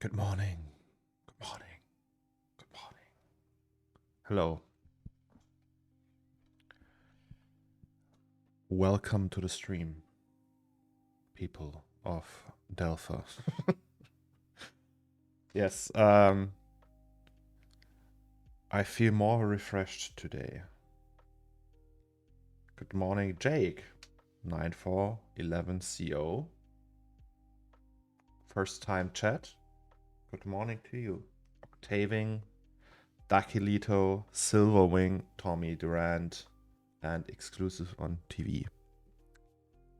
Good morning. Good morning. Good morning. Hello. Welcome to the stream, people of Delphi. Yes, I feel more refreshed today. Good morning, Jake. 9411CO. First time chat. Good morning to you. Octaving, Dakilito, Silverwing, Tommy Durant, and exclusive on TV.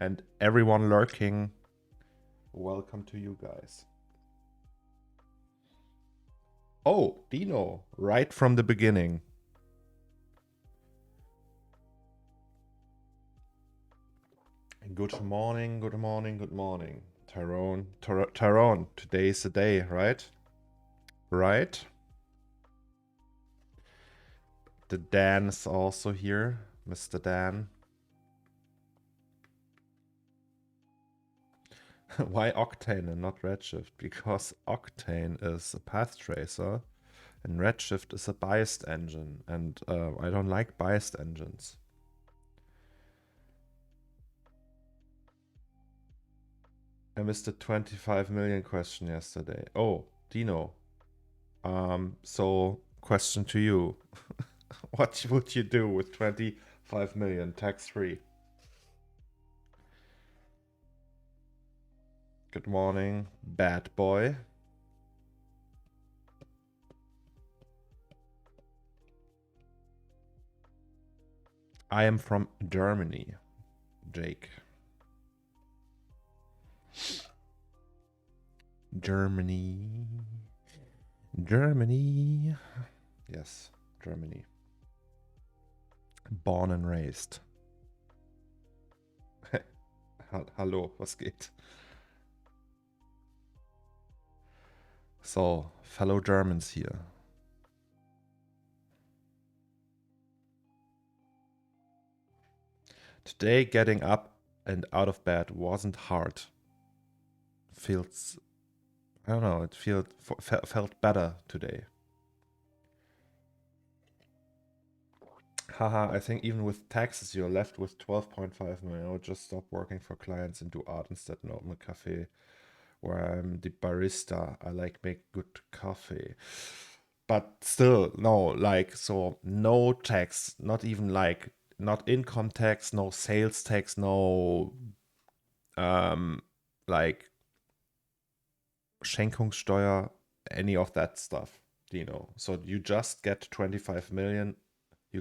And everyone lurking, welcome to you guys. Oh, Dino, right from the beginning. Good morning, good morning, good morning. Tyrone, today's the day, right? Right? The Dan is also here, Mr. Dan. Why Octane and not Redshift? Because Octane is a path tracer and Redshift is a biased engine, and I don't like biased engines. I missed the 25 million question yesterday. Oh, Dino. So question to you. What would you do with 25 million tax-free? Good morning, bad boy. I am from Germany, Jake. Germany. Germany. Yes, Germany. Born and raised. Hallo, was geht? So, fellow Germans here. Today getting up and out of bed wasn't hard. Feels, I don't know, it felt better today. Haha, I think even with taxes you're left with 12.5 million. I would just stop working for clients and do art instead and open a cafe where I'm the barista. I like make good coffee. But still, no, like, so no tax, not even like, not income tax, no sales tax, no, like, Schenkungssteuer, any of that stuff, you know. So you just get 25 million. You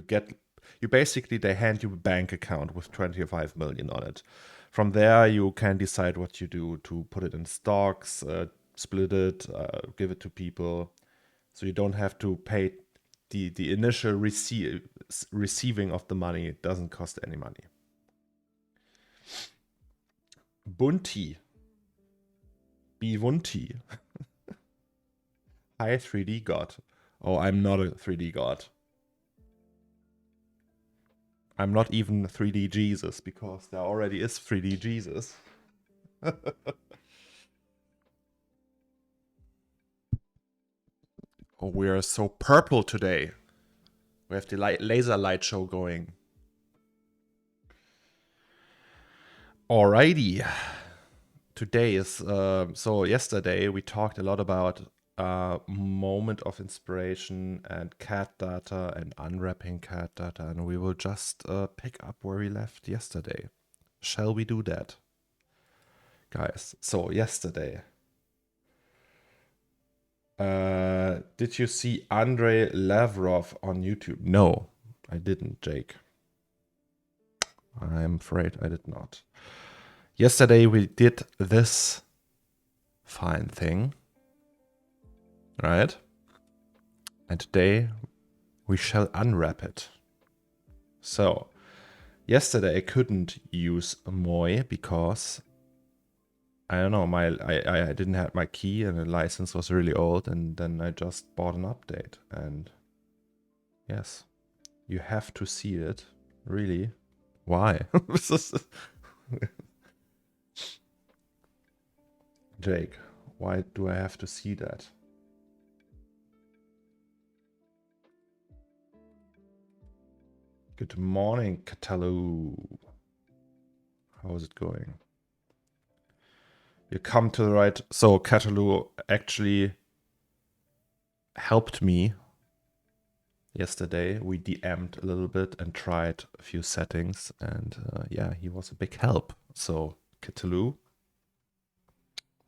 basically, they hand you a bank account with 25 million on it. From there, you can decide what you do to put it in stocks, split it, give it to people. So you don't have to pay the initial receiving of the money. It doesn't cost any money. Bunti. Bivunti. Hi, 3D God. Oh, I'm not a 3D God. I'm not even 3D Jesus, because there already is 3D Jesus. Oh, we are so purple today. We have the laser light show going. Alrighty. Today is, so yesterday we talked a lot about moment of inspiration and CAD data and unwrapping CAD data, and we will just pick up where we left yesterday. Shall we do that? Guys, so yesterday, did you see Andrei Lavrov on YouTube? No, I didn't, Jake. I'm afraid I did not. Yesterday we did this fine thing, right? And today we shall unwrap it. So, yesterday I couldn't use Moi because I don't know, I didn't have my key and the license was really old, and then I just bought an update. And yes, you have to see it. Really? Why? Jake, Why do I have to see that? Good morning, Catalu. How's it going? You come to the right. So Catalu actually helped me yesterday. We DM'd a little bit and tried a few settings, and yeah, he was a big help. So Catalu,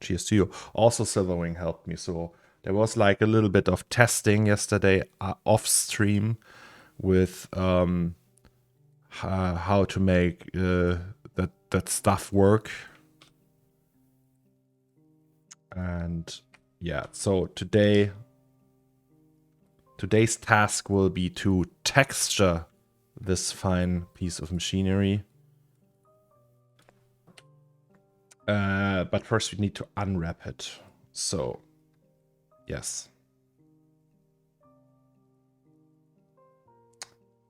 cheers to you. Also Silverwing helped me. So there was like a little bit of testing yesterday off stream with how to make that stuff work. And yeah, so today's task will be to texture this fine piece of machinery. But first we need to unwrap it. So, yes.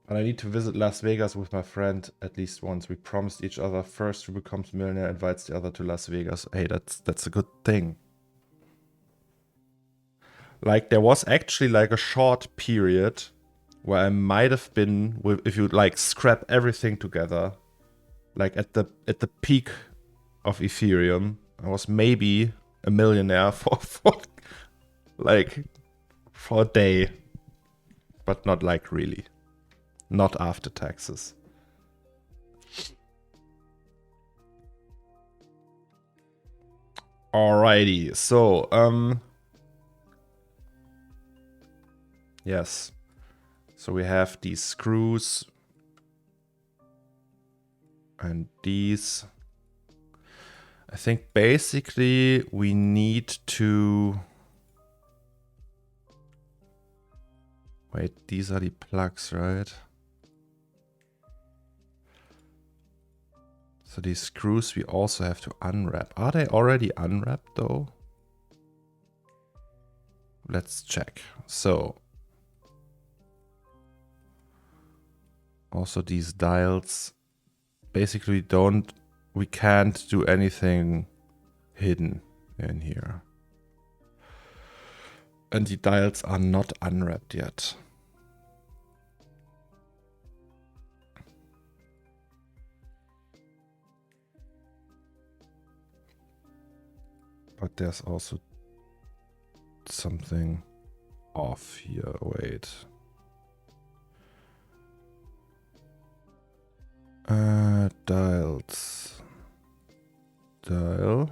But I need to visit Las Vegas with my friend at least once. We promised each other first who becomes millionaire invites the other to Las Vegas. Hey, that's a good thing. Like, there was actually like a short period where I might have been, with, if you like scrap everything together, like at the peak of Ethereum, I was maybe a millionaire for a day, but not like really, not after taxes. Alrighty, so yes. So we have these screws and these. I think basically we need to... Wait, these are the plugs, right? So these screws we also have to unwrap. Are they already unwrapped though? Let's check. So also these dials, basically we can't do anything hidden in here. And the dials are not unwrapped yet. But there's also something off here. Wait. Dials. Dial.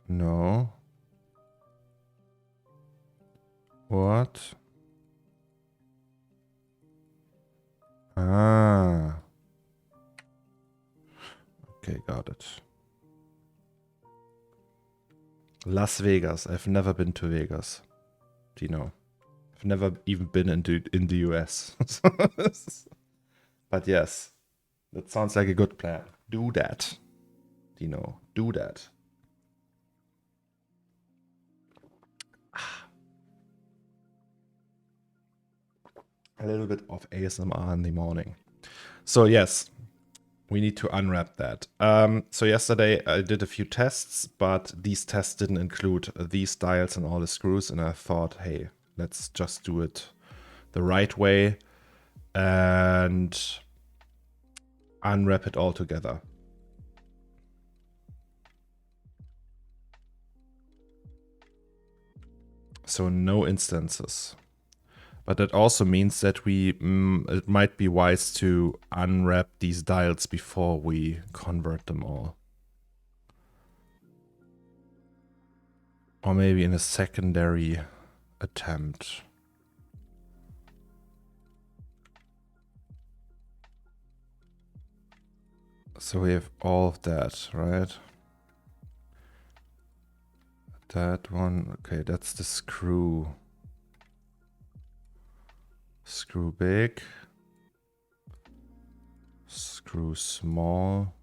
No. What? Ah. Okay, got it. Las Vegas. I've never been to Vegas. Do you know? I've never even been in the US. But yes, that sounds like a good plan. Do that. You know, do that. A little bit of ASMR in the morning. So yes, we need to unwrap that. So yesterday I did a few tests, but these tests didn't include these dials and all the screws. And I thought, hey, let's just do it the right way and unwrap it all together. So no instances. But that also means that it might be wise to unwrap these dials before we convert them all. Or maybe in a secondary attempt. So we have all of that, right? That one, okay, that's the screw. Screw big. Screw small.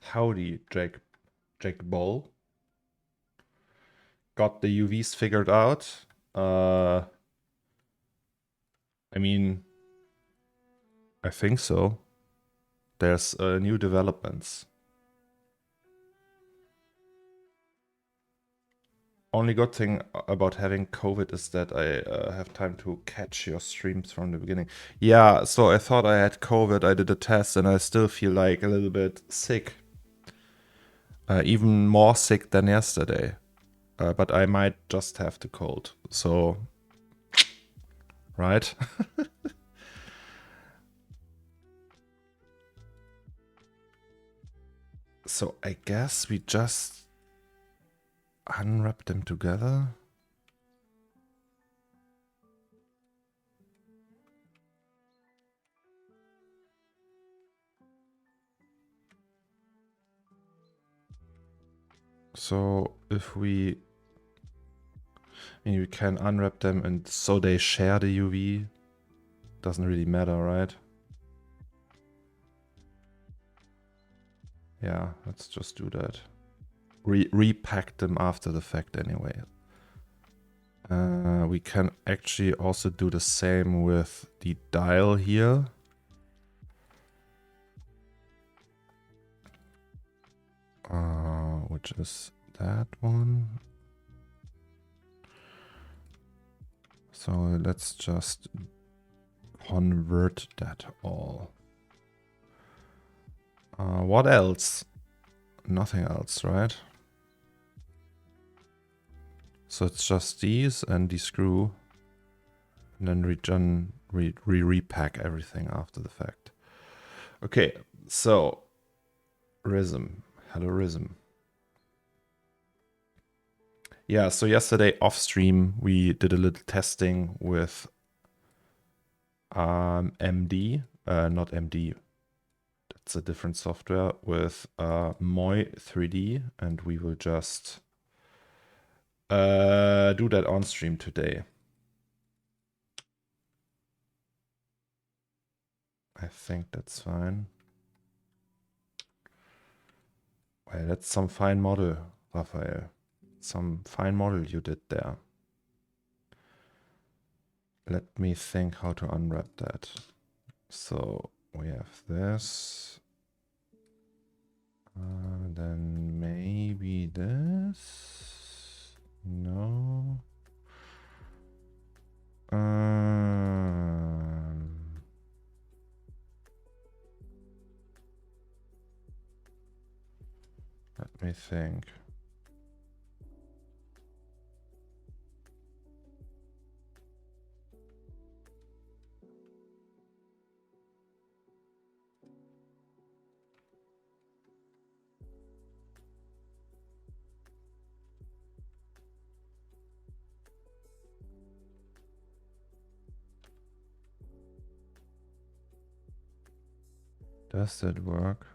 Howdy, Jake Ball. Got the UVs figured out. I mean, I think so. There's new developments. Only good thing about having COVID is that I have time to catch your streams from the beginning. Yeah, so I thought I had COVID. I did a test and I still feel like a little bit sick. Even more sick than yesterday. But I might just have the cold. So, right? So I guess we just unwrap them together. So if we can unwrap them and so they share the UV. Doesn't really matter, right? Yeah, let's just do that. Repack them after the fact anyway. We can actually also do the same with the dial here. Which is that one. So let's just convert that all. What else? Nothing else, right? So it's just these and the screw. And then repack everything after the fact. Okay, so Rhythm. Hello, Rhythm. Yeah, so yesterday off stream we did a little testing with MD, not MD. That's a different software with Moi 3D, and we will just do that on stream today. I think that's fine. Well, that's some fine model, Raphael. Some fine model you did there. Let me think how to unwrap that. So we have this. Then maybe this. No. Let me think. Does that work?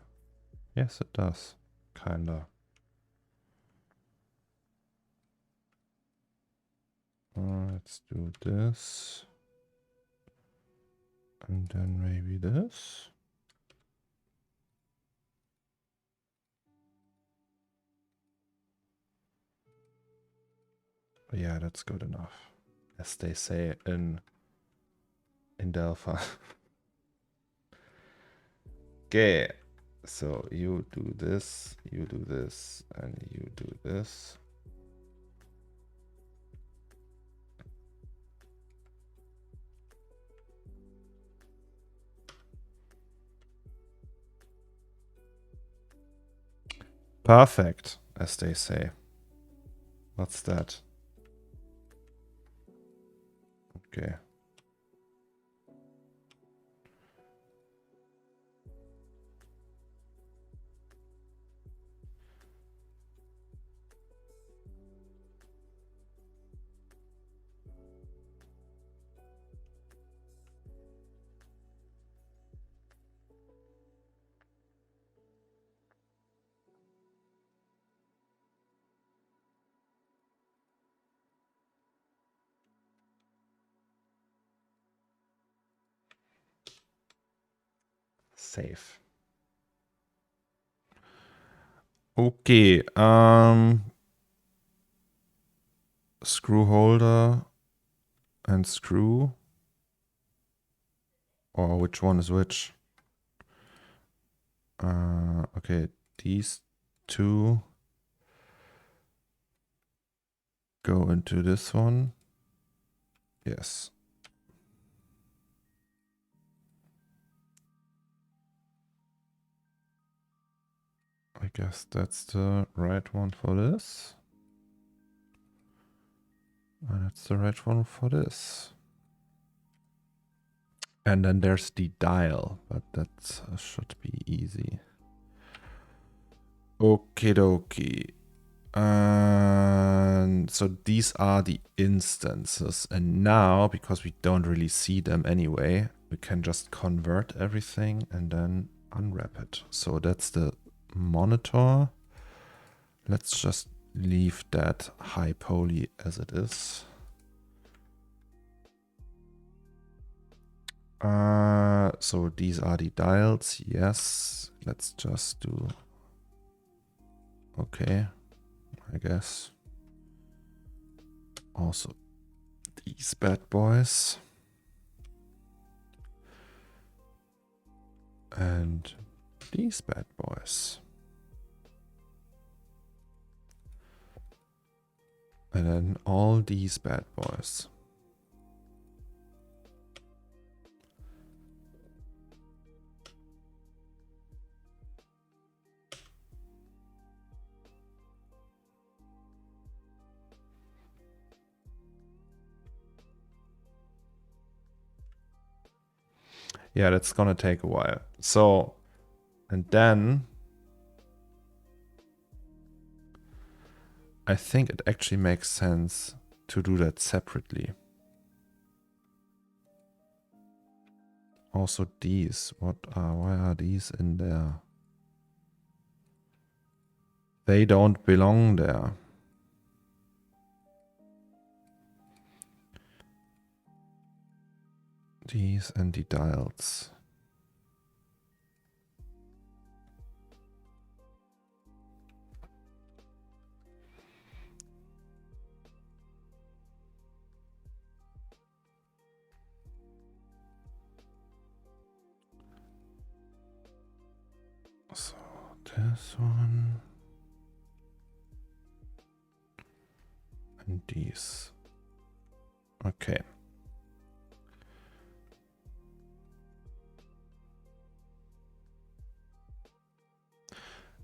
Yes, it does. Kinda. Let's do this. And then maybe this. Yeah, that's good enough. As they say in Delphi. Okay. So you do this, and you do this. Perfect, as they say. What's that? Okay. Safe. Okay, screw holder and screw, or which one is which? Okay, these two go into this one. Yes. I guess that's the right one for this. And that's the right one for this. And then there's the dial, but that should be easy. Okie dokie. And so these are the instances. And now, because we don't really see them anyway, we can just convert everything and then unwrap it. So that's the monitor. Let's just leave that high poly as it is. So these are the dials. Yes, let's just do. Okay, I guess. Also, these bad boys. And these bad boys. And then all these bad boys. Yeah, that's gonna take a while. So, and then I think it actually makes sense to do that separately. Also these, why are these in there? They don't belong there. These and the dials. So this one. And these. Okay.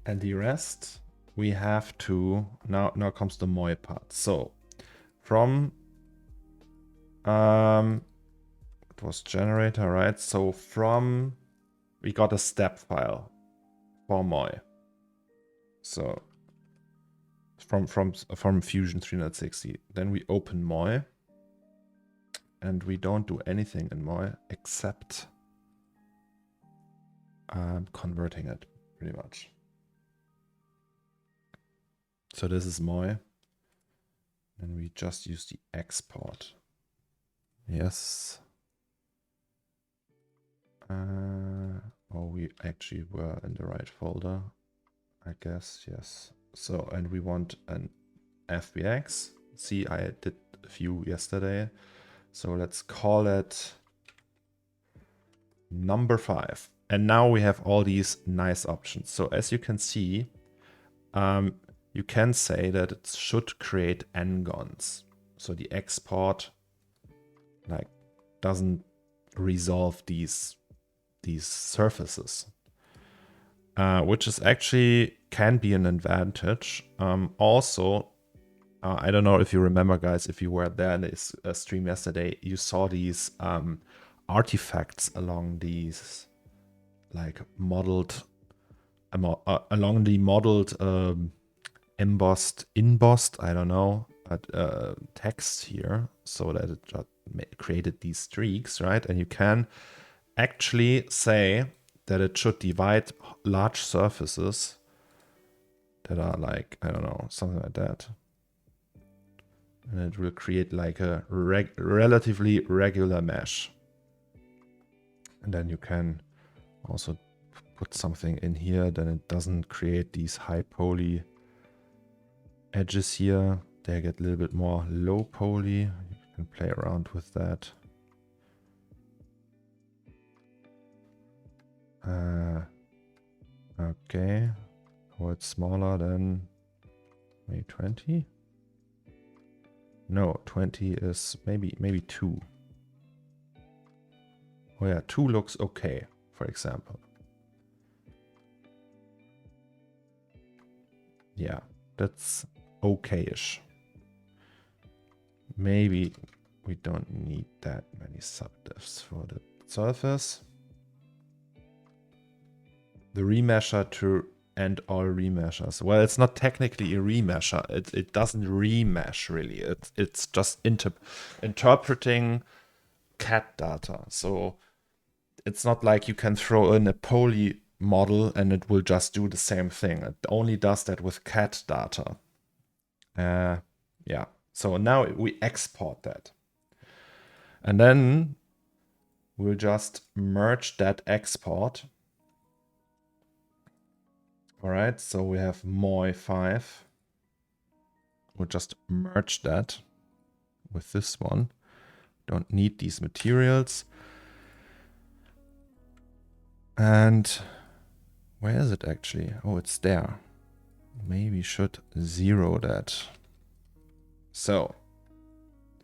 And the rest we have to now comes the moi part. So from it was generator, right? So from we got a step file for moi. So from Fusion 360. Then we open moi. And we don't do anything in moi except converting it pretty much. So this is moi. And we just use the export. Yes. Oh, we actually were in the right folder, I guess. Yes. So, and we want an FBX. See, I did a few yesterday. So let's call it number 5. And now we have all these nice options. So as you can see, you can say that it should create n-gons. So the export like doesn't resolve these surfaces, which is actually can be an advantage. Also, I don't know if you remember, guys, if you were there in this stream yesterday, you saw these artifacts along these like modeled along the modeled embossed, I don't know, text here, so that it just created these streaks, right? And you can actually say that it should divide large surfaces that are like, I don't know, something like that. And it will create like a relatively regular mesh. And then you can also put something in here, then it doesn't create these high poly edges here. They get a little bit more low poly. You can play around with that. Okay. Oh, it's smaller than maybe 20. No, 20 is maybe 2. Oh yeah, 2 looks okay, for example. Yeah, that's okay-ish. Maybe we don't need that many subdivs for the surface. The remesher to end all remeshers. Well, it's not technically a remesher. It doesn't remesh really. It's just interpreting CAD data. So it's not like you can throw in a poly model and it will just do the same thing. It only does that with CAD data. Yeah. So now we export that. And then we'll just merge that export. All right, so we have MOI5. We'll just merge that with this one. Don't need these materials. And where is it actually? Oh, it's there. Maybe should 0 that. So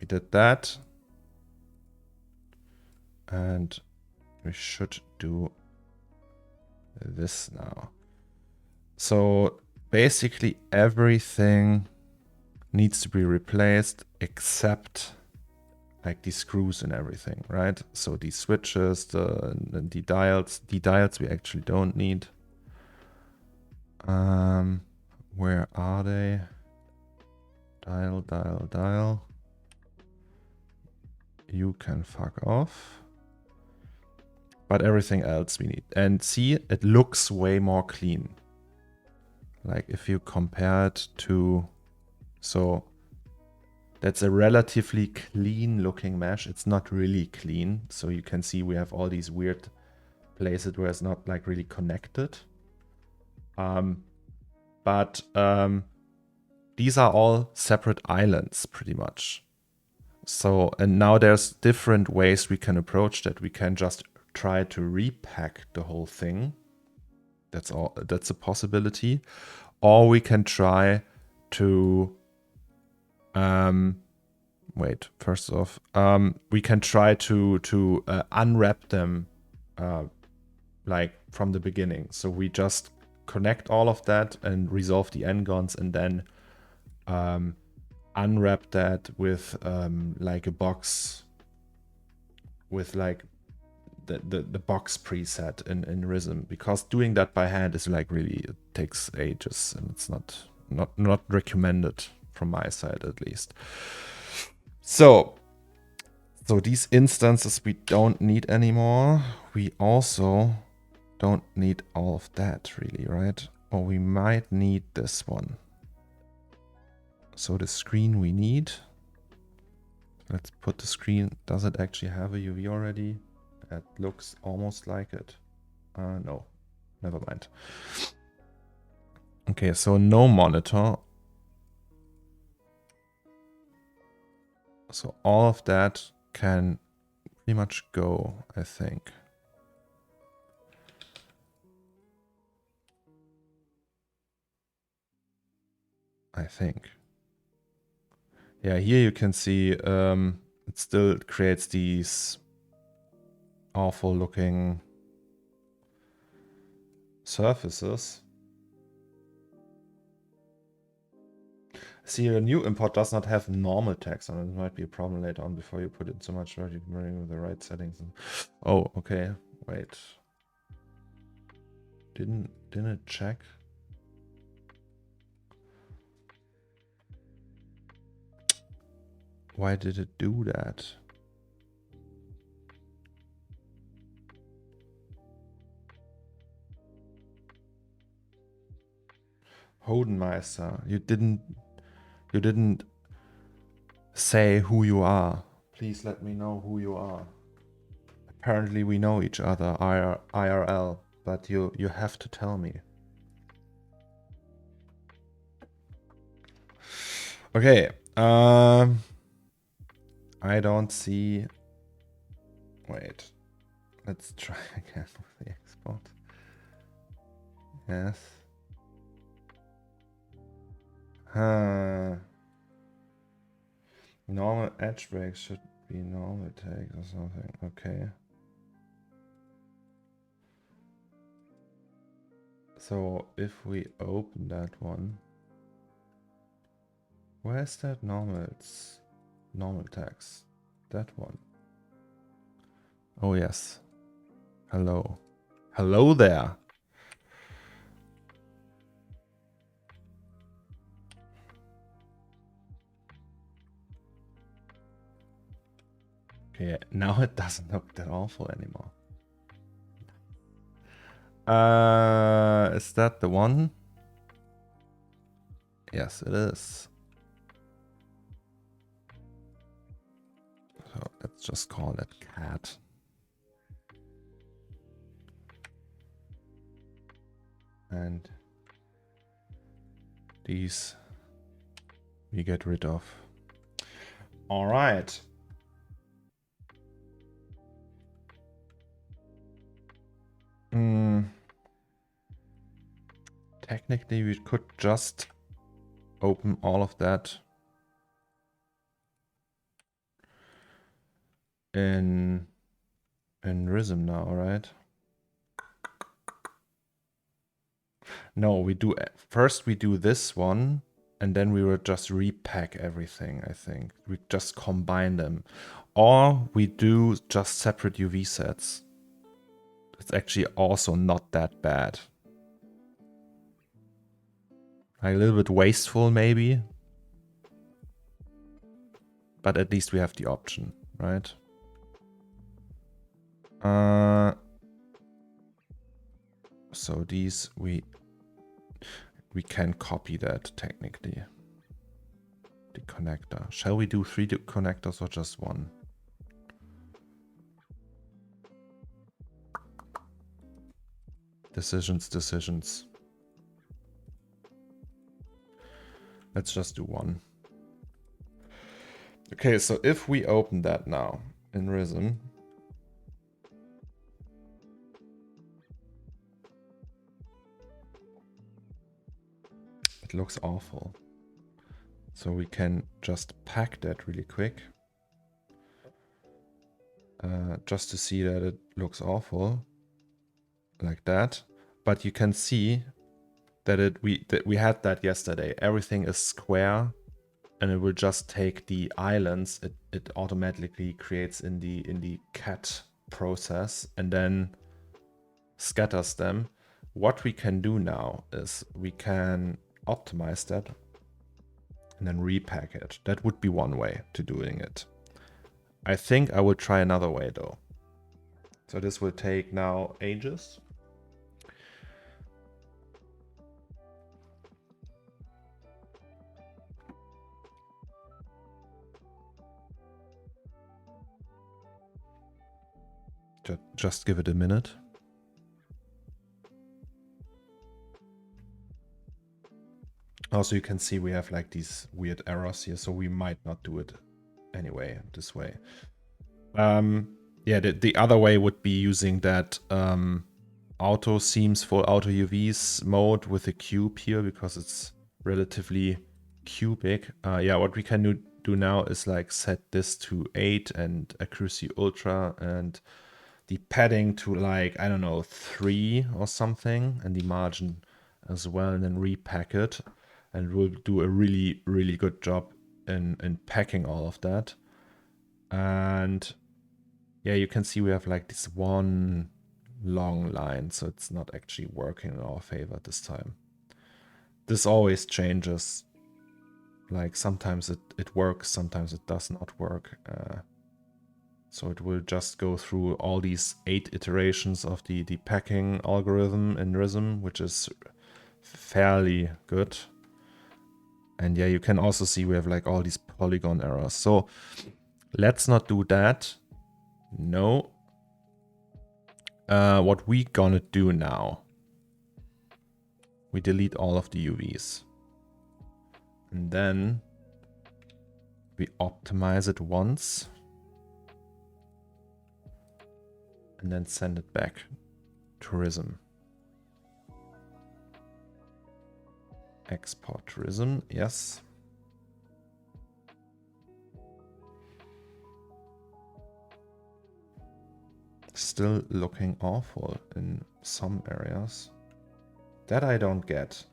we did that. And we should do this now. So basically everything needs to be replaced except like these screws and everything, right? So these switches, the dials we actually don't need. Where are they? Dial. You can fuck off. But everything else we need. And see, it looks way more clean. Like if you compare it to, so that's a relatively clean looking mesh. It's not really clean. So you can see we have all these weird places where it's not like really connected. But these are all separate islands pretty much. So, and now there's different ways we can approach that. We can just try to repack the whole thing. That's a possibility. Or we can try to wait, first off, we can try to unwrap them like from the beginning. So we just connect all of that and resolve the n-gons and then unwrap that with like a box with like the box preset in Rhythm, because doing that by hand is like really, it takes ages and it's not recommended from my side at least. So these instances we don't need anymore. We also don't need all of that really, right? Or we might need this one. So the screen we need. Let's put the screen. Does it actually have a UV already? It looks almost like it. No, never mind. Okay, so no monitor. So all of that can pretty much go, I think. Yeah, here you can see it still creates these awful looking surfaces. See, a new import does not have normal text, and it might be a problem later on before you put in so much work. You can bring with the right settings. Oh, okay. Wait. Didn't it check? Why did it do that? Hodenmeister, you didn't say who you are. Please let me know who you are. Apparently we know each other, IRL. but you have to tell me. Okay. I don't see. Wait. Let's try again with the export. Yes. Normal edge break should be normal take or something. Okay. So if we open that one, where's that normal? It's normal text. That one. Oh yes. Hello. Hello there. Okay, now it doesn't look that awful anymore. Is that the one? Yes, it is. So let's just call it CAD. And these we get rid of. All right. Technically, we could just open all of that in Rhythm now, right? No, we do first we do this one, and then we will just repack everything. I think we just combine them, or we do just separate UV sets. It's actually also not that bad. A little bit wasteful maybe, but at least we have the option, right? So these we can copy that technically. The connector. Shall we do 3 connectors or just one? Decisions. Let's just do one. Okay, so if we open that now in Rhythm, it looks awful. So we can just pack that really quick. Just to see that it looks awful. Like that. But you can see that we had that yesterday. Everything is square. And it will just take the islands it automatically creates in the CAD process and then scatters them. What we can do now is we can optimize that and then repack it. That would be one way to doing it. I think I will try another way though. So this will take now ages. Just give it a minute. Also, you can see we have like these weird errors here, so we might not do it anyway this way. Yeah, the other way would be using that auto seams for auto UVs mode with a cube here because it's relatively cubic. Yeah, what we can do now is like set this to 8 and accuracy ultra and the padding to like, I don't know, 3 or something, and the margin as well, and then repack it. And we'll do a really, really good job in packing all of that. And yeah, you can see we have like this one long line, so it's not actually working in our favor this time. This always changes. Like sometimes it works, sometimes it does not work. So it will just go through all these 8 iterations of the packing algorithm in Rhythm, which is fairly good. And yeah, you can also see we have like all these polygon errors. So let's not do that. No. What we gonna do now, we delete all of the UVs. And then we optimize it once. And then send it back to RISM. Export to RISM, yes. Still looking awful in some areas. That I don't get.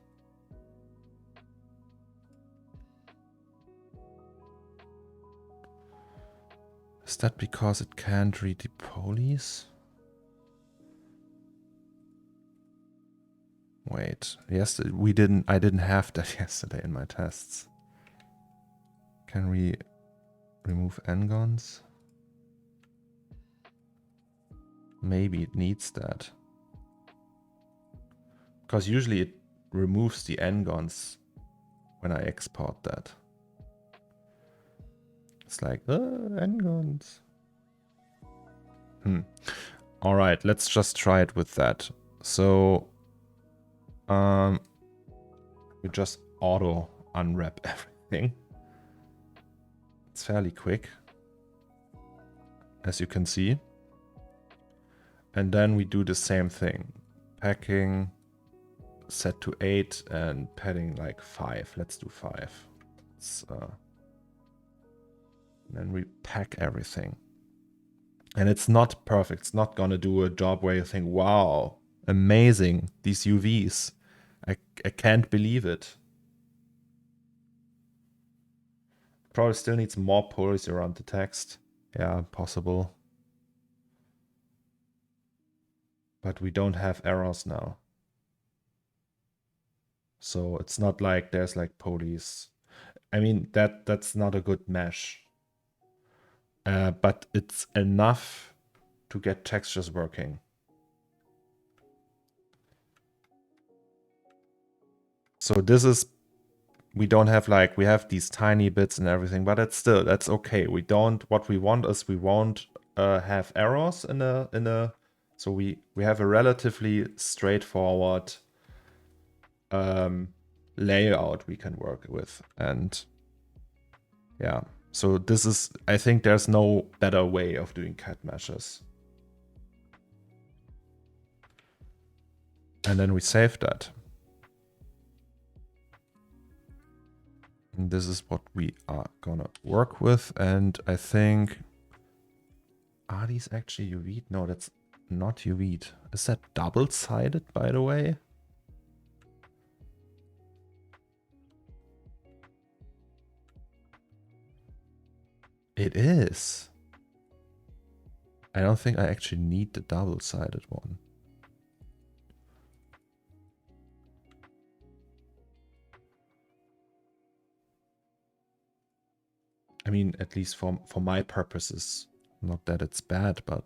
Is that because it can't read the polys? Wait, yes, I didn't have that yesterday in my tests. Can we remove n-gons? Maybe it needs that. Because usually it removes the n-gons when I export that. It's like, n-gons. All right, let's just try it with that. So, we just auto unwrap everything. It's fairly quick, as you can see. And then we do the same thing. Packing, set to 8 and padding like 5. Let's do 5. Then we pack everything. And it's not perfect. It's not gonna do a job where you think, wow, amazing, these UVs. I can't believe it. Probably still needs more polys around the text. Yeah, possible. But we don't have errors now. So it's not like there's like polys. I mean, that's not a good mesh. But it's enough to get textures working. So this is, we don't have like, we have these tiny bits and everything, but it's still, that's okay. We don't, what we want is we won't have errors in a, so we have a relatively straightforward layout we can work with. And yeah, so this is, I think there's no better way of doing CAD meshes. And then we save that. And this is what we are gonna work with. And I think, are these actually UV'd? No, that's not UV'd. Is that double-sided, by the way? It is. I don't think I actually need the double-sided one. I mean, at least for my purposes. Not that it's bad, but...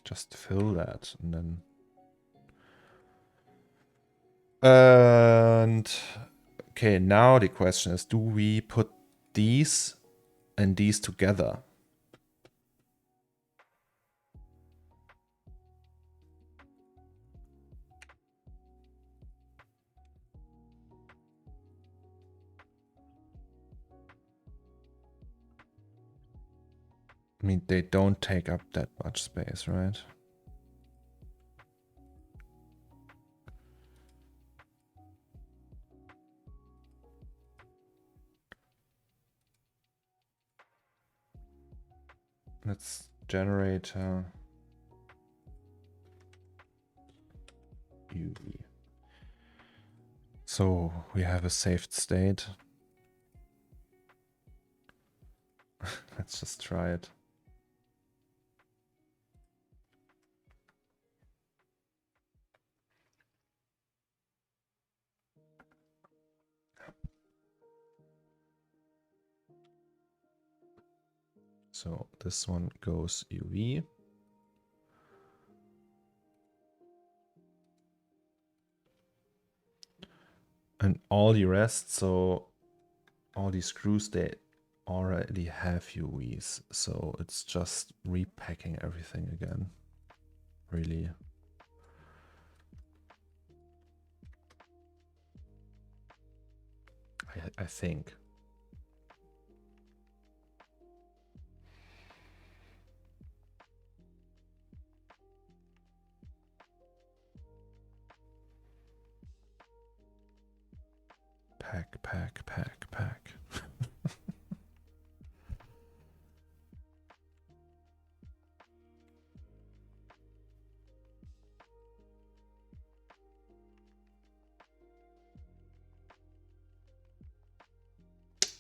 just fill that, and then... And... okay, now the question is, do we put these and these together? I mean, they don't take up that much space, right? Let's generate UV. So we have a saved state. Let's just try it. So this one goes UV. And all the rest, so all these screws, they already have UVs, so it's just repacking everything again, really. I think. Pack.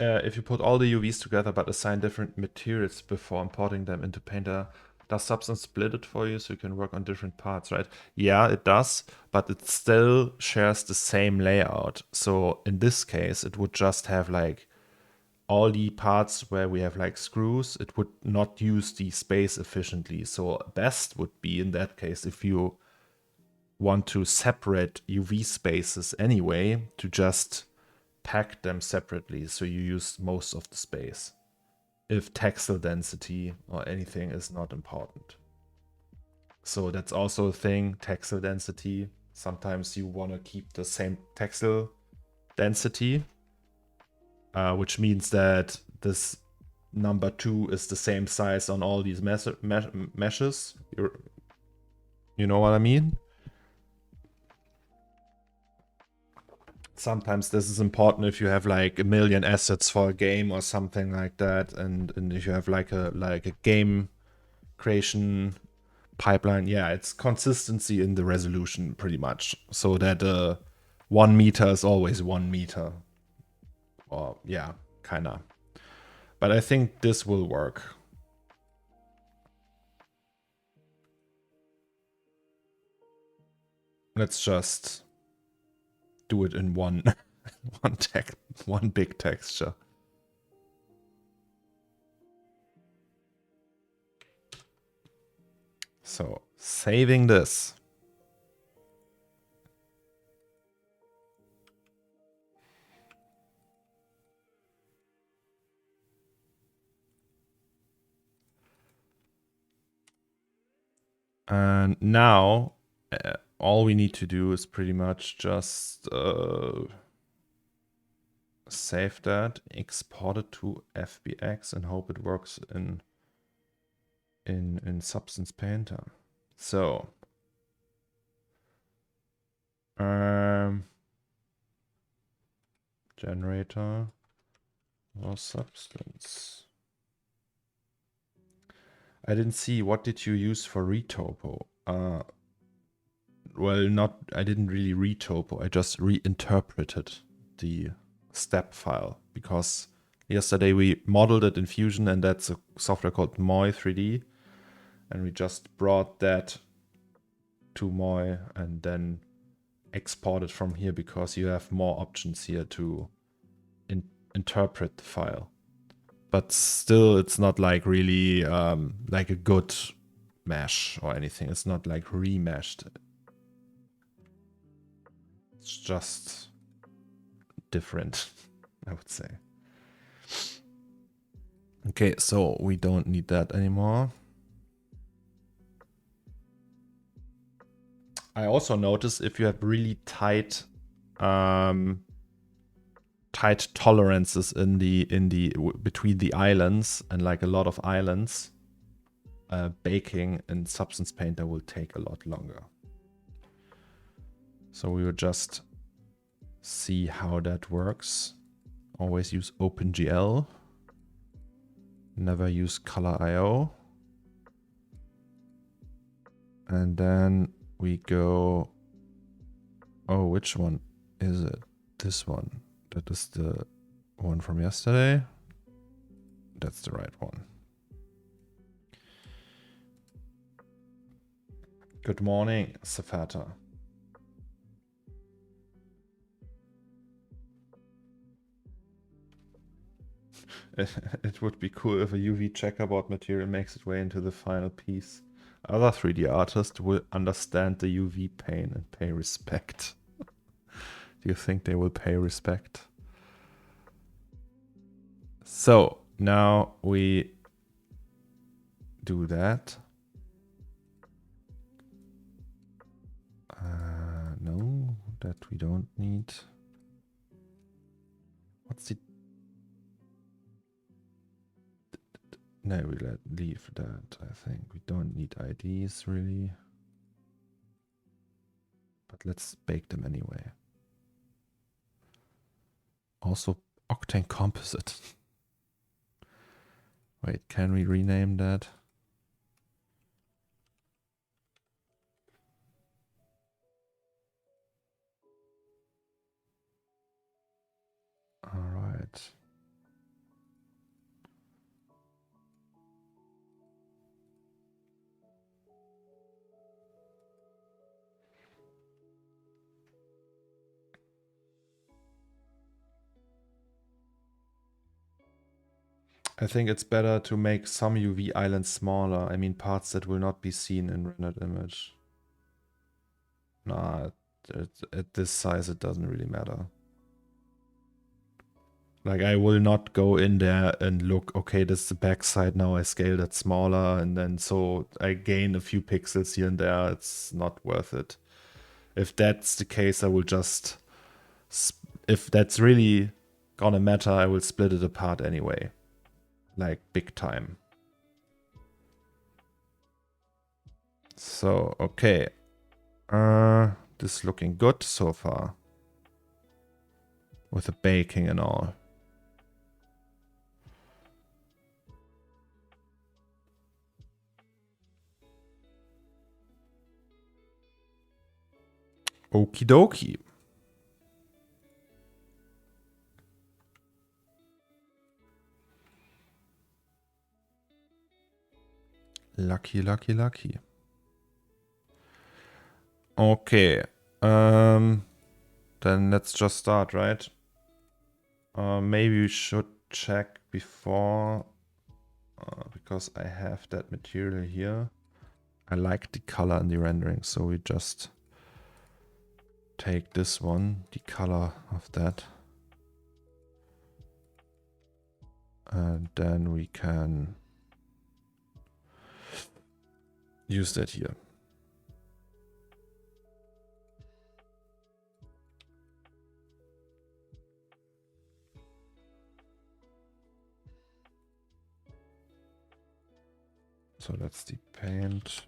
If you put all the UVs together but assign different materials before importing them into Painter, does Substance split it for you so you can work on different parts, right? Yeah, it does, but it still shares the same layout. So in this case, it would just have like all the parts where we have like screws. It would not use the space efficiently. So best would be in that case if you want to separate UV spaces anyway, to just pack them separately so you use most of the space if textile density or anything is not important. So that's also a thing, textile density. Sometimes you want to keep the same textile density, which means that this number 2 is the same size on all these meshes. You know what I mean? Sometimes this is important if you have like a million assets for a game or something like that, and if you have like a game creation pipeline, yeah, it's consistency in the resolution pretty much, so that 1 meter is always 1 meter, or yeah, kinda. But I think this will work. Let's just do it in one one big texture. So saving this. And now all we need to do is pretty much just save that, export it to FBX, and hope it works in Substance Painter. So generator or Substance. I didn't see, what did you use for retopo? Well, I didn't really retopo, I just reinterpreted the step file, because yesterday we modeled it in Fusion, and that's a software called Moi 3D, and we just brought that to Moi and then exported from here, because you have more options here to interpret the file. But still, it's not like really like a good mesh or anything. It's not like remeshed. It's just different, I would say. Okay, so we don't need that anymore. I also notice if you have really tight tight tolerances in the between the islands, and like a lot of islands, baking in Substance Painter will take a lot longer. So we will just see how that works. Always use OpenGL. Never use Color.io. And then we go... Oh, which one is it? This one. That is the one from yesterday. That's the right one. Good morning, Safata. It would be cool if a UV checkerboard material makes its way into the final piece. Other 3D artists will understand the UV pain and pay respect. Do you think they will pay respect? So now we do that. No, that we don't need. What's the... No, we leave that. I think we don't need IDs really. But let's bake them anyway. Also, Octane Composite. Wait, can we rename that? All right. I think it's better to make some UV islands smaller. I mean, parts that will not be seen in rendered image. Nah, at this size, it doesn't really matter. Like, I will not go in there and look, okay, this is the backside, now I scale that smaller, and then so I gain a few pixels here and there. It's not worth it. If that's the case, I will just... If that's really gonna matter, I will split it apart anyway. Like, big time. So, okay. This is looking good so far. With the baking and all. Okie dokie. Lucky, lucky, lucky. Okay. Then let's just start, right? Maybe we should check before, because I have that material here. I like the color in the rendering, so we just take this one, the color of that. And then we can use that here. So that's the paint.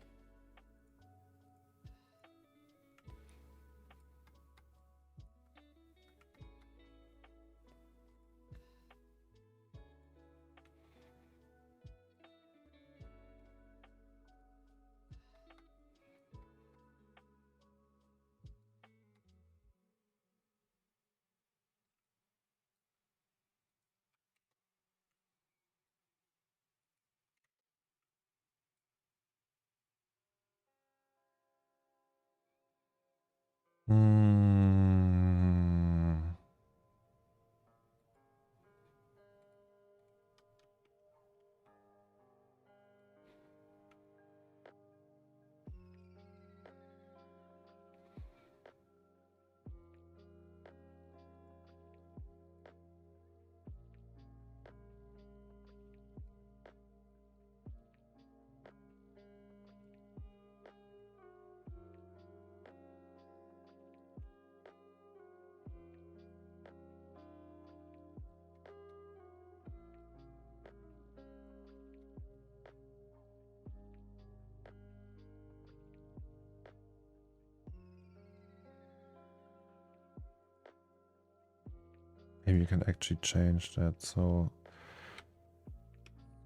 Maybe you can actually change that. So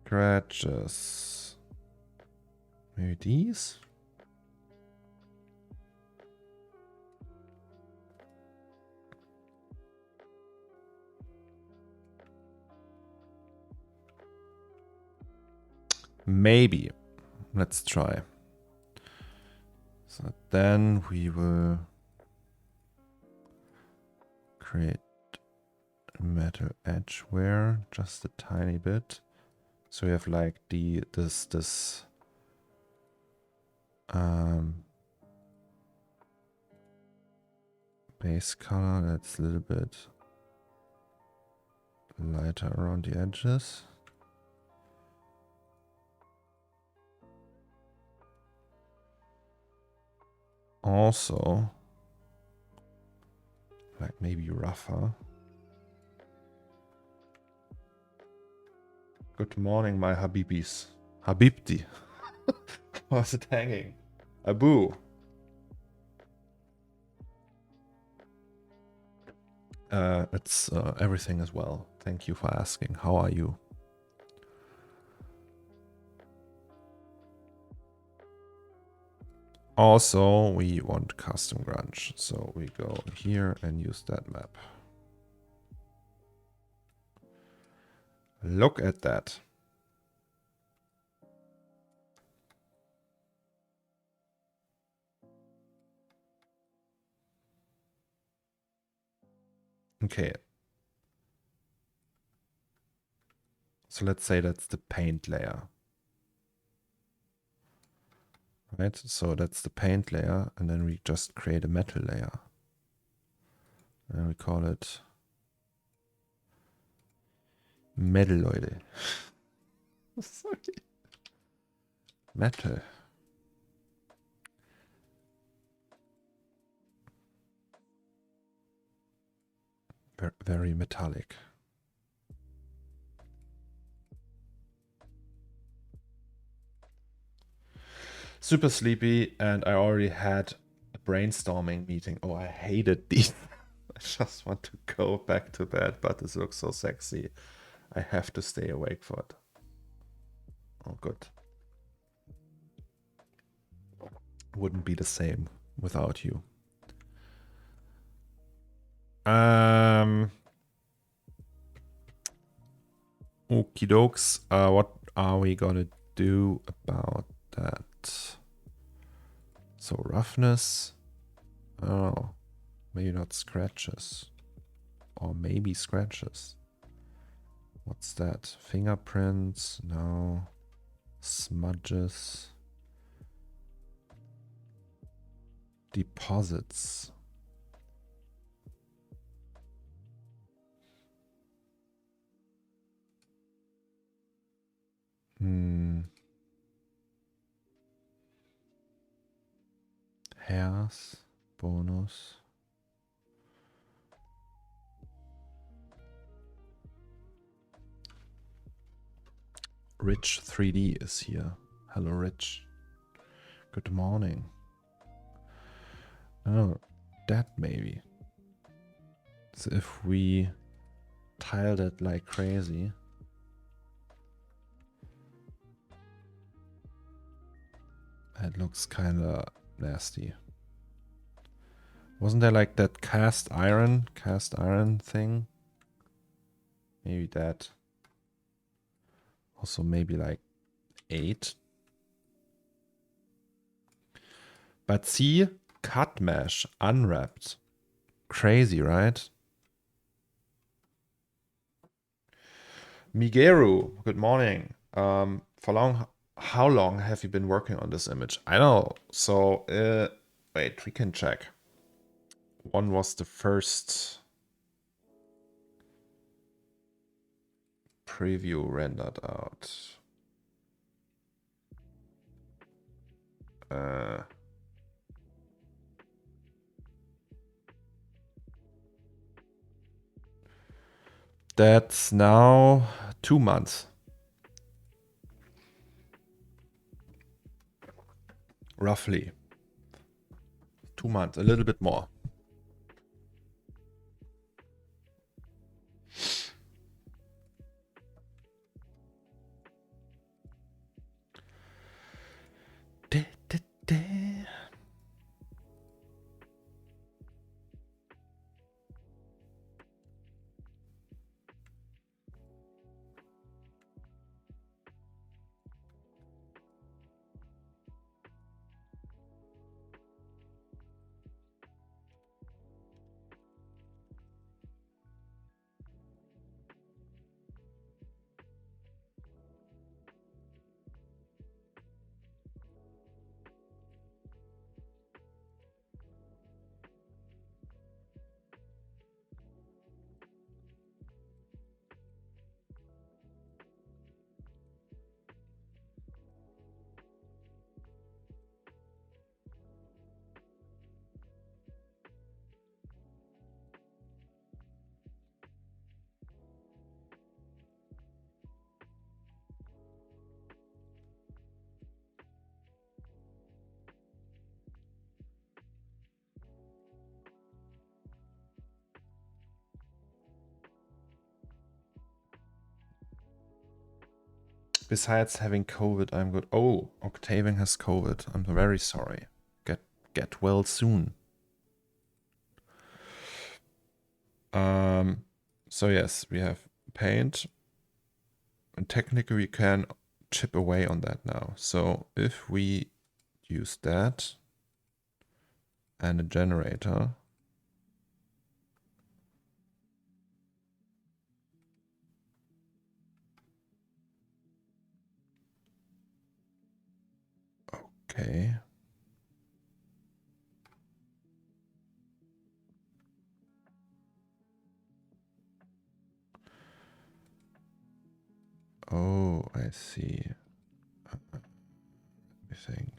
scratches. Maybe these? Maybe. Let's try. So then we will create a metal edge wear, just a tiny bit. So we have like this base color that's a little bit lighter around the edges. Also, like maybe rougher. Good morning, my Habibis. Habibti. How's it hanging? Abu. It's everything as well. Thank you for asking. How are you? Also, we want custom grunge, so we go here and use that map. Look at that. Okay. So let's say that's the paint layer. Right, so that's the paint layer, and then we just create a metal layer. And we call it Metalloide. Sorry. Metal. Very metallic. Super sleepy, and I already had a brainstorming meeting. Oh, I hated these. I just want to go back to bed, but this looks so sexy. I have to stay awake for it. Oh, good. Wouldn't be the same without you. Okie dokes. What are we gonna do about that? So roughness. Oh, maybe not scratches. Or maybe scratches. What's that? Fingerprints? No. Smudges. Deposits. Hairs. Bonus. Rich 3D is here. Hello, Rich. Good morning. Oh, that maybe. So if we tiled it like crazy. That looks kind of nasty. Wasn't there like that cast iron thing? Maybe that. Also maybe like 8. But see, cut mesh, unwrapped. Crazy, right? Migeru, good morning. How long have you been working on this image? I don't know. So, wait, we can check. One was the first preview rendered out. That's now 2 months. Roughly. 2 months, a little bit more. Besides having COVID, I'm good. Oh, Octavian has COVID. I'm very sorry. Get well soon. So yes, we have paint. And technically we can chip away on that now. So if we use that and a generator, okay. Oh, I see. Let me think.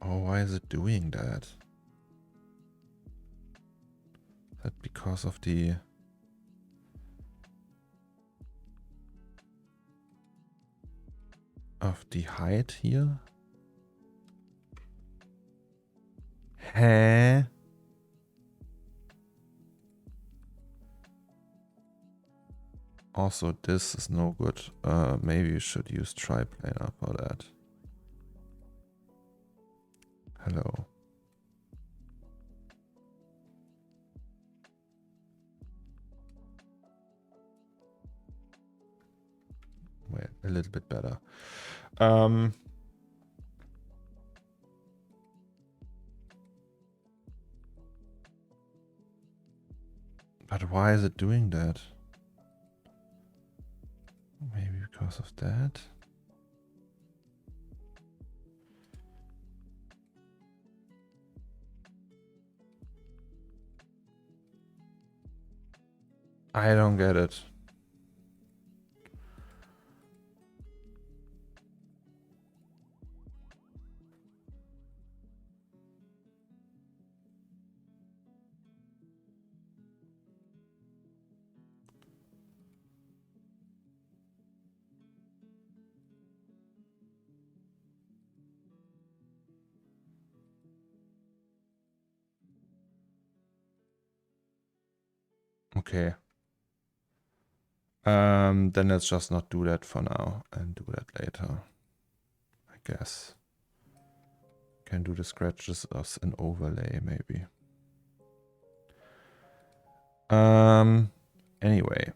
Oh, why is it doing that? Is that because of the height here? Huh? Also, this is no good. Maybe you should use triplanar for that. Hello. Wait, a little bit better. But why is it doing that? Maybe because of that? I don't get it. Okay. Then let's just not do that for now and do that later. I guess. Can do the scratches as an overlay, maybe. Anyway.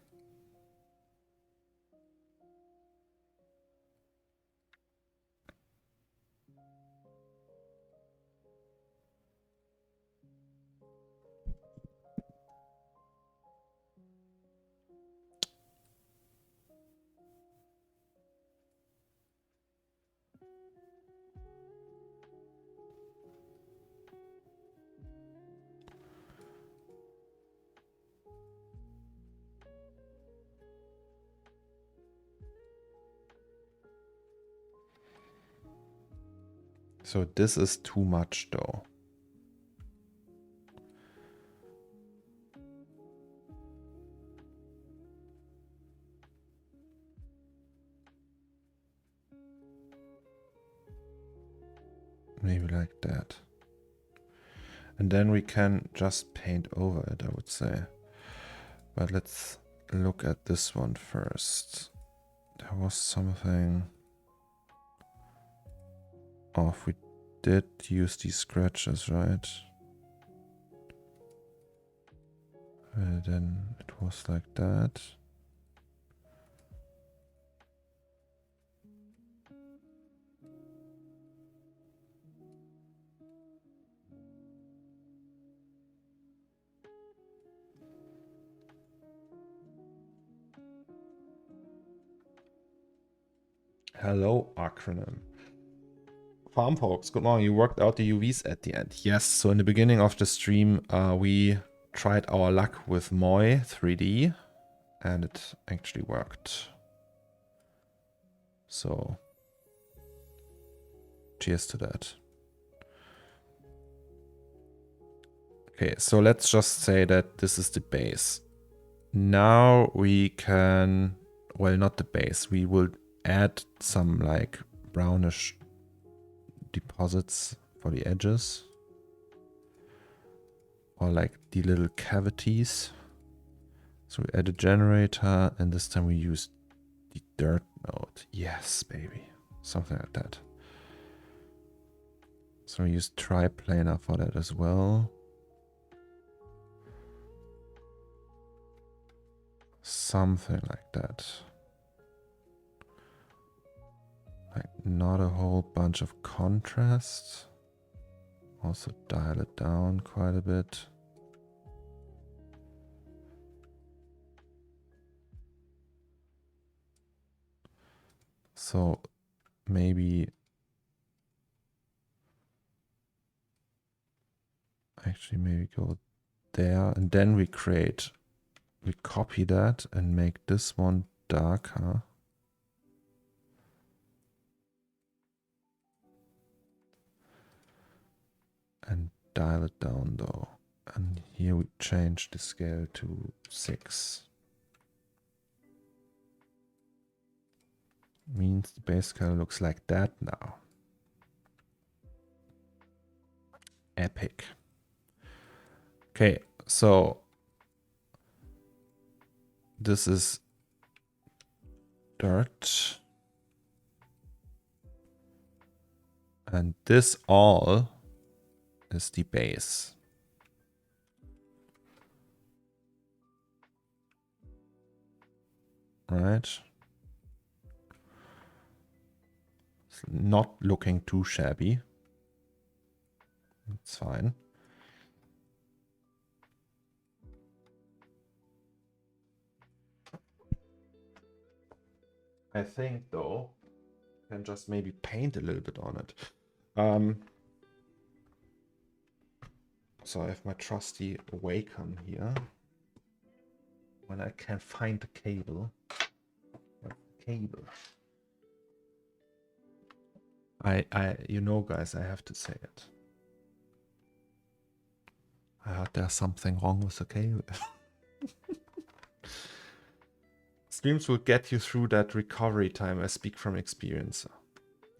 So this is too much though. Maybe like that. And then we can just paint over it, I would say. But let's look at this one first. There was something off. We did use these scratches, right? Then it was like that. Hello, acronym. Farm folks, good morning. You worked out the UVs at the end. Yes, so in the beginning of the stream, we tried our luck with Moi 3D and it actually worked. So, cheers to that. Okay, so let's just say that this is the base. Now we can, well, not the base, we will add some like brownish deposits for the edges. or like the little cavities. So we add a generator, and this time we use the dirt node. Yes, baby. Something like that. So we use triplanar for that as well. Something like that. Like not a whole bunch of contrast. Also dial it down quite a bit. So maybe actually maybe go there, and then we copy that and make this one darker. And dial it down though. And here we change the scale to 6. Means the base color looks like that now. Epic. Okay, so this is dirt. And this all is the base. Right? It's not looking too shabby. It's fine. I think though, I can just maybe paint a little bit on it. So I have my trusty Wacom here. When I can find the cable. You know, guys, I have to say it. I heard there's something wrong with the cable. Streams will get you through that recovery time. I speak from experience.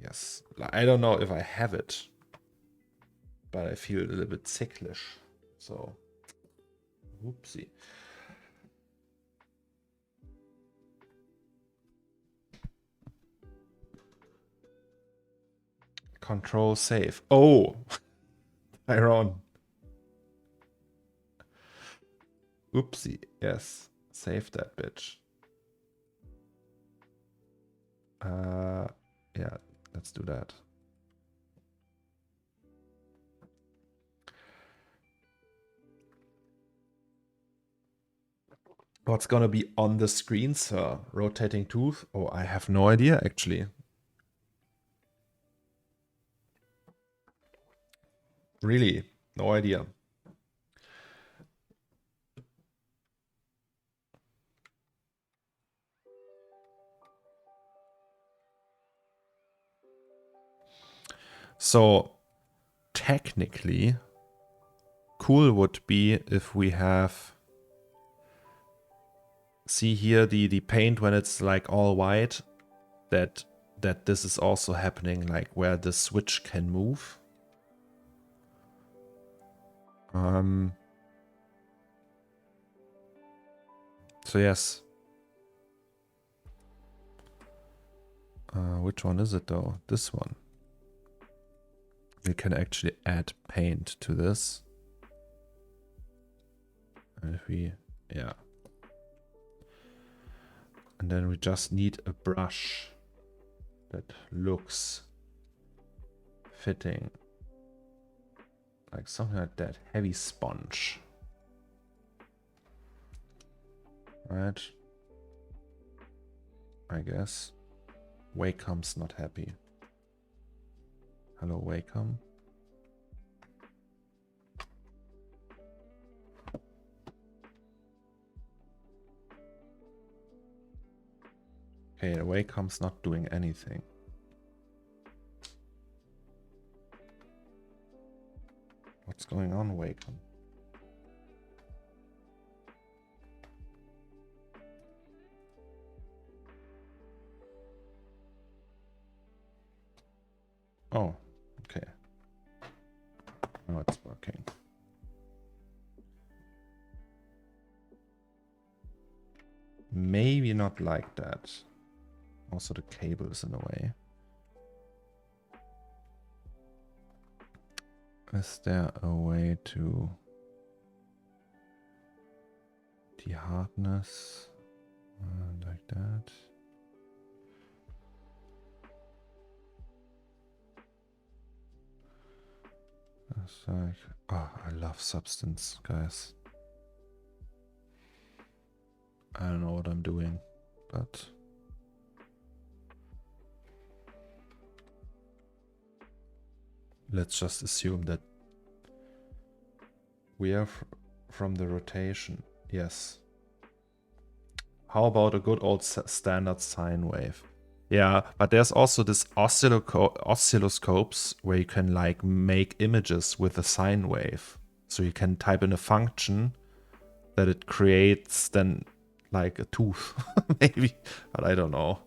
Yes. I don't know if I have it, but I feel a little bit sicklish. So, whoopsie. Control save. Oh, Iron. Oopsie. Yes. Save that bitch. Yeah, let's do that. What's gonna be on the screen, sir? Rotating tooth? Oh, I have no idea, actually. Really, no idea. So, technically, cool would be if we have... See here the paint when it's like all white, that this is also happening, like where the switch can move. So yes. Which one is it though? This one. We can actually add paint to this. And if we, yeah. And then we just need a brush that looks fitting. Like something like that. Heavy sponge. Right? I guess. Wacom's not happy. Hello, Wacom. Okay, the Wacom's not doing anything. What's going on, Wacom? Oh, okay. Now it's working. Maybe not like that. Also the cable is in the way. Is there a way to de-hardness like that? It's like, oh, I love substance, guys. I don't know what I'm doing, but let's just assume that we are from the rotation. Yes. How about a good old standard sine wave? Yeah, but there's also this oscilloscopes where you can like make images with a sine wave. So you can type in a function that it creates then like a tooth, maybe, but I don't know.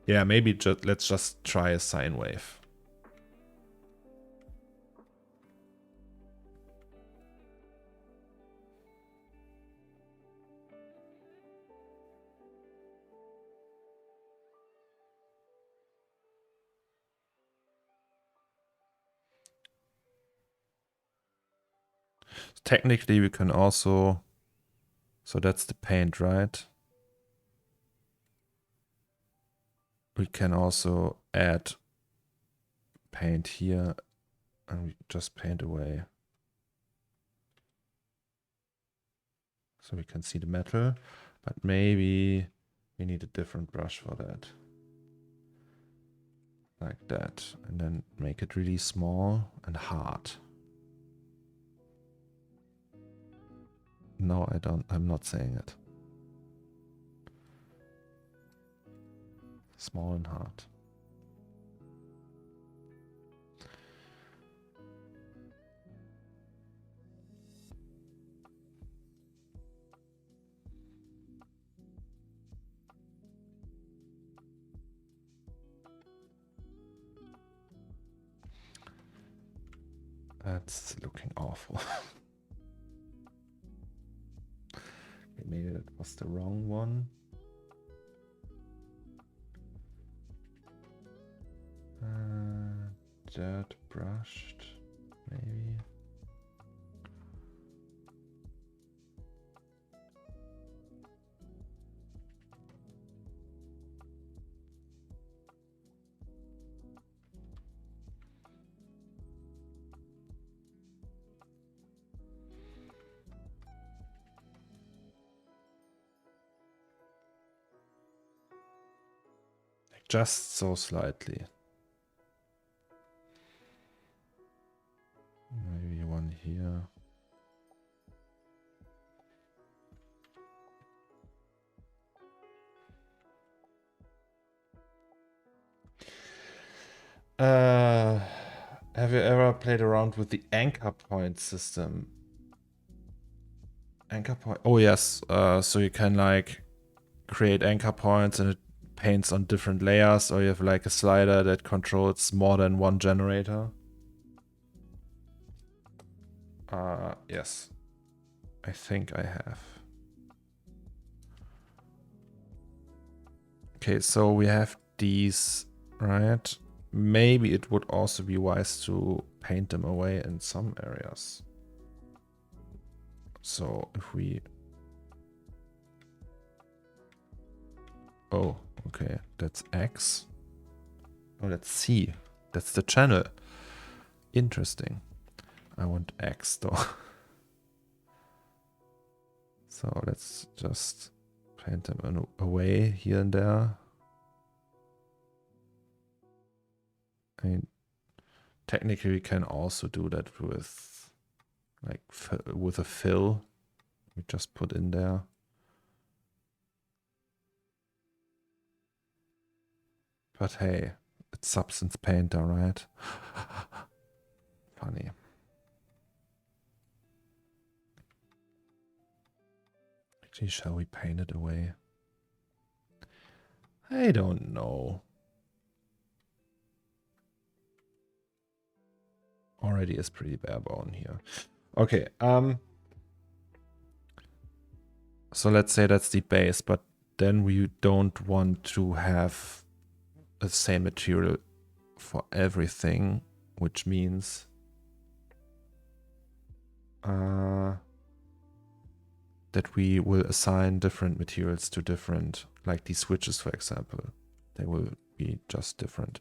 Yeah, maybe let's just try a sine wave. Technically, we can also, so that's the paint, right? We can also add paint here and we just paint away. So we can see the metal, but maybe we need a different brush for that. Like that. And then make it really small and hard. No, I'm not saying it. Small and hard. That's looking awful. Maybe that was the wrong one. Dirt brushed, maybe. Just so slightly. Maybe one here. Have you ever played around with the anchor point system? Anchor point. Oh yes. So you can like create anchor points and it paints on different layers, or you have like a slider that controls more than one generator. Yes. I think I have. Okay, so we have these, right? Maybe it would also be wise to paint them away in some areas. So if we... Oh, okay, that's X. Oh, that's C. That's the channel. Interesting. I want X though. So let's just paint them away here and there. I mean, technically we can also do that with like with a fill. We just put in there. But hey, it's Substance Painter, right? Funny. Actually, shall we paint it away? I don't know. Already is pretty bare bone here. Okay, So let's say that's the base, but then we don't want to have the same material for everything, which means that we will assign different materials to different, like these switches, for example. They will be just different.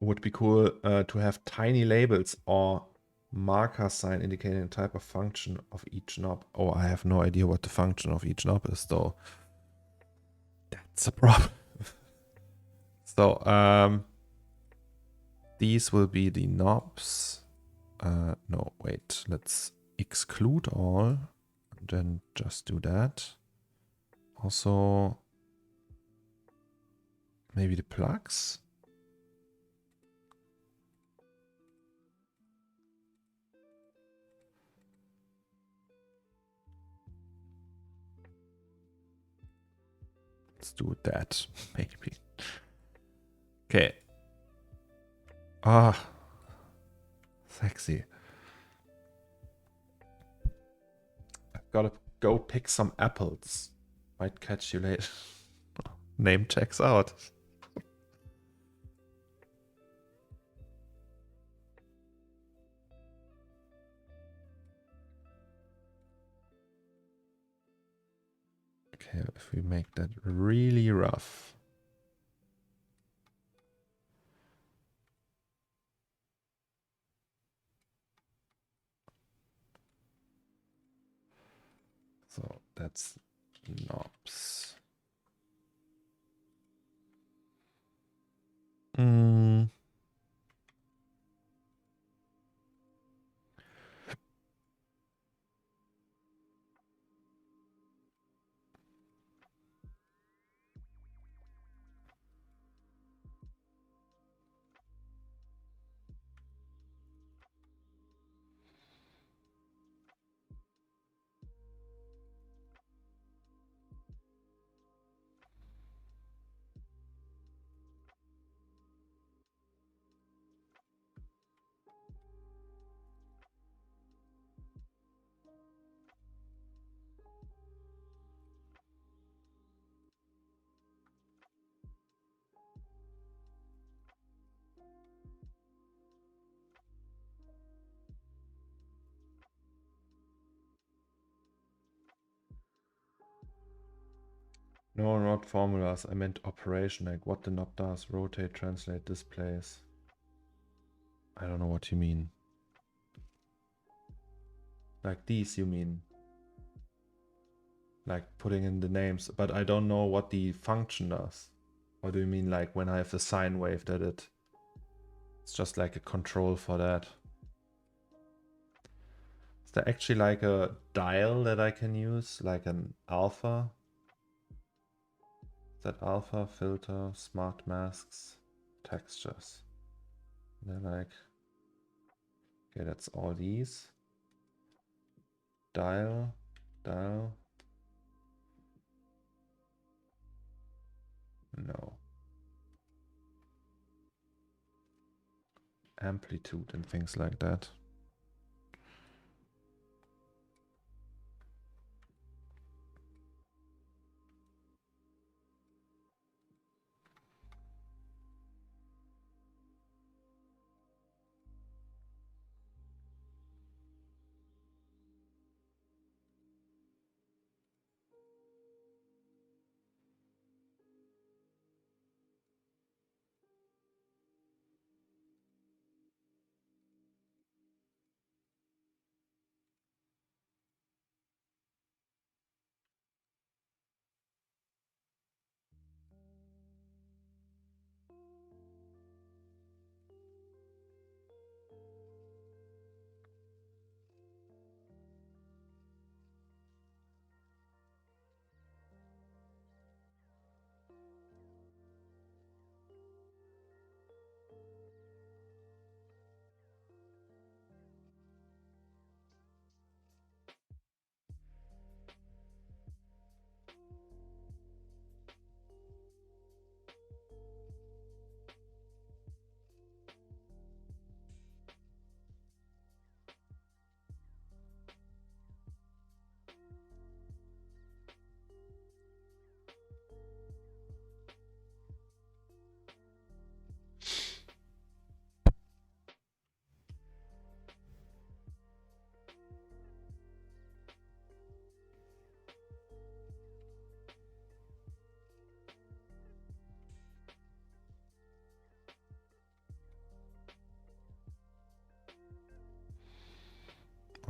Would be cool to have tiny labels or marker sign indicating the type of function of each knob. Oh, I have no idea what the function of each knob is, though. That's a problem. So, these will be the knobs. No, wait. Let's exclude all and then just do that. Also, maybe the plugs. Let's do that, maybe. Okay. Ah, sexy. I've got to go pick some apples. Might catch you later. Name checks out. Okay, if we make that really rough. So that's knobs. Mm. No, not formulas. I meant operation, like what the knob does. Rotate, translate, displays. I don't know what you mean. Like these, you mean? Like putting in the names, but I don't know what the function does. Or do you mean like when I have the sine wave that it's just like a control for that? Is there actually like a dial that I can use, like an alpha? Is that alpha, filter, smart masks, textures? And they're like, okay, that's all these. Dial, dial. No. Amplitude and things like that.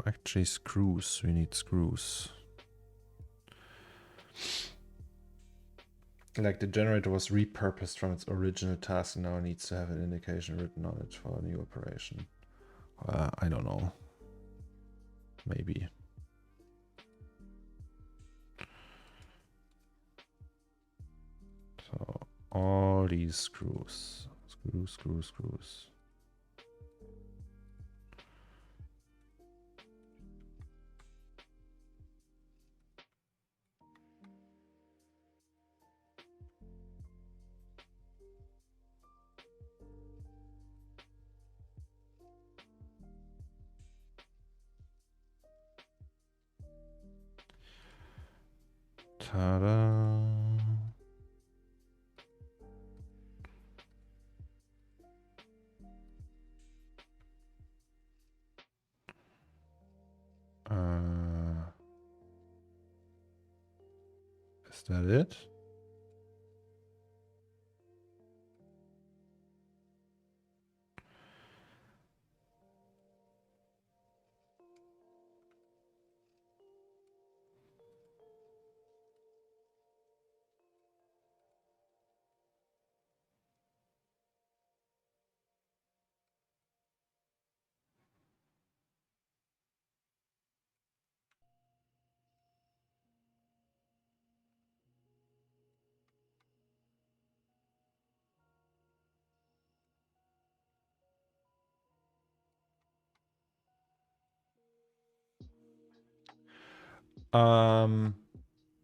actually screws. We need screws. Like the generator was repurposed from its original task and now needs to have an indication written on it for a new operation. I don't know. Maybe. So all these screws. Screws. Ta-da. Is that it?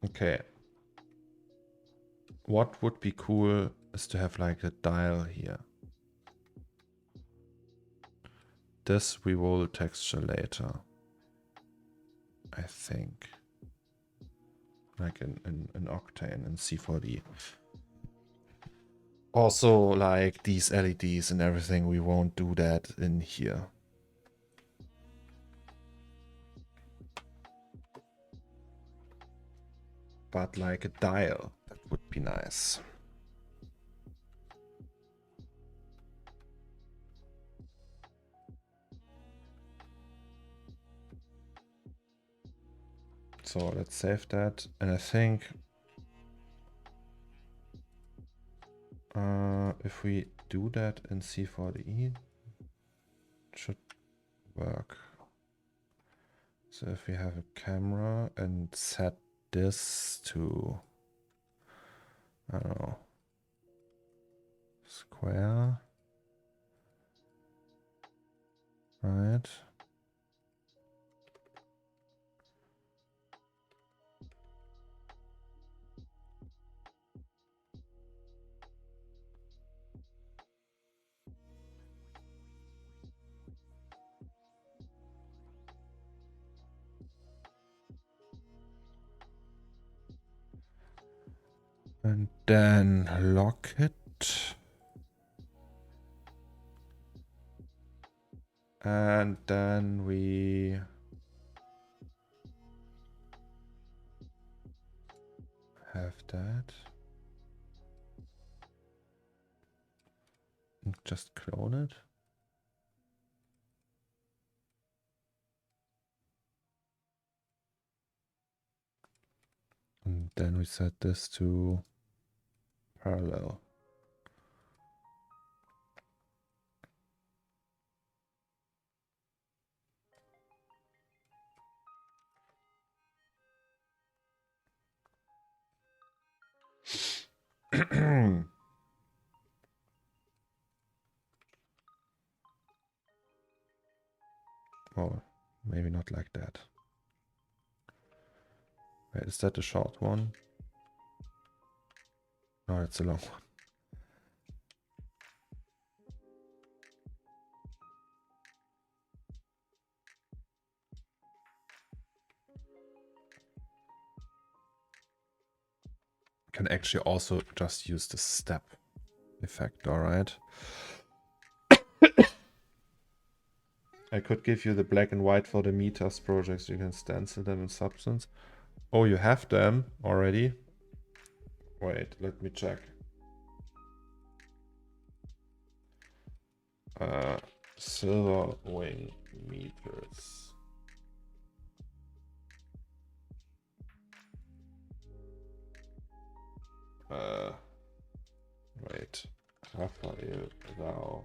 Okay. What would be cool is to have like a dial here. This we will texture later, I think. Like in Octane and C4D. Also, like these LEDs and everything, we won't do that in here. But like a dial, that would be nice. So let's save that. And I think if we do that in C4D, it should work. So if we have a camera and set this to, I don't know, square, right? And then lock it. And then we have that. And just clone it. And then we set this to parallel. Oh, maybe not like that. Wait, is that the short one? No, it's a long one. Can actually also just use the step effect, alright? I could give you the black and white for the meters projects. You can stencil them in Substance. Oh, you have them already? Wait, let me check. Silver wing meters. Wait. Raphael Rao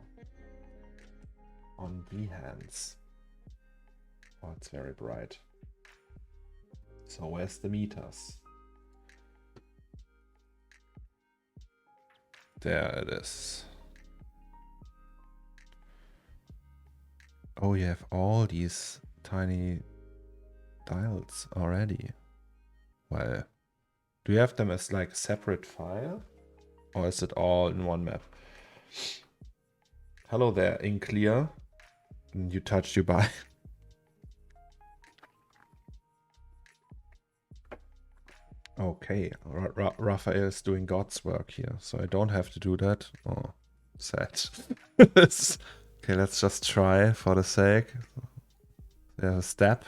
on Behance. Oh, it's very bright. So where's the meters? There it is. Oh, you have all these tiny dials already. Well, do you have them as like a separate file? Or is it all in one map? Hello there, in clear. You touched you by. Okay, Raphael is doing God's work here, so I don't have to do that. Oh, sad. Okay, let's just try for the sake. There's a step.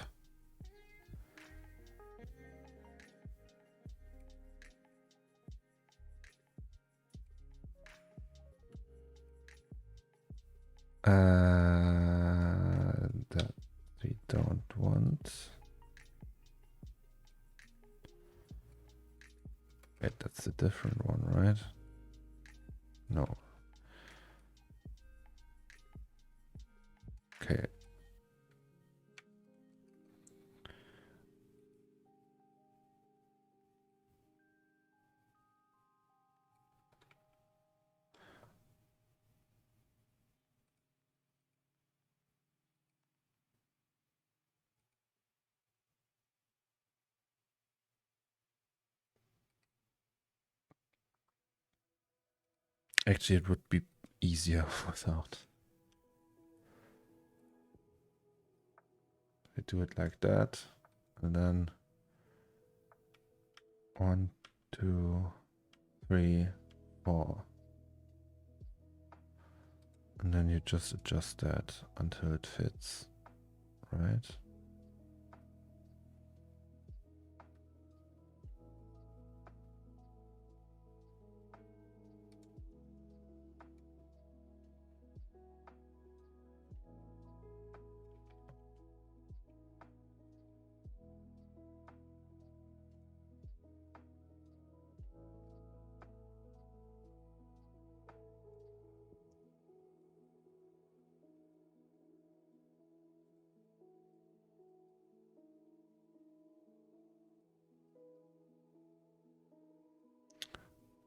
That we don't want. Wait, that's a different one, right? No. Okay. Actually, it would be easier without. We do it like that, and then 1, 2, 3, 4. And then you just adjust that until it fits, right?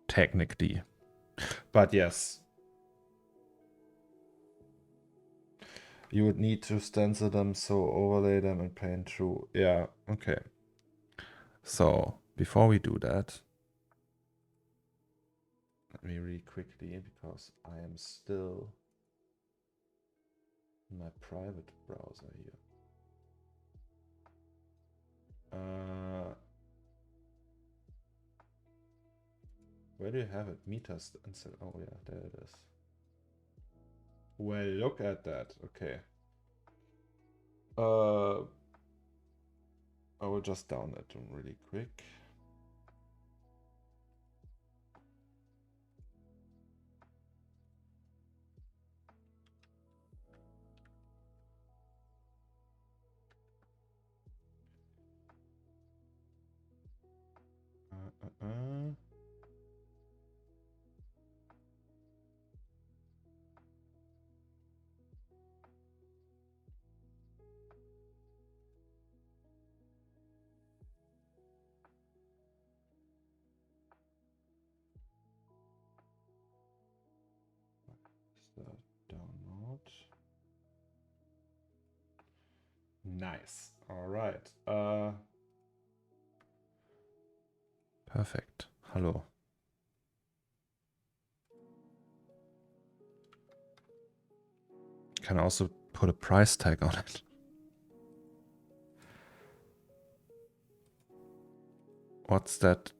Technically. But yes. You would need to stencil them, so overlay them and paint through. Yeah, okay. So, before we do that, let me read quickly, because I am still in my private browser here. Where do you have it? Meters. Oh yeah, there it is. Well, look at that. Okay. I will just download them really quick. Start download. Nice. All right. Perfect. Hello. Can also put a price tag on it. What's that?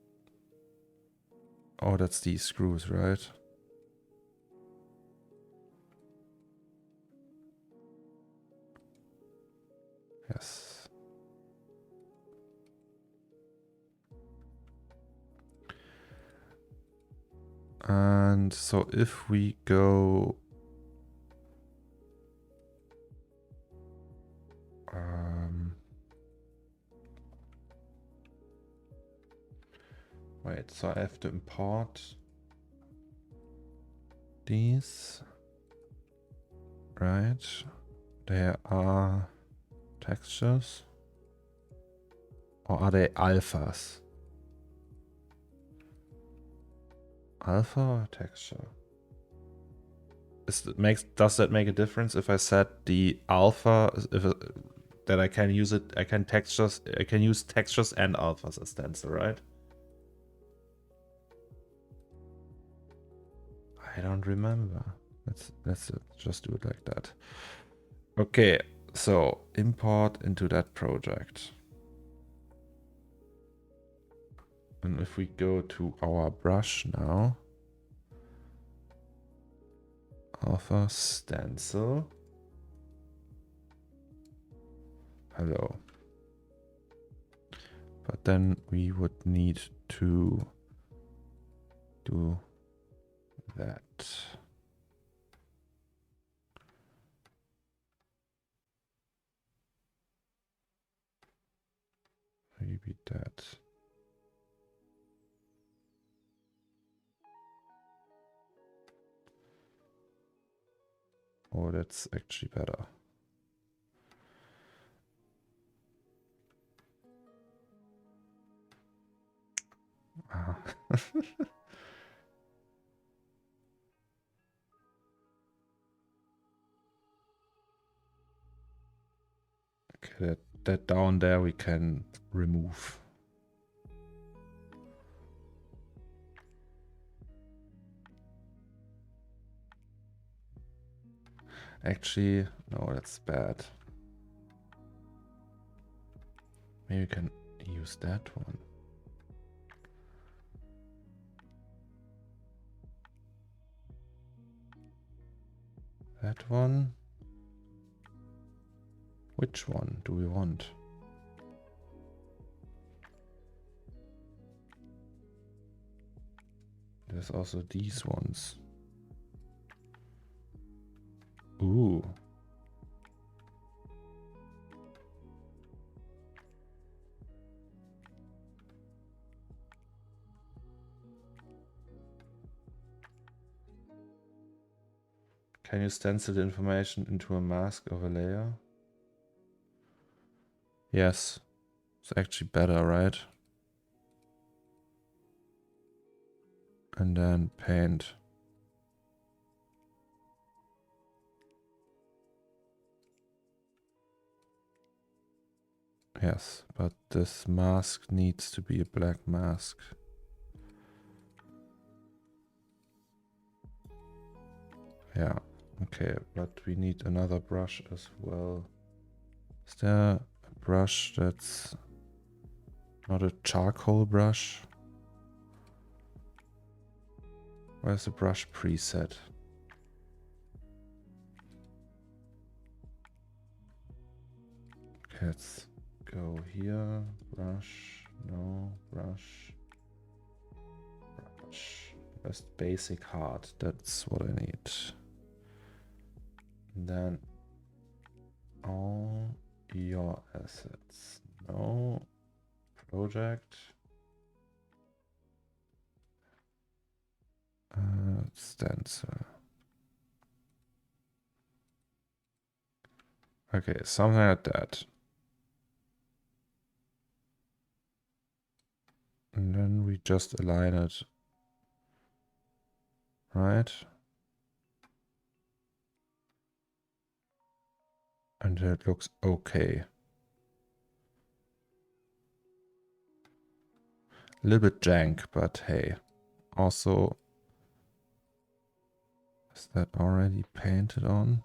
Oh, that's these screws, right? Yes. And so if we go Wait, so I have to import these. Right. There are textures. Or are they alphas? Alpha or texture? Does that make a difference if I set the alpha, that I can use it, I can use textures and alphas as stencil, right? I don't remember. Let's just do it like that. Okay, so import into that project. And if we go to our brush now, alpha stencil. Hello. But then we would need to do that. Maybe that. Oh, that's actually better. Ah. Okay, that down there we can remove. Actually, no, that's bad. Maybe we can use that one. That one. Which one do we want? There's also these ones. Ooh. Can you stencil the information into a mask of a layer? Yes. It's actually better, right? And then paint. Yes, but this mask needs to be a black mask. Yeah, okay, but we need another brush as well. Is there a brush that's not a charcoal brush? Where's the brush preset? Okay, let's go here. Brush, no, brush. Just basic hard, that's what I need. And then all your assets. No. Project. Stencil. Okay, something like that. And then we just align it. Right? And it looks okay. A little bit jank, but hey. Also, is that already painted on?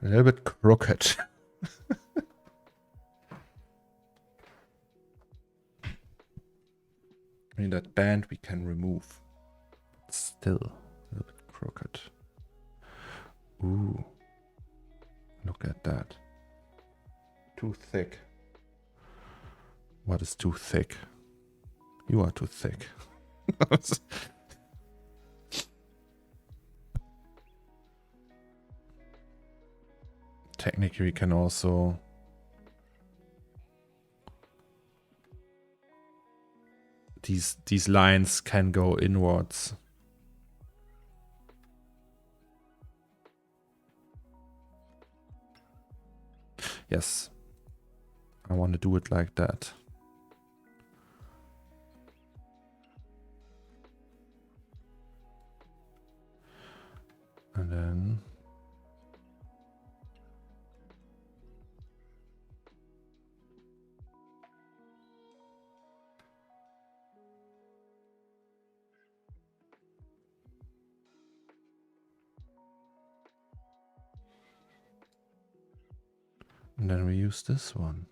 A little bit crooked. I mean, that band we can remove. But still a little bit crooked. Ooh. Look at that. Too thick. What is too thick? You are too thick. Technically, we can also... These lines can go inwards. Yes. I want to do it like that. And then... And then we use this one.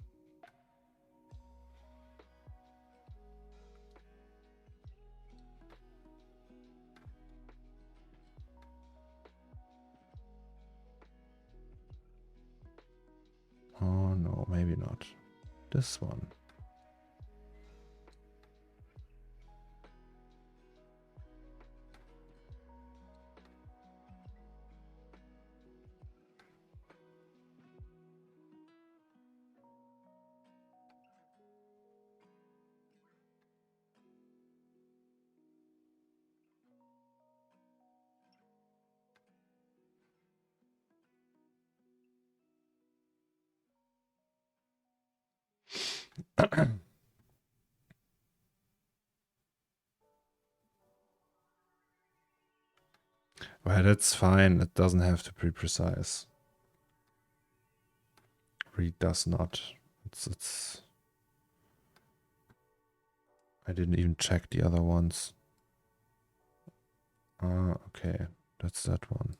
Oh no, maybe not. This one. Well, that's fine. It doesn't have to be precise. Really does not. It's. I didn't even check the other ones. Ah, okay. That's that one.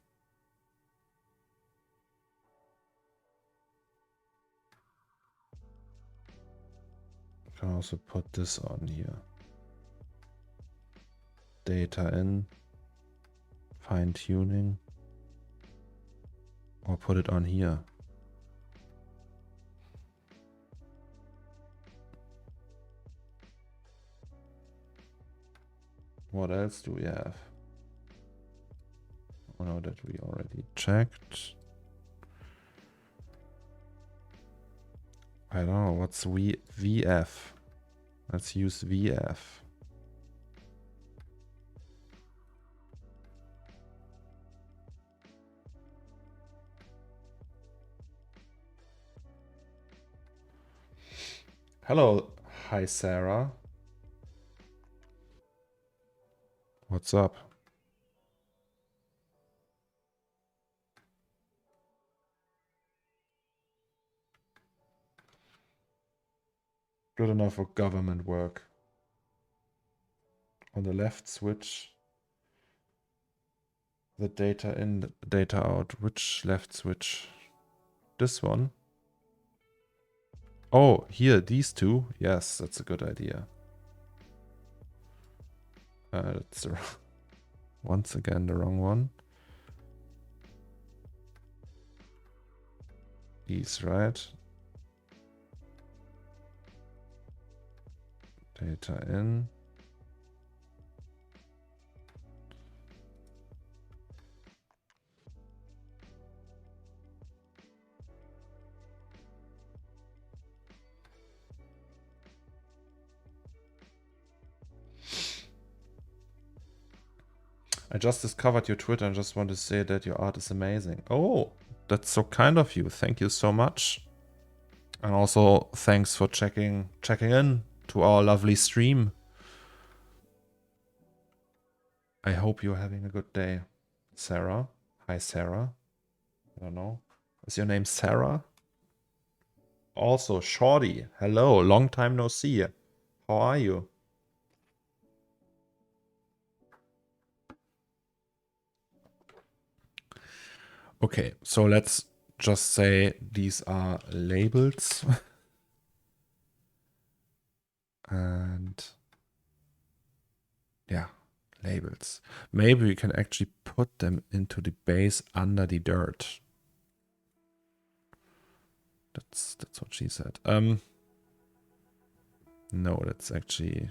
I can also put this on here. Data in. Fine tuning. Or put it on here. What else do we have? Oh no, that we already checked. I don't know, what's VF? Let's use VF. Hello, hi Sarah. What's up? Good enough for government work. On the left switch, the data in, the data out. Which left switch? This one? Oh, here, these two? Yes, that's a good idea. That's the once again the wrong one. These, right? Data in. I just discovered your Twitter and just want to say that your art is amazing. Oh, that's so kind of you. Thank you so much. And also thanks for checking in to our lovely stream. I hope you're having a good day. Sarah. Hi, Sarah. I don't know. Is your name Sarah? Also, Shorty. Hello. Long time no see. How are you? Okay, so let's just say these are labels. And yeah, labels. Maybe we can actually put them into the base under the dirt. That's what she said. No, that's actually...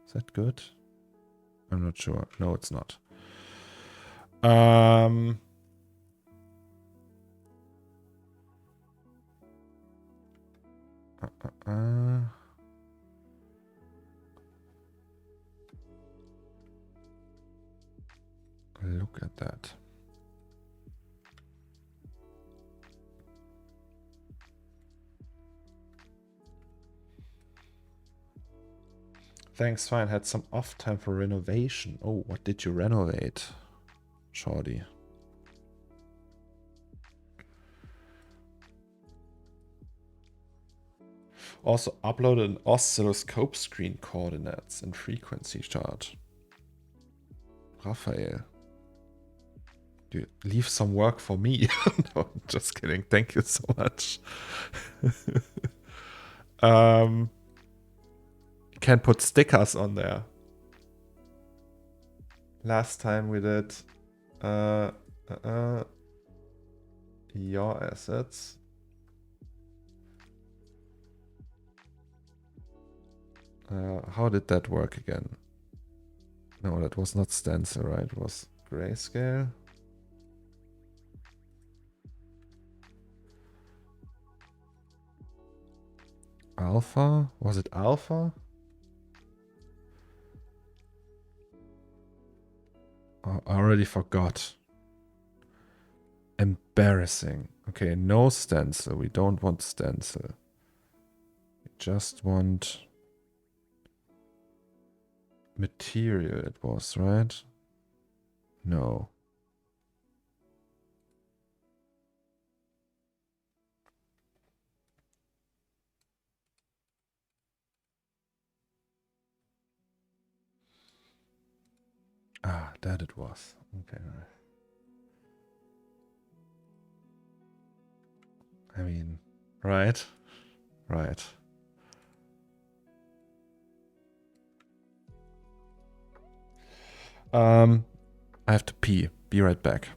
Is that good? I'm not sure. No, it's not. Look at that. Thanks, fine. Had some off time for renovation. Oh, what did you renovate, Shorty? Also uploaded an oscilloscope screen coordinates and frequency chart. Raphael. Dude, leave some work for me. No, just kidding. Thank you so much. You can put stickers on there. Last time we did your assets. How did that work again? No, that was not stencil, right? It was grayscale. Alpha? Was it alpha? Oh, I already forgot. Embarrassing. Okay, no stencil. We don't want stencil. We just want material, it was, right? No. Ah, that it was. Okay. I mean, right? Right. I have to pee. Be right back.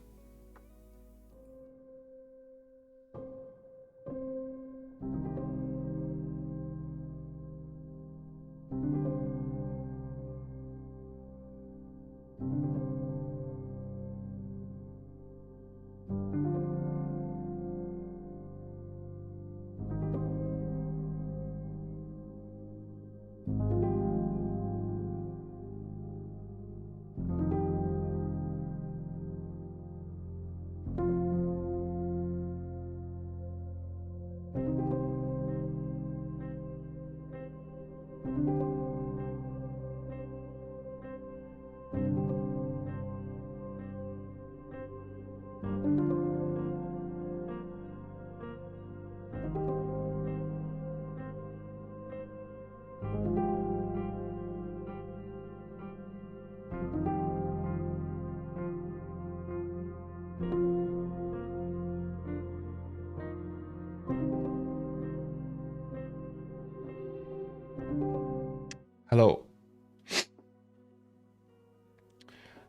Hello.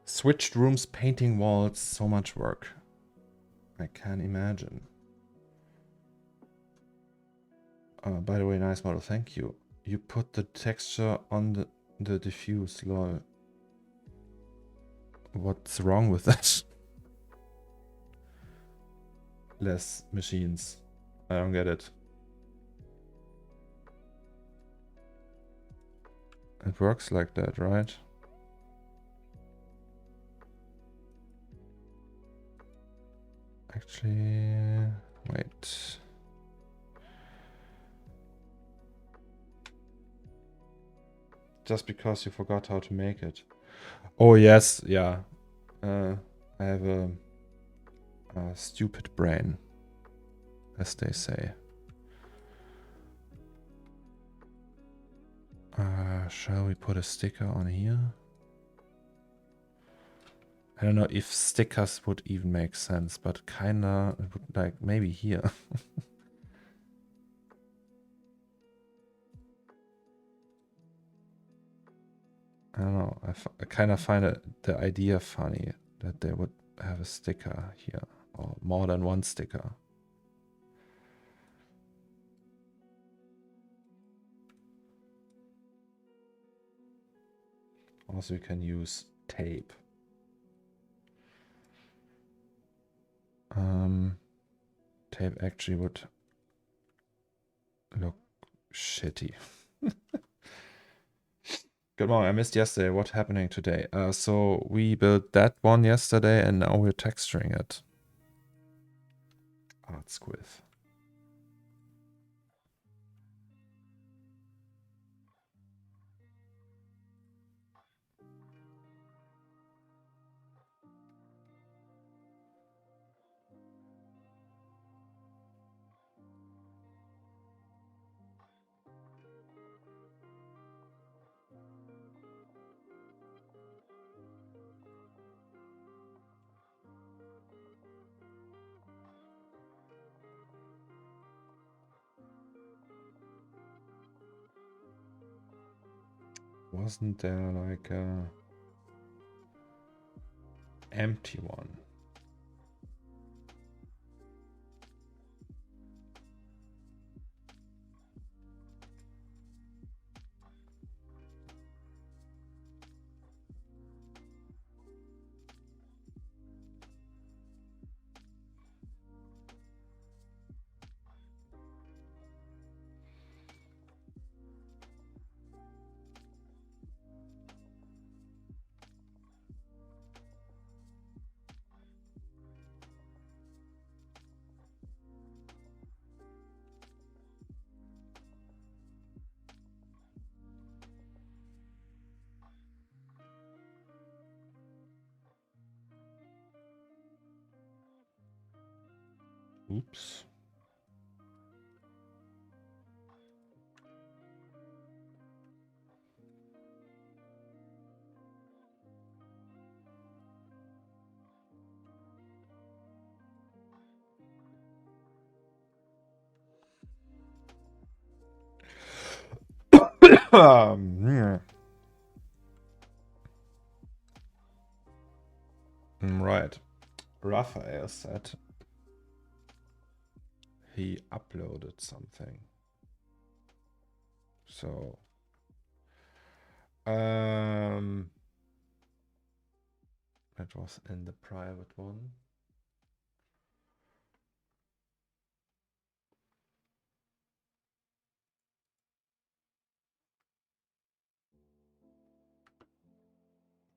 Switched rooms, painting walls, so much work. I can imagine. By the way, nice model, thank you. You put the texture on the diffuse, lol. What's wrong with that? Less machines. I don't get it. It works like that, right? Actually, wait. Just because you forgot how to make it. Oh yes, yeah. I have a stupid brain, as they say. Shall we put a sticker on here? I don't know if stickers would even make sense, but kinda, like maybe here. I don't know. I kind of find the idea funny that they would have a sticker here, or more than one sticker. Also, you can use tape. Tape actually would look shitty. Good morning. I missed yesterday. What's happening today? So we built that one yesterday, and now we're texturing it. Art squiff. Wasn't there like a empty one? Oops. Right. Raphael said he uploaded something. So that was in the private one.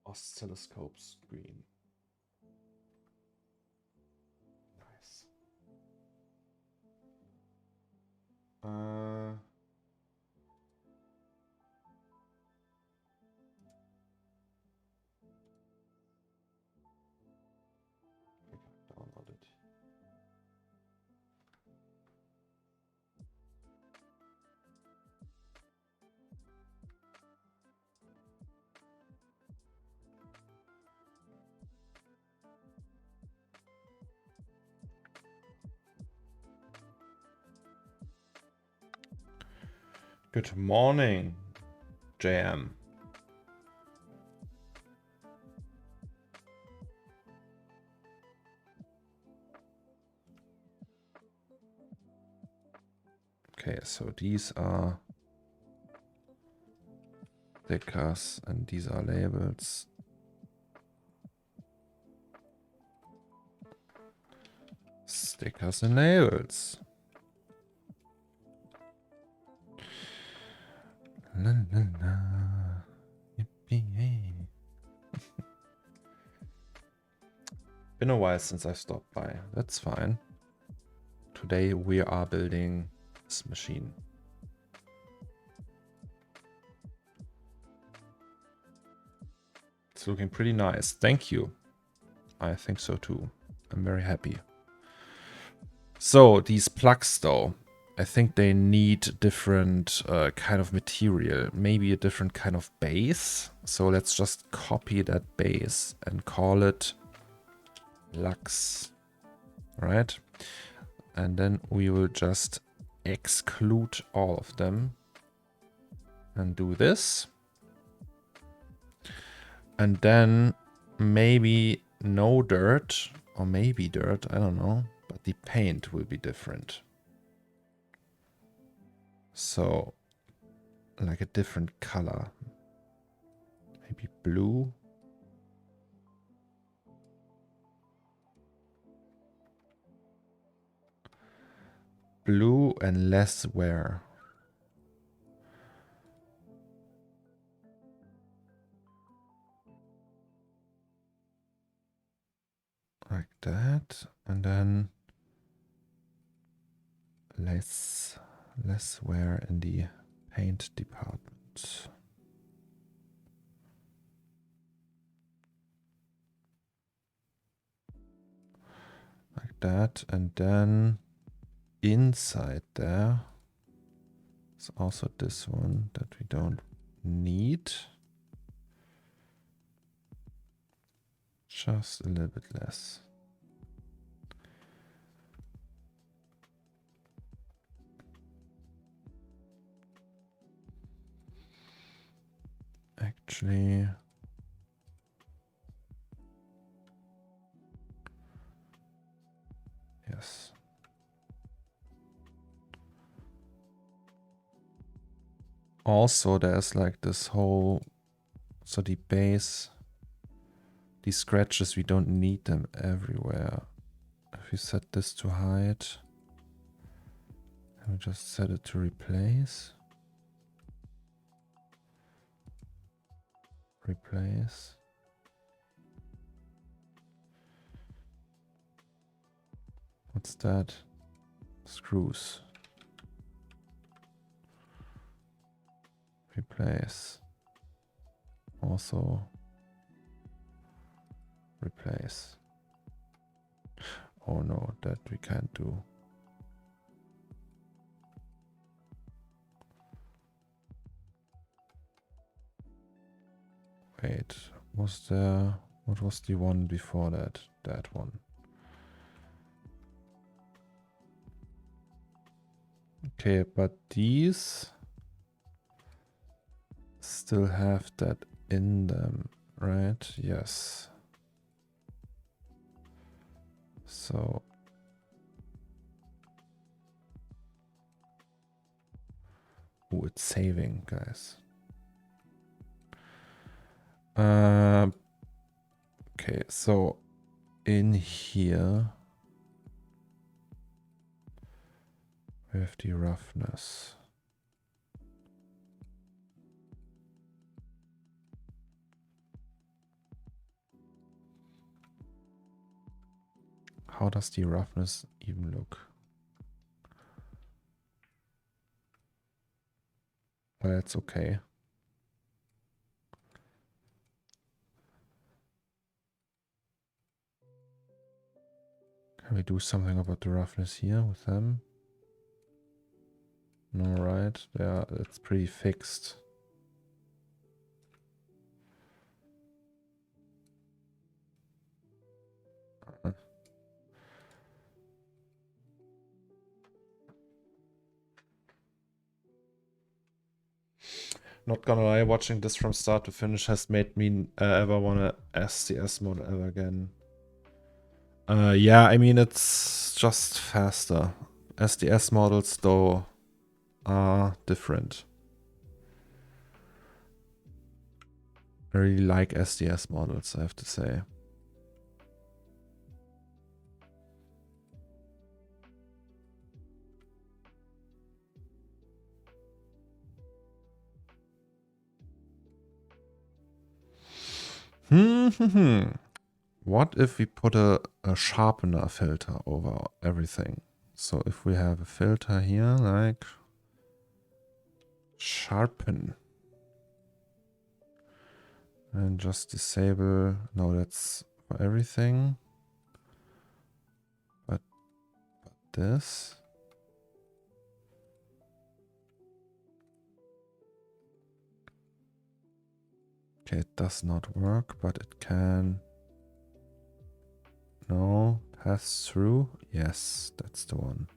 Oscilloscope screen. Nice. Download it. Good morning, JM. Okay, so these are stickers and these are labels. Stickers and labels. La, la, la. Yippee. Been a while since I stopped by. That's fine. Today we are building this machine. It's looking pretty nice. Thank you. I think so too. I'm very happy. So these plugs though, I think they need different kind of material, maybe a different kind of base. So let's just copy that base and call it Lux, right? And then we will just exclude all of them and do this. And then maybe no dirt or maybe dirt, I don't know, but the paint will be different. So like a different color, maybe blue. Blue and less wear. Like that. And then less wear in the paint department. Like that. And then inside there is also this one that we don't need. Just a little bit less. Actually, yes. Also, there's like this whole, so the base, these scratches, we don't need them everywhere. If we set this to hide, and we just set it to replace. Replace. What's that? Screws. Replace. Also replace. Oh no, that we can't do. Wait, was there, what was the one before that? That one. Okay, but these still have that in them, right? Yes. So oh, it's saving, guys. Okay, so in here we have the roughness. How does the roughness even look? Well, that's okay. Can we do something about the roughness here with them? No, right? Yeah, it's pretty fixed. Not gonna lie, watching this from start to finish has made me ever want a SDS model ever again. Yeah, I mean, it's just faster. SDS models, though, are different. I really like SDS models, I have to say. What if we put a sharpener filter over everything? So if we have a filter here, like sharpen, and just disable, no, that's for everything, but this. Okay, it does not work, but it can. No, pass through. Yes, that's the one.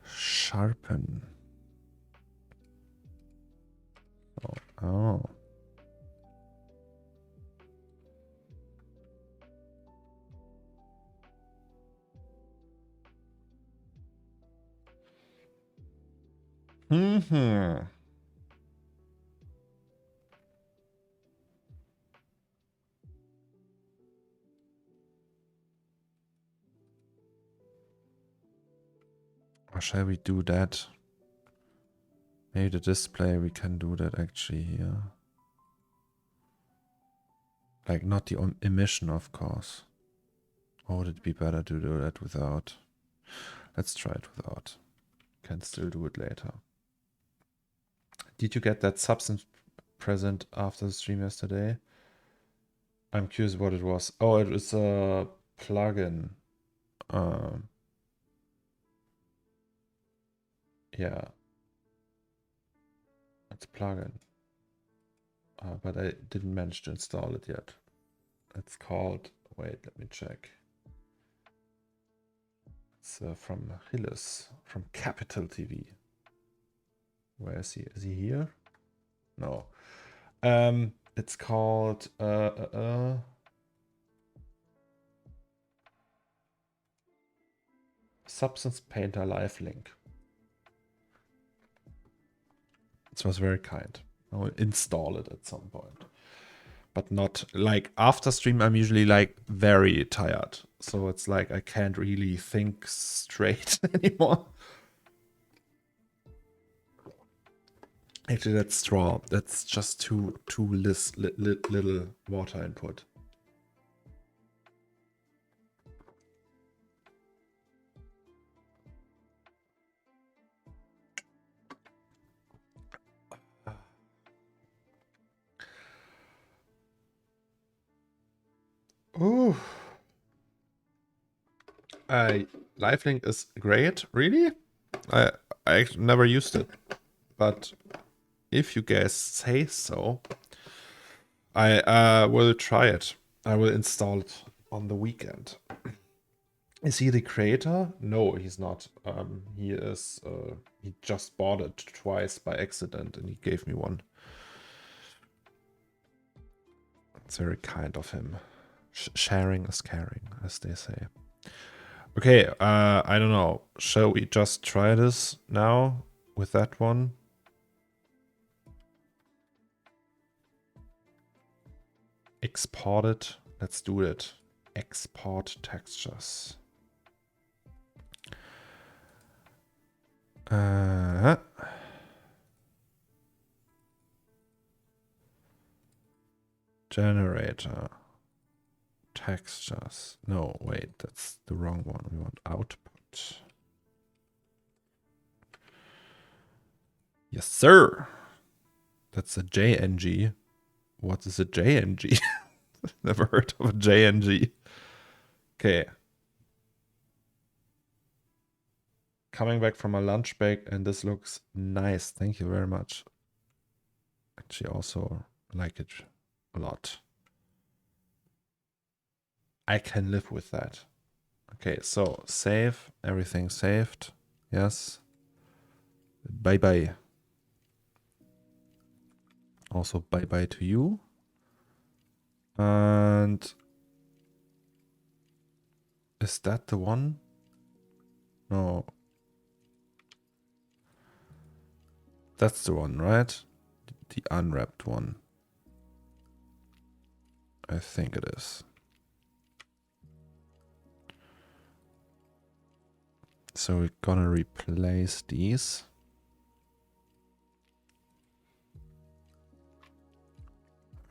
Sharpen. Oh. Or shall we do that? Maybe the display, we can do that actually here. Like not the emission, of course. Or would it be better to do that without? Let's try it without. Can still do it later. Did you get that Substance present after the stream yesterday? I'm curious what it was. Oh, it was a plugin. Yeah. It's a plugin. But I didn't manage to install it yet. It's called... Wait, let me check. It's from Hillis, from Capital TV. Where is he? Is he here? No. It's called Substance Painter Live Link. It was very kind. I will install it at some point. But not like after stream, I'm usually like very tired. So it's like I can't really think straight anymore. Actually, that's straw. That's just too little water input. Ooh. LiveLink is great, really? I never used it, but if you guys say so, I will try it. I will install it on the weekend. Is he the creator? No, he's not. He is. He just bought it twice by accident, and he gave me one. It's very kind of him. Sharing is caring, as they say. Okay, I don't know. Shall we just try this now with that one? Export it. Let's do it. Export textures. Generator. Textures. No, wait, that's the wrong one. We want output. Yes, sir. That's a JNG. What is a JNG? Never heard of a JNG. Okay. Coming back from a lunch break, and this looks nice. Thank you very much. Actually, also like it a lot. I can live with that. Okay, so save. Everything saved. Yes. Bye-bye. Also bye-bye to you. And is that the one? No. That's the one, right? The unwrapped one. I think it is. So we're gonna replace these.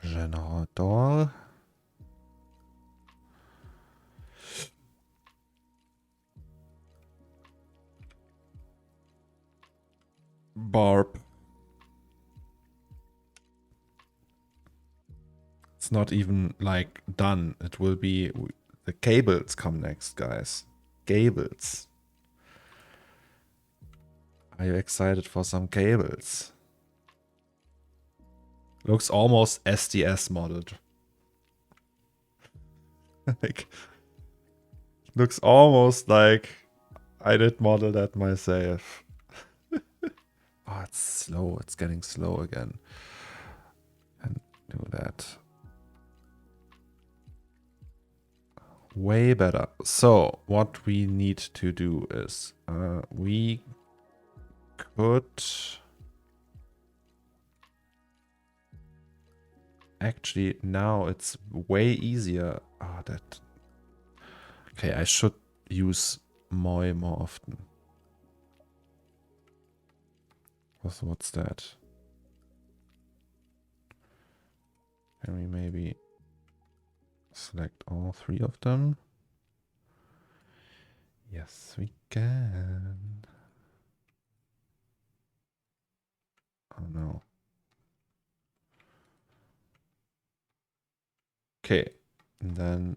Generator. Barb. It's not even like done. It will be, the cables come next, guys. Cables. Are you excited for some cables? Looks almost SDS modded. Like, looks almost like I did model that myself. Oh, it's slow. It's getting slow again. And do that. Way better. So what we need to do is we could actually, now it's way easier. Oh, that. Okay, I should use Moi more often. What's that? Can we maybe select all three of them? Yes, we can. Oh no. Okay, and then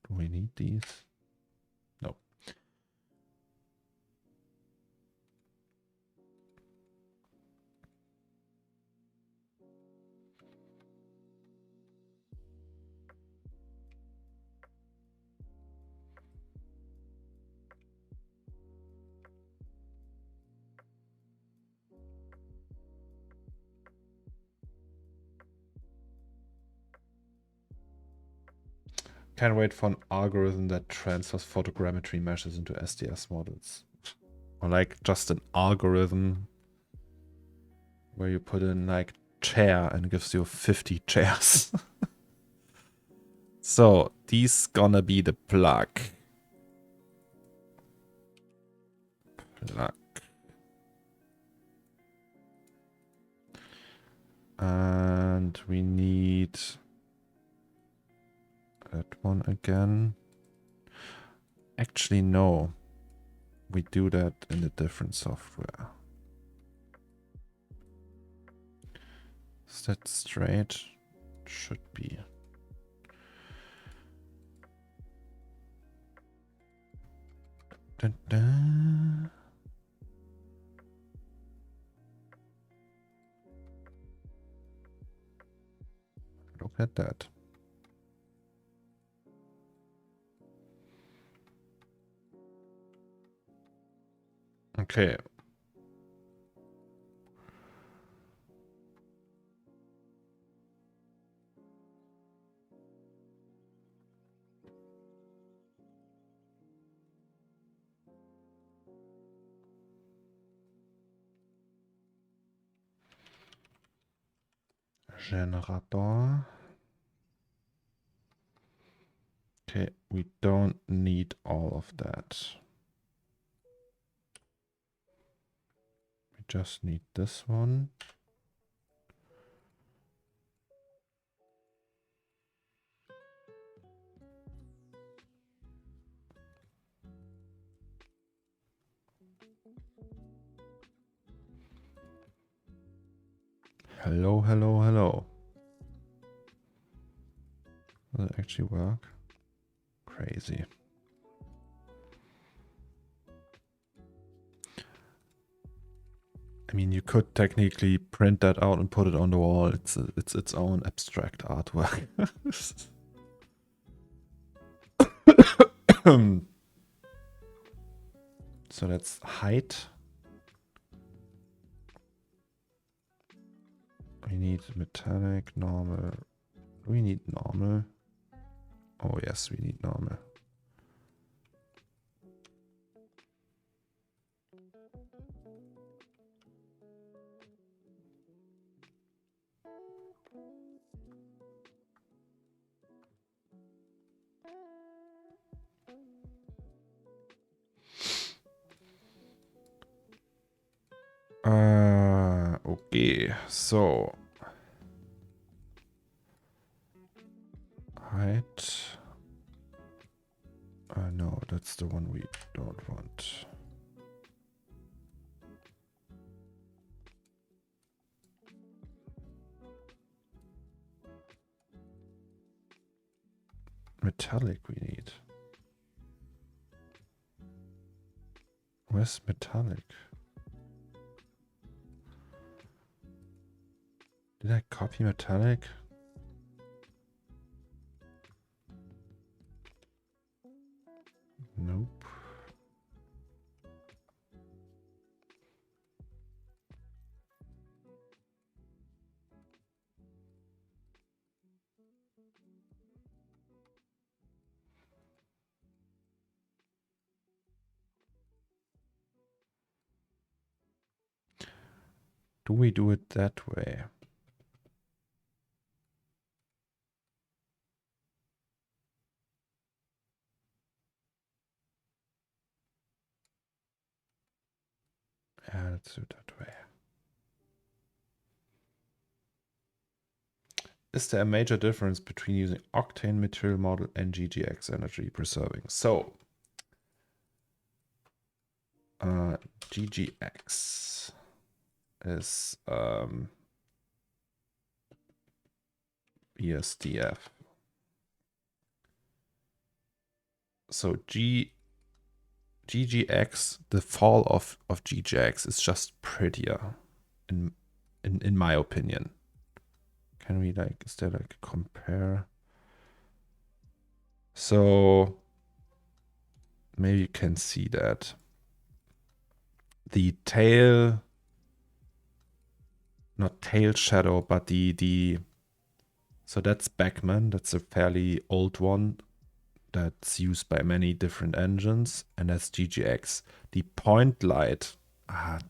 do we need these? No. Can't wait for an algorithm that transfers photogrammetry meshes into SDS models. Or like just an algorithm where you put in like chair and gives you 50 chairs. So these gonna be the plug. And we need that one again. Actually, no. We do that in a different software. Is that straight? Should be. Dun, dun. Look at that. Okay. Generator. Okay, we don't need all of that. We just need this one. Hello, hello, hello. Will it actually work? Crazy. I mean, you could technically print that out and put it on the wall. It's its own abstract artwork. So that's height. We need metallic, normal. Do we need normal? Oh yes, we need normal. Okay, so height. No, that's the one we don't want. Metallic we need. Where's metallic? Did I copy metallic? Nope. Do we do it that way? Yeah, let's do it that way. Is there a major difference between using Octane material model and GGX energy preserving? So, GGX is BSDF. So GGX, the fall of GGX is just prettier, in my opinion. Can we like, is there like a compare? So maybe you can see that the tail, not tail shadow, but so that's Beckman. That's a fairly old one that's used by many different engines, and that's GGX. The point light,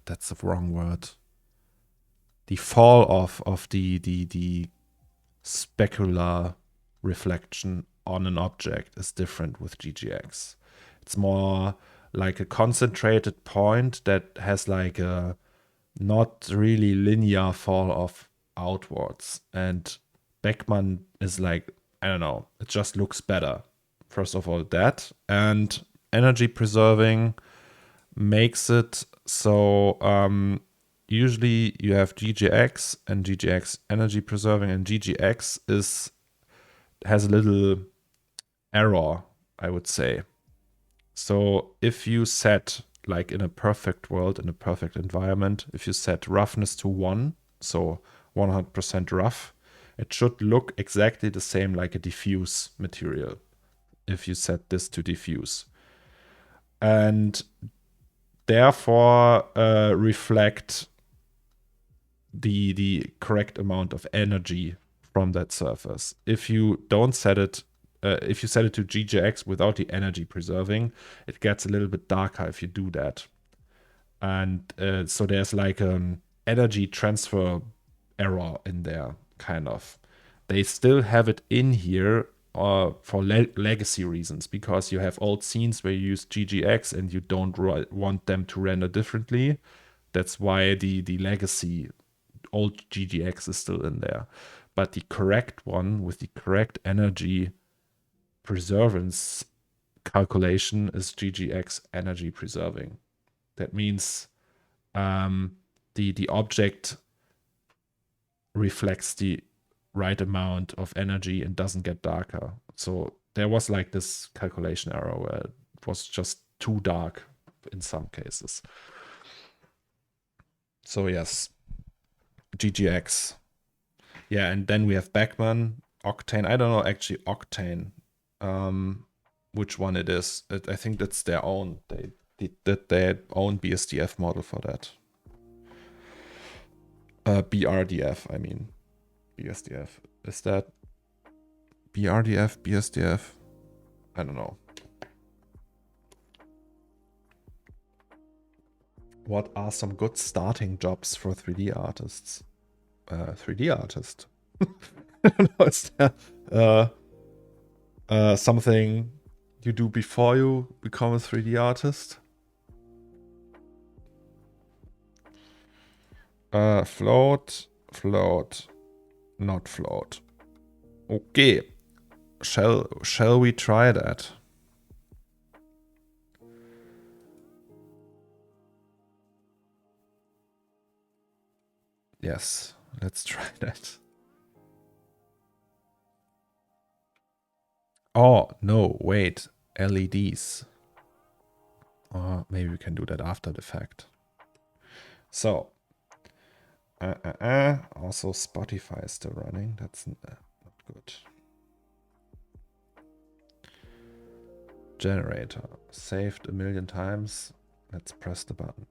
that's the wrong word. The fall off of the specular reflection on an object is different with GGX. It's more like a concentrated point that has like a not really linear fall off outwards. And Beckman is like, I don't know, it just looks better. First of all, that. And energy preserving makes it so usually you have GGX and GGX energy preserving, and GGX has a little error, I would say. So if you set, like in a perfect world, in a perfect environment, if you set roughness to 1, so 100% rough, it should look exactly the same like a diffuse material if you set this to diffuse. And therefore reflect the correct amount of energy from that surface. If you don't set it, if you set it to GGX without the energy preserving, it gets a little bit darker if you do that. And so there's like an energy transfer error in there, kind of. They still have it in here for legacy reasons, because you have old scenes where you use GGX and you don't want them to render differently. That's why the legacy old GGX is still in there. But the correct one with the correct energy preservance calculation is GGX energy preserving. That means the object reflects the right amount of energy and doesn't get darker. So there was like this calculation error where it was just too dark in some cases. So yes, GGX. Yeah, and then we have Beckman, Octane. I don't know actually Octane, which one it is. I think that's their own. They did their own BSDF model for that. BRDF, I mean. BSDF. Is that BRDF, BSDF? I don't know. What are some good starting jobs for 3D artists? 3D artist? I don't know. Is there something you do before you become a 3D artist? Float, not float. Okay. Shall we try that? Yes, let's try that. Oh, no, wait. LEDs. Maybe we can do that after the fact. So, also Spotify is still running. That's not good. Generator. Saved a million times. Let's press the button.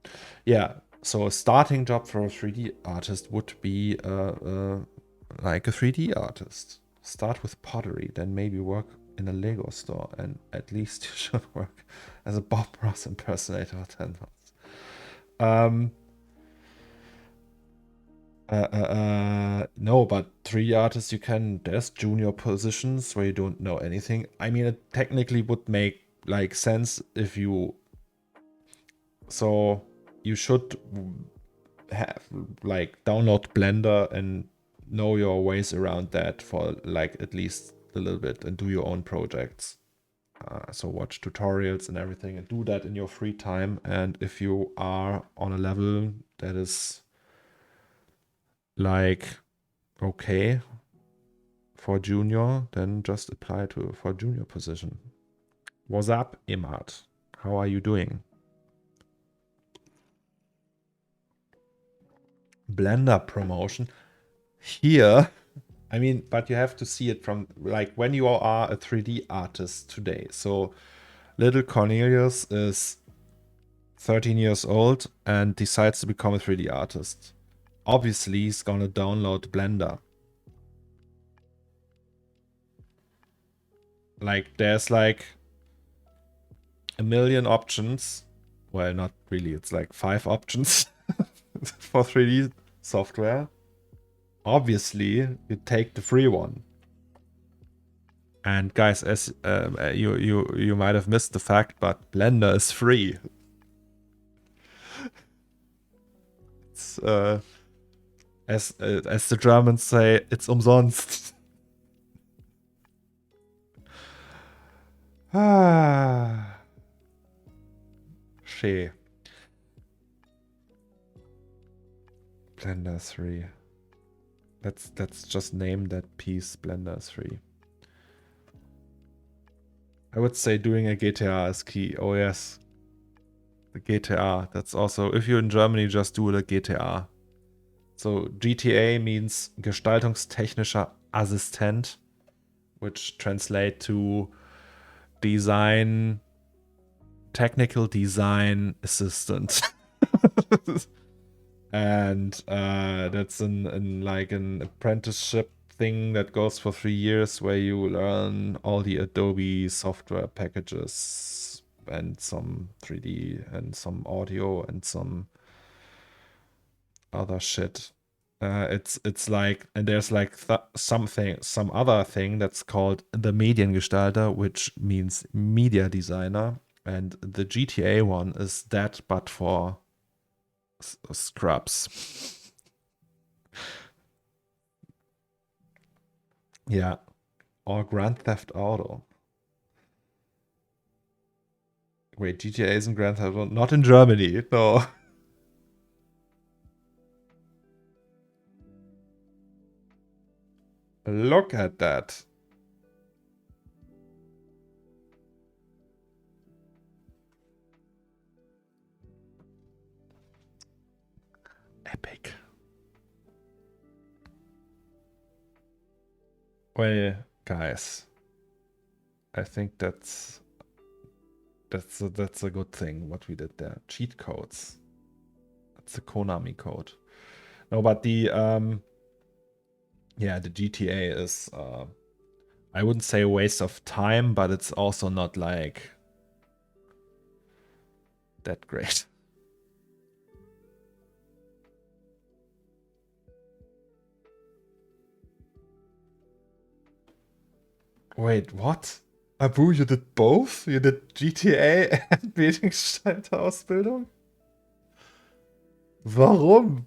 Yeah, so a starting job for a 3D artist would be like a 3D artist. Start with pottery, then maybe work in a Lego store, and at least you should work as a Bob Ross impersonator for 10 months. No, but 3D artists, there's junior positions where you don't know anything. I mean, it technically would make like sense if you, so you should have like download Blender and know your ways around that for like at least a little bit and do your own projects. So watch tutorials and everything and do that in your free time. And if you are on a level that is like okay for junior, then just apply for junior position. What's up, Imad? How are you doing? Blender promotion here. I mean, but you have to see it from like when you are a 3D artist today. So little Cornelius is 13 years old and decides to become a 3D artist. Obviously, he's gonna download Blender. Like, there's like a million options. Well, not really. It's like 5 options for 3D software. Obviously, you take the free one. And guys, as you might have missed the fact, but Blender is free. It's as the Germans say, it's umsonst. Ah, schön. Blender 3. Let's just name that piece Blender 3. I would say doing a GTA is key. Oh yes. The GTA. That's also, if you're in Germany, just do the GTA. So GTA means Gestaltungstechnischer Assistent, which translate to technical design assistant. And that's like an apprenticeship thing that goes for 3 years where you learn all the Adobe software packages and some 3D and some audio and some other shit. It's like, and there's like some other thing that's called the Mediengestalter, which means media designer, and the GTA one is that, but for scrubs. Yeah, or Grand Theft Auto. Wait, GTA isn't Grand Theft Auto? Not in Germany, no. Look at that. Epic. Well, guys, I think that's a good thing what we did there. Cheat codes. That's a Konami code. No, but the yeah, the GTA is I wouldn't say a waste of time, but it's also not like that great. Wait, what? Abu, you did both? You did GTA and Mediengestalter-Ausbildung? Warum?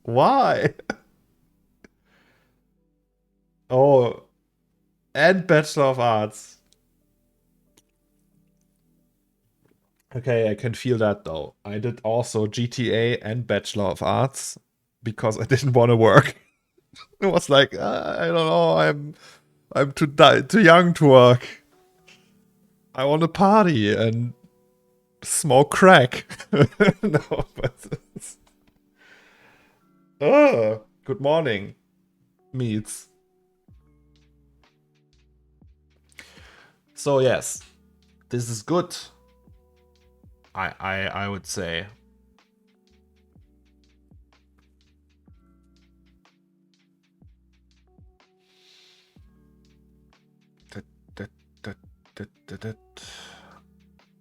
Why? Oh, and Bachelor of Arts. Okay, I can feel that though. I did also GTA and Bachelor of Arts because I didn't want to work. It was like, I don't know, I'm too young to work. I want to party and smoke crack. No, but oh, good morning, meets. So yes, this is good. I would say.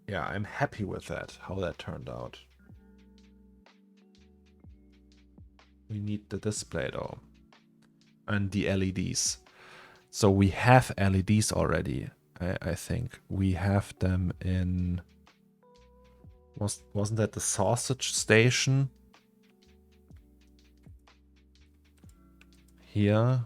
Yeah, I'm happy with that, how that turned out. We need the display though. And the LEDs. So we have LEDs already, I think. We have them in Wasn't that the sausage station? Here.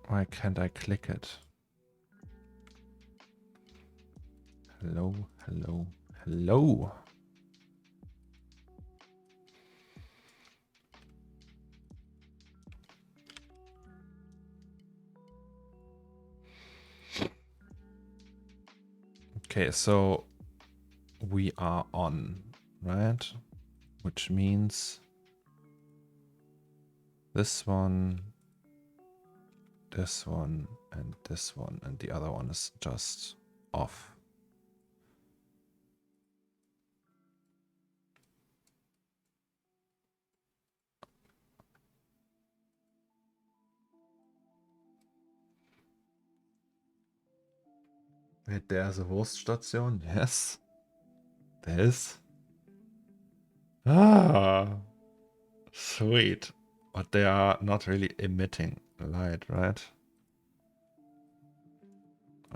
Why can't I click it? Hello, hello, hello. Okay, so we are on, right? Which means this one, and this one, and the other one is just off. Wait, there's a Wurststation? Yes. There is. Ah, sweet. But they are not really emitting light, right?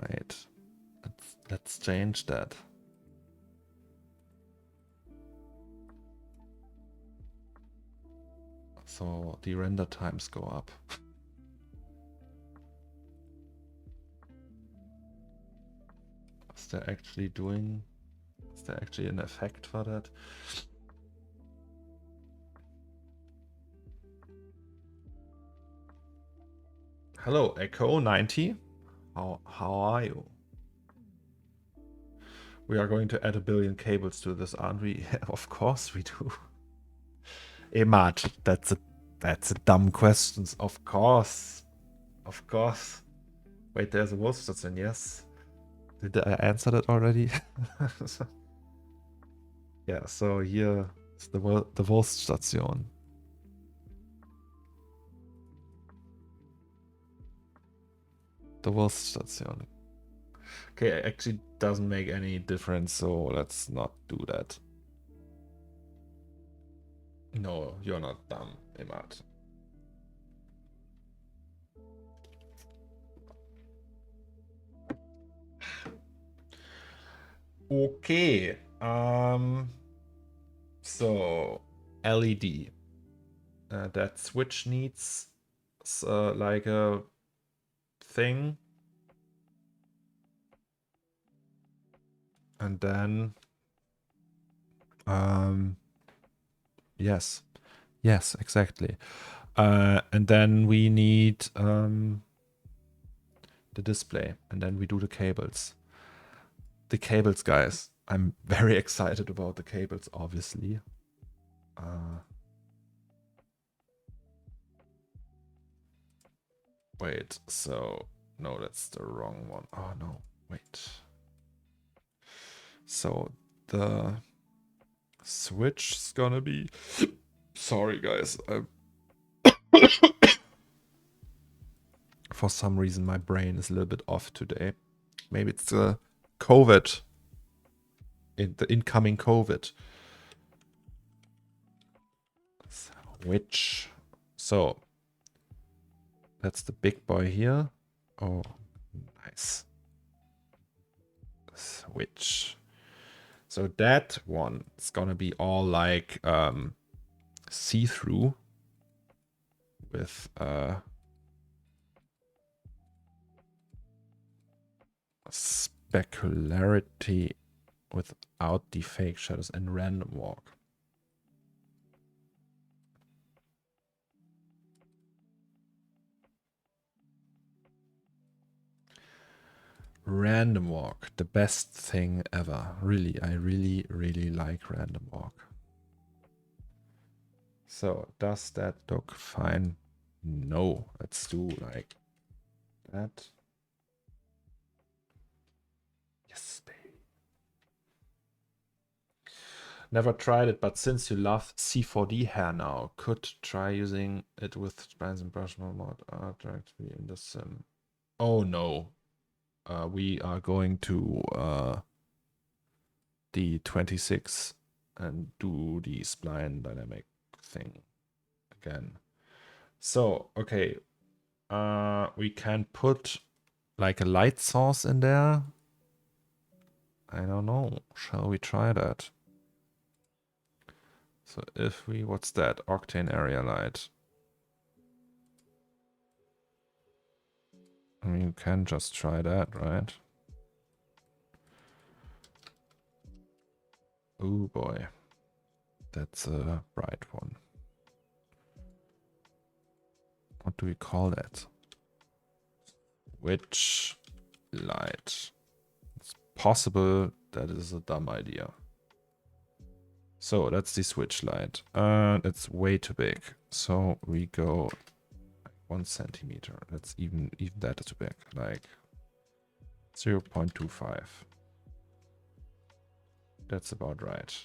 Wait. Let's change that. So the render times go up. Is there actually an effect for that? Hello, Echo 90. How are you? We are going to add 1 billion cables to this, aren't we? Of course we do. Emad, that's a dumb question. Of course. Of course. Wait, there's a Wurststation, yes. Did I answer that already? Yeah, so here is the Wurststation. The Wurststation. Okay, it actually doesn't make any difference, so let's not do that. No, you're not dumb, Emad. Okay. So LED. That switch needs like a thing. And then yes. Yes, exactly. And then we need the display, and then we do the cables. The cables, guys. I'm very excited about the cables, obviously. Wait, so no, that's the wrong one. Oh no, wait. So the switch is gonna be. Sorry, guys. For some reason, my brain is a little bit off today. Maybe it's the COVID. The incoming COVID. Switch. So that's the big boy here. Oh, nice. Switch. So that one is gonna be all like see-through with specularity without the fake shadows and random walk. Random walk, the best thing ever. Really, I really like random walk. So does that look fine? No, let's do like that. Yes, baby. Never tried it, but since you love C4D hair now, could try using it with spines and brush mod directly in the sim. Oh no. We are going to the 26 and do the spline dynamic thing again. So, okay. We can put like a light source in there. I don't know. Shall we try that? So if we, what's that? Octane area light. I mean, you can just try that, right? Oh boy. That's a bright one. What do we call that? Which light? It's possible that is a dumb idea. So that's the switch light. It's way too big. So we go 1 centimeter. That's even that is too big. Like 0.25. That's about right.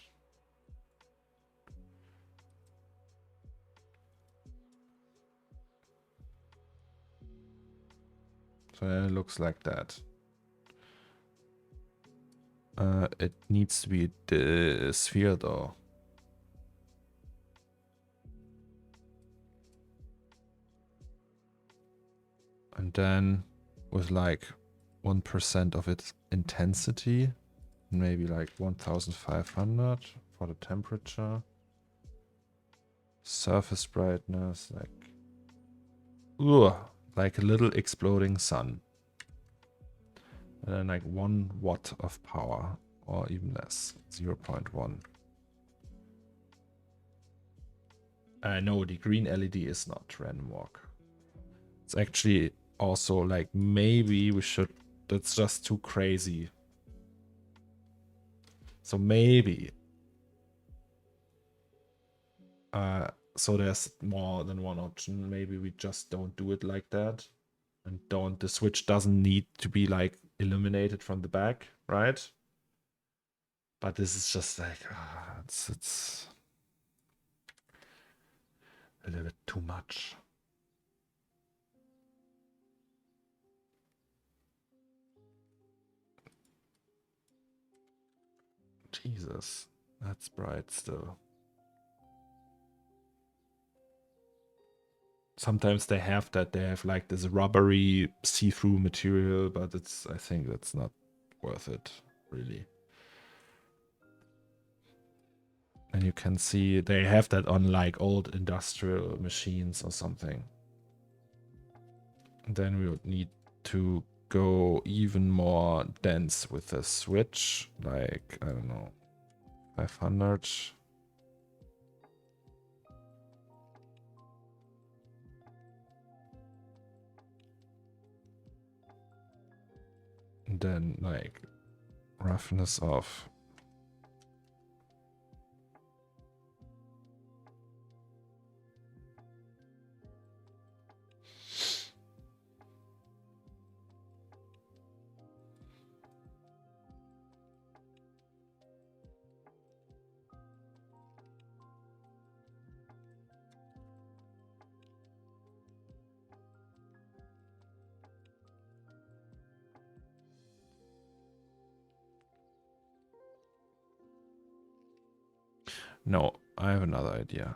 So then it looks like that. It needs to be the sphere though. And then with like 1% of its intensity, maybe like 1500 for the temperature. Surface brightness, like a little exploding sun. And then like 1 watt of power, or even less, 0.1. No, the green LED is not random walk. It's actually also like, maybe we should, that's just too crazy. So maybe. So there's more than one option. Maybe we just don't do it like that. And the switch doesn't need to be like illuminated from the back, right? But this is just like, it's a little bit too much. Jesus, that's bright still. Sometimes they have that, they have like this rubbery see-through material, but I think that's not worth it, really. And you can see they have that on like old industrial machines or something. And then we would need to go even more dense with the switch, like, I don't know, 500. And then like roughness of no, I have another idea.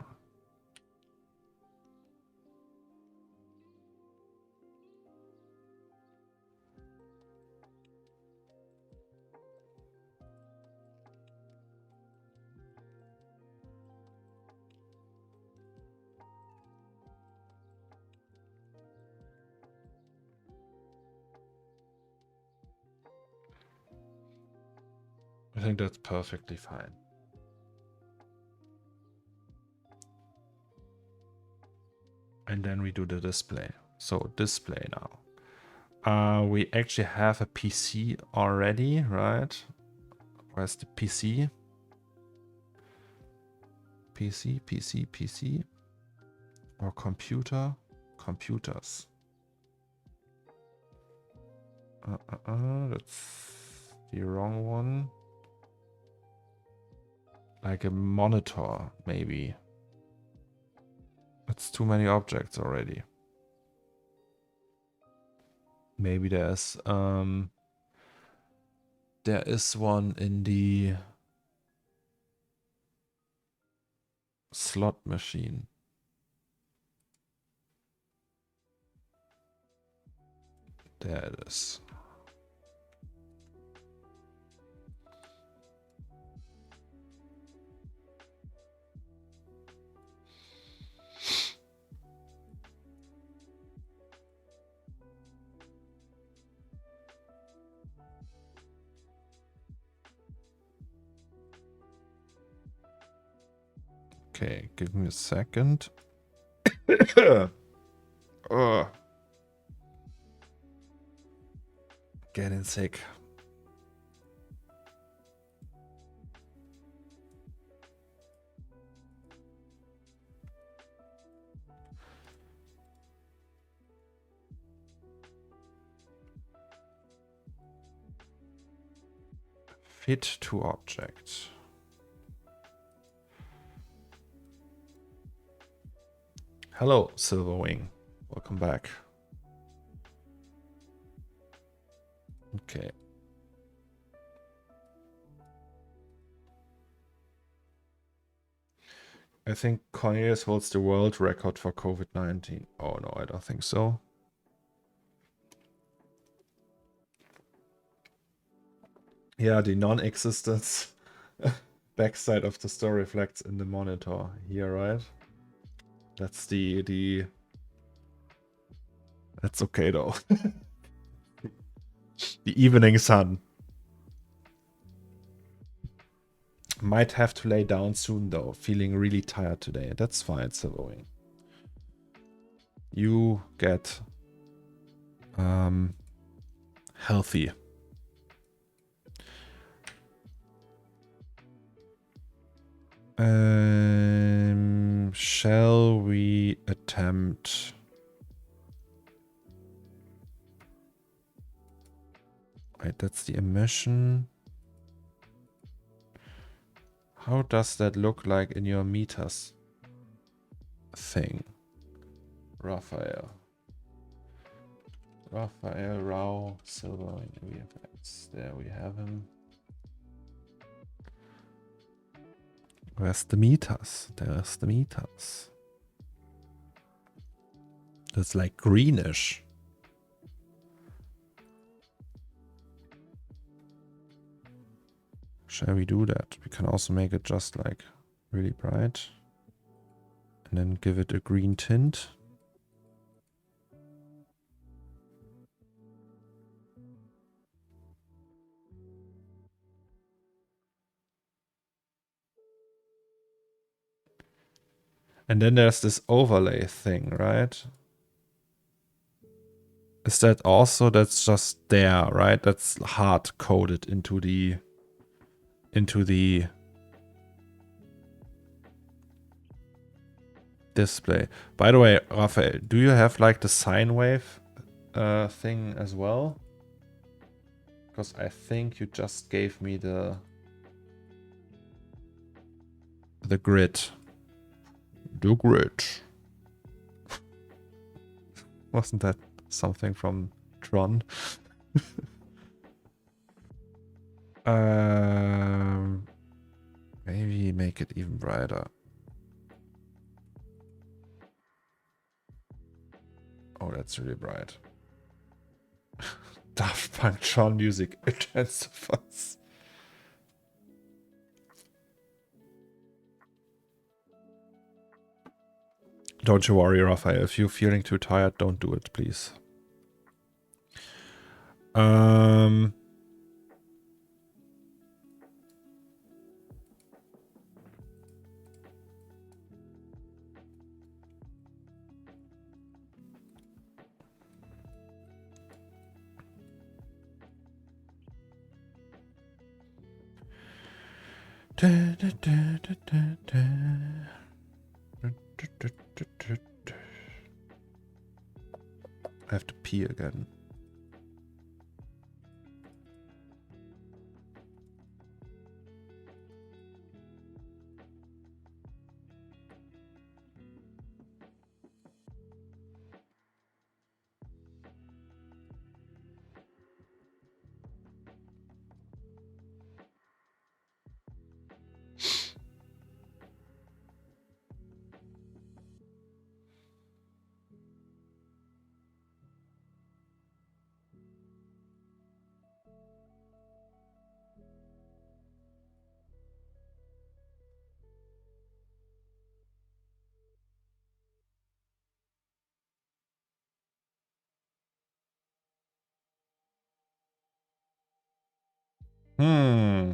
I think that's perfectly fine. And then we do the display. So display now. We actually have a PC already, right? Where's the PC? PC. Or computer? Computers. That's the wrong one. Like a monitor, maybe. It's too many objects already. Maybe there is one in the slot machine. There it is. Okay, give me a second. Oh. Getting sick. Fit to object. Hello, Silverwing. Welcome back. Okay. I think Cornelius holds the world record for COVID-19. Oh no, I don't think so. Yeah, the non-existence backside of the store reflects in the monitor here, right? That's the that's okay though. The evening sun. Might have to lay down soon though. Feeling really tired today. That's fine, Silverwing. You get healthy. Shall we attempt? Right, that's the emission. How does that look like in your meters thing? Raphael, Rao, Silverwing, VFX. There we have him. Where's the meters? There's the meters. That's like greenish. Shall we do that? We can also make it just like really bright. And then give it a green tint. And then there's this overlay thing, right? Is that also, that's just there, right? That's hard coded into the display. By the way, Raphael, do you have like the sine wave thing as well? Because I think you just gave me the grid. The grid. Wasn't that something from Tron? Maybe make it even brighter. Oh, that's really bright. Daft Punk Tron music intensifies. Don't you worry, Raphael. If you're feeling too tired, don't do it, please. I have to pee again. Hmm.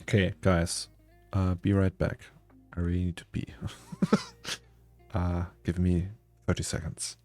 Okay, guys, be right back. I really need to pee. Give me 30 seconds.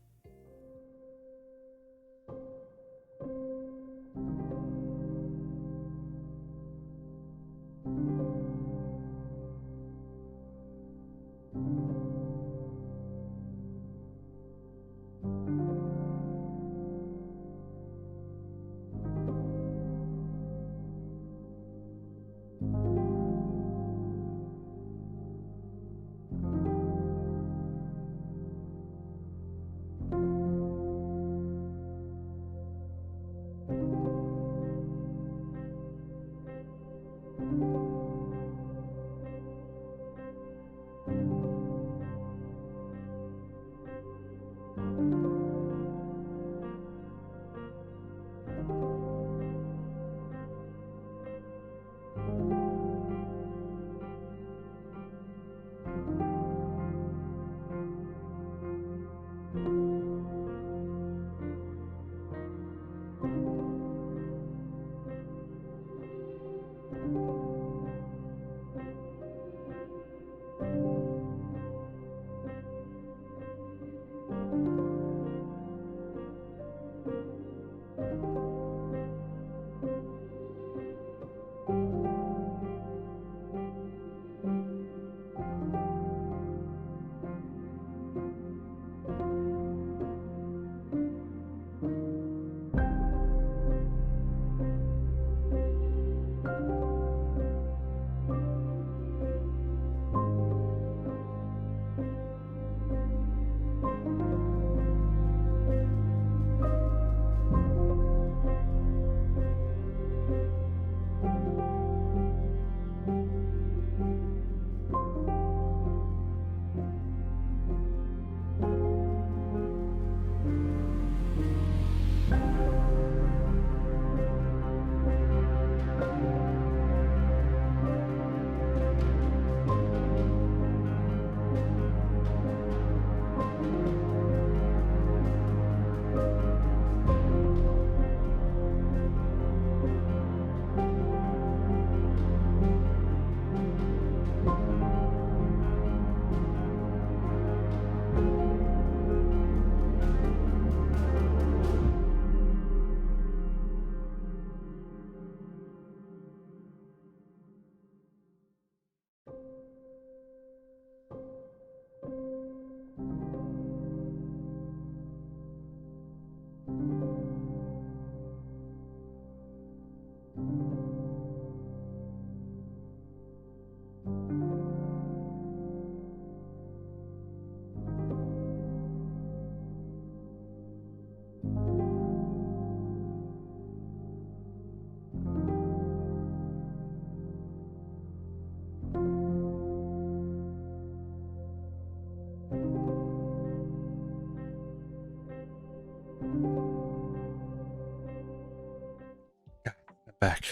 Back.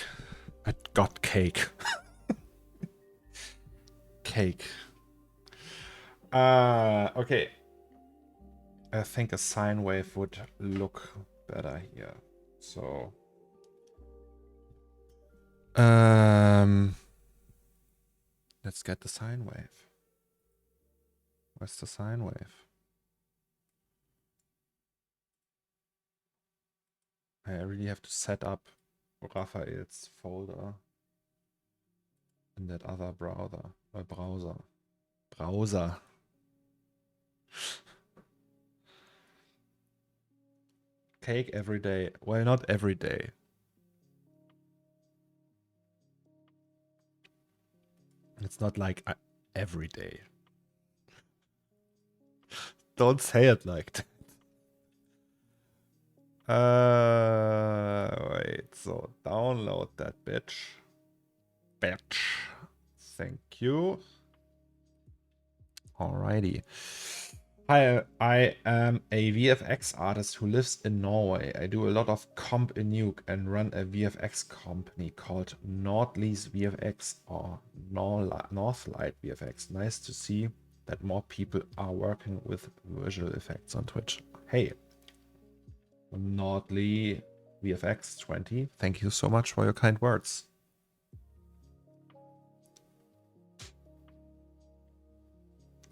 I got cake. Cake. Okay. I think a sine wave would look better here. So let's get the sine wave. Where's the sine wave? I really have to set up Raphael's folder in that other browser. Cake every day. Well, not every day. It's not like every day. Don't say it like that. Wait, so download that bitch. Thank you. Alrighty. Hi, I am a VFX artist who lives in Norway. I do a lot of comp in Nuke and run a VFX company called Nordly's VFX or Northlight VFX. Nice to see that more people are working with visual effects on Twitch. Hey, Nordly VFX 20, thank you so much for your kind words.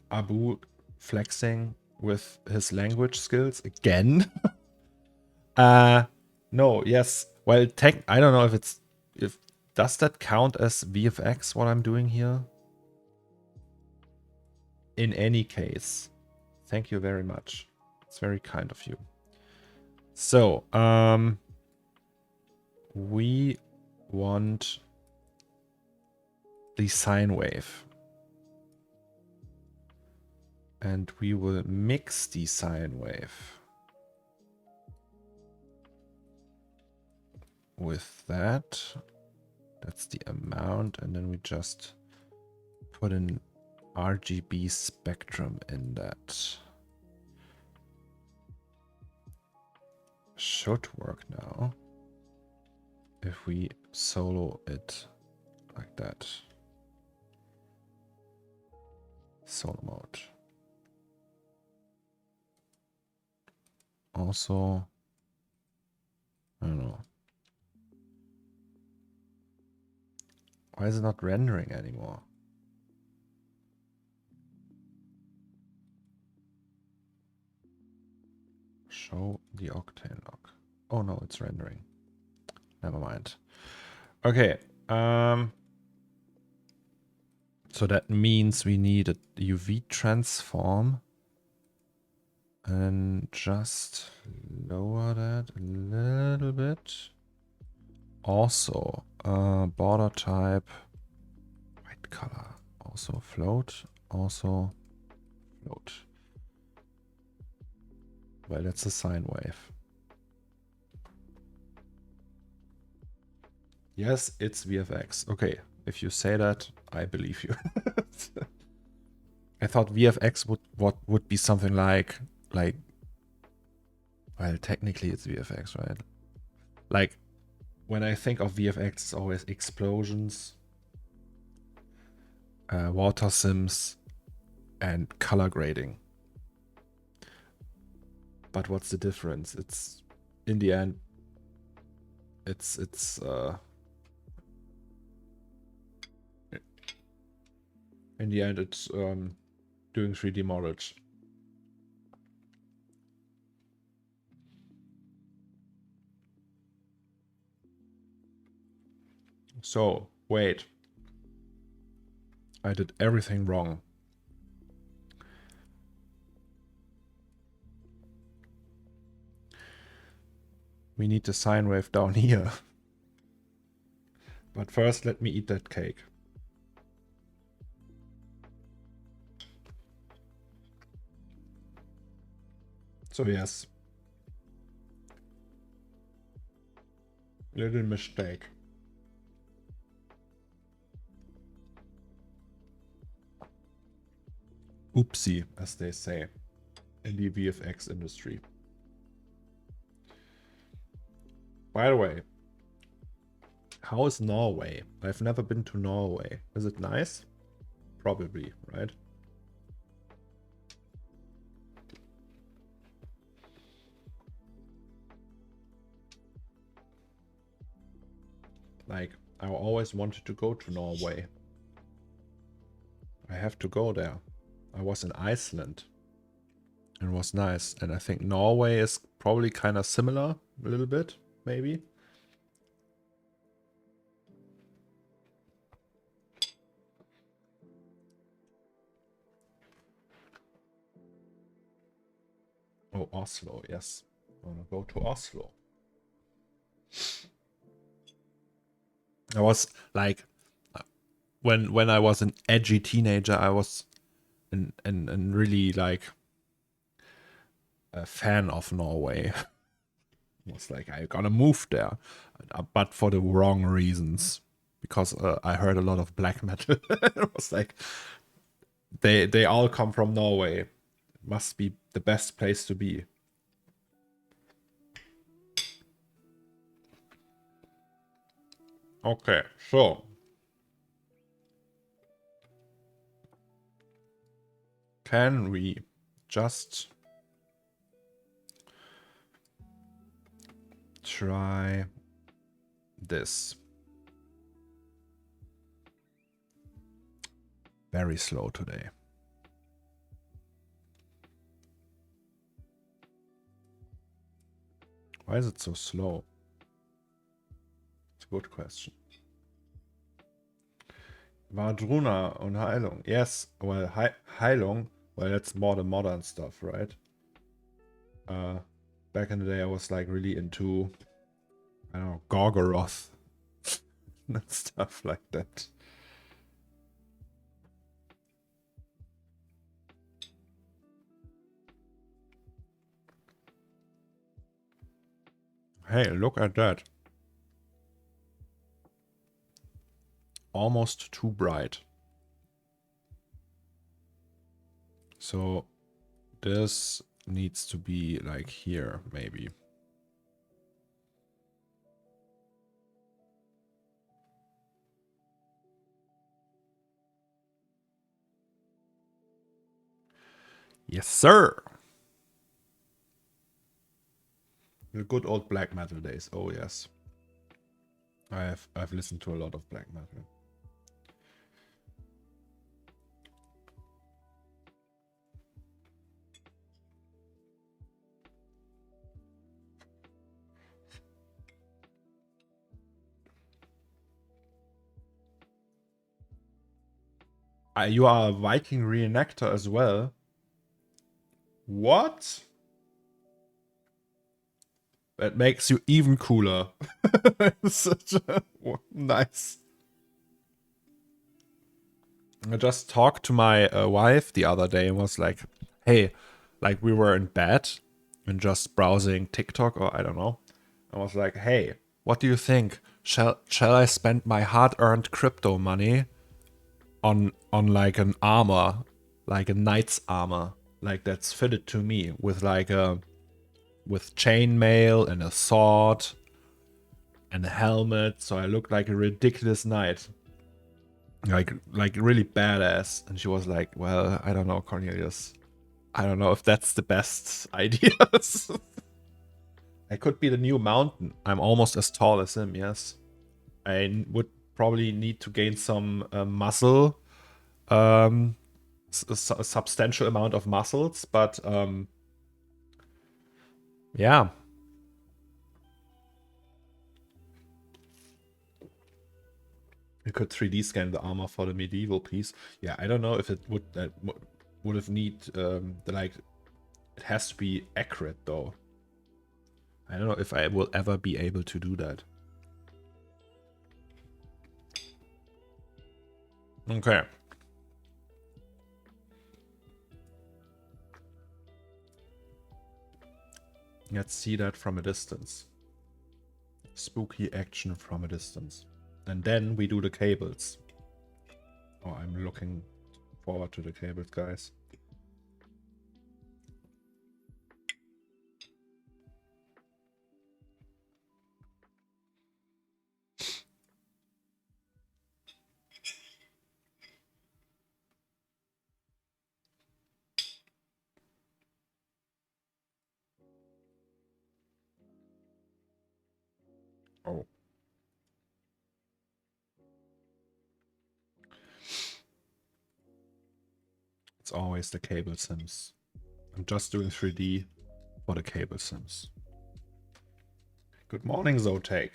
Abu flexing with his language skills again. No, yes. Well, I don't know if does that count as VFX what I'm doing here? In any case, thank you very much. It's very kind of you. So, we want the sine wave. And we will mix the sine wave with that. That's the amount. And then we just put an RGB spectrum in that. Should work now if we solo it like that. Solo mode. Also, I don't know. Why is it not rendering anymore? Show the octane log. Oh no, it's rendering. Never mind. Okay. So that means we need a UV transform. And just lower that a little bit. Also, border type, white color. Also float. Also float. Well, that's a sine wave. Yes, it's VFX. Okay, if you say that, I believe you. I thought VFX would be something like, well, technically it's VFX, right? Like, when I think of VFX, it's always explosions, water sims, and color grading. But what's the difference? It's, in the end, it's in the end, it's doing 3D models. So, wait. I did everything wrong. We need the sine wave down here. But first, let me eat that cake. So yes. Little mistake. Oopsie, as they say in the VFX industry. By the way, how is Norway? I've never been to Norway. Is it nice? Probably, right? Like, I always wanted to go to Norway. I have to go there. I was in Iceland. It was nice. And I think Norway is probably kind of similar, a little bit, maybe. Oh, Oslo, yes. I want to go to Oslo. I was like, when I was an edgy teenager, I was and really like a fan of Norway. I was like, I'm gonna move there, but for the wrong reasons. Because I heard a lot of black metal. It was like they all come from Norway. It must be the best place to be. Okay, so can we just try this? Very slow today. Why is it so slow? It's a good question. Vardruna und Heilung. Yes, well, Heilung, well, that's more the modern stuff, right? Back in the day, I was like really into, I don't know, Gorgoroth and stuff like that. Hey, look at that. Almost too bright. So this needs to be like here, maybe. Yes, sir. The good old black metal days. Oh yes. I've listened to a lot of black metal. You are a Viking reenactor as well. What? That makes you even cooler. Such a nice. I just talked to my wife the other day and was like, hey, like we were in bed and just browsing TikTok or I don't know. I was like, hey, what do you think? Shall I spend my hard-earned crypto money on like an armor, like a knight's armor, like that's fitted to me with like a with chainmail and a sword and a helmet, so I look like a ridiculous knight, like really badass. And she was like, well, I don't know, Cornelius, I don't know if that's the best ideas. I could be the new mountain. I'm almost as tall as him. Yes, I would probably need to gain some muscle, a substantial amount of muscles, but yeah. You could 3D scan the armor for the medieval piece. Yeah, I don't know if it would would have need the like. It has to be accurate though. I don't know if I will ever be able to do that. Okay. Let's see that from a distance. Spooky action from a distance. And then we do the cables. Oh, I'm looking forward to the cables, guys. Oh. It's always the cable sims. I'm just doing 3D for the cable sims. Good morning, Zotek.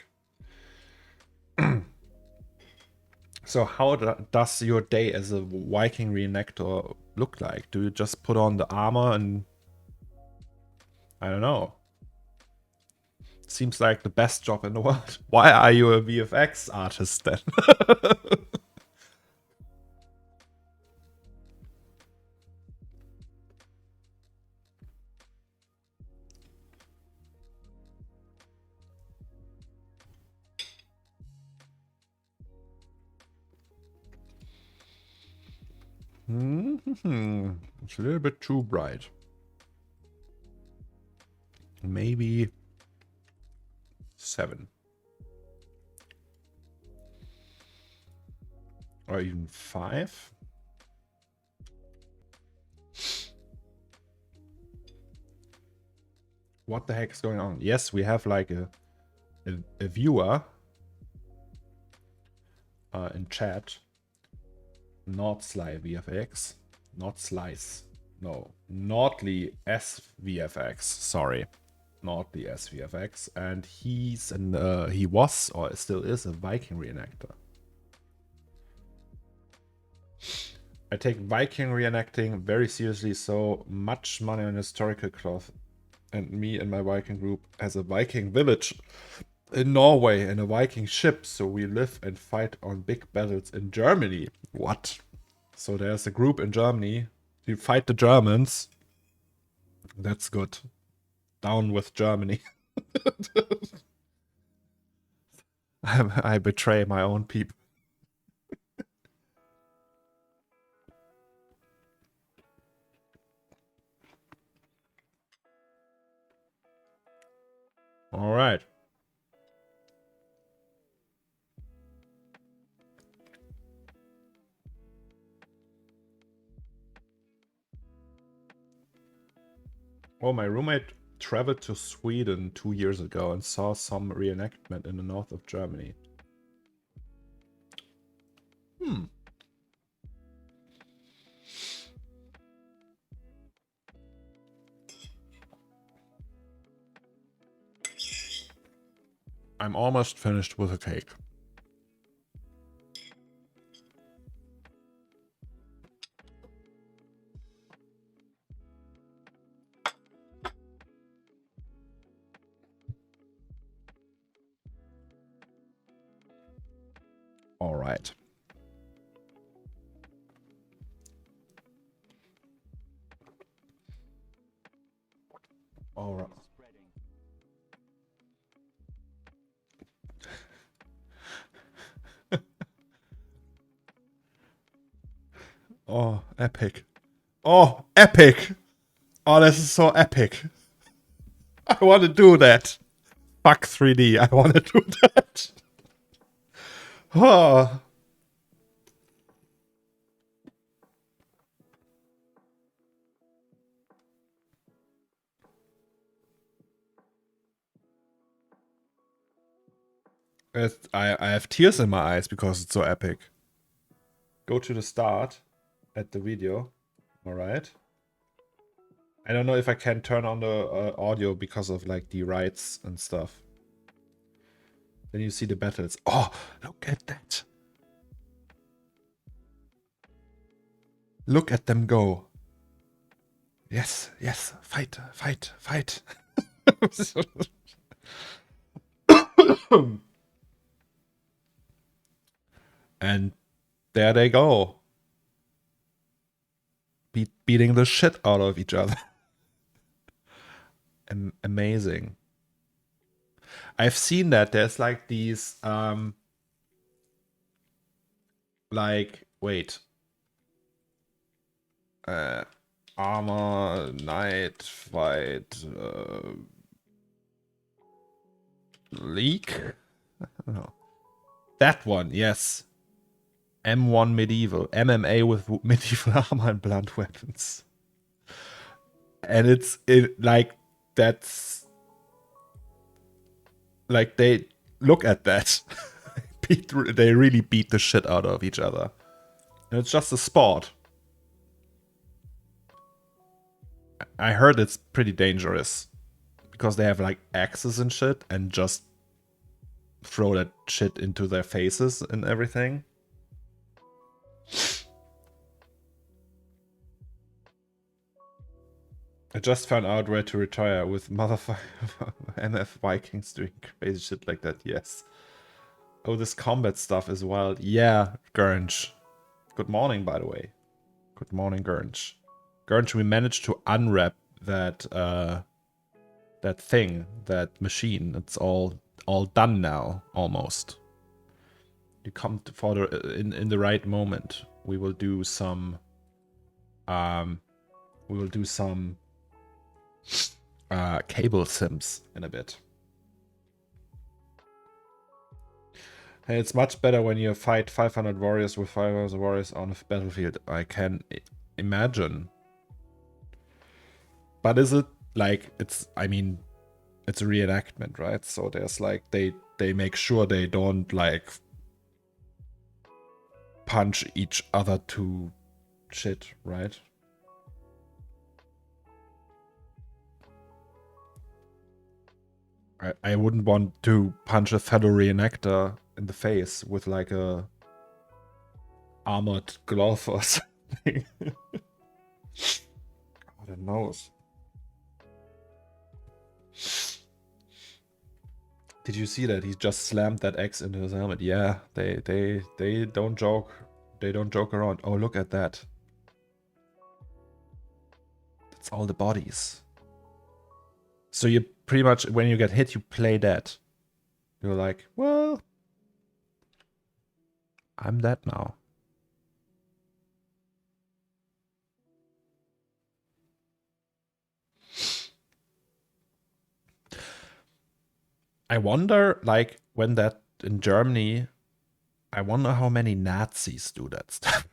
So how does your day as a Viking reenactor look like? Do you just put on the armor and... I don't know. Seems like the best job in the world. Why are you a VFX artist then? It's a little bit too bright. Maybe 7. Or even 5. What the heck is going on? Yes, we have like a viewer in chat. Not Sly VFX. Not Slice. No. Nordly SVFX. Sorry. Nordly SVFX. And he was or still is a Viking reenactor. I take Viking reenacting very seriously, so much money on historical cloth. And me and my Viking group has a Viking village in Norway and a Viking ship, so we live and fight on big battles in Germany. What? So there's a group in Germany. You fight the Germans. That's good. Down with Germany. I betray my own people. All right. Oh, my roommate traveled to Sweden 2 years ago and saw some reenactment in the north of Germany. I'm almost finished with a cake. All right. All right. Oh, epic. Oh, epic. Oh, this is so epic. I want to do that. Fuck 3D. I want to do that. Oh. I have tears in my eyes because it's so epic. Go to the start at the video. All right. I don't know if I can turn on the audio because of like the rights and stuff. Then you see the battles. Oh, look at that. Look at them go. Yes, yes. Fight, fight, fight. And there they go. Beating the shit out of each other. Amazing. I've seen that. There's like these, like, wait. Armor, Night, Fight, Leak? I don't know. That one, yes. M1 Medieval. MMA with medieval armor and blunt weapons. And it's like, that's... Like, they look at that. They really beat the shit out of each other. And it's just a sport. I heard it's pretty dangerous. Because they have, like, axes and shit. And just throw that shit into their faces and everything. I just found out where to retire with motherfucker MF Vikings doing crazy shit like that, yes. Oh, this combat stuff is wild. Yeah, Gurnch. Good morning, by the way. Good morning, Gurnch. Gurnch, we managed to unwrap that that thing, that machine. It's all done now, almost. You come for the in the right moment. We will do some We will do some cable sims in a bit. Hey, it's much better when you fight 500 warriors with 500 warriors on a battlefield. I can imagine. But is it like, it's, I mean, it's a reenactment, right? So there's like, they make sure they don't like punch each other to shit, right? I wouldn't want to punch a fellow reenactor in the face with like a armored glove or something. God, it knows. Did you see that? He just slammed that axe into his helmet. Yeah, they don't joke. They don't joke around. Oh, look at that. That's all the bodies. So you pretty much, when you get hit, you play dead. You're like, well, I'm dead now. I wonder, like, when that in Germany, I wonder how many Nazis do that stuff.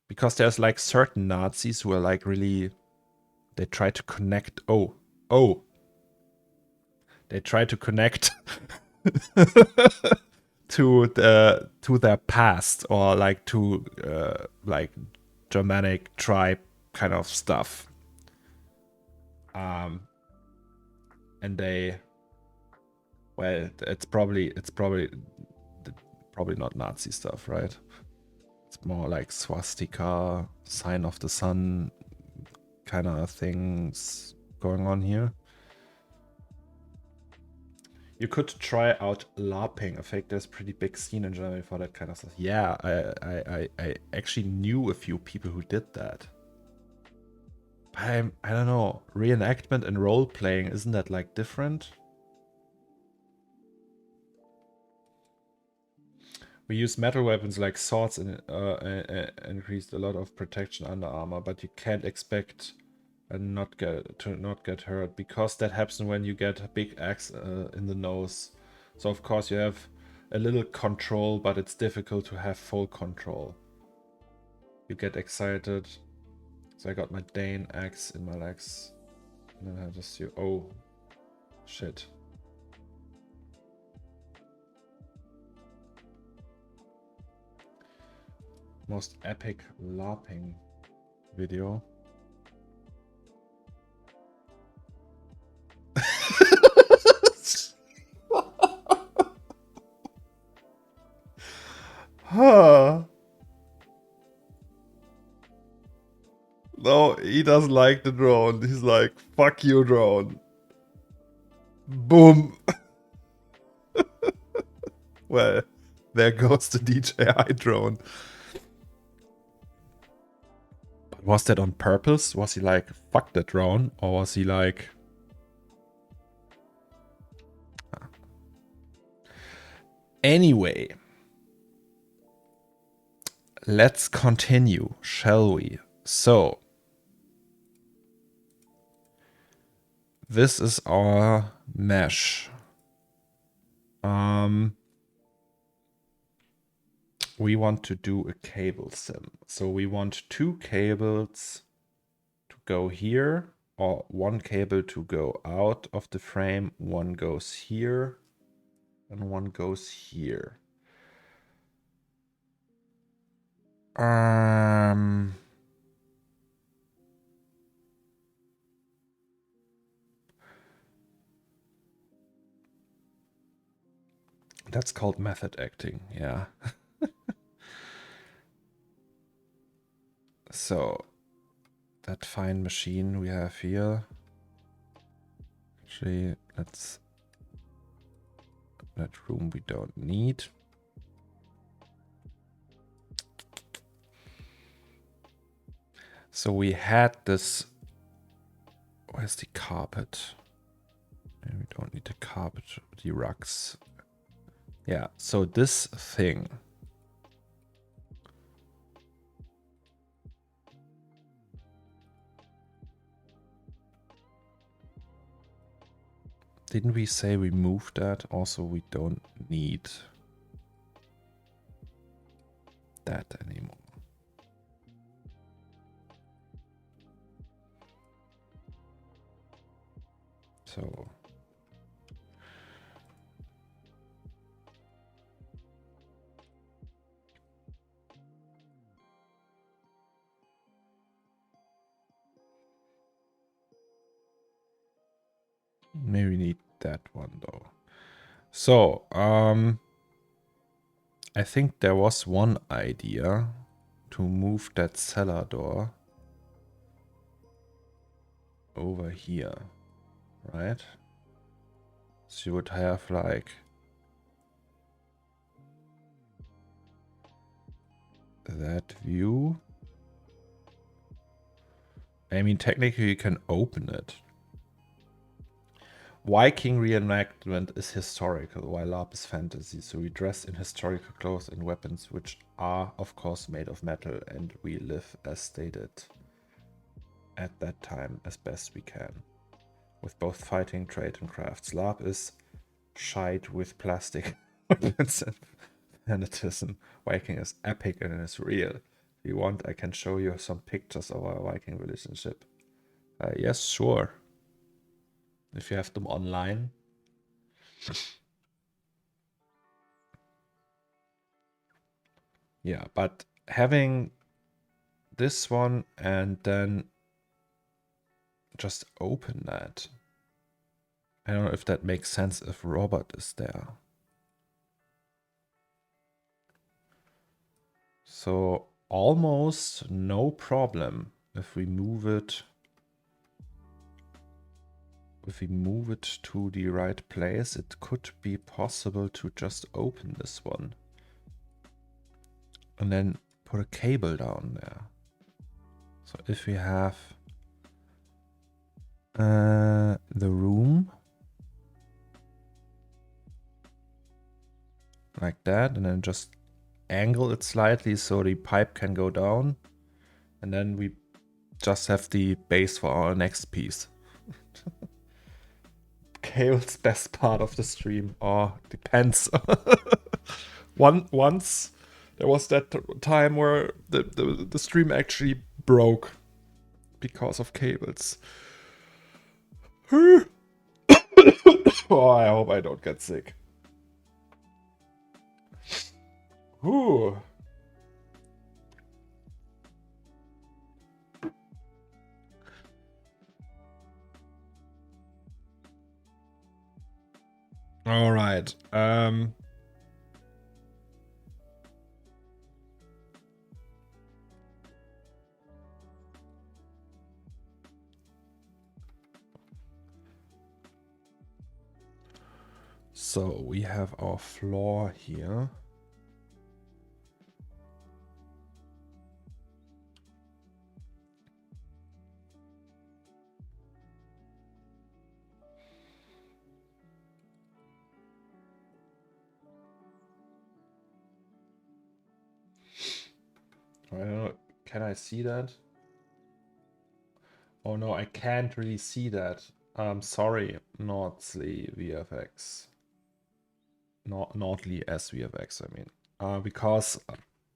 Because there's like certain Nazis who are like really, they try to connect. Oh, they try to connect to their past, or like to like Germanic tribe kind of stuff. And they, well, it's probably not Nazi stuff, right? It's more like swastika, sign of the sun kind of things going on here. You could try out LARPing. I think there's a pretty big scene in Germany for that kind of stuff. Yeah, I actually knew a few people who did that. I don't know. Reenactment and role playing, isn't that like different? We use metal weapons like swords and increased a lot of protection under armor, but you can't expect not get hurt, because that happens when you get a big axe in the nose. So of course you have a little control, but it's difficult to have full control. You get excited. So I got my Dane axe in my legs, and then I just see, oh shit. Most epic LARPing video. Huh. No, he doesn't like the drone. He's like, fuck you, drone. Boom. Well, there goes the DJI drone. But was that on purpose? Was he like, fuck that drone? Or was he like... Anyway. Let's continue, shall we? So... This is our mesh. We want to do a cable sim. So we want 2 cables to go here, or 1 cable to go out of the frame. 1 goes here, and 1 goes here. That's called method acting, yeah. So, that fine machine we have here. Actually, let's... That room we don't need. So we had this... Where's the carpet? And we don't need the carpet, the rugs. Yeah, so this thing Didn't we say we moved that? Also, we don't need that anymore. So maybe we need that one though. So I think there was one idea to move that cellar door over here, right? So you would have like that view. I mean, technically you can open it. Viking reenactment is historical, while LARP is fantasy, so we dress in historical clothes and weapons, which are, of course, made of metal, and we live as stated at that time as best we can. With both fighting, trade, and crafts. LARP is shite with plastic weapons and fanatism. Viking is epic and it's real. If you want, I can show you some pictures of our Viking relationship. Yes, sure. If you have them online. Yeah, but having this one and then just open that. I don't know if that makes sense if Robert is there. So almost no problem if we move it. If we move it to the right place, it could be possible to just open this one. And then put a cable down there. So if we have the room like that, and then just angle it slightly so the pipe can go down, and then we just have the base for our next piece. Cable's best part of the stream, or depends. Once there was that time where the stream actually broke because of cables. Oh, I hope I don't get sick. Ooh. All right. So we have our floor here. I don't know. Can I see that? Oh no, I can't really see that. Sorry, Nordly VFX. Nordly SVFX, I mean. Because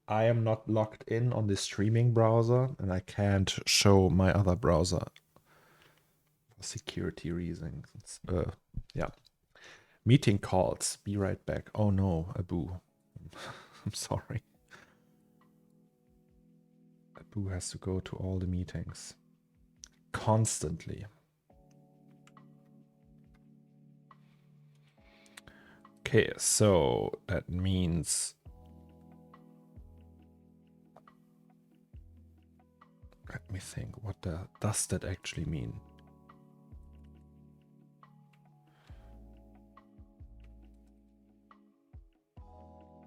I am not logged in on the streaming browser and I can't show my other browser for security reasons. Yeah. Meeting calls. Be right back. Oh no, Abu. I'm sorry. Abu has to go to all the meetings. Constantly. Okay, so that means... Let me think, what does that actually mean?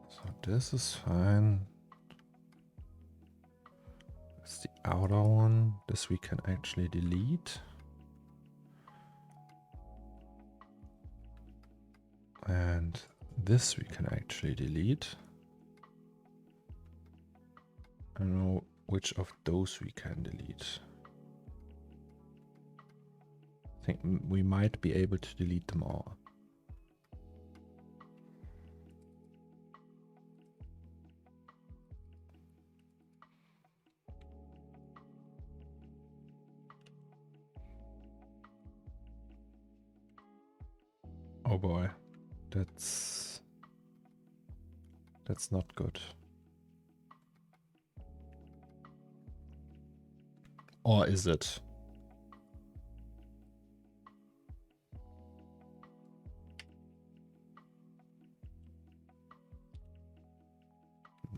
So this is fine. That's the outer one. This we can actually delete. And this we can actually delete. I don't know which of those we can delete. think we might be able to delete them all. Oh boy, that's not good. Or is it?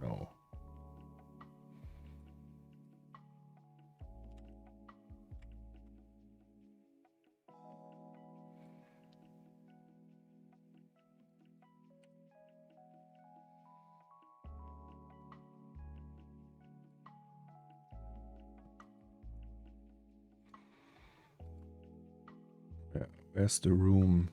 No. Where's the room?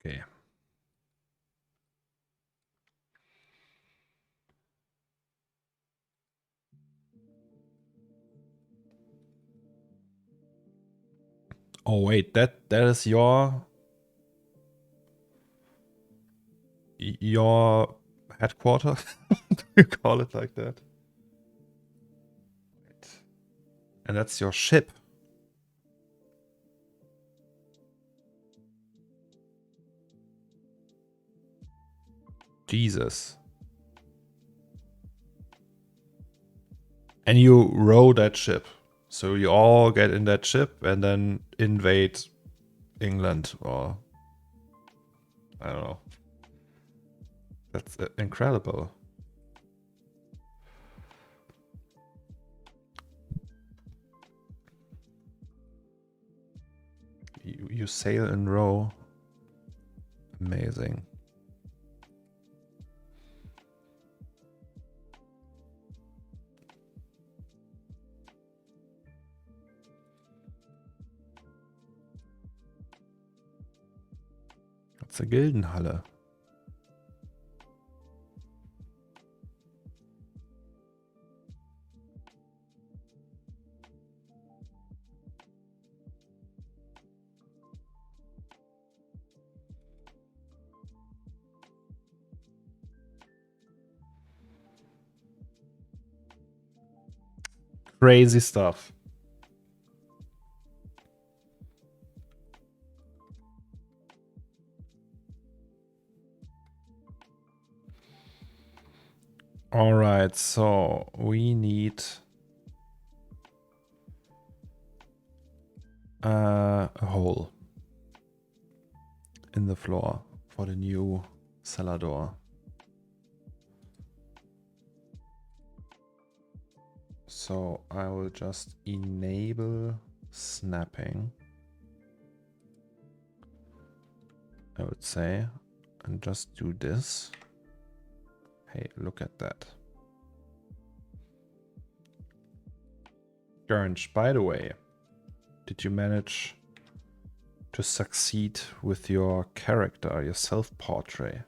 Okay. Oh wait, that is your headquarter? Do you call it like that? And that's your ship. Jesus. And you row that ship. So you all get in that ship and then invade England, or I don't know. That's incredible. You sail and row. Amazing. That's a Gildenhalle. Crazy stuff. All right, so we need a hole in the floor for the new cellar door. So I will just enable snapping, I would say, and just do this. Hey, look at that. Gernch, by the way, did you manage to succeed with your character, your self-portrait?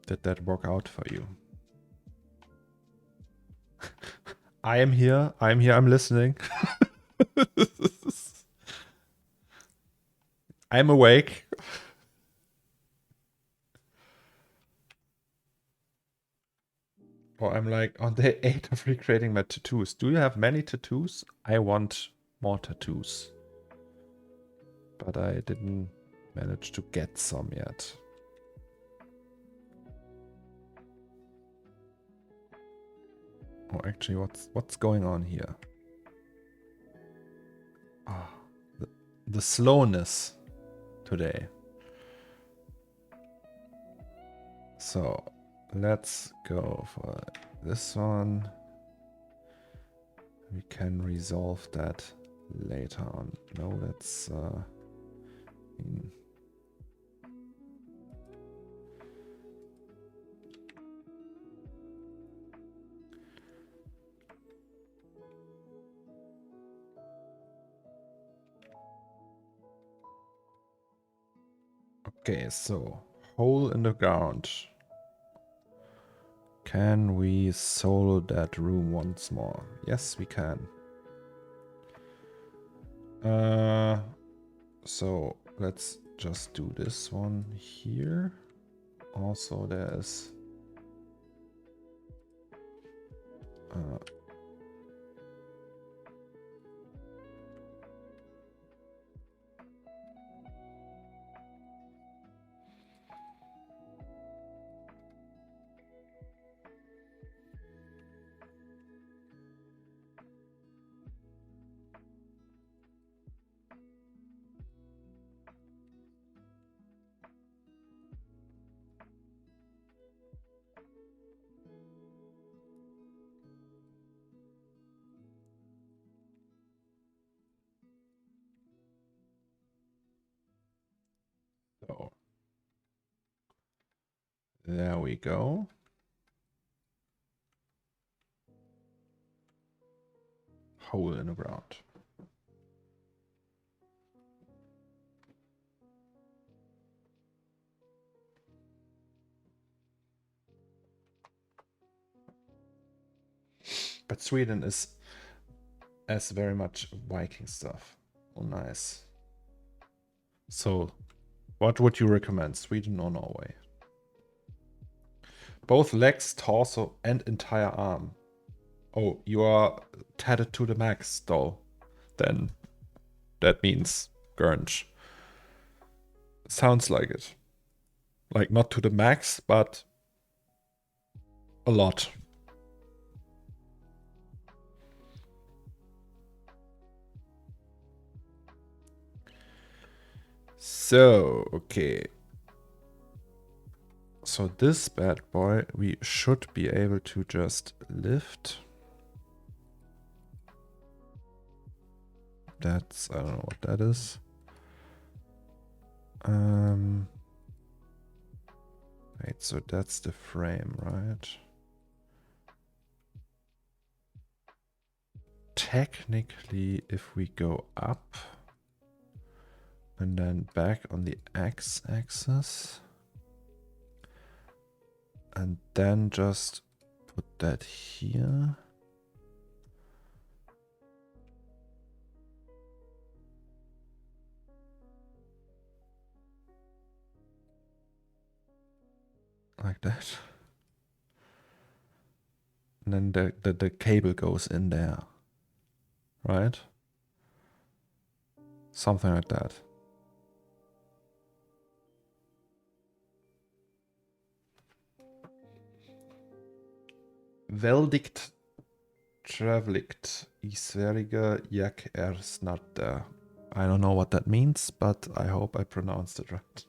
Did that work out for you? I am here, I'm listening. I'm awake. Or I'm like on day 8 of recreating my tattoos. Do you have many tattoos? I want more tattoos. But I didn't manage to get some yet. Oh, actually, what's going on here? Ah, the slowness today. So let's go for this one. We can resolve that later on. No, that's okay, so hole in the ground. Can we solo that room once more? Yes, we can. So let's just do this one here. Also, there's so there we go. Hole in the ground. But Sweden is as very much Viking stuff. Oh, nice. So, what would you recommend, Sweden or Norway? Both legs, torso, and entire arm. Oh, you are tatted to the max, though. Then that means Gurge. Sounds like it. Like, not to the max, but a lot. So, okay. So this bad boy, we should be able to just lift. That's, I don't know what that is. Wait, so that's the frame, right? Technically, if we go up and then back on the x-axis and then just put that here. Like that. And then the cable goes in there. Right? Something like that. Veldikt Travlikt Isveriga Jak Snarta. I don't know what that means, but I hope I pronounced it right.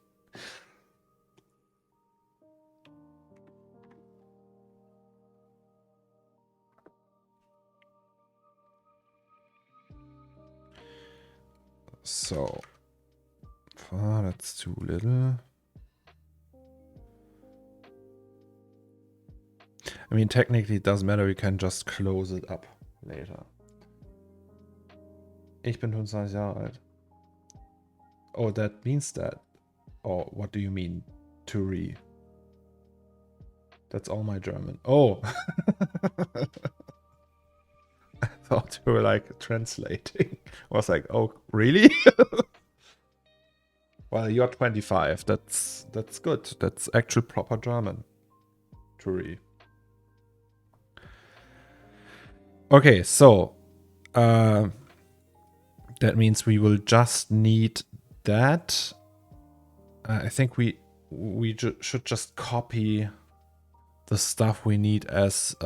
So, that's too little. I mean, technically it doesn't matter, we can just close it up later. Ich bin 25 Jahre alt. Oh, that means that. Oh, what do you mean, Turi? That's all my German. Oh! I thought you were like translating. I was like, oh, really? Well, you're 25. That's good. That's actual proper German. Turi. Okay, so that means we will just need that. I think we should just copy the stuff we need as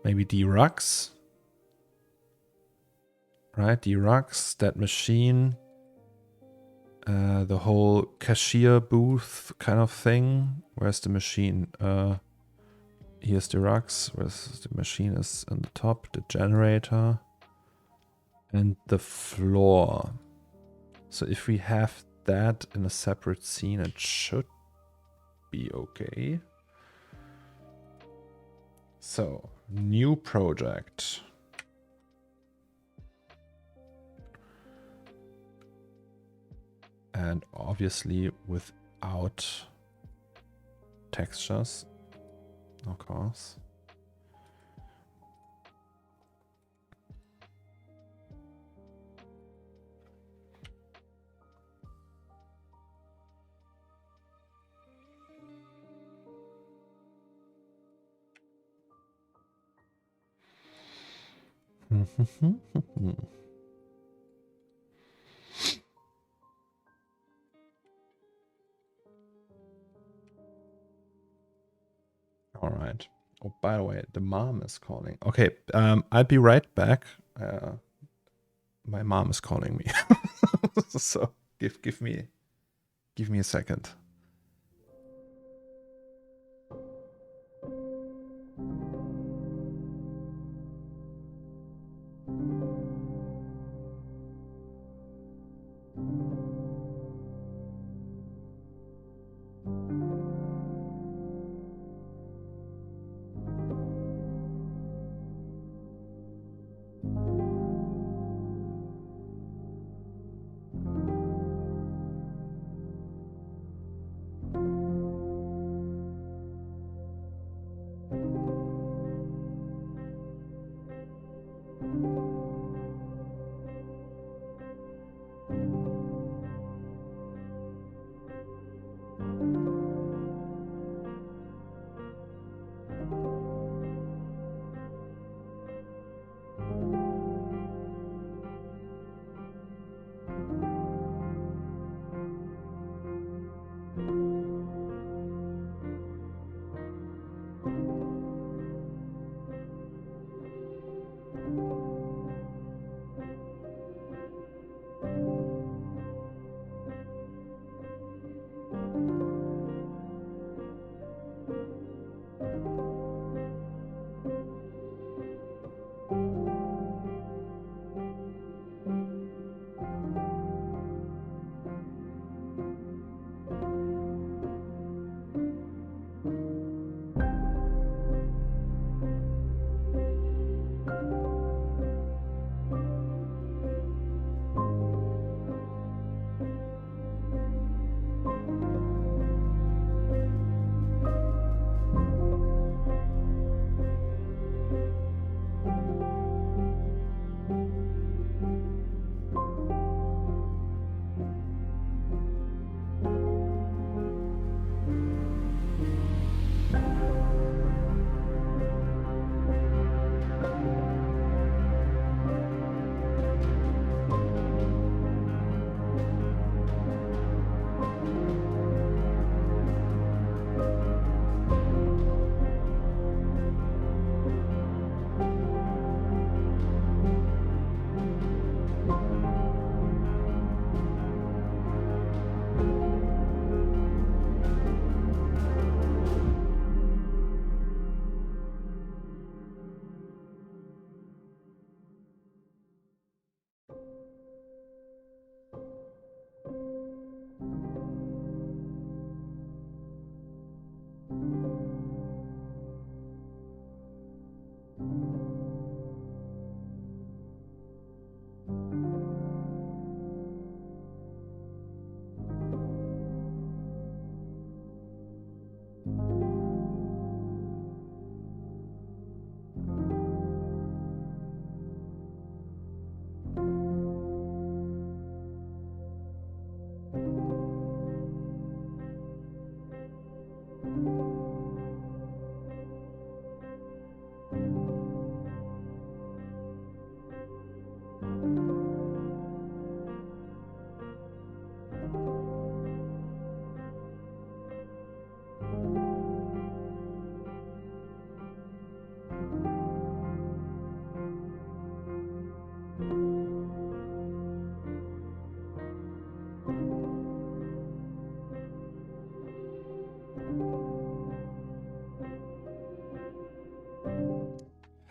maybe derugs. Right, derugs, that machine, the whole cashier booth kind of thing. Where's the machine? Here's the rugs, the machine is on the top, the generator, and the floor. So if we have that in a separate scene, it should be okay. So, new project. And obviously without textures, of course. All right. Oh, by the way, the mom is calling. Okay, I'll be right back. My mom is calling me. So give me a second.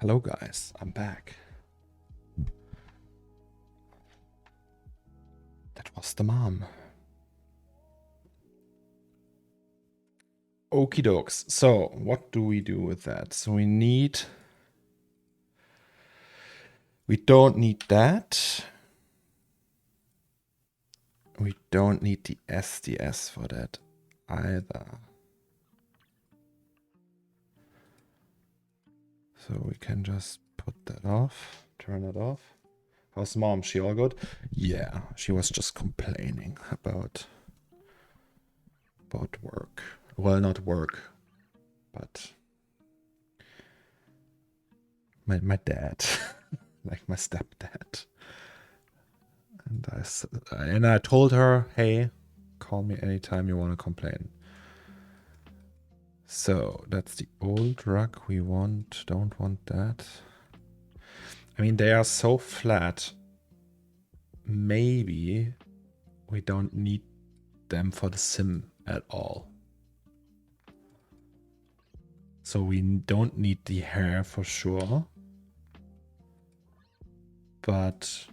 Hello guys, I'm back. That was the mom. Okie dokes. So what do we do with that? So we don't need that. We don't need the SDS for that either. So we can just put that off, turn it off. How's mom? She all good? Yeah, she was just complaining about work. Well, not work, but my dad, like my stepdad. And I told her, hey, call me anytime you want to complain. So that's the old rug we want. Don't want that. I mean, they are so flat. Maybe we don't need them for the sim at all. So we don't need the hair for sure. But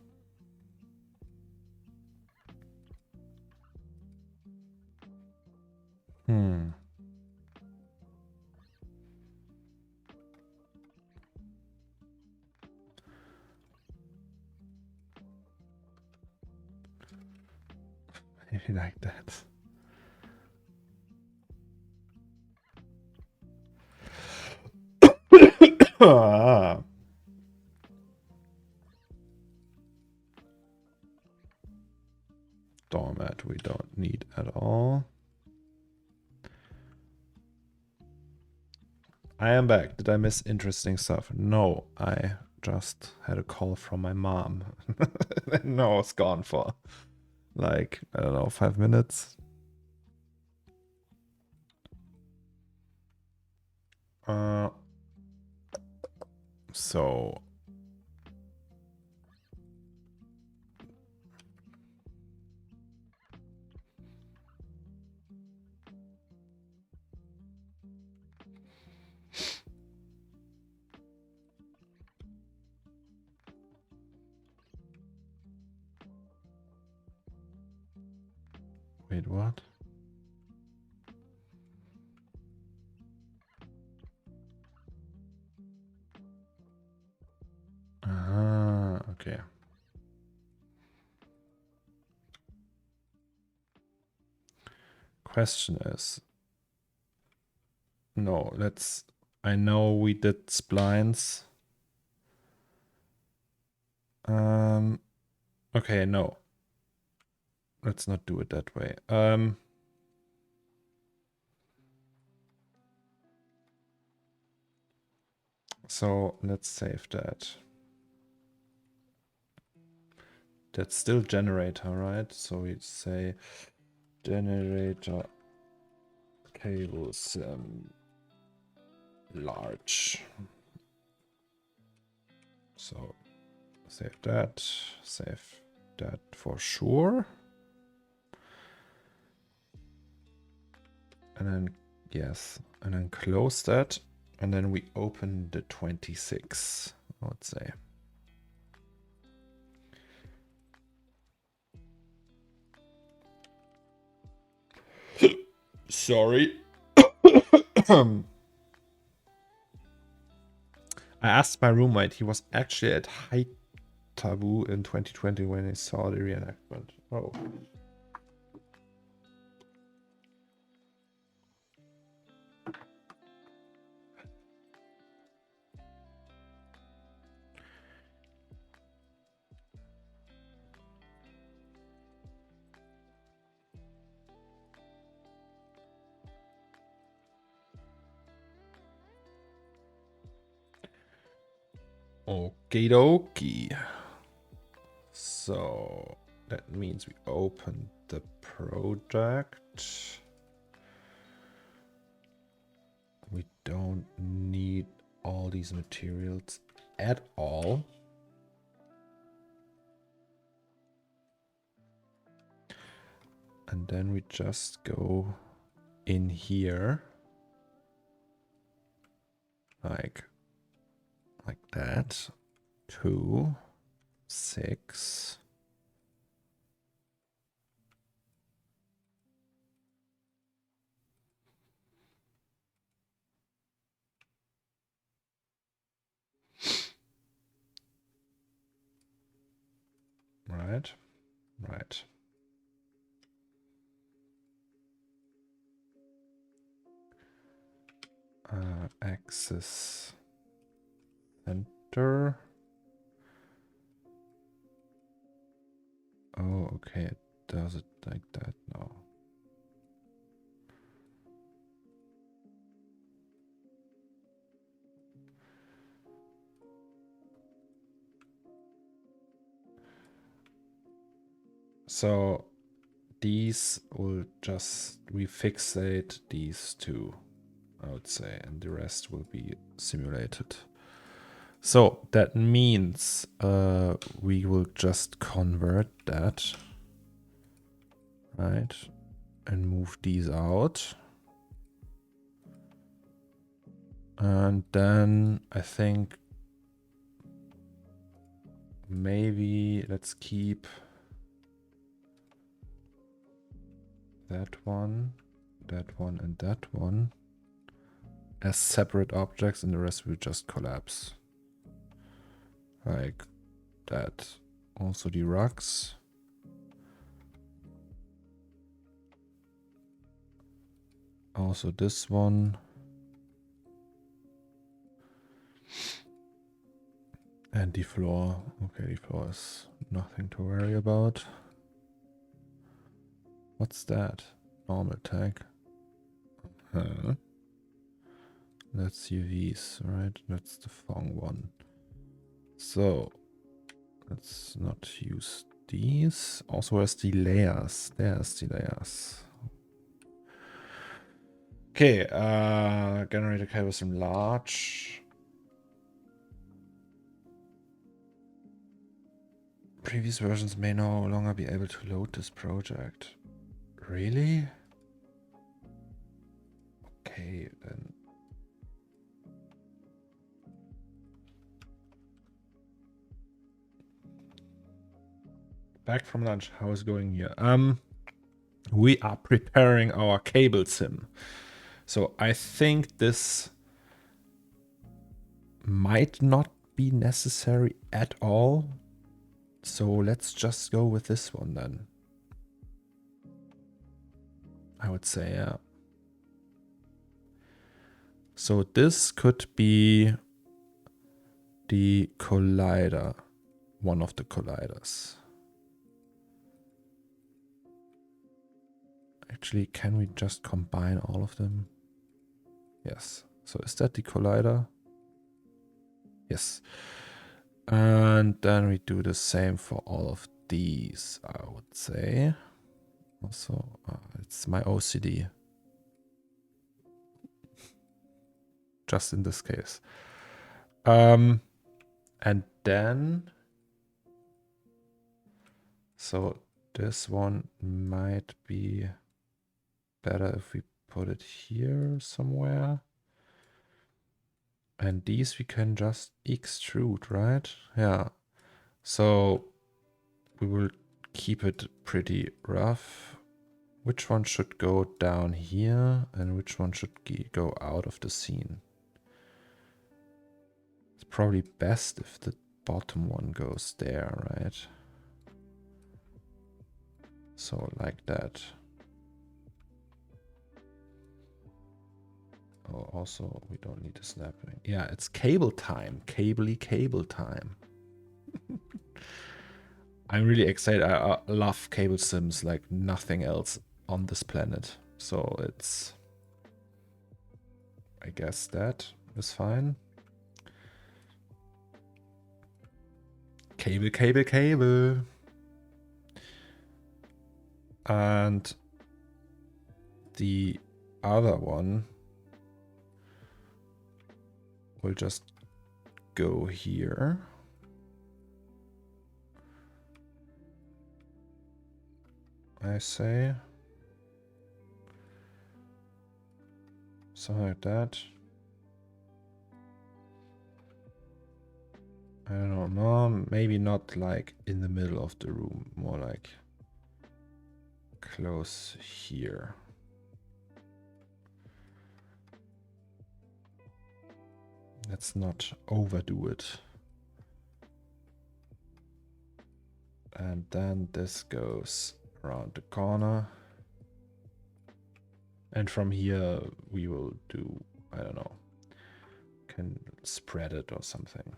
maybe like that. Doormat we don't need at all. I am back. Did I miss interesting stuff? No, I just had a call from my mom. No, it's gone for like, I don't know, 5 minutes. So wait, what? Okay. Question is, no, I know we did splines. Okay, no. Let's not do it that way. So let's save that. That's still generator, right? So we say generator cables large. So save that for sure. And then, yes, and then close that. And then we open the 26, I would say. Sorry. I asked my roommate, he was actually at High Taboo in 2020 when he saw the reenactment. Oh. Okie dokie. So that means we open the project. We don't need all these materials at all. And then we just go in here. Like, like that. 2, 6. Right, right. Axis center. Oh, okay, it does it like that now. So these will just refixate these two, I would say, and the rest will be simulated. So that means we will just convert that, right, and move these out. And then I think maybe let's keep that one, and that one as separate objects, and the rest will just collapse. Like that. Also the rugs. Also this one. And the floor. Okay, the floor is nothing to worry about. What's that? Normal tag. Huh. That's UVs, right? That's the Fong one. So let's not use these. Also, where's the layers? There's the layers. Okay, generator cables from large. Previous versions may no longer be able to load this project. Really? Okay, then. Back from lunch. How is it going here? We are preparing our cable sim. So I think this might not be necessary at all. So let's just go with this one then. I would say, yeah. So this could be the collider, one of the colliders. Actually, can we just combine all of them? Yes. So is that the collider? Yes. And then we do the same for all of these, I would say. Also, it's my OCD. Just in this case. And then, so this one might be better if we put it here somewhere. And these we can just extrude, right? Yeah. So we will keep it pretty rough. Which one should go down here and which one should go out of the scene? It's probably best if the bottom one goes there, right? So like that. Oh, also we don't need a snapping. Yeah, it's cable time. Cable time. I'm really excited. I love cable sims like nothing else on this planet. So it's, I guess that is fine. Cable. And the other one will just go here. I say. Something like that. I don't know, no, maybe not like in the middle of the room, more like close here. Let's not overdo it. And then this goes around the corner. And from here we will do, I don't know, can spread it or something.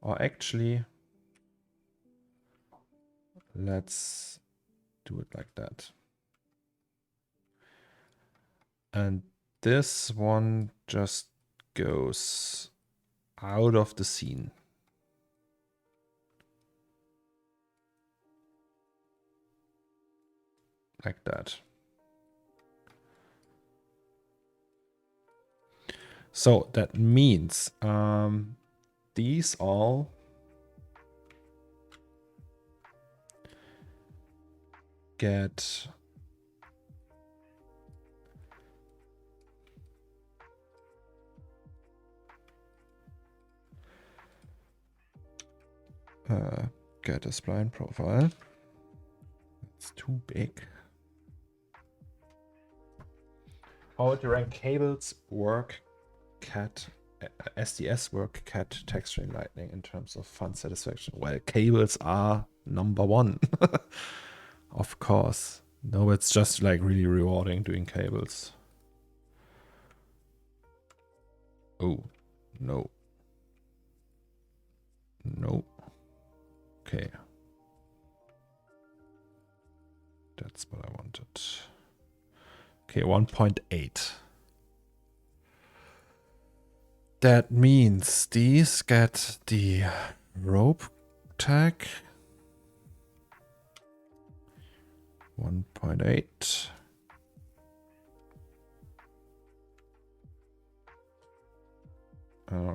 Or actually, let's do it like that. And this one just goes out of the scene. Like that. So that means these all get get a spline profile. It's too big. How do rank cables work CAD, SDS work CAD texturing lightning in terms of fun satisfaction? Well, cables are number one. Of course. No, it's just like really rewarding doing cables. Oh, no. No. Okay. That's what I wanted. Okay, 1.8. That means these get the rope tag. 1.8.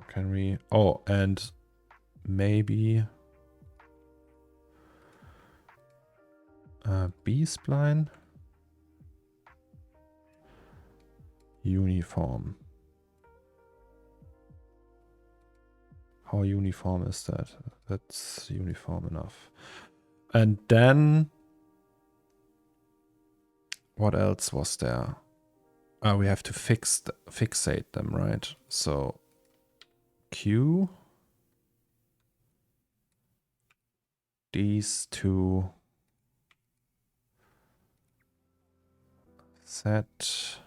Can we? Oh, and maybe B-spline. Uniform. How uniform is that? That's uniform enough. And then what else was there? We have to fixate them, right? So Q, these two, set.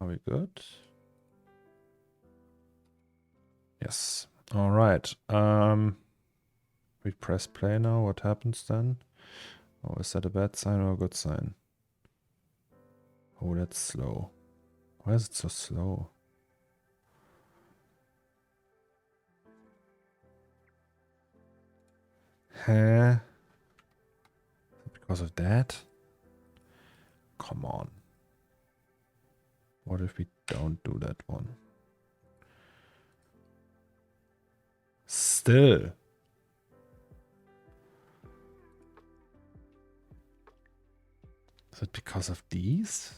Are we good? Yes. All right. We press play now. What happens then? Oh, is that a bad sign or a good sign? Oh, that's slow. Why is it so slow? Huh? Because of that? Come on. What if we don't do that one? Still. Is it because of these?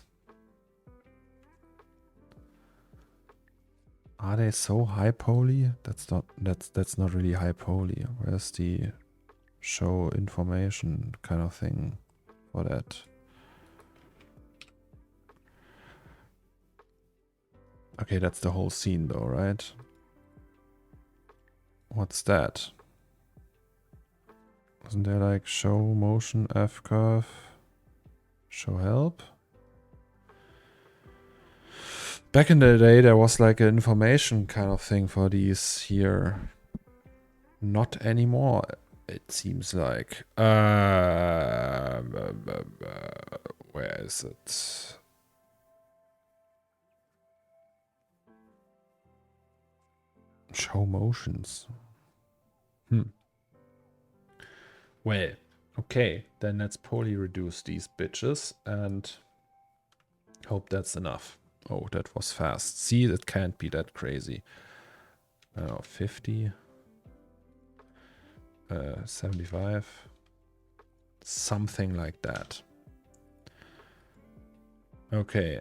Are they so high poly? That's not really high poly. Where's the show information kind of thing for that? Okay, that's the whole scene though, right? What's that? Wasn't there like show motion F curve? Show help? Back in the day, there was like an information kind of thing for these here. Not anymore, it seems like. Where is it? Show motions. Well, okay, then let's poly reduce these bitches and hope that's enough. Oh, that was fast. See, that can't be that crazy. I don't know, 50, 75, something like that. Okay.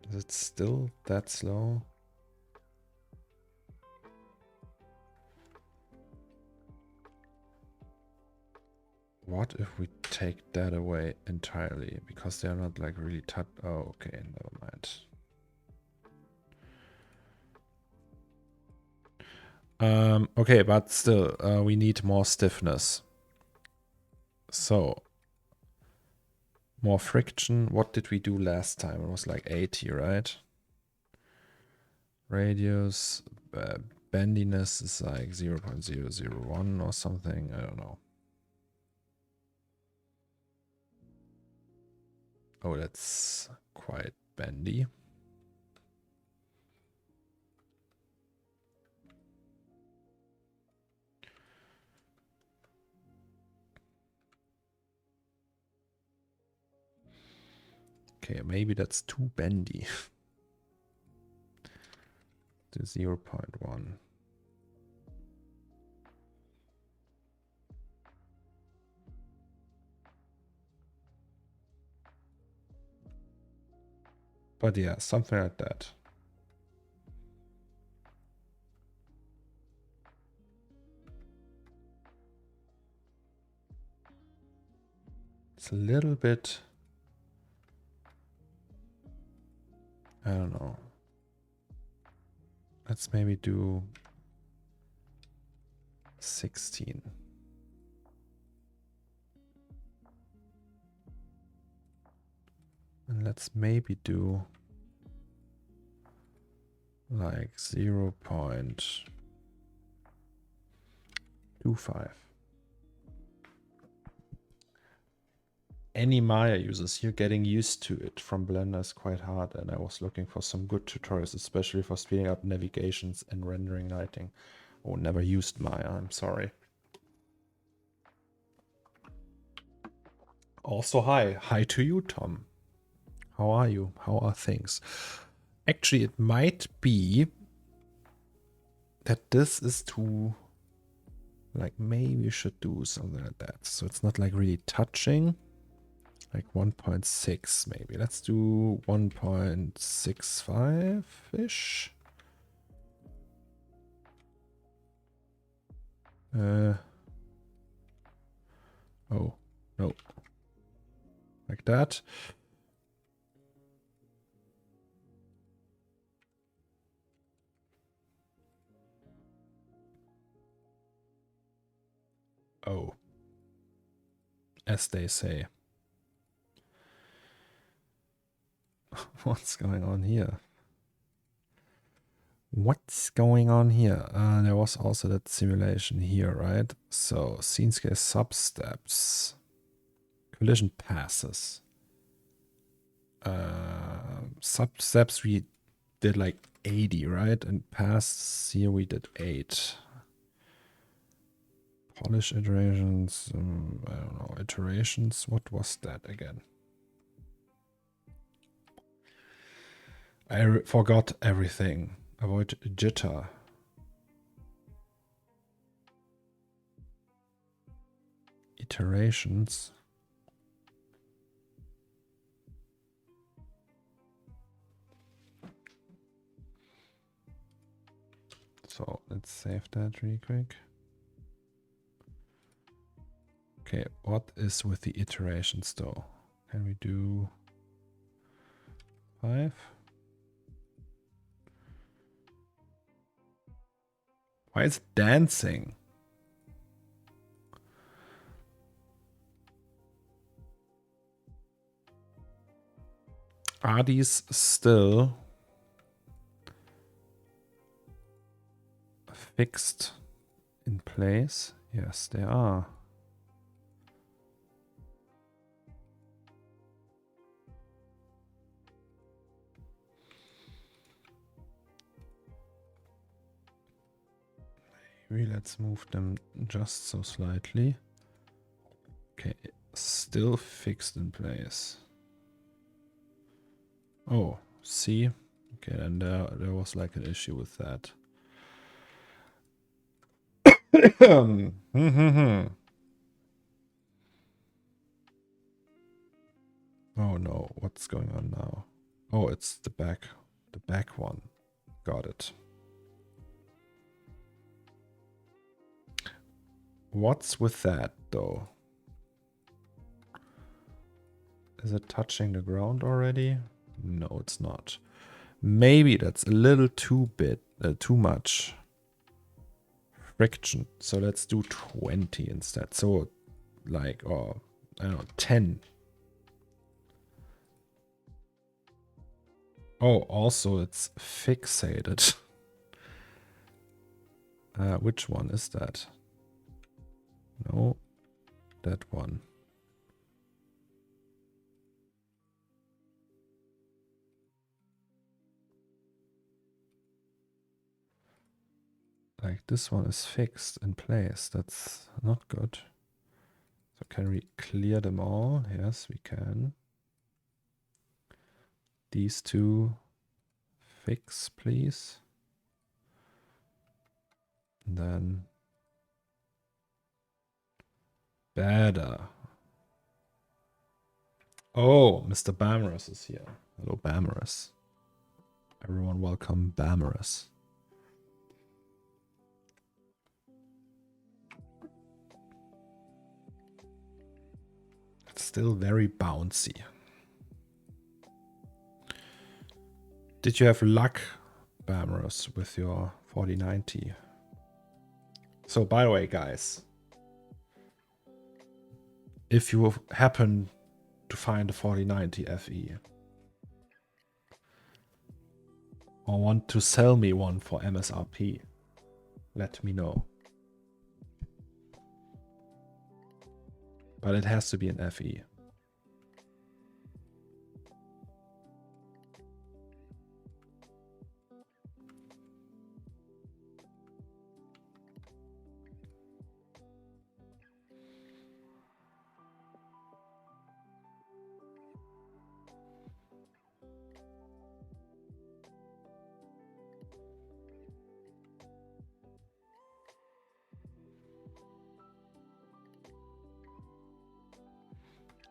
Is it still that slow? What if we take that away entirely? Because they're not like really touch. Oh, okay, never mind. Okay, but still, we need more stiffness. So, more friction. What did we do last time? It was like 80, right? Radius, bendiness is like 0.001 or something. I don't know. Oh, that's quite bendy. Okay, maybe that's too bendy. To 0.1. But yeah, something like that. It's a little bit, I don't know. Let's maybe do 16. And let's maybe do like 0.25. Any Maya users, you're getting used to it from Blender is quite hard, and I was looking for some good tutorials, especially for speeding up navigations and rendering lighting. Oh, never used Maya, I'm sorry. Also, hi to you, Tom. How are you? How are things? Actually, it might be that this is too, like, maybe we should do something like that. So it's not like really touching. Like 1.6 maybe. Let's do 1.65-ish. Oh, no. Like that. Oh. As they say. What's going on here? What's going on here? There was also that simulation here, right? So, scene scale substeps. Collision passes. Substeps we did like 80, right? And passes here we did 8. Polish iterations, I don't know, iterations. What was that again? I forgot everything. Avoid jitter. Iterations. So let's save that really quick. Okay, what is with the iterations though? Can we do 5? Why is it dancing? Are these still fixed in place? Yes, they are. Maybe let's move them just so slightly. Okay, still fixed in place. Oh, see? Okay, then there was like an issue with that. Oh no, what's going on now? Oh, it's the back one. Got it. What's with that though? Is it touching the ground already? No, it's not. Maybe that's a little too much friction. So let's do 20 instead. So like, or I don't know, 10. Oh, also it's fixated. Which one is that? No, that one. Like this one is fixed in place. That's not good. So can we clear them all? Yes, we can. These two fix, please. And then better. Oh, Mr. Dammrich is here. Hello, Dammrich. Everyone welcome Dammrich. It's still very bouncy. Did you have luck, Dammrich, with your 4090? So, by the way, guys, if you happen to find a 4090 FE or want to sell me one for MSRP, let me know. But it has to be an FE.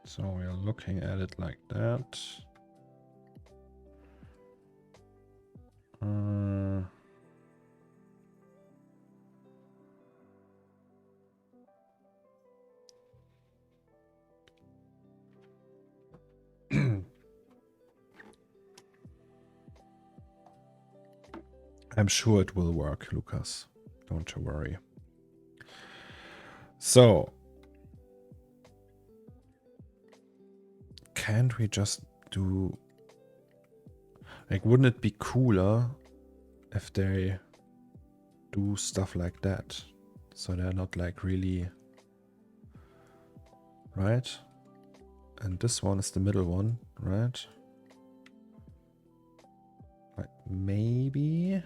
So we're looking at it like that. I'm sure it will work, Lucas. Don't you worry. So, can't we just do... Like, wouldn't it be cooler if they do stuff like that? So they're not like really... Right? And this one is the middle one, right? Like, maybe...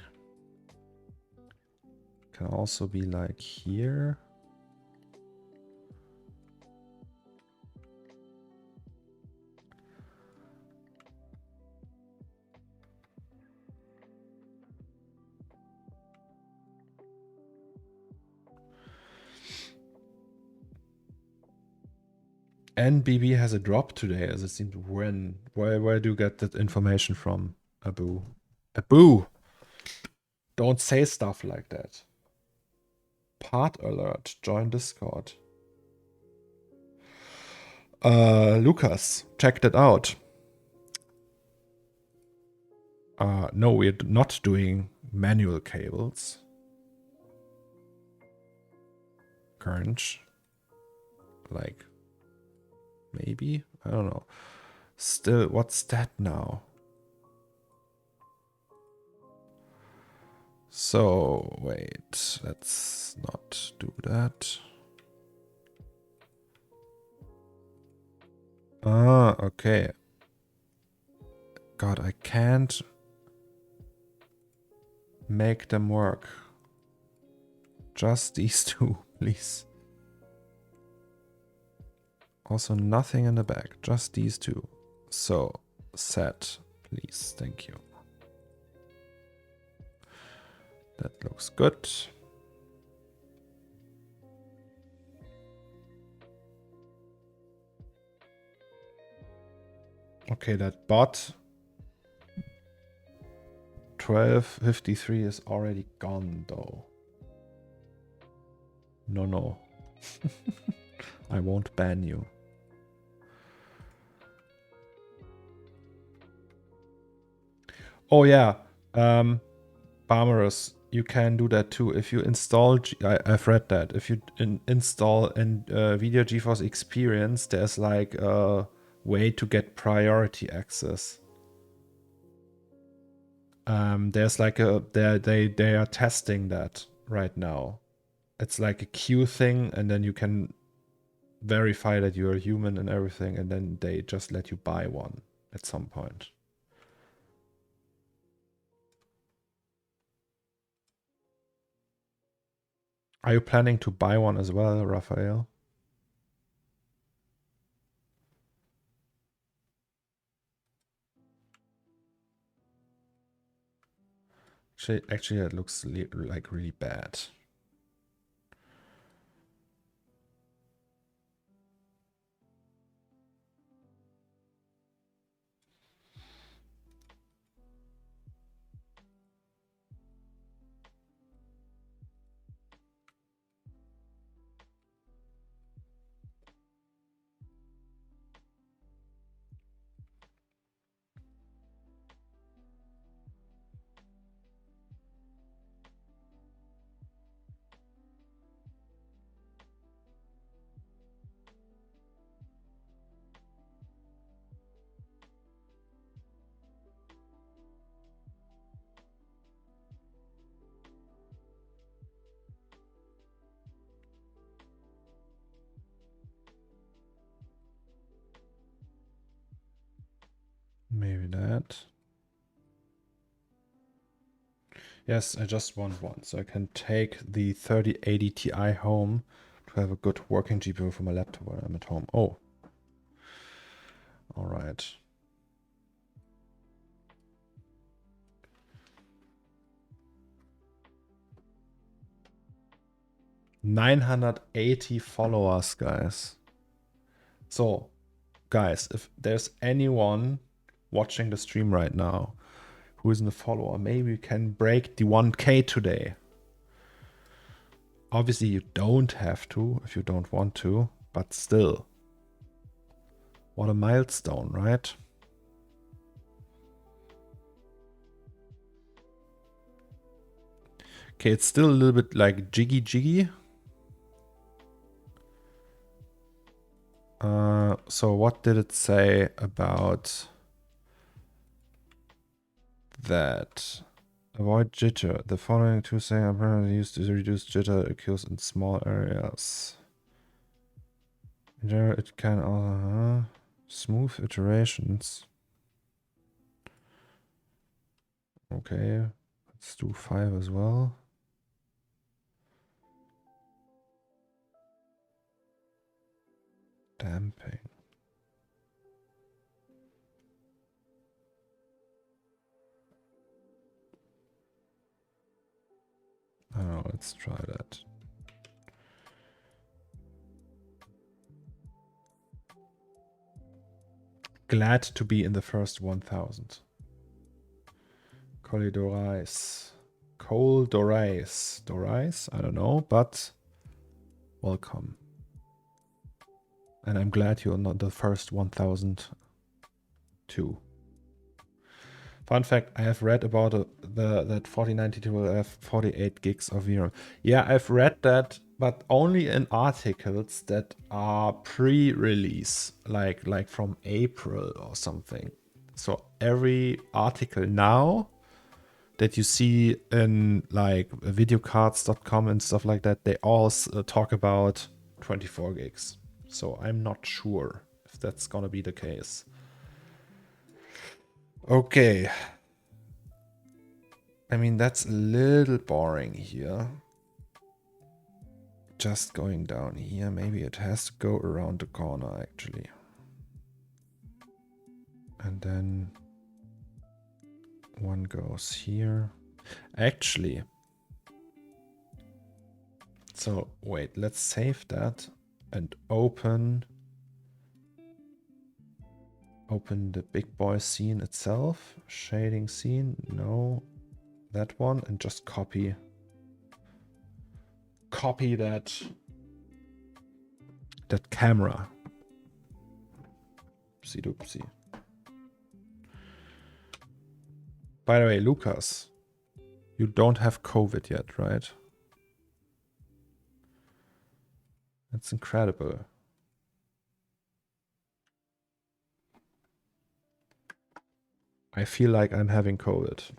Can also be like here. NBB has a drop today, as it seems. When? Where do you get that information from, Abu? Abu! Don't say stuff like that. Part alert. Join Discord. Lucas, check that out. No, we're not doing manual cables. Current. Like, maybe? I don't know. Still, what's that now? So, wait, let's not do that. Ah, okay. God, I can't make them work. Just these two, please. Also, nothing in the back, just these two. So, set, please. Thank you. That looks good. Okay, that bot 1253 is already gone though. No, no. I won't ban you. Oh yeah, Barbarous, you can do that too. If you install, I've read that. If you install an Video GeForce Experience, there's like a way to get priority access. There's like they are testing that right now. It's like a queue thing, and then you can verify that you're a human and everything, and then they just let you buy one at some point. Are you planning to buy one as well, Raphael? Actually, it looks like really bad. Maybe that. Yes, I just want one, so I can take the 3080 Ti home to have a good working GPU for my laptop when I'm at home. Oh. All right. $980 followers, guys. So, guys, if there's anyone watching the stream right now who isn't a follower, maybe we can break the 1K today. Obviously, you don't have to if you don't want to, but still. What a milestone, right? Okay, it's still a little bit like jiggy. So what did it say about that? Avoid jitter. The following two saying apparently used to reduce jitter occurs in small areas. In general, it can also smooth iterations. Okay, let's do 5 as well. Damping. Oh, let's try that. Glad to be in the first 1000. Colidorais. Dorais? I don't know, but welcome. And I'm glad you're not the first 1000 too. Fun fact, I have read about that 4092 will have 48 gigs of VRAM. Yeah, I've read that, but only in articles that are pre-release, like from April or something. So every article now that you see in like videocards.com and stuff like that, they all talk about 24 gigs. So I'm not sure if that's gonna be the case. Okay. I mean, that's a little boring here. Just going down here. Maybe it has to go around the corner, actually. And then one goes here. Actually. So, wait, let's save that and open Open the big boy scene itself. Shading scene, no. That one, and just copy that camera. Oopsie doopsie. By the way, Lucas, you don't have COVID yet, right? That's incredible. I feel like I'm having COVID. It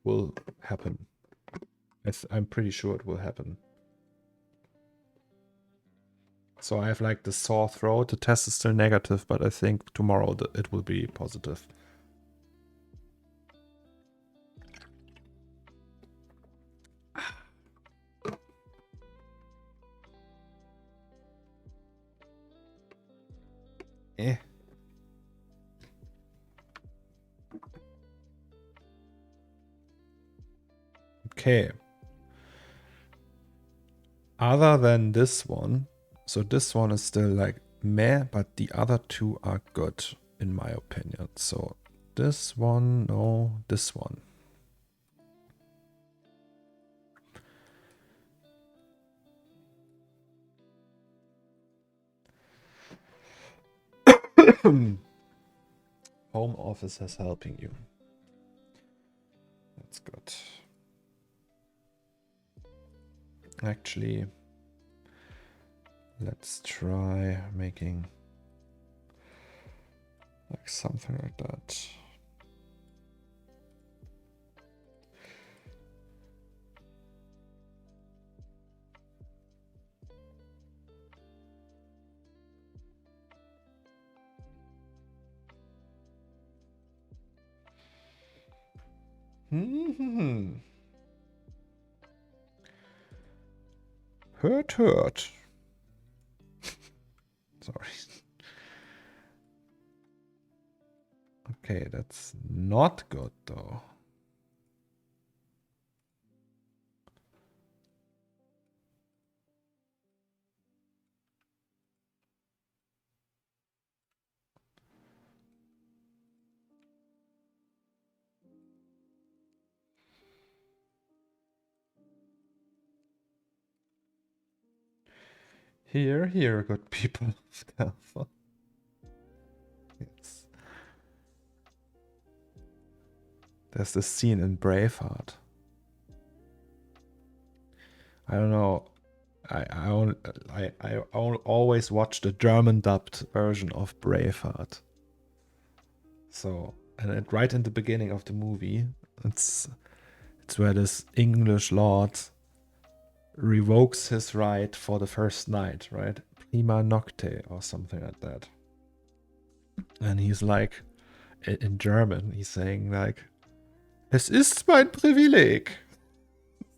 will happen. I'm pretty sure it will happen. So I have like the sore throat. The test is still negative, but I think tomorrow it will be positive. Eh. Okay. Other than this one, so this one is still like meh, but the other two are good in my opinion. So this one, no, this one. Home office is helping you. That's good. Actually, let's try making like something like that. Hurt. Sorry. Okay, that's not good though. Here, good people. Yes. There's this scene in Braveheart. I don't know. I always watch the German dubbed version of Braveheart. So, and right in the beginning of the movie, it's where this English lord revokes his right for the first night, right? Prima nocte or something like that. And he's like, in German, he's saying like, es ist mein Privileg.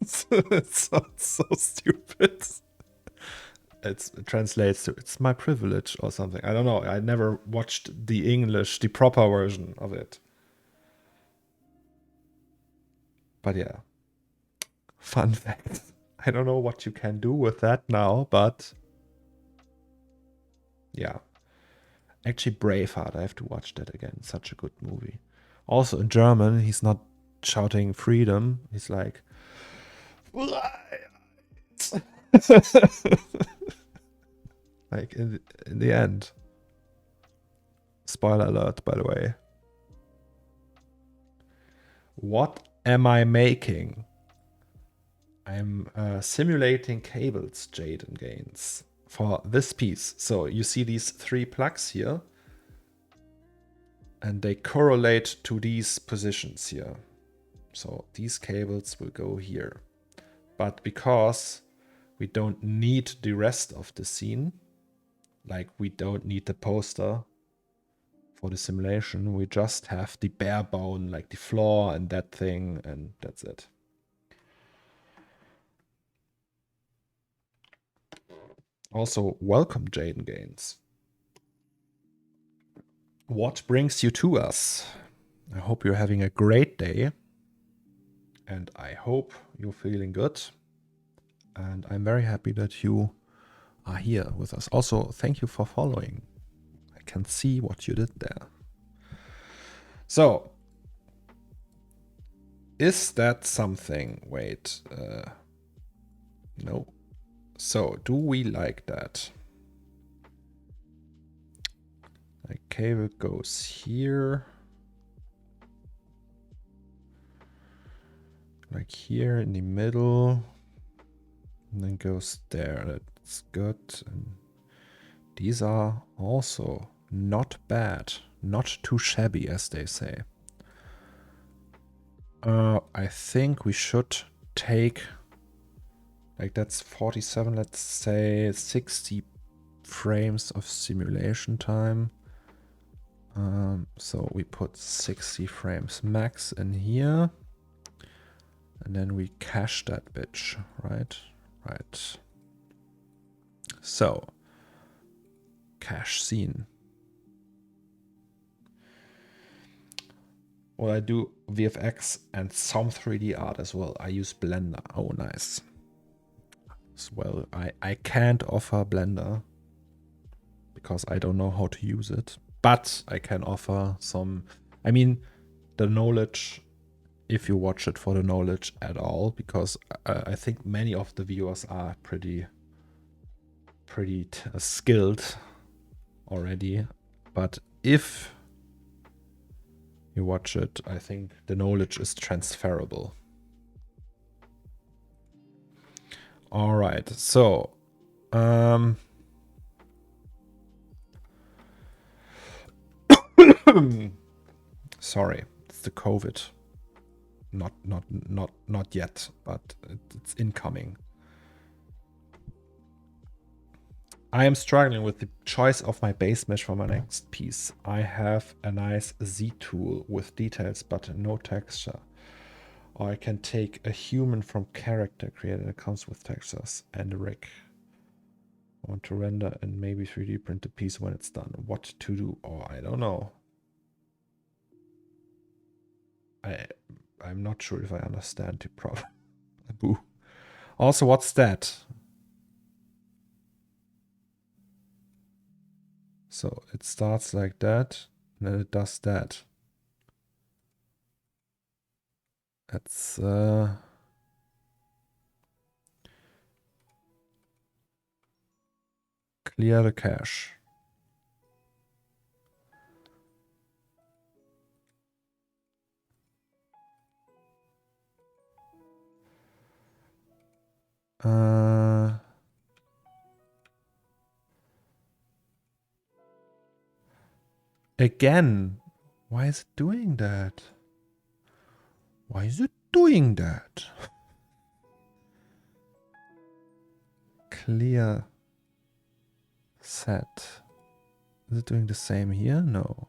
It sounds so stupid. It translates to, it's my privilege or something. I don't know. I never watched the English, the proper version of it. But yeah. Fun fact. I don't know what you can do with that now, but yeah. Actually, Braveheart, I have to watch that again. Such a good movie. Also in German, he's not shouting freedom. He's like, like in the end. Spoiler alert, by the way. What am I making? I'm simulating cables, Jaden Gaines, for this piece. So you see these 3 plugs here, and they correlate to these positions here. So these cables will go here. But because we don't need the rest of the scene, like we don't need the poster for the simulation, we just have the bare bone, like the floor and that thing, and that's it. Also, welcome, Jaden Gaines. What brings you to us? I hope you're having a great day. And I hope you're feeling good. And I'm very happy that you are here with us. Also, thank you for following. I can see what you did there. So, is that something? Wait, no. So, do we like that? The cable goes here. Like here in the middle. And then goes there. That's good. And these are also not bad. Not too shabby, as they say. I think we should take, like that's 47, let's say 60 frames of simulation time. So we put 60 frames max in here. And then we cache that bitch, right? Right. So, cache scene. Well, I do VFX and some 3D art as well. I use Blender. Oh, nice. As well, I can't offer Blender because I don't know how to use it. But I can offer some, I mean, the knowledge, if you watch it for the knowledge at all, because I think many of the viewers are pretty skilled already. But if you watch it, I think the knowledge is transferable. All right, so sorry, it's the COVID. Not yet, but it's incoming. I am struggling with the choice of my base mesh for my next piece. I have a nice Z tool with details but no texture. Or I can take a human from character created that comes with textures and a rig. I want to render and maybe 3D print the piece when it's done. What to do? Oh, I don't know. I'm not sure if I understand the problem. Boo. Also, what's that? So it starts like that, and then it does that. That's clear the cache. Again, why is it doing that? Why is it doing that? Clear set. Is it doing the same here? No.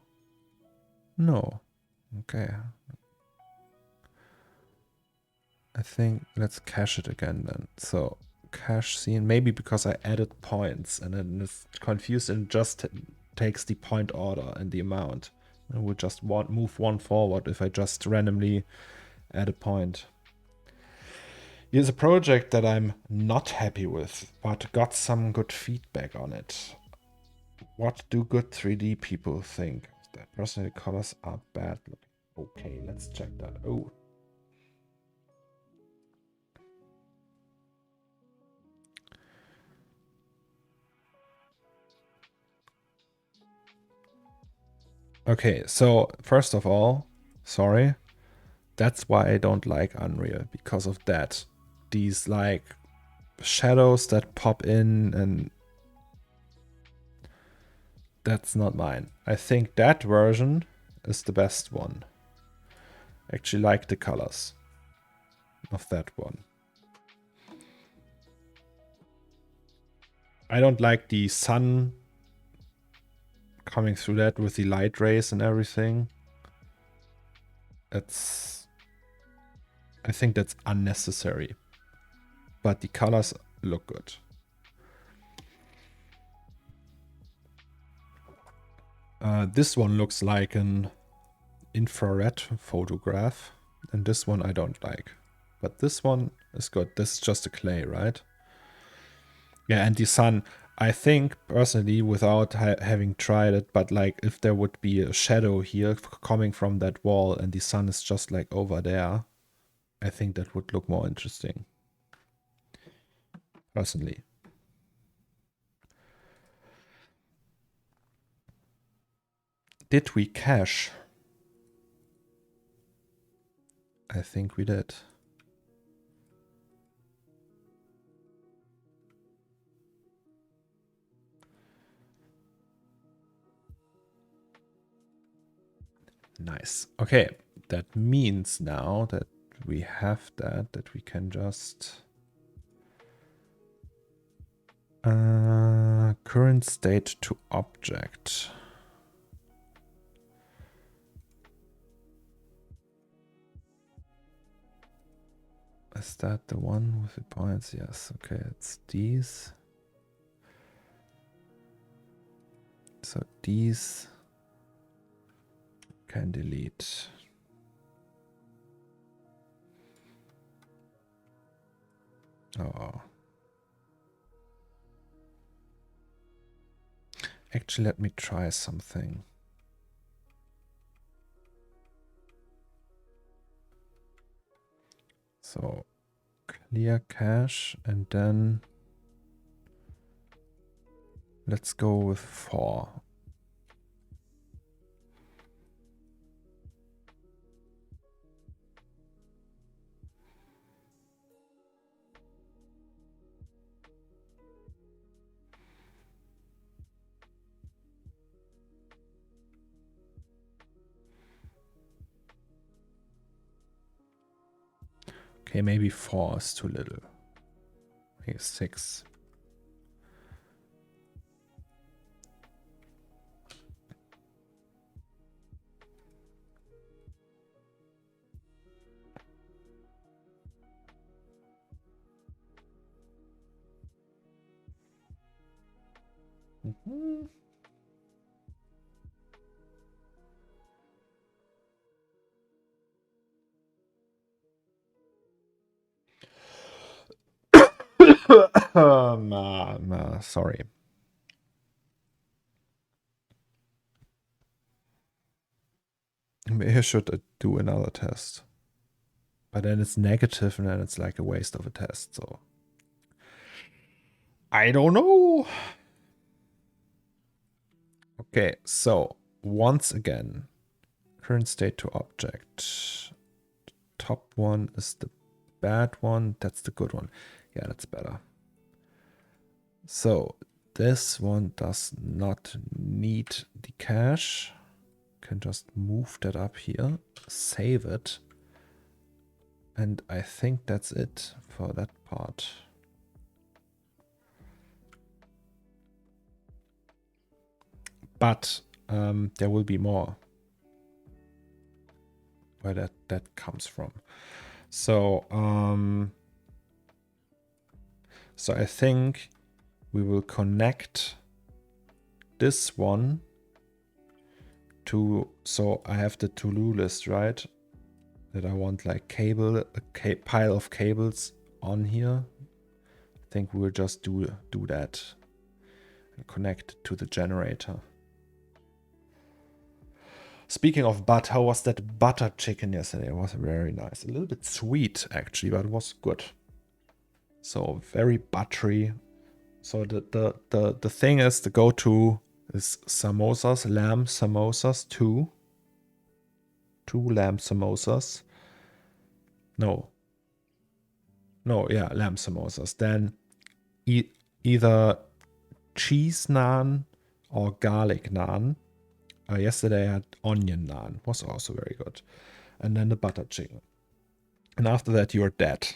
No. Okay. I think let's cache it again then. So cache scene, maybe because I added points and then it's confused and just takes the point order and the amount. I would just move one forward if I just randomly add a point. Here's a project that I'm not happy with, but got some good feedback on it. What do good 3D people think? Personally, the colors are bad looking. Okay, let's check that. Oh. Okay, so first of all, sorry. That's why I don't like Unreal, because of that. These like shadows that pop in, and that's not mine. I think that version is the best one. I actually like the colors of that one. I don't like the sun coming through that with the light rays and everything. I think that's unnecessary. But the colors look good. This one looks like an infrared photograph, and this one I don't like. But this one is good. This is just a clay, right? Yeah, and the sun. I think personally, without having tried it, but like if there would be a shadow here coming from that wall and the sun is just like over there, I think that would look more interesting. Personally. Did we cache? I think we did. Nice. Okay, that means now that we have that we can just current state to object. Is that the one with the points? Yes. Okay, it's these. So these can delete. Oh. Actually, let me try something. So clear cache and then let's go with 4. Okay, maybe 4 is too little. Maybe 6. Mm-hmm. Sorry. Maybe I should do another test. But then it's negative and then it's like a waste of a test. So I don't know. Okay, so once again, current state to object. Top one is the bad one. That's the good one. Yeah, that's better. So this one does not need the cache. Can just move that up here, save it. And I think that's it for that part. But there will be more where that comes from. So so I think we will connect this one to, so I have the to-do list, right? That I want like a pile of cables on here. I think we'll just do that and connect it to the generator. Speaking of butt, how was that butter chicken yesterday? It was very nice. A little bit sweet actually, but it was good. So very buttery. So the thing is, the go-to is samosas, lamb samosas, two lamb samosas. No, yeah, lamb samosas. Then either cheese naan or garlic naan. Yesterday I had onion naan, was also very good. And then the butter chicken. And after that, you're dead.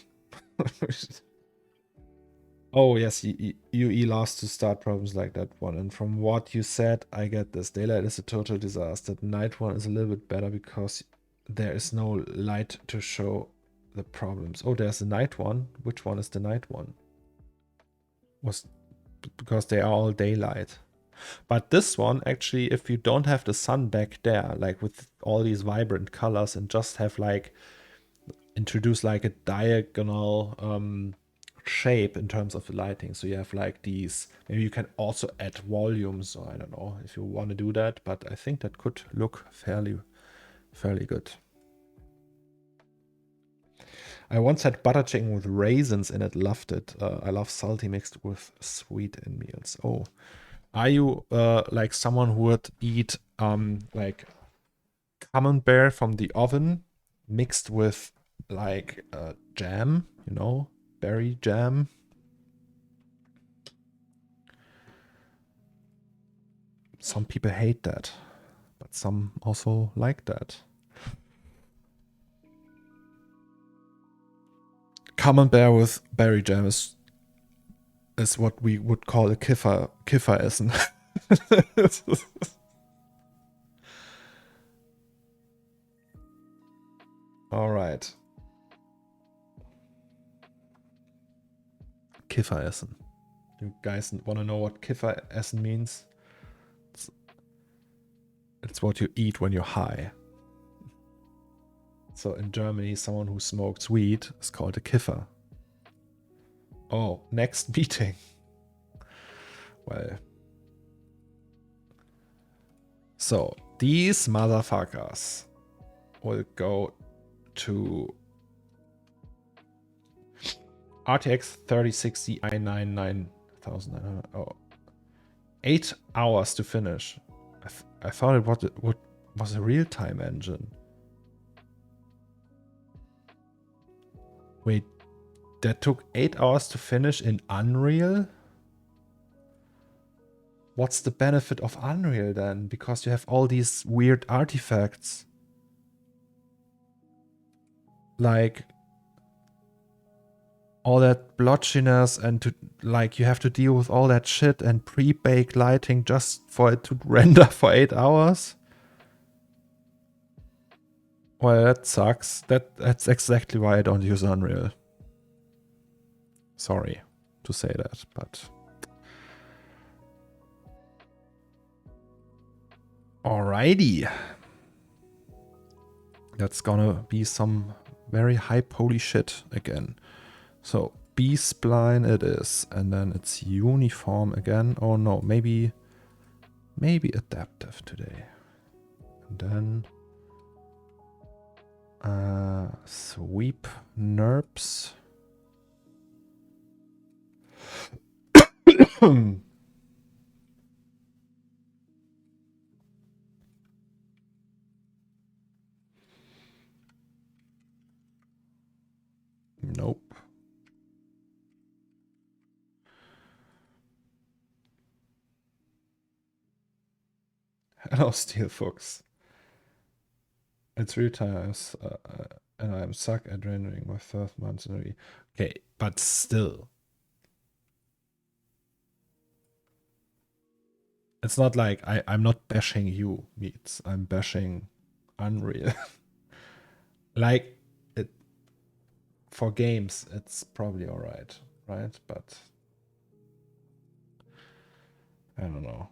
Oh, yes, UE lost to start problems like that one. And from what you said, I get this. Daylight is a total disaster. The night one is a little bit better because there is no light to show the problems. Oh, there's the night one. Which one is the night one? Was because they are all daylight. But this one, actually, if you don't have the sun back there, like with all these vibrant colors and just have like, introduce like a diagonal shape in terms of the lighting. So you have like these, maybe you can also add volumes, or I don't know if you want to do that, but I think that could look fairly good. I once had butter chicken with raisins in it, loved it. I love salty mixed with sweet in meals. Oh, are you like someone who would eat like camembert from the oven mixed with like jam, you know, berry jam? Some people hate that, but some also like that. Camembert with berry jam is what we would call a Kiffer-Essen. All right. Kiffer-Essen. You guys want to know what Kiffer-Essen means? It's what you eat when you're high. So in Germany, someone who smokes weed is called a Kiffer. Oh, next meeting. Well. So, these motherfuckers will go to RTX 3060 i9 9900. Oh, 8 hours to finish. I thought it was a real-time engine. Wait, that took 8 hours to finish in Unreal? What's the benefit of Unreal then? Because you have all these weird artifacts. Like all that blotchiness, and to like you have to deal with all that shit and pre-bake lighting just for it to render for 8 hours. Well, that sucks. That's exactly why I don't use Unreal. Sorry to say that, but alrighty. That's gonna be some very high poly shit again. So B-spline it is, and then it's uniform again. Oh no, maybe adaptive today. And then sweep NURBS. Nope. Hello, Steel Fox. It's 3 times, and I'm suck at rendering my first month in a week. Okay, but still. It's not like I'm not bashing you, Meets. I'm bashing Unreal. Like, it for games, it's probably alright, right? But I don't know.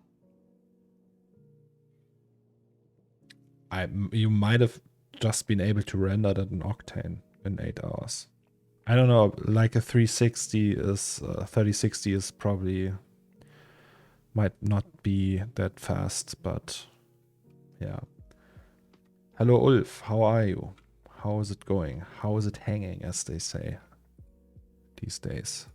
You might have just been able to render that in Octane in 8 hours. I don't know, like a 3060 is probably might not be that fast, but yeah. Hello Ulf, how are you? How is it going? How is it hanging, as they say these days?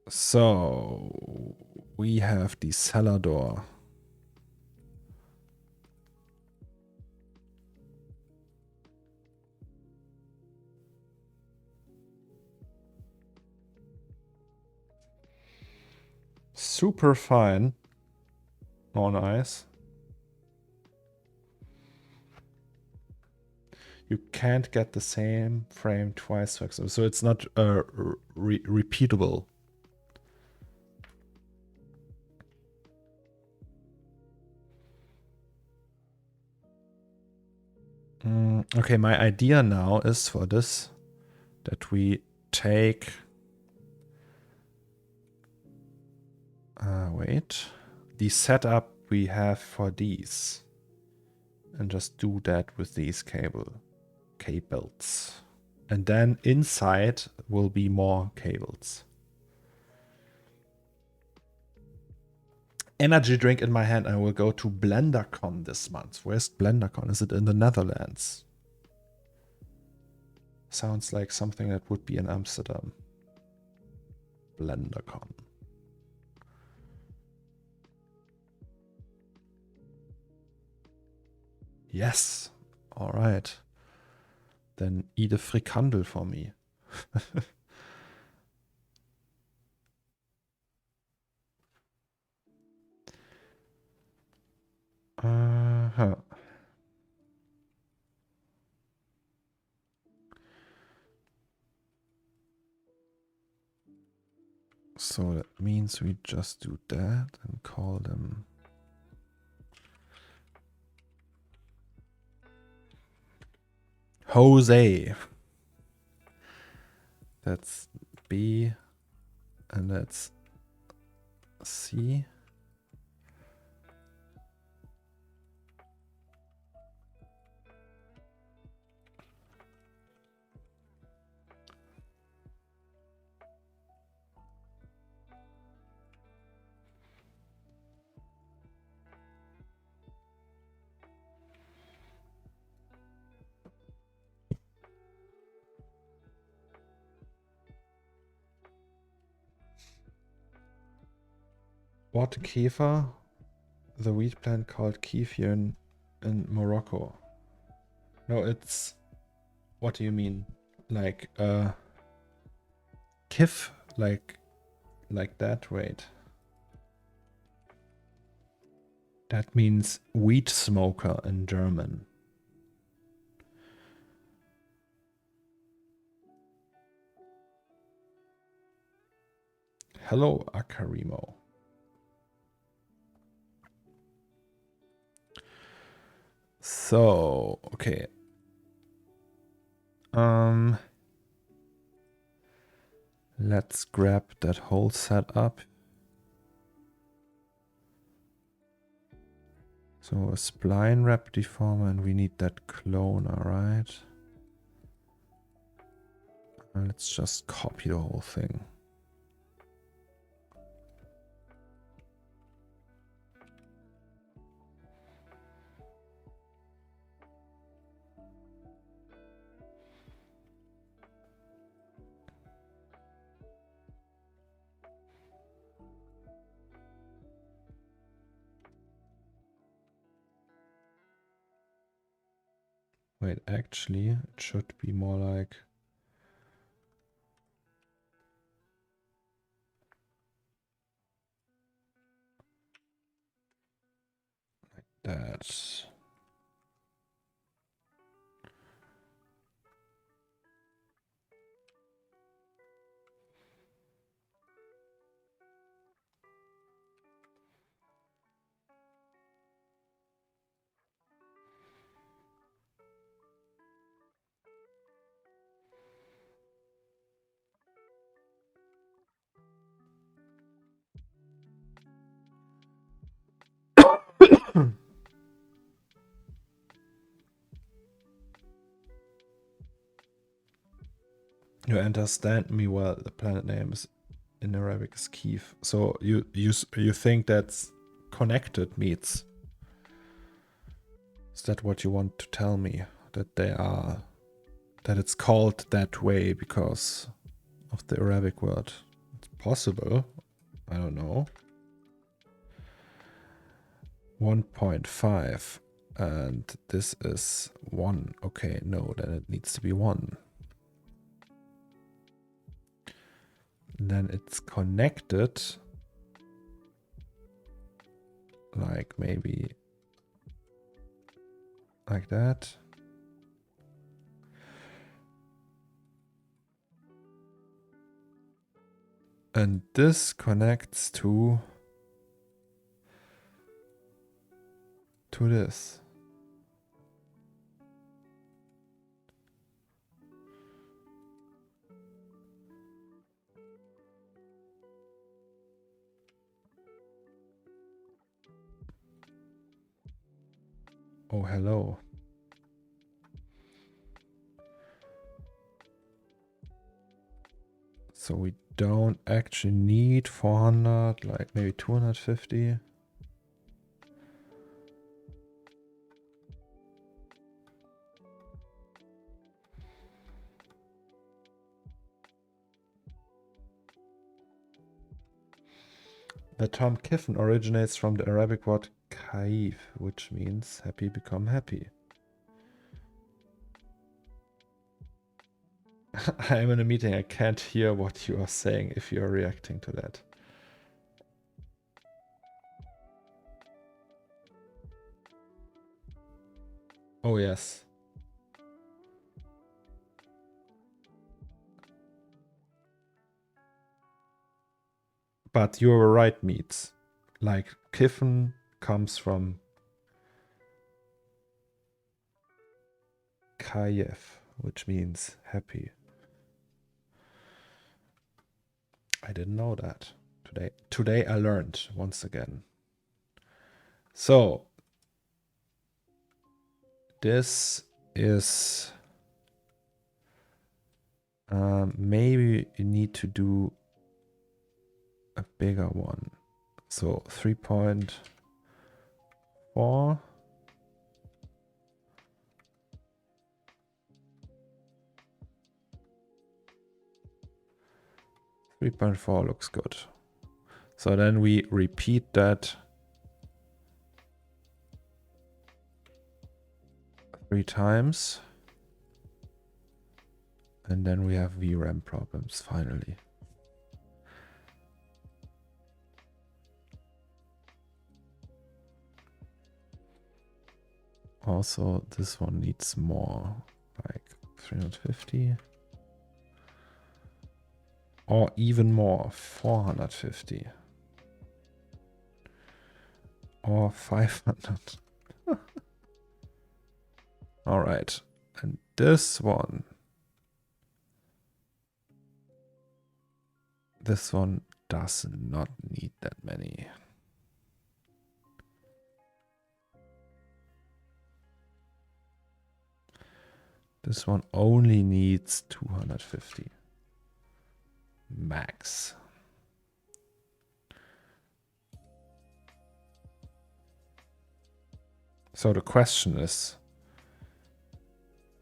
So we have the cellar door. Super fine. Oh, nice. You can't get the same frame twice, so it's not repeatable. Okay, my idea now is for this that we take the setup we have for these and just do that with these cables. And then inside will be more cables. Energy drink in my hand. I will go to BlenderCon this month. Where's BlenderCon? Is it in the Netherlands? Sounds like something that would be in Amsterdam. BlenderCon. Yes. All right. Then eat a frikandel for me. Uh-huh. So that means we just do that and call them Jose. That's B and that's C. What kefir? The wheat plant called kefir in Morocco. No, it's... What do you mean? Like, kif? Like that? Wait. That means wheat smoker in German. Hello, Akarimo. So, okay. Let's grab that whole setup. So a spline wrap deformer, and we need that cloner, right? Let's just copy the whole thing. Wait, actually, it should be more like that. You understand me well. The planet name is in Arabic is Kiev. So you think that's connected meats? Is that what you want to tell me? That they are, that it's called that way because of the Arabic word? It's possible. I don't know. 1.5 and this is 1. Okay, no, then it needs to be 1. Then it's connected like maybe like that. And this connects to this. Oh, hello. So we don't actually need 400, like maybe 250. The term kiffen originates from the Arabic word kaif, which means happy become happy. I am in a meeting, I can't hear what you are saying if you are reacting to that. Oh yes. But you were right, Meats. Like, kiffen comes from kayef, which means happy. I didn't know that. Today I learned once again. So, this is... maybe you need to do a bigger one. So 3.4. 3.4 looks good. So then we repeat that 3 times. And then we have VRAM problems finally. Also, this one needs more, like 350. Or even more, 450. Or 500. All right, and this one does not need that many. This one only needs 250 max. So the question is,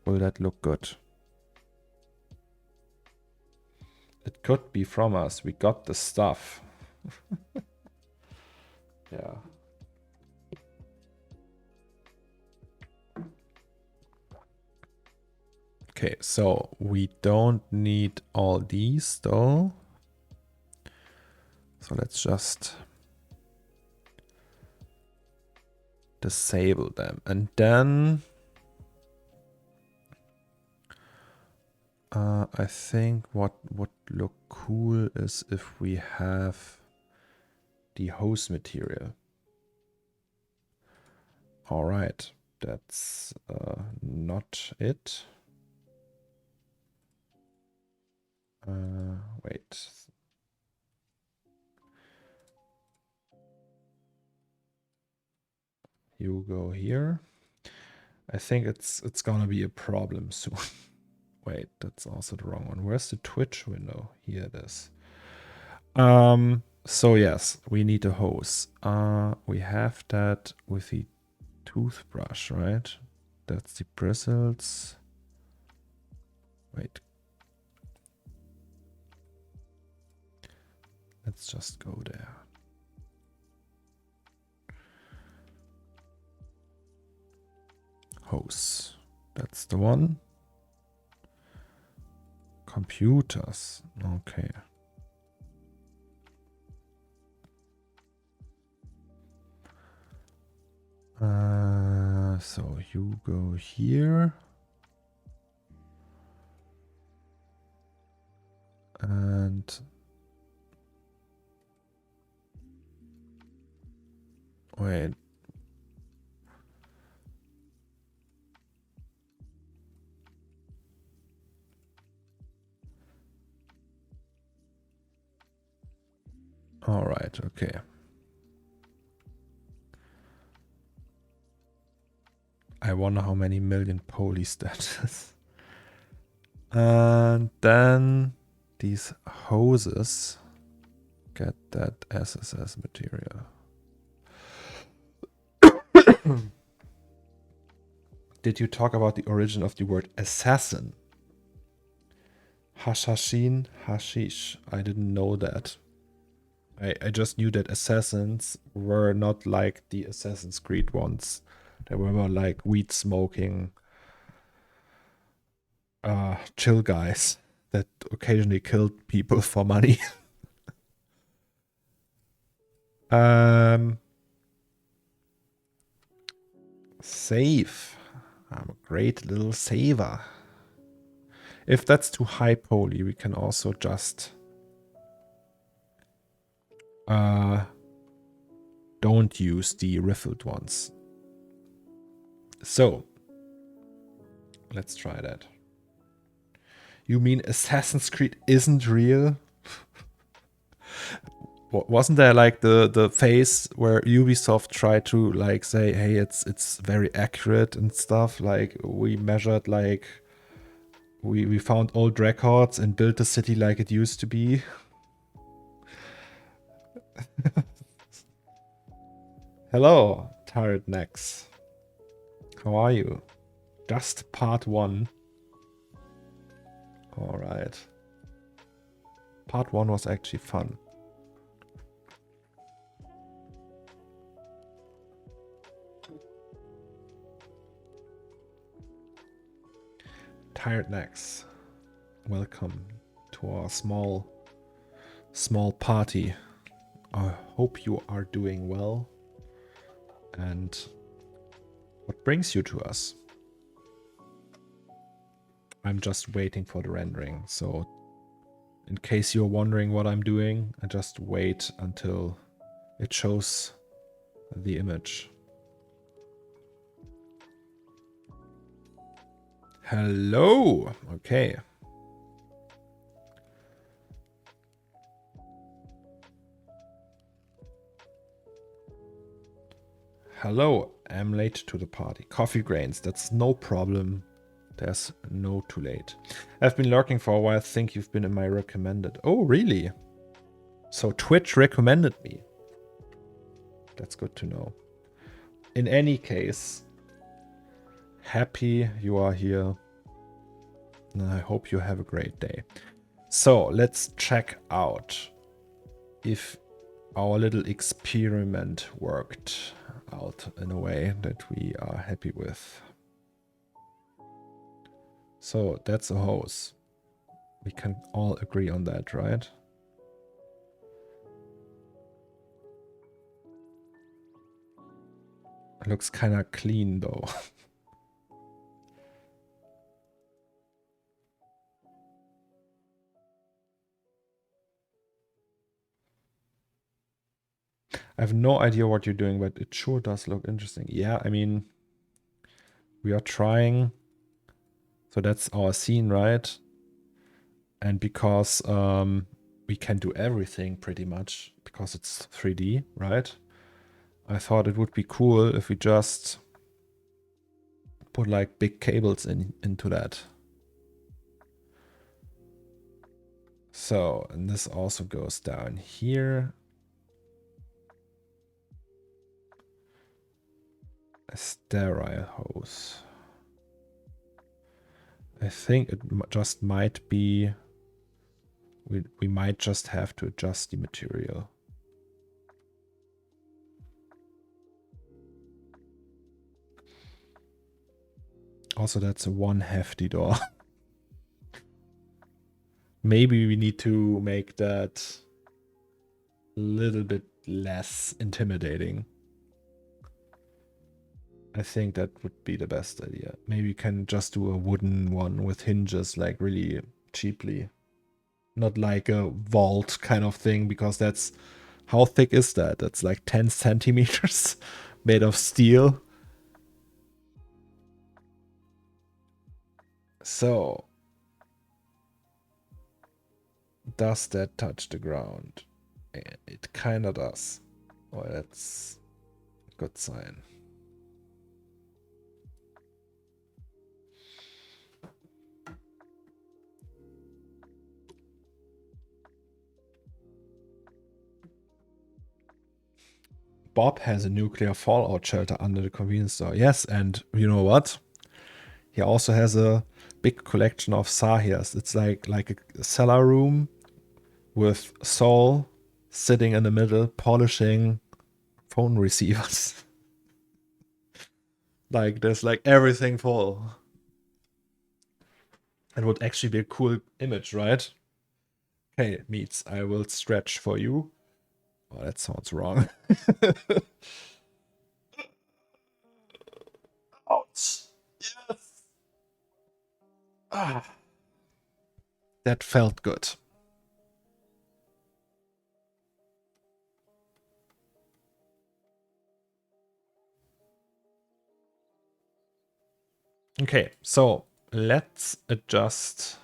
will that look good? It could be from us. We got the stuff. Yeah. Okay, so we don't need all these though. So let's just disable them. And then I think what would look cool is if we have the hose material. All right, that's not it. Wait. You go here. I think it's gonna be a problem soon. Wait, that's also the wrong one. Where's the Twitch window? Here it is. So yes, we need a hose. We have that with the toothbrush, right? That's the bristles. Wait. Let's just go there. Hose. That's the one. Computers. Okay. So you go here. And wait. All right, okay. I wonder how many million polys that is. And then these hoses get that SSS material. Did you talk about the origin of the word assassin? Hashashin, hashish. I didn't know that. I just knew that assassins were not like the Assassin's Creed ones. They were more like weed smoking, chill guys that occasionally killed people for money. Save. I'm a great little saver. If that's too high poly, we can also just don't use the riffled ones. So let's try that. You mean Assassin's Creed isn't real? Wasn't there like the phase where Ubisoft tried to like say, hey, it's very accurate and stuff? Like we measured, like we found old records and built the city like it used to be. Hello, Tired Necks. How are you? Just part 1. All right. Part 1 was actually fun. Tired Necks, welcome to our small party. I hope you are doing well. And what brings you to us? I'm just waiting for the rendering. So in case you're wondering what I'm doing, I just wait until it shows the image. Hello. Okay. Hello. I'm late to the party. Coffee grains. That's no problem. There's no too late. I've been lurking for a while. I think you've been in my recommended. Oh, really? So Twitch recommended me. That's good to know. In any case, happy you are here. And I hope you have a great day. So let's check out if our little experiment worked out in a way that we are happy with. So that's a hose. We can all agree on that, right? It looks kind of clean though. I have no idea what you're doing, but it sure does look interesting. Yeah, I mean, we are trying. So that's our scene, right? And because we can do everything pretty much because it's 3D, right? I thought it would be cool if we just put like big cables into that. So, and this also goes down here. A sterile hose. I think it just might be, we might just have to adjust the material. Also, that's a one hefty door. Maybe we need to make that a little bit less intimidating. I think that would be the best idea. Maybe you can just do a wooden one with hinges, like really cheaply. Not like a vault kind of thing, because that's... How thick is that? That's like 10 centimeters made of steel. So, does that touch the ground? It kind of does. Well, that's a good sign. Bob has a nuclear fallout shelter under the convenience store. Yes, and you know what? He also has a big collection of Sahias. It's like a cellar room with Saul sitting in the middle polishing phone receivers. Like there's like everything full. It would actually be a cool image, right? Okay, Meats, I will stretch for you. Oh, that sounds wrong. Ouch. Yes. Ah. That felt good. Okay, so let's adjust.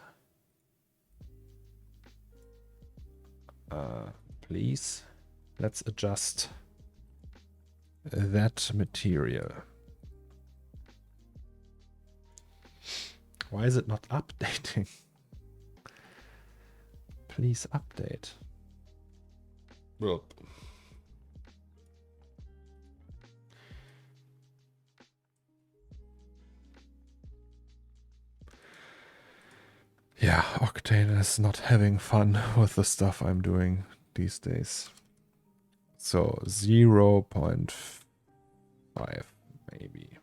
Please. Let's adjust that material. Why is it not updating? Please update. Whoop. Yeah, Octane is not having fun with the stuff I'm doing these days. So 0.5 maybe.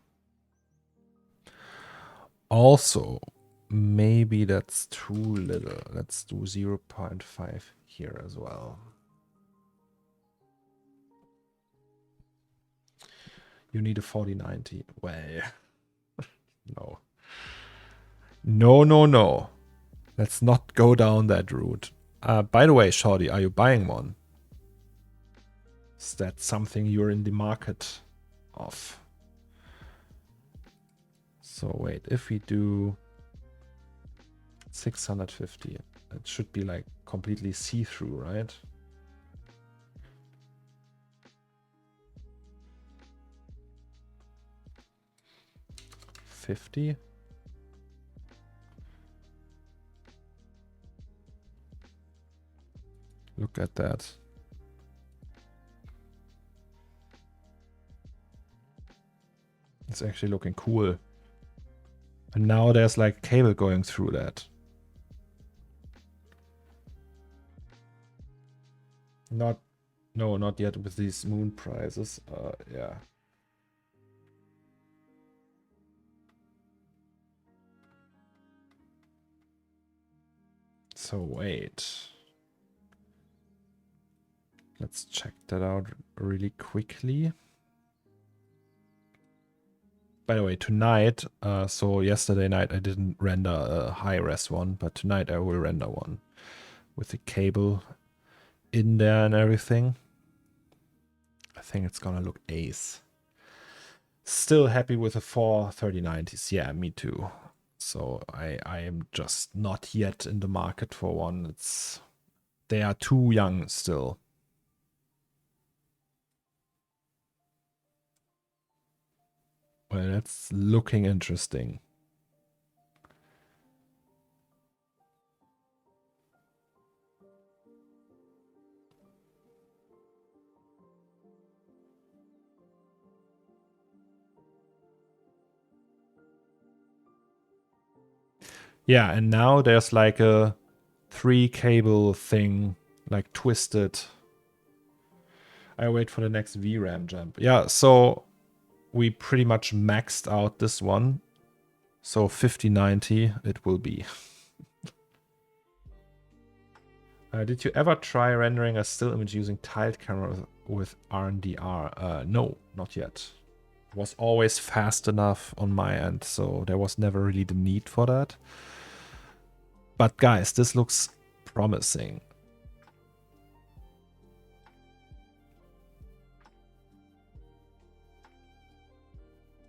Also, maybe that's too little. Let's do 0.5 here as well. You need a 4090. Well, no. No, no, no. Let's not go down that route. By the way, Shorty, are you buying one? Is that something you're in the market of? So wait, if we do 650, it should be like completely see-through, right? $50. Look at that. It's actually looking cool. And now there's like cable going through that. No, not yet with these moon prices. Yeah. So wait. Let's check that out really quickly. By the way, tonight, so yesterday night I didn't render a high-res one, but tonight I will render one with the cable in there and everything. I think it's gonna look ace. Still happy with the 4 3090s. Yeah, me too. So I am just not yet in the market for one. They are too young still. Well, that's looking interesting. Yeah, and now there's like a 3 cable thing, like twisted. I wait for the next VRAM jump. Yeah, so we pretty much maxed out this one. So 5090 it will be. Did you ever try rendering a still image using tiled camera with RNDR? No, not yet. It was always fast enough on my end, so there was never really the need for that. But guys, this looks promising.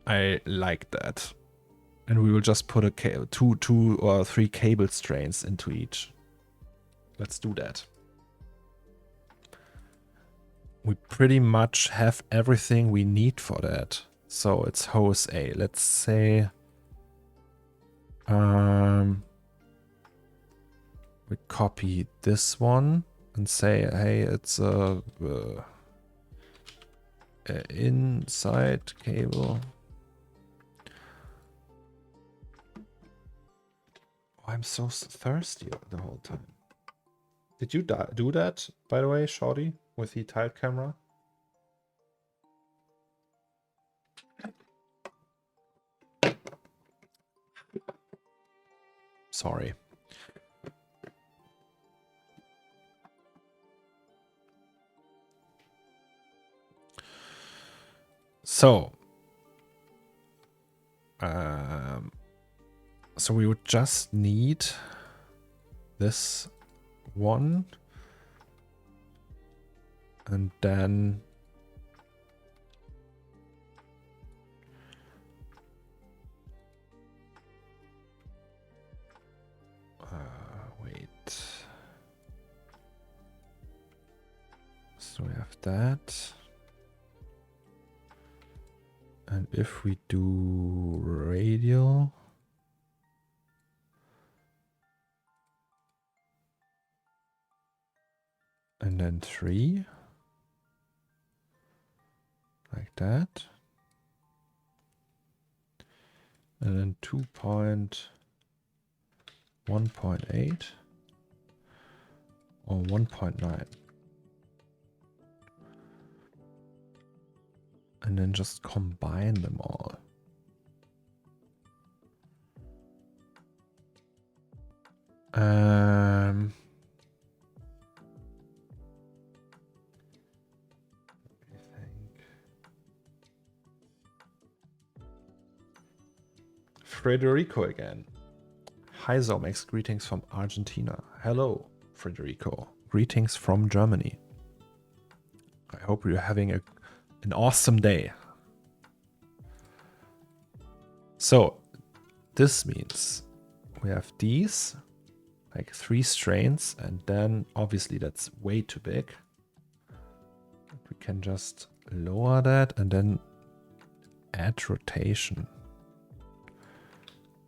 I like that. And we will just put a two or three cable strains into each. Let's do that. We pretty much have everything we need for that. So it's hose A. Let's say we copy this one and say, hey, it's a inside cable. Oh, I'm so thirsty the whole time. Did you do that, by the way, Shorty, with the tiled camera? Sorry. So, so we would just need this one, and then wait. So we have that. And if we do radial, and then 3, like that, and then 2.1.8 or 1.9. And then just combine them all. Federico again. Hi Zomex, greetings from Argentina. Hello, Federico. Greetings from Germany. I hope you're having an awesome day. So, this means we have these, like 3 strains, and then obviously that's way too big. We can just lower that and then add rotation.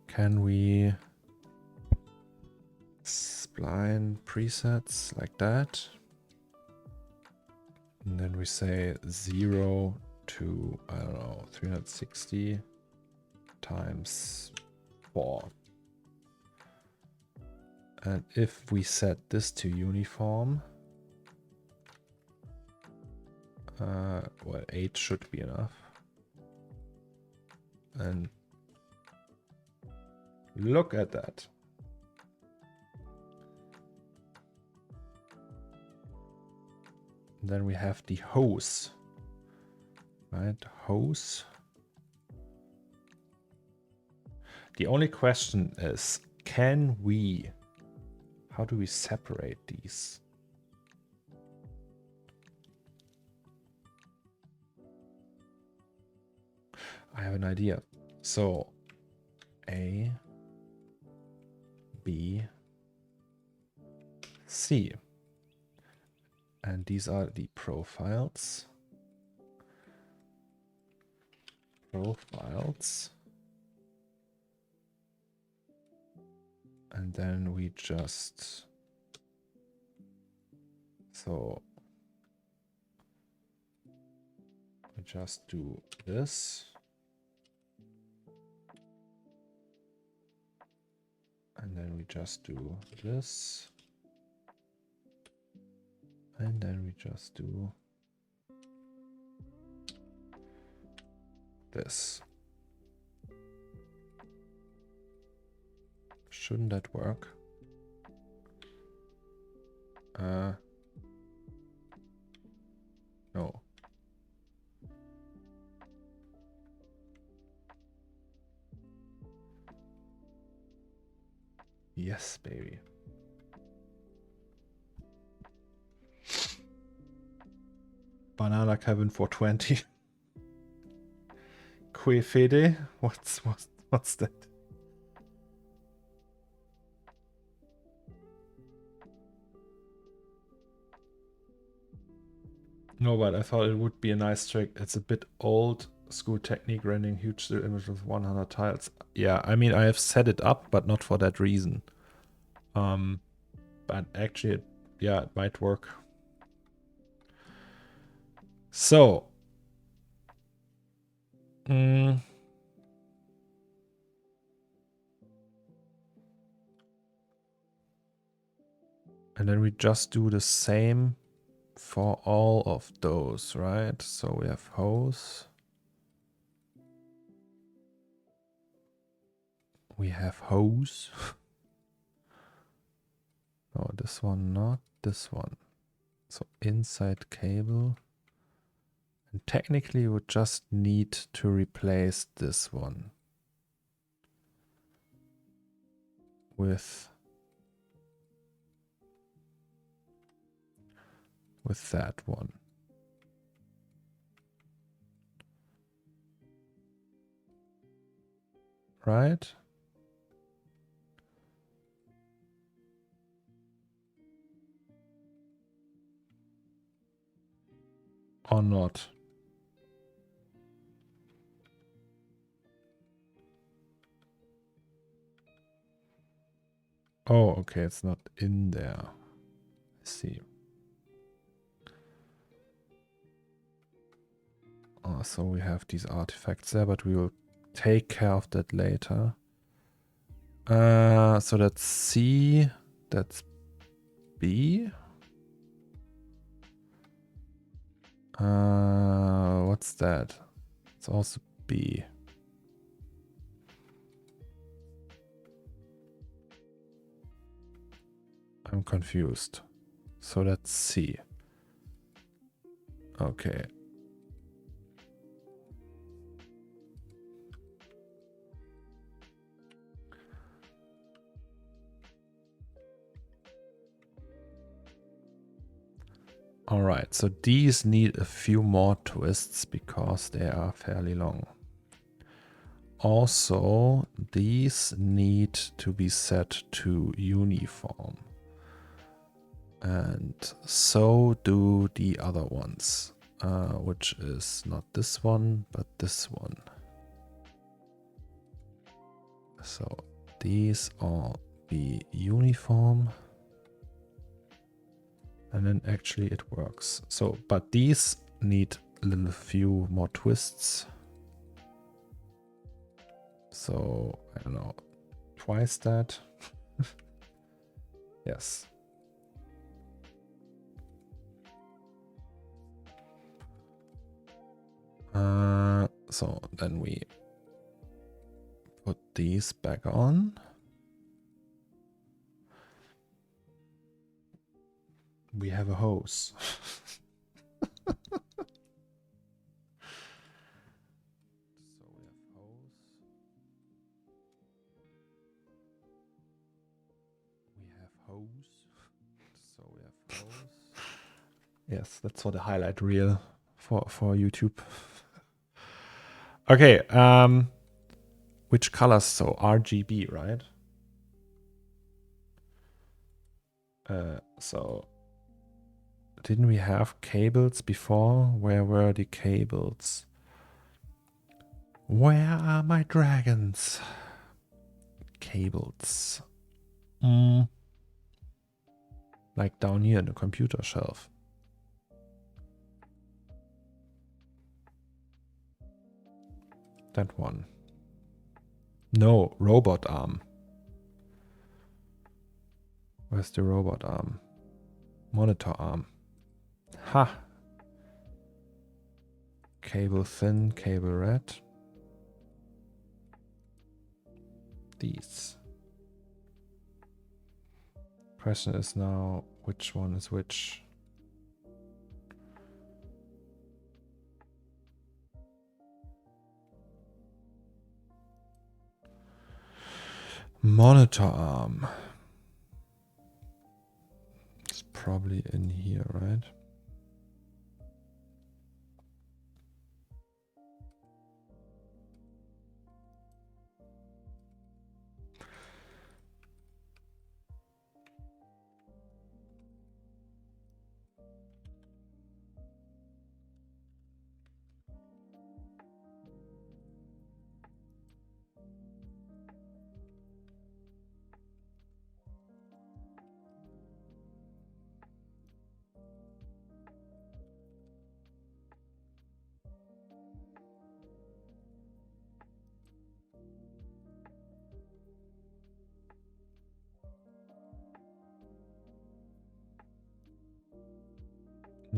Can we spline presets like that? And then we say 0 to, I don't know, 360 times 4. And if we set this to uniform, well, 8 should be enough. And look at that. Then we have the hose, right? Hose. The only question is, can we, how do we separate these? I have an idea. So A, B, C. And these are the profiles. And then we just, so we just do this. And then we just do this. And then we just do this. Shouldn't that work? No. Yes, baby. Banana Kevin 420. Que fede? What's that? No, but I thought it would be a nice trick. It's a bit old school technique, rendering huge still image with 100 tiles. Yeah, I mean, I have set it up, but not for that reason. But actually, yeah, it might work. So, Mm. And then we just do the same for all of those, right? So we have hose. We have hose. No, this one, not this one. So inside cable. And technically we just need to replace this one with that one. Right? Or not? Oh, okay, it's not in there. I see. Oh, so we have these artifacts there, but we will take care of that later. So that's C, that's B. What's that? It's also B. I'm confused. So that's C. Okay. All right, so these need a few more twists because they are fairly long. Also, these need to be set to uniform. And so do the other ones, which is not this one, but this one. So these all be uniform. And then actually it works. So, but these need a little few more twists. So, I don't know, twice that. Yes. So then we put these back on. We have a hose. So we have hose. Yes, that's for the highlight reel for YouTube. Okay, which colors? So RGB, right? So didn't we have cables before? Where were the cables? Where are my dragons? Cables. Like down here in the computer shelf. That one. No, robot arm. Where's the robot arm? Monitor arm. Ha! Cable thin, cable red. These. Question is now, which one is which? Monitor arm. It's probably in here, right?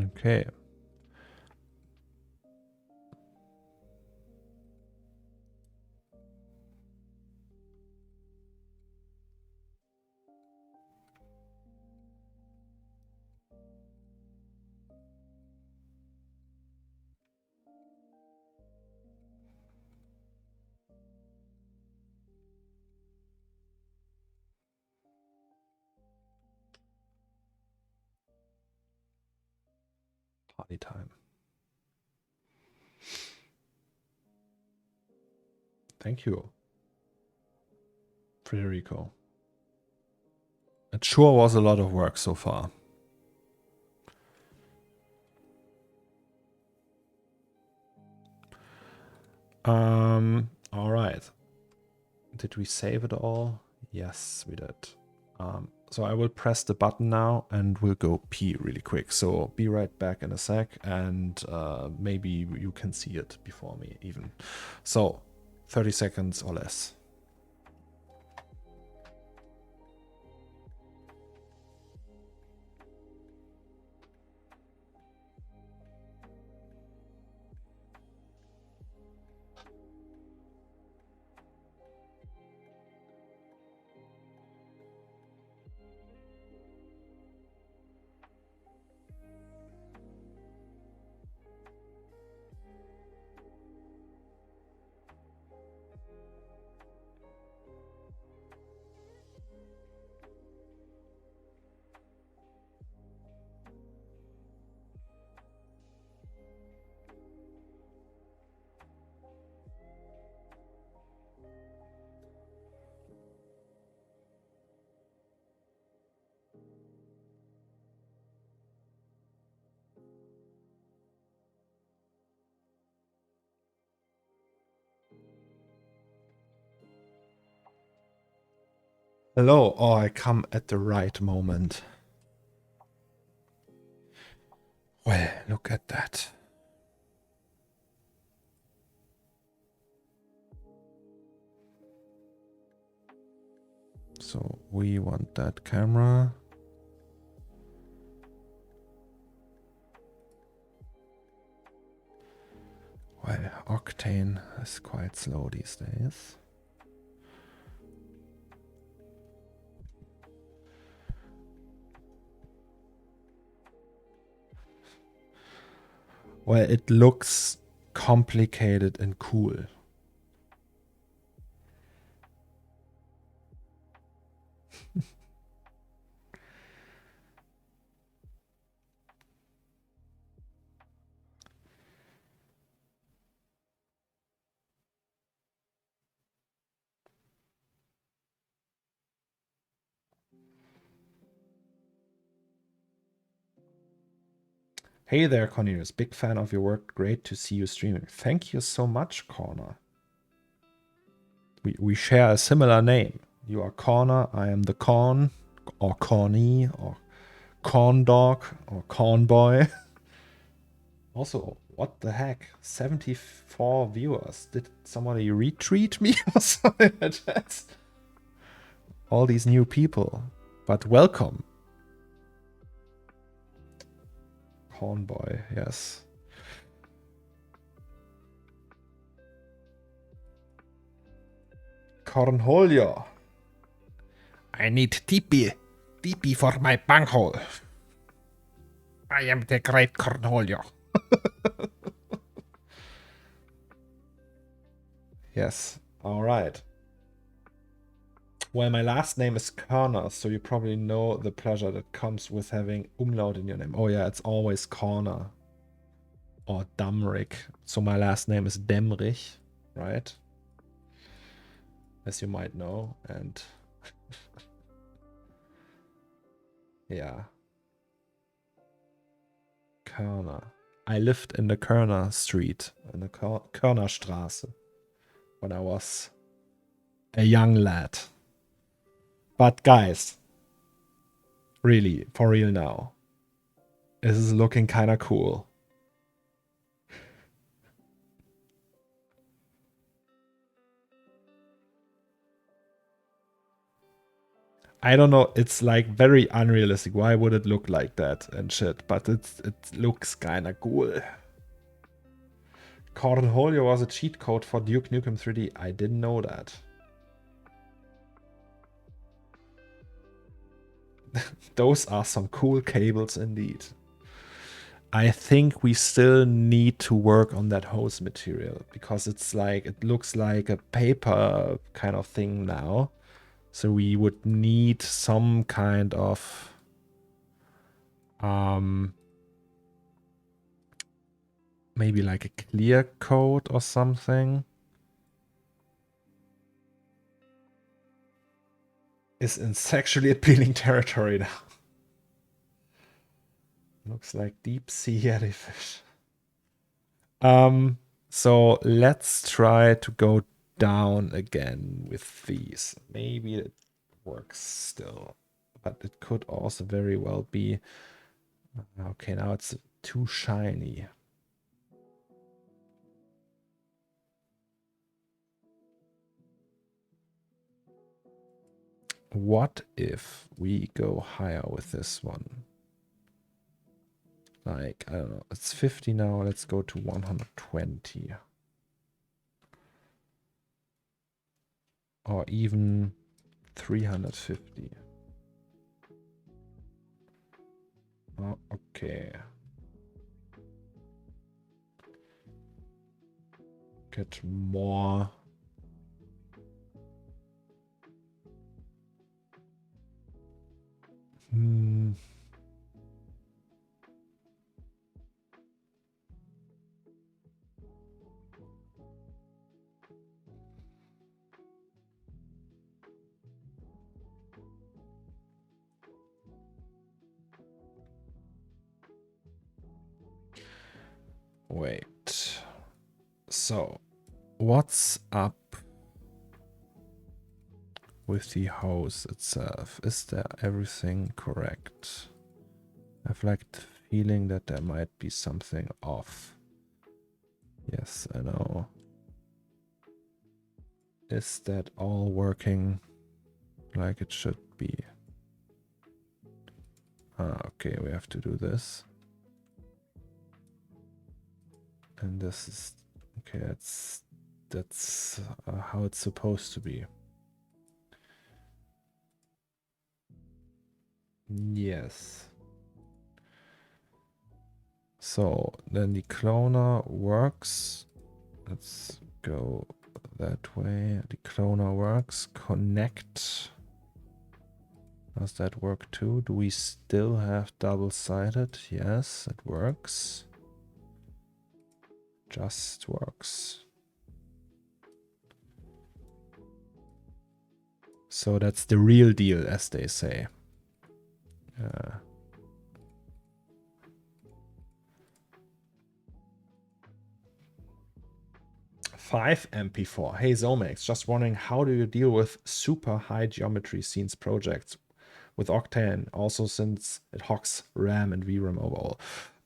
Okay. Party time. Thank you, Federico. It sure was a lot of work so far. All right. Did we save it all? Yes, we did. So I will press the button now and we'll go pee really quick. So be right back in a sec, and maybe you can see it before me even. So 30 seconds or less. Hello. Oh, I come at the right moment. Well, look at that. So we want that camera. Well, Octane is quite slow these days. Well, it looks complicated and cool. Hey there, Cornelius. Big fan of your work. Great to see you streaming. Thank you so much, Corner. We share a similar name. You are Corner, I am the Corn, or Corny, or Corn Dog, or Corn Boy. Also, what the heck? 74 viewers. Did somebody retweet me or something like that? All these new people. But welcome. Corn Boy, yes. Cornholio. I need TP. TP for my bunghole. I am the great Cornholio. Yes, alright. Well, my last name is Körner, so you probably know the pleasure that comes with having umlaut in your name. Oh yeah, it's always Corner. Or Dammrich. So my last name is Dammrich, right? As you might know, and yeah. Körner. I lived in the Körner Street, in the Körnerstraße, when I was a young lad. But guys, really, for real now, this is looking kind of cool. I don't know. It's like very unrealistic. Why would it look like that and shit? But it looks kind of cool. Cornelius was a cheat code for Duke Nukem 3D. I didn't know that. Those are some cool cables indeed. I think we still need to work on that hose material because it's like, it looks like a paper kind of thing now. So we would need some kind of maybe like a clear coat or something. Is in sexually appealing territory now. Looks like deep sea jellyfish. So let's try to go down again with these. Maybe it works still, but it could also very well be. Okay, now it's too shiny. What if we go higher with this one? Like, I don't know, it's 50 now. Let's go to 120. Or even 350. Oh, okay. Get more. Wait. So, what's up with the hose itself? Is there everything correct? I've like the feeling that there might be something off. Yes, I know. Is that all working like it should be? Okay, we have to do this. And this is okay. That's how it's supposed to be. Yes. So then the cloner works. Let's go that way. The cloner works. Connect. Does that work too? Do we still have double-sided? Yes, it works. Just works. So that's the real deal, as they say. 5 MP4. Hey Zomax, just wondering, how do you deal with super high geometry scenes projects with Octane, also since it hogs RAM and VRAM overall?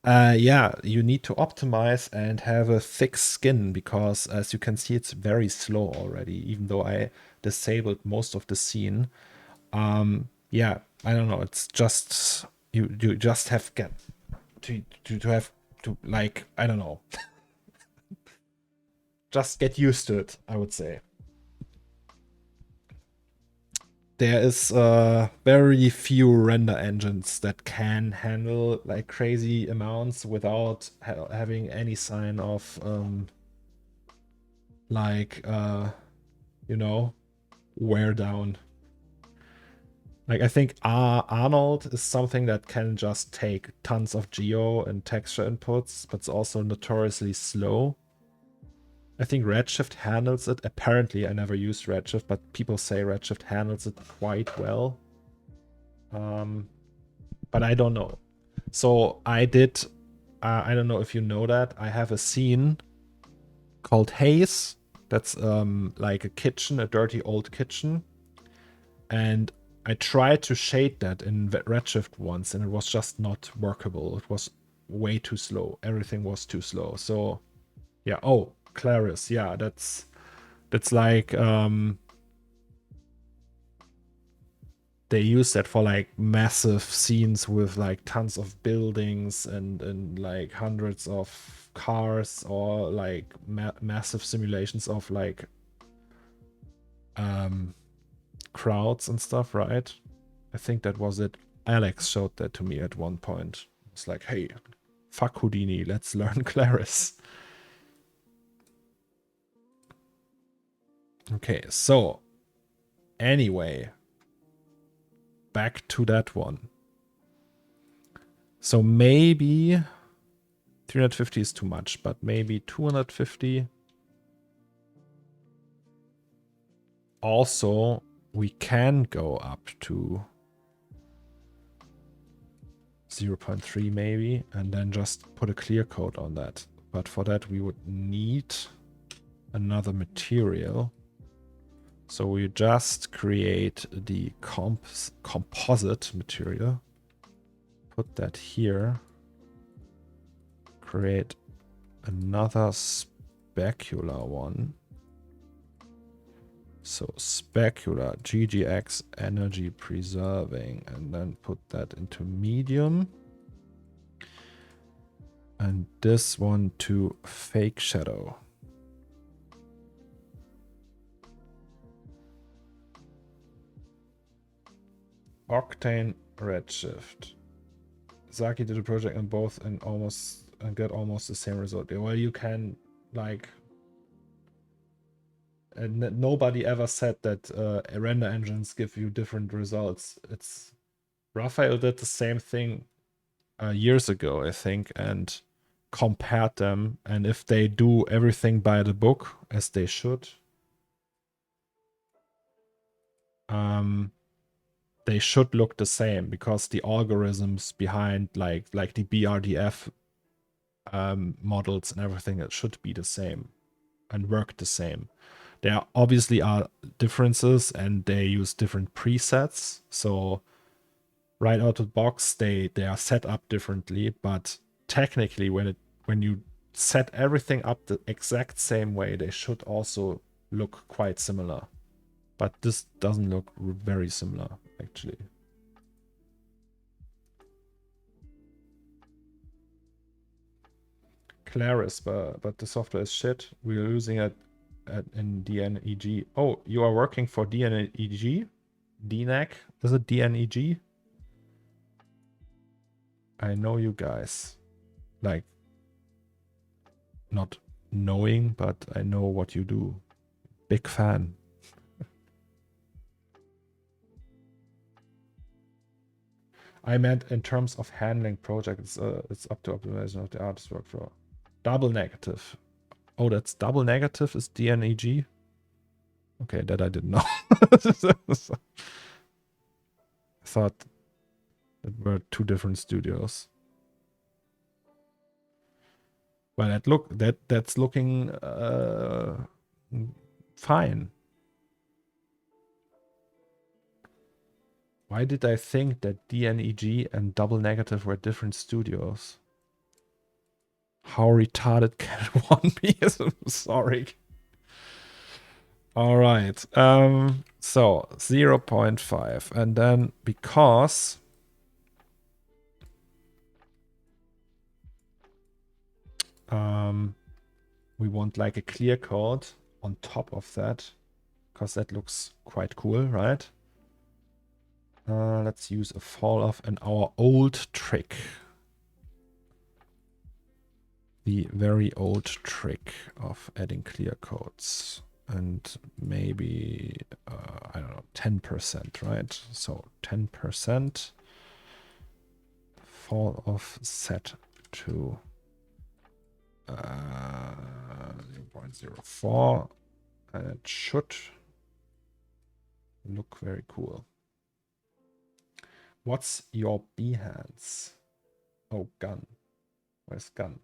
Yeah, you need to optimize and have a thick skin because, as you can see, it's very slow already, even though I disabled most of the scene. Yeah, I don't know. It's just you just have get to have to, like, I don't know. Just get used to it, I would say. There is very few render engines that can handle like crazy amounts without having any sign of like you know, wear down. Like, I think Arnold is something that can just take tons of geo and texture inputs, but it's also notoriously slow. I think Redshift handles it. Apparently, I never used Redshift, but people say Redshift handles it quite well. But I don't know. So I did, I don't know if you know that, I have a scene called Haze. That's like a kitchen, a dirty old kitchen. And I tried to shade that in Redshift once, and it was just not workable. It was way too slow. Everything was too slow. So yeah. Oh, Claris. Yeah, that's like they use that for like massive scenes with like tons of buildings and like hundreds of cars, or like massive simulations of like crowds and stuff, right? I think that was it. Alex showed that to me at one point. It's like, hey, fuck Houdini, let's learn Claris. Okay, so anyway, back to that one. So maybe 350 is too much, but maybe 250. Also, we can go up to 0.3 maybe, and then just put a clear coat on that. But for that, we would need another material. So we just create the composite material. Put that here. Create another specular one. So specular, GGX, energy preserving, and then put that into medium. And this one to fake shadow. Octane redshift. Zaki did a project on both and get almost the same result. Well, you can like, and nobody ever said that render engines give you different results. It's Raphael did the same thing years ago, I think, and compared them. And if they do everything by the book as they should, they should look the same, because the algorithms behind like the BRDF models and everything, it should be the same and work the same. There obviously are differences, and they use different presets. So right out of the box, they are set up differently. But technically, when you set everything up the exact same way, they should also look quite similar. But this doesn't look very similar, actually. Claris, but the software is shit. We are using it in DNEG. Oh, you are working for DNEG? DNEG? Is it DNEG? I know you guys. Like, not knowing, but I know what you do. Big fan. I meant in terms of handling projects, it's up to optimization of the artist workflow. Double negative. Oh, that's double negative is DNEG? Okay, that I didn't know. I thought that were two different studios. Well, that's looking fine. Why did I think that DNEG and double negative were different studios? How retarded can one be? Sorry. All right. So 0.5, and then because we want like a clear code on top of that, because that looks quite cool, right? Let's use a fall off and our old trick. The very old trick of adding clear codes. And maybe, I don't know, 10%, right? So 10% fall off set to 0.04. And it should look very cool. What's your Behance? Oh, gun. Where's gun?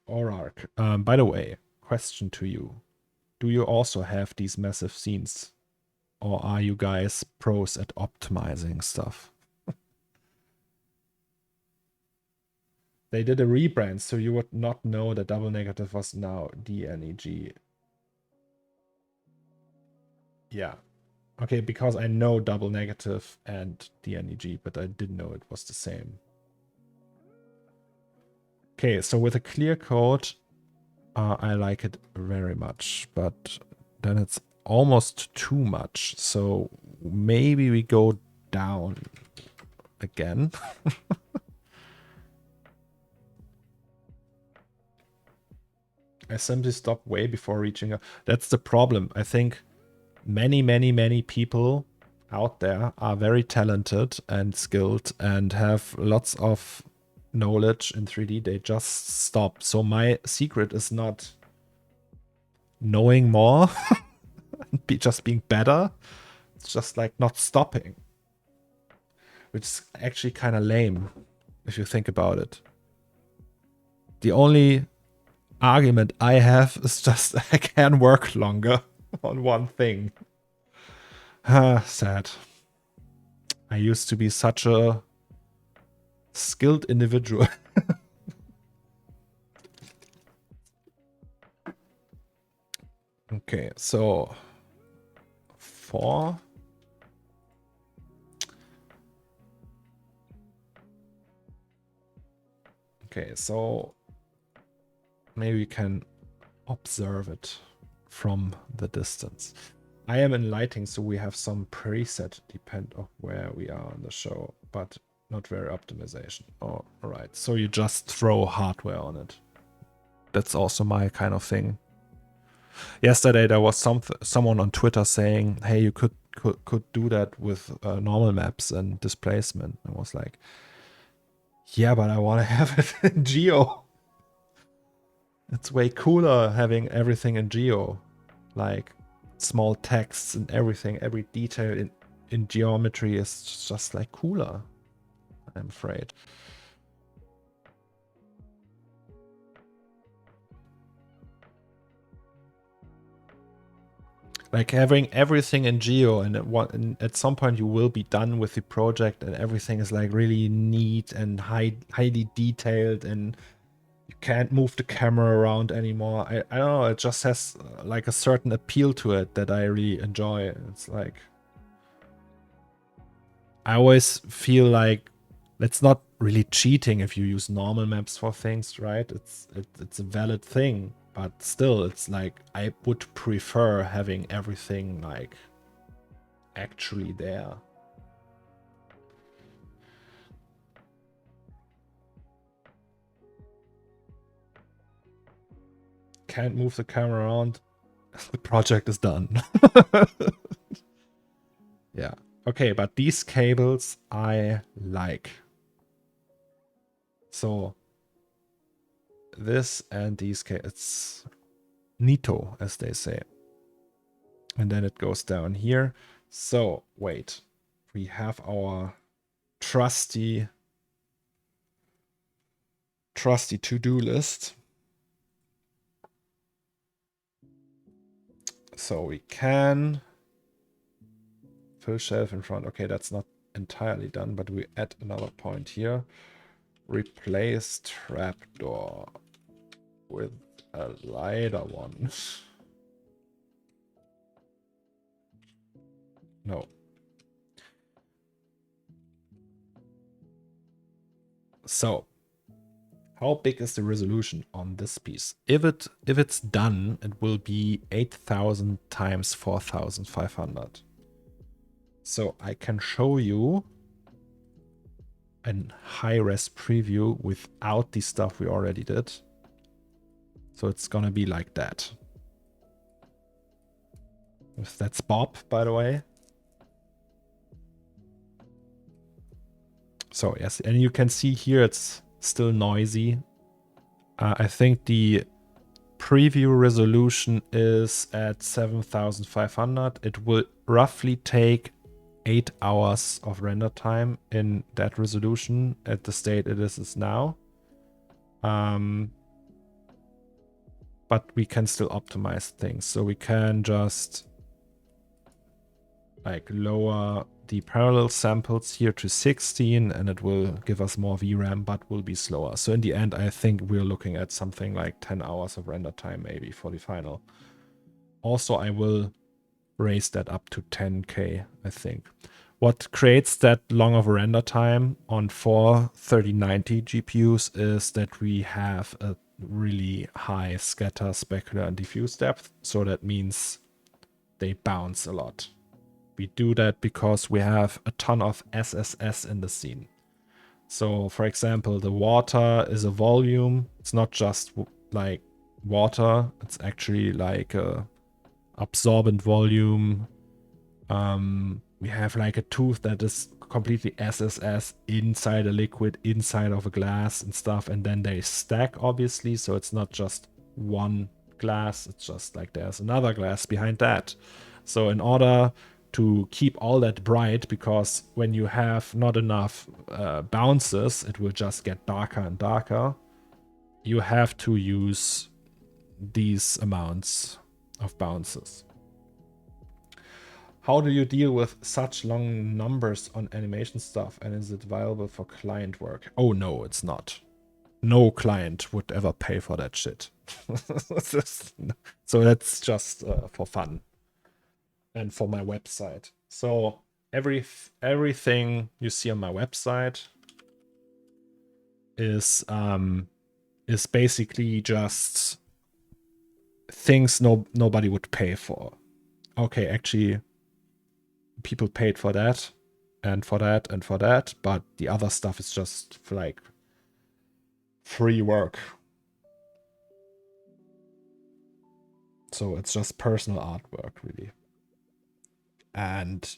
Orark. By the way, question to you. Do you also have these massive scenes? Or are you guys pros at optimizing stuff? They did a rebrand, so you would not know that double negative was now DNEG. Yeah. Okay, because I know double negative and DNEG, but I didn't know it was the same. Okay, so with a clear code, I like it very much, but then it's almost too much. So maybe we go down again. I simply stop way before reaching. That's the problem. I think many people out there are very talented and skilled and have lots of knowledge in 3D. They just stop. So my secret is not knowing more, just being better. It's just like not stopping, which is actually kind of lame if you think about it. The only argument I have is just I can work longer on one thing. Sad. I used to be such a skilled individual. Okay, so 4. Okay, so maybe we can observe it from the distance. I am in lighting, so we have some preset depend on where we are on the show, but not very optimization. Oh, all right. So you just throw hardware on it. That's also my kind of thing. Yesterday there was someone on Twitter saying, "Hey, you could do that with normal maps and displacement." I was like, "Yeah, but I want to have it in Geo. It's way cooler having everything in Geo, like small texts and everything. Every detail in geometry is just like cooler. I'm afraid." Like having everything in Geo, and at some point you will be done with the project, and everything is like really neat and highly detailed, and you can't move the camera around anymore. I don't know. It just has like a certain appeal to it that I really enjoy. It's like I always feel like it's not really cheating if you use normal maps for things, right? It's a valid thing. But still, it's like I would prefer having everything like actually there. Can't move the camera around. The project is done. Yeah. Okay, but these cables I like. So this and these cables, it's neato, as they say. And then it goes down here. So wait, we have our trusty to-do list. So we can fill shelf in front. Okay, that's not entirely done, but we add another point here. Replace trapdoor with a lighter one. No. So, how big is the resolution on this piece? If it's done, it will be 8000 times 4500. So I can show you a high-res preview without the stuff we already did. So it's gonna be like that. That's Bob, by the way. So yes, and you can see here it's still noisy. I think the preview resolution is at 7500. It will roughly take 8 hours of render time in that resolution at the state it is now. But we can still optimize things. So we can just like lower the parallel samples here to 16, and it will give us more VRAM, but will be slower. So in the end, I think we're looking at something like 10 hours of render time maybe for the final. Also, I will raise that up to 10K, I think. What creates that long of a render time on 4 3090 GPUs is that we have a really high scatter, specular, and diffuse depth. So that means they bounce a lot. We do that because we have a ton of SSS in the scene. So for example, the water is a volume. It's not just like water. It's actually like a absorbent volume. We have like a tooth that is completely SSS inside a liquid, inside of a glass and stuff. And then they stack, obviously. So it's not just one glass. It's just like there's another glass behind that. So in order to keep all that bright, because when you have not enough bounces, it will just get darker and darker. You have to use these amounts of bounces. How do you deal with such long numbers on animation stuff, and is it viable for client work? Oh no, it's not. No client would ever pay for that shit. So that's just for fun and for my website. So everything you see on my website is basically just things nobody would pay for. Okay, actually, people paid for that and for that and for that, but the other stuff is just like free work. So it's just personal artwork, really. And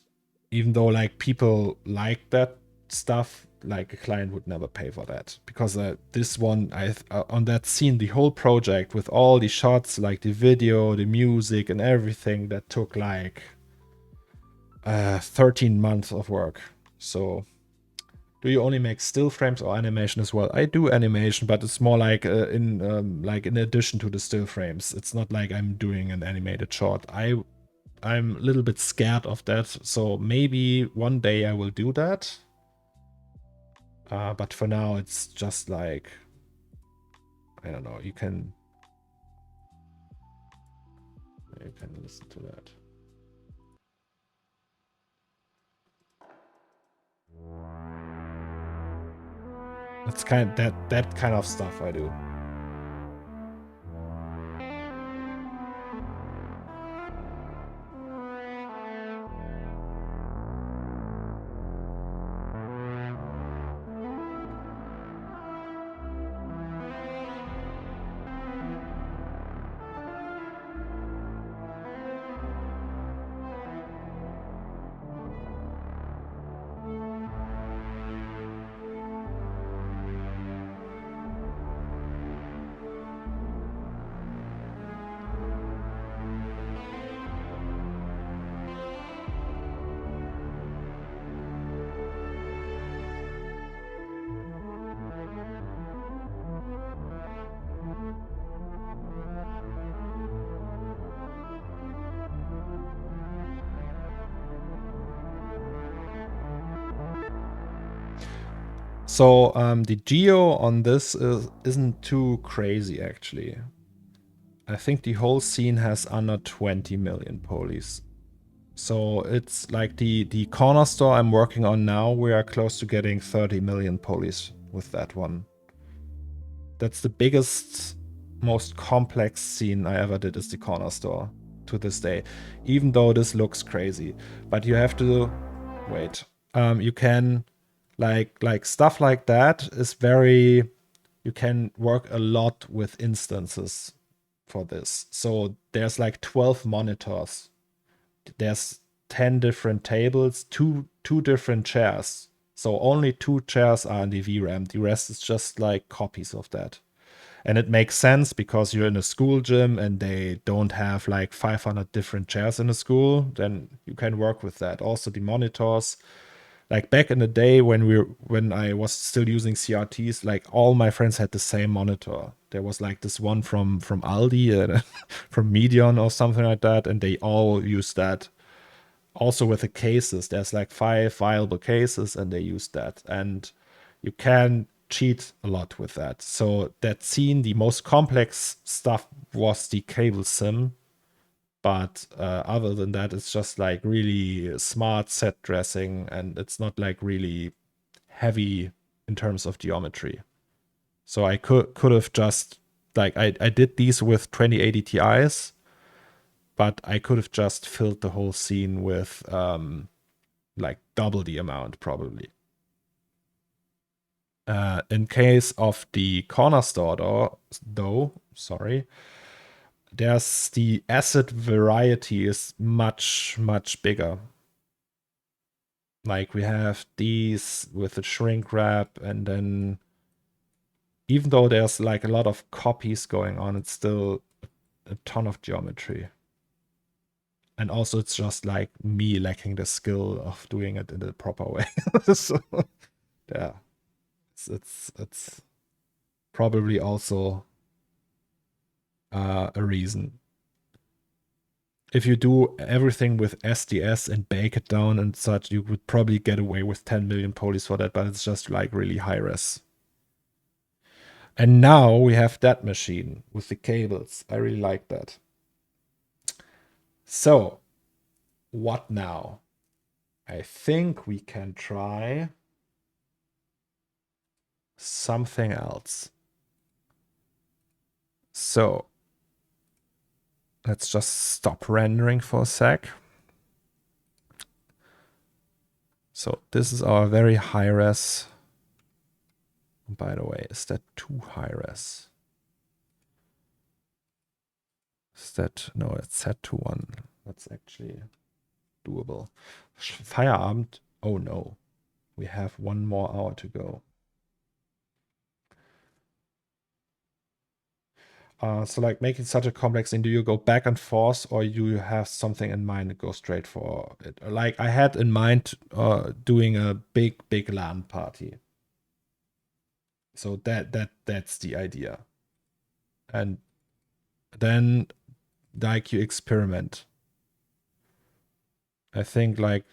even though like people like that stuff, like a client would never pay for that, because this one, on that scene, the whole project with all the shots, like the video, the music and everything, that took like 13 months of work. So do you only make still frames or animation as well? I do animation, but it's more like in addition to the still frames. It's not like I'm doing an animated short. I'm a little bit scared of that, so maybe one day I will do that. But for now, it's just like, I don't know, you can listen to that. That's that kind of stuff I do. So the geo on this isn't too crazy, actually. I think the whole scene has under 20 million polys. So it's like the corner store I'm working on now, we are close to getting 30 million polys with that one. That's the biggest, most complex scene I ever did, is the corner store to this day. Even though this looks crazy. But you have to wait. You can like stuff like that is very, you can work a lot with instances for this. So there's like 12 monitors. There's 10 different tables, two different chairs. So only 2 chairs are in the VRAM. The rest is just like copies of that. And it makes sense because you're in a school gym and they don't have like 500 different chairs in a school. Then you can work with that. Also the monitors. Like back in the day when I was still using CRTs, like all my friends had the same monitor. There was like this one from Aldi, from Medion or something like that, and they all used that. Also with the cases, there's like 5 viable cases, and they use that. And you can cheat a lot with that. So that scene, the most complex stuff was the cable sim. But other than that, it's just like really smart set dressing, and it's not like really heavy in terms of geometry. So I could have just like I did these with 2080 Ti's, but I could have just filled the whole scene with like double the amount probably. In case of the CORNERSTORE though, sorry, there's the asset variety is much bigger. Like we have these with the shrink wrap, and then even though there's like a lot of copies going on, it's still a ton of geometry. And also it's just like me lacking the skill of doing it in the proper way. So yeah, it's probably also a reason. If you do everything with SDS and bake it down and such, you would probably get away with 10 million polys for that, but it's just like really high res. And now we have that machine with the cables. I really like that. So, what now? I think we can try something else. So, let's just stop rendering for a sec. So this is our very high res. By the way, is that too high res? Is that, no, it's set to 1. That's actually doable. Feierabend. Oh no, we have 1 more hour to go. So like making such a complex thing, do you go back and forth, or do you have something in mind to go straight for it? Like I had in mind doing a big LAN party. So that's the idea. And then like you experiment. I think like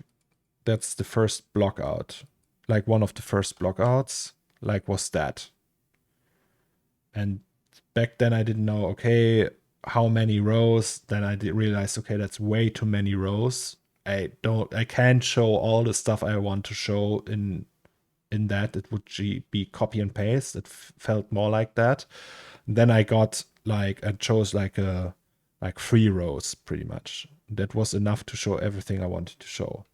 that's the first block out. Like one of the first block outs like was that. And back then I didn't know, okay, how many rows. Then I did realize, okay, that's way too many rows. I can't show all the stuff I want to show in that. It would be copy and paste. It felt more like that. And then I got like, I chose like 3 rows pretty much. That was enough to show everything I wanted to show.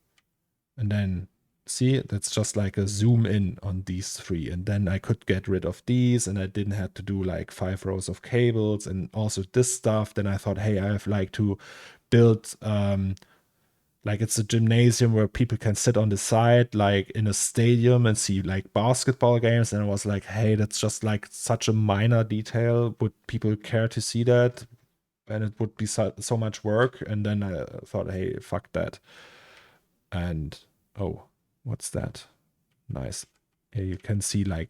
And then see, that's just like a zoom in on these 3. And then I could get rid of these, and I didn't have to do like 5 rows of cables and also this stuff. Then I thought, hey, I have like to build like it's a gymnasium where people can sit on the side like in a stadium and see like basketball games. And I was like, hey, that's just like such a minor detail. Would people care to see that? And it would be so much work. And then I thought, hey, fuck that. And oh, what's that? Nice. Here you can see like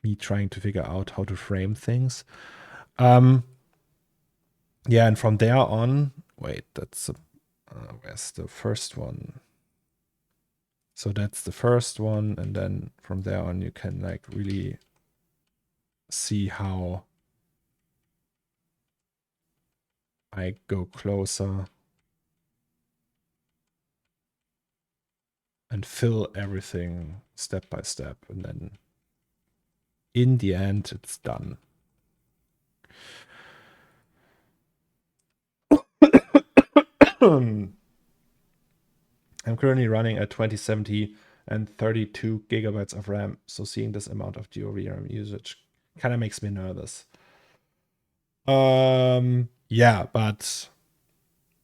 me trying to figure out how to frame things. Yeah, and from there on, wait, that's where's the first one? So that's the first one, and then from there on you can like really see how I go closer and fill everything step by step, and then in the end it's done. I'm currently running a 2070 and 32 gigabytes of RAM, so seeing this amount of GeoVRAM usage kind of makes me nervous. Yeah, but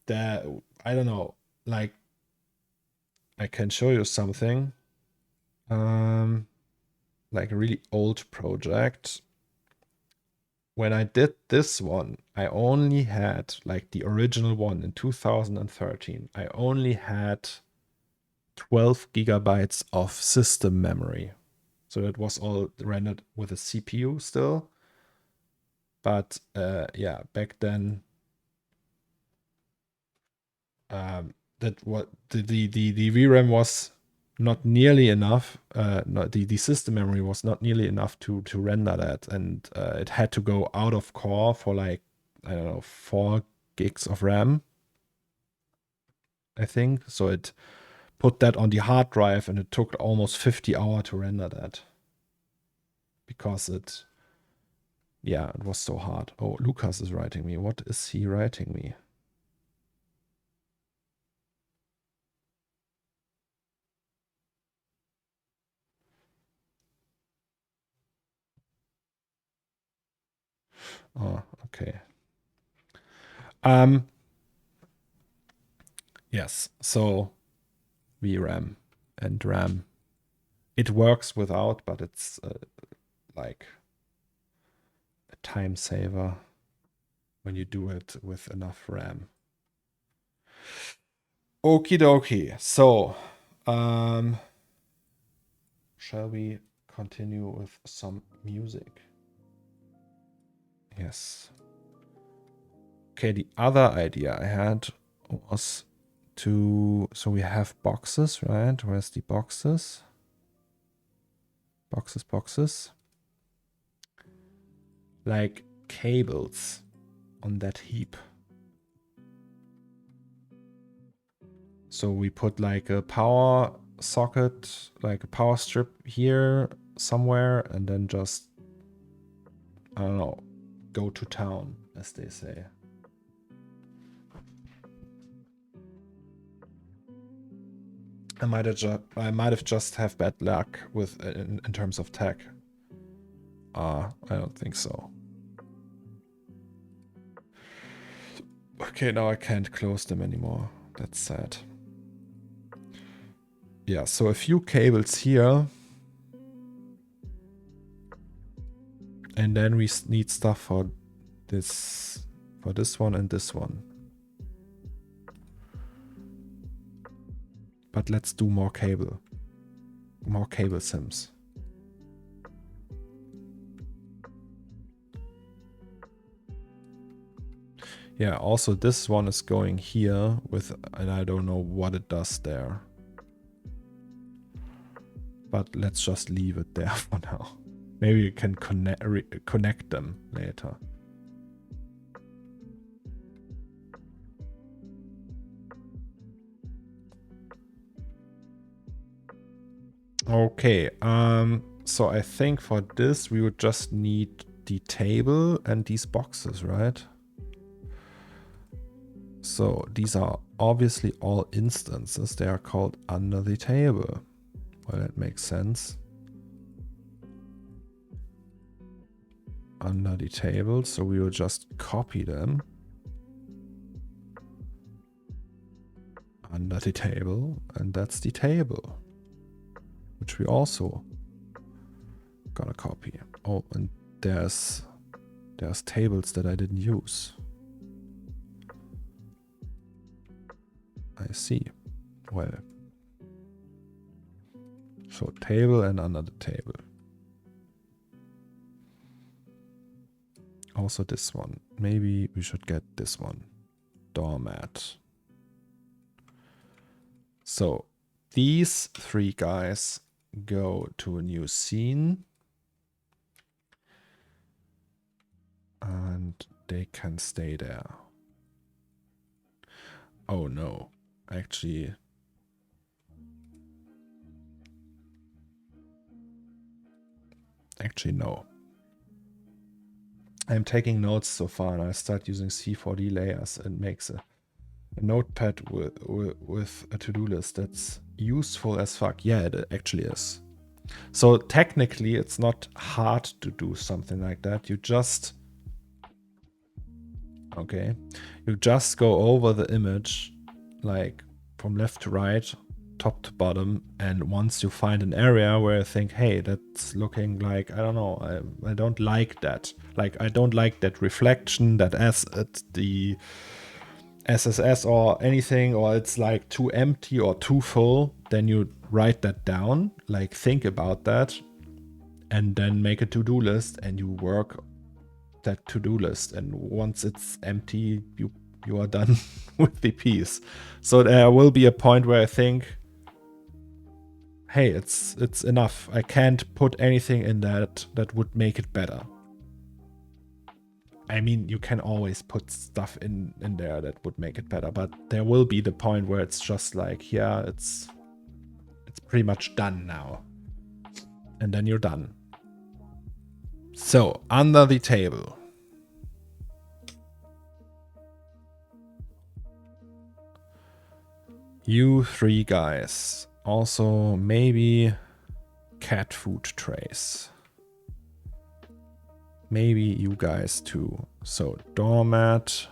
that, I don't know, like I can show you something. Like a really old project. When I did this one, I only had like the original one in 2013. I only had 12 gigabytes of system memory. So that was all rendered with a CPU still. But yeah, back then that what the VRAM was not nearly enough. The system memory was not nearly enough to render that, and it had to go out of core for like, I don't know, 4 gigs of RAM, I think. So it put that on the hard drive, and it took almost 50 hours to render that. Because it was so hard. Oh, Lucas is writing me. What is he writing me? Oh, okay. Yes, so VRAM and RAM. It works without, but it's like a time saver when you do it with enough RAM. Okie dokie. So, shall we continue with some music? Yes. Okay, the other idea I had was to... So we have boxes, right? Where's the boxes? Boxes. Like cables on that heap. So we put like a power socket, like a power strip here somewhere, and then just, I don't know, go to town, as they say. I might have just have bad luck with in terms of tech. I don't think so. Okay, now I can't close them anymore. That's sad. Yeah, so a few cables here. And then we need stuff for this one and this one. But let's do more cable sims. Yeah, also this one is going here with, and I don't know what it does there. But let's just leave it there for now. Maybe you can connect them later. Okay, so I think for this we would just need the table and these boxes, right? So these are obviously all instances. They are called under the table. Well, that makes sense. Under the table, so we will just copy them. Under the table, and that's the table, which we also gonna copy. Oh, and there's tables that I didn't use. I see. Well, so table and under the table. Also this one. Maybe we should get this one. Doormat. So these three guys go to a new scene. And they can stay there. Oh no. Actually, no. I'm taking notes so far, and I start using C4D layers and makes a notepad with a to-do list that's useful as fuck. Yeah, it actually is. So technically, it's not hard to do something like that. You just... Okay. You just go over the image, like from left to right, top to bottom, and once you find an area where you think, hey, that's looking like, I don't know, I don't like that. Like, I don't like that reflection, that the SSS or anything, or it's like too empty or too full, then you write that down, like think about that, and then make a to-do list, and you work that to-do list, and once it's empty, you are done with the piece. So there will be a point where I think, hey, it's enough. I can't put anything in that would make it better. I mean, you can always put stuff in there that would make it better, but there will be the point where it's just like, yeah, it's pretty much done now. And then you're done. So, under the table. You three guys. Also, maybe cat food trays. Maybe you guys too. So, doormat.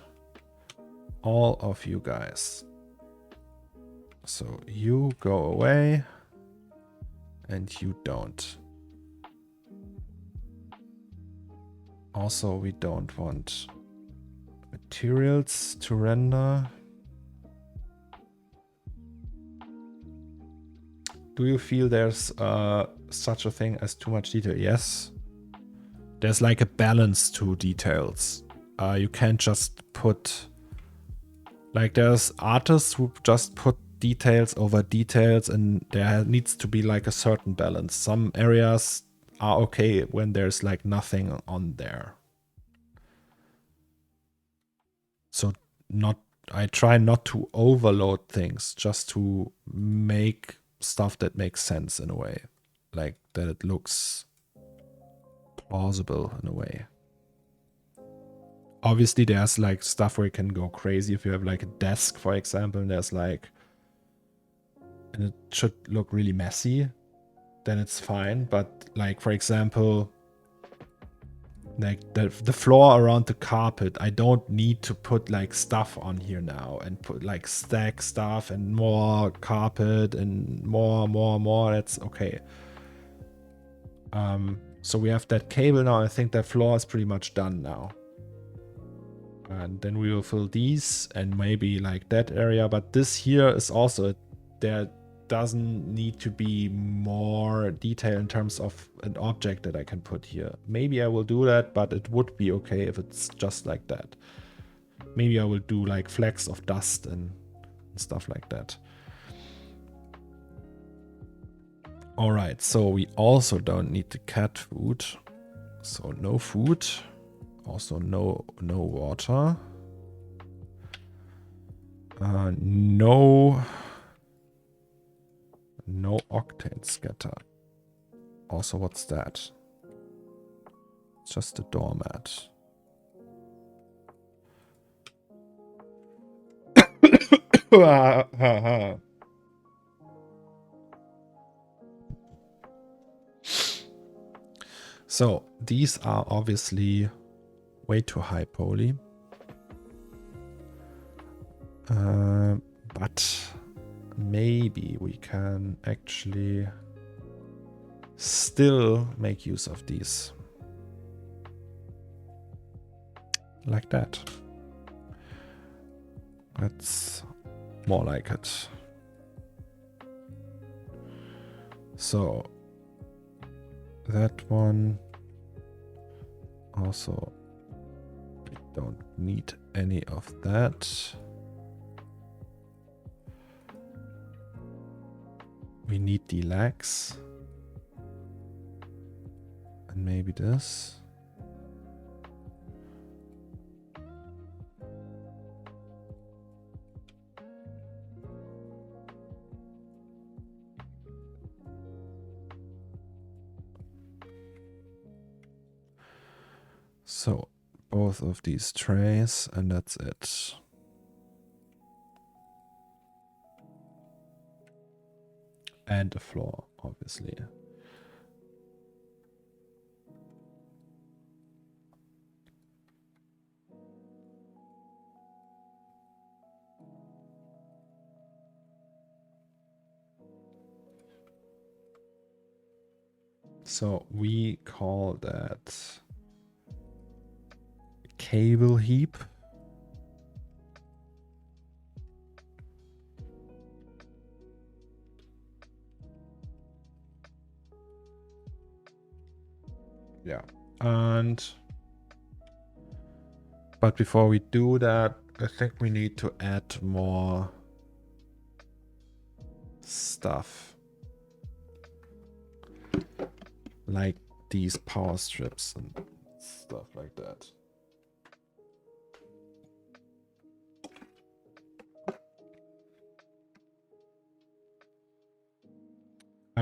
All of you guys. So, you go away. And you don't. Also, we don't want materials to render. Do you feel there's such a thing as too much detail? Yes. There's like a balance to details. You can't just put... Like there's artists who just put details over details, and there needs to be like a certain balance. Some areas are okay when there's like nothing on there. So I try not to overload things, just to make stuff that makes sense in a way, like that it looks plausible in a way. Obviously there's like stuff where you can go crazy. If you have like a desk, for example, and there's like, and it should look really messy, then it's fine. But like, for example, like the floor around the carpet, I don't need to put like stuff on here now and put like stack stuff and more carpet and more. That's okay. So we have that cable now. I think that floor is pretty much done now. And then we will fill these and maybe like that area. But this here is also, there doesn't need to be more detail in terms of an object that I can put here. Maybe I will do that, but it would be okay if it's just like that. Maybe I will do like flecks of dust and stuff like that. All right, so we also don't need the cat food. So no food. Also no water. No octane scatter. Also, what's that? It's just a doormat. So these are obviously way too high poly. But maybe we can actually still make use of these. Like that. That's more like it. So that one also, we don't need any of that. We need the legs. And maybe this. So both of these trays, and that's it. And the floor, obviously. So we call that cable heap. Yeah, but before we do that, I think we need to add more stuff. Like these power strips and stuff like that.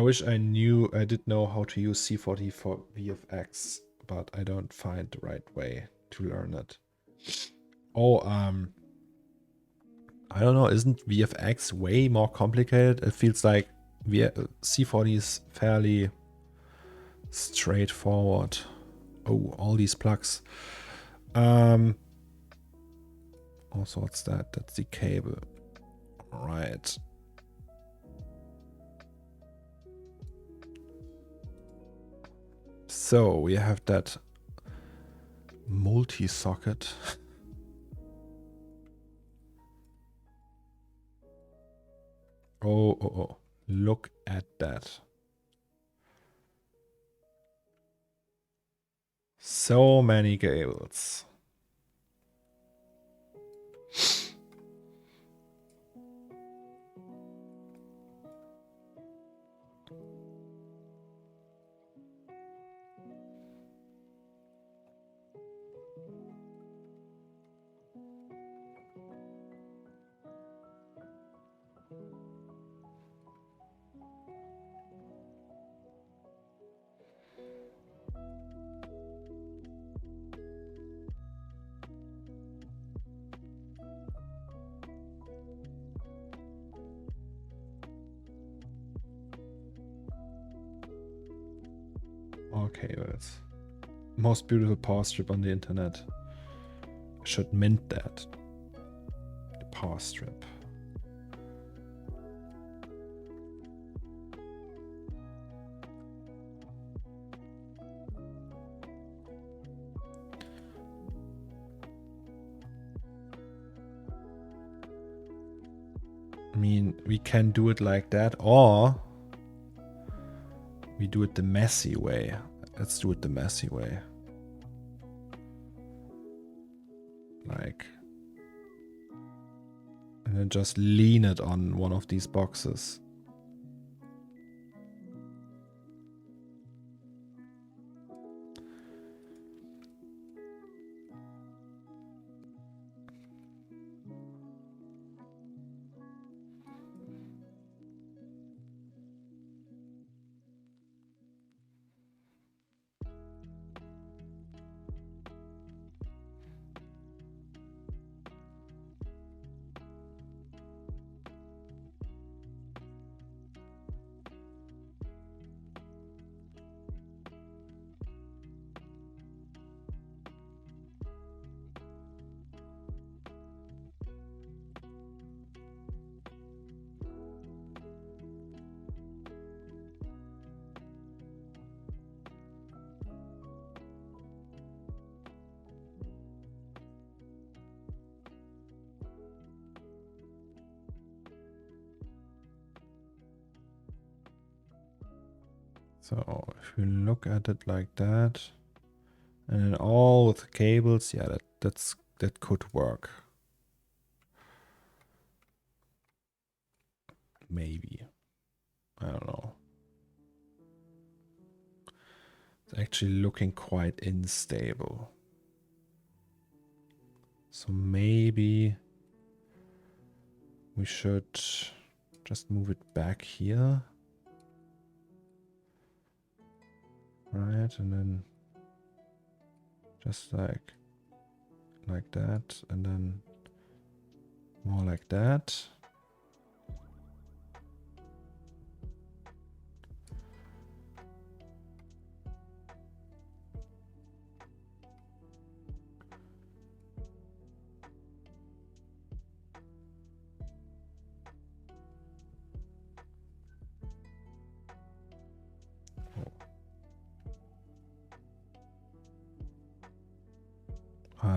wish I did know how to use C40 for VFX, but I don't find the right way to learn it. Oh, I don't know, isn't VFX way more complicated? It feels like C40 is fairly straightforward. Oh, all these plugs. Also, what's that? That's the cable. Right. So we have that multi-socket. Oh, look at that. So many cables. Okay, that's most beautiful power strip on the internet. I should mint that. The power strip. I mean, we can do it like that, or we do it the messy way. Let's do it the messy way. Like, and then just lean it on one of these boxes. So if we look at it like that, and then all with the cables, yeah, that could work. Maybe. I don't know. It's actually looking quite unstable. So maybe we should just move it back here. Right, and then just like that, and then more like that.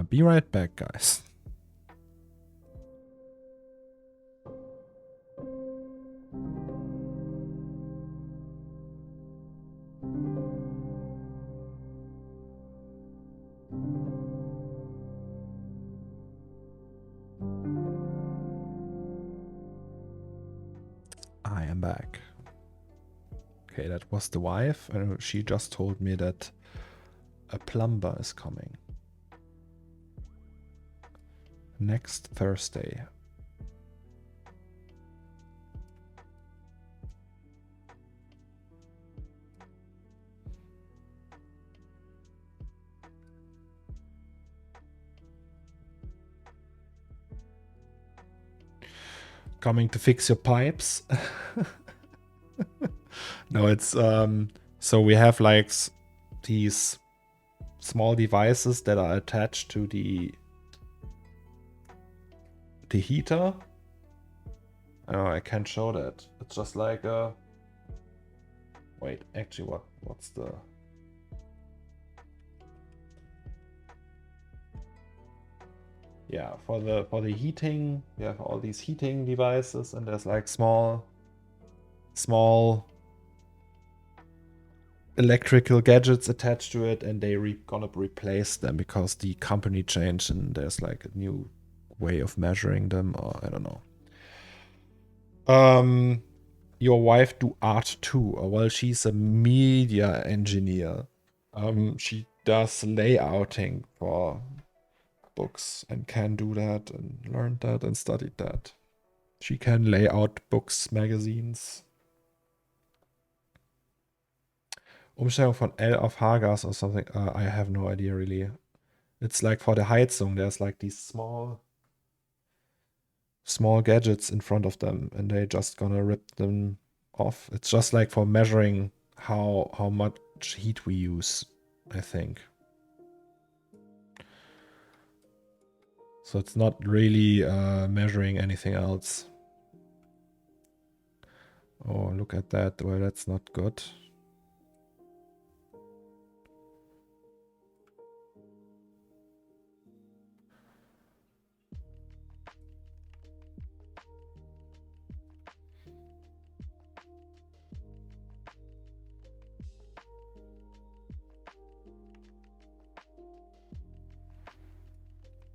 Be right back, guys. I am back. Okay, that was the wife, and she just told me that a plumber is coming next Thursday. coming to fix your pipes. No, it's so we have like these small devices that are attached to the heater. Oh, I can't show that. It's just like a wait, actually what's the yeah, for the heating, we have all these heating devices, and there's like small electrical gadgets attached to it, and they gonna replace them because the company changed and there's like a new way of measuring them, or I don't know. Your wife do art too, or well, she's a media engineer. She does layouting for books and can do that and learned that and studied that. She can lay out books, magazines. Umstellung von L auf H-Gas or something. I have no idea really. It's like for the Heizung, there's like these small gadgets in front of them, and they just gonna rip them off. It's just like for measuring how much heat we use, I think. So it's not really measuring anything else. Oh, look at that. Well, that's not good.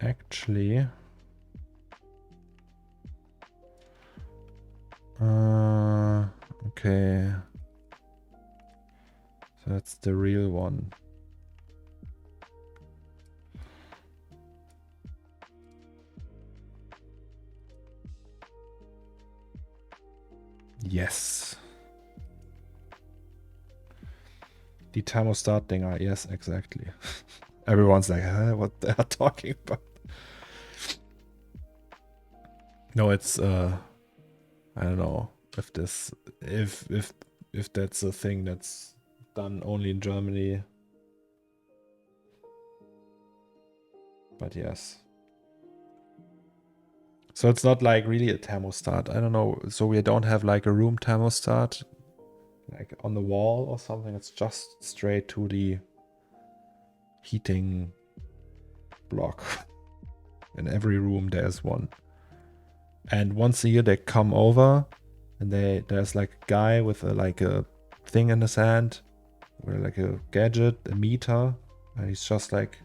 Actually, okay, so that's the real one. Yes. The thermostat dinger, yes, exactly. Everyone's like, huh, what they are talking about. No, it's I don't know if this if that's a thing that's done only in Germany. But yes. So it's not like really a thermostat. I don't know. So we don't have like a room thermostat like on the wall or something. It's just straight to the heating block. In every room there's one. And once a year they come over, and there's like a guy with like a thing in his hand, with like a gadget, a meter, and he's just like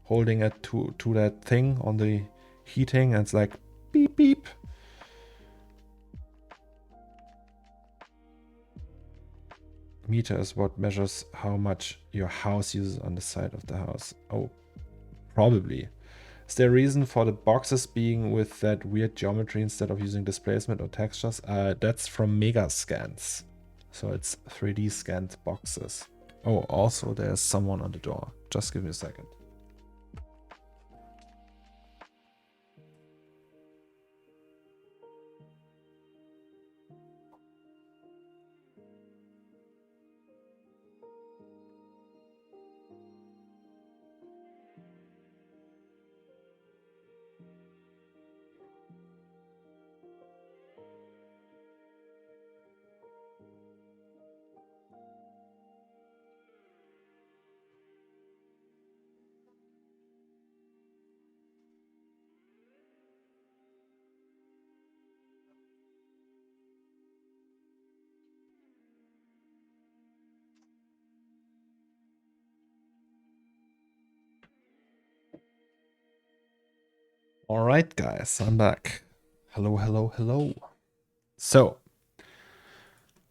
holding it to that thing on the heating, and it's like beep beep. Meter is what measures how much your house uses on the side of the house. Oh, probably. Is there a reason for the boxes being with that weird geometry instead of using displacement or textures? That's from Mega Scans. So it's 3D scanned boxes. Oh, also there's someone on the door. Just give me a second. All right, guys, I'm back. Hello, hello, hello. So,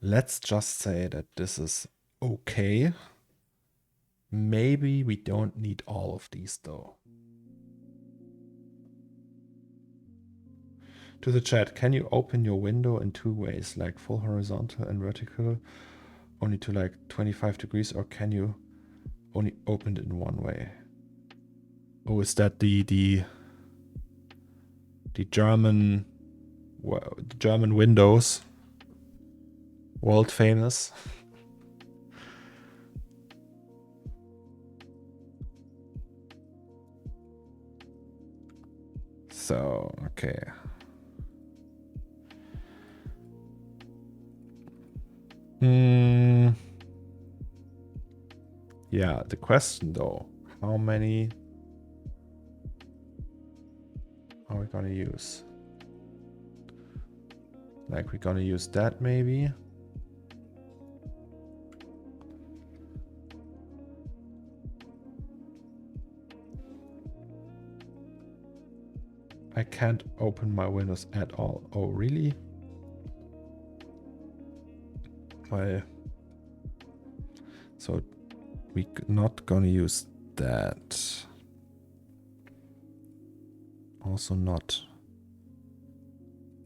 let's just say that this is okay. Maybe we don't need all of these, though. To the chat, can you open your window in two ways, like full horizontal and vertical, only to like 25 degrees, or can you only open it in one way? Oh, is that the German Well, the German Windows, world famous. So, okay. Yeah, the question though, how many are we gonna use? Like, we're gonna use that maybe. I can't open my Windows at all. Oh, really? Why? So we're not gonna use that. Also not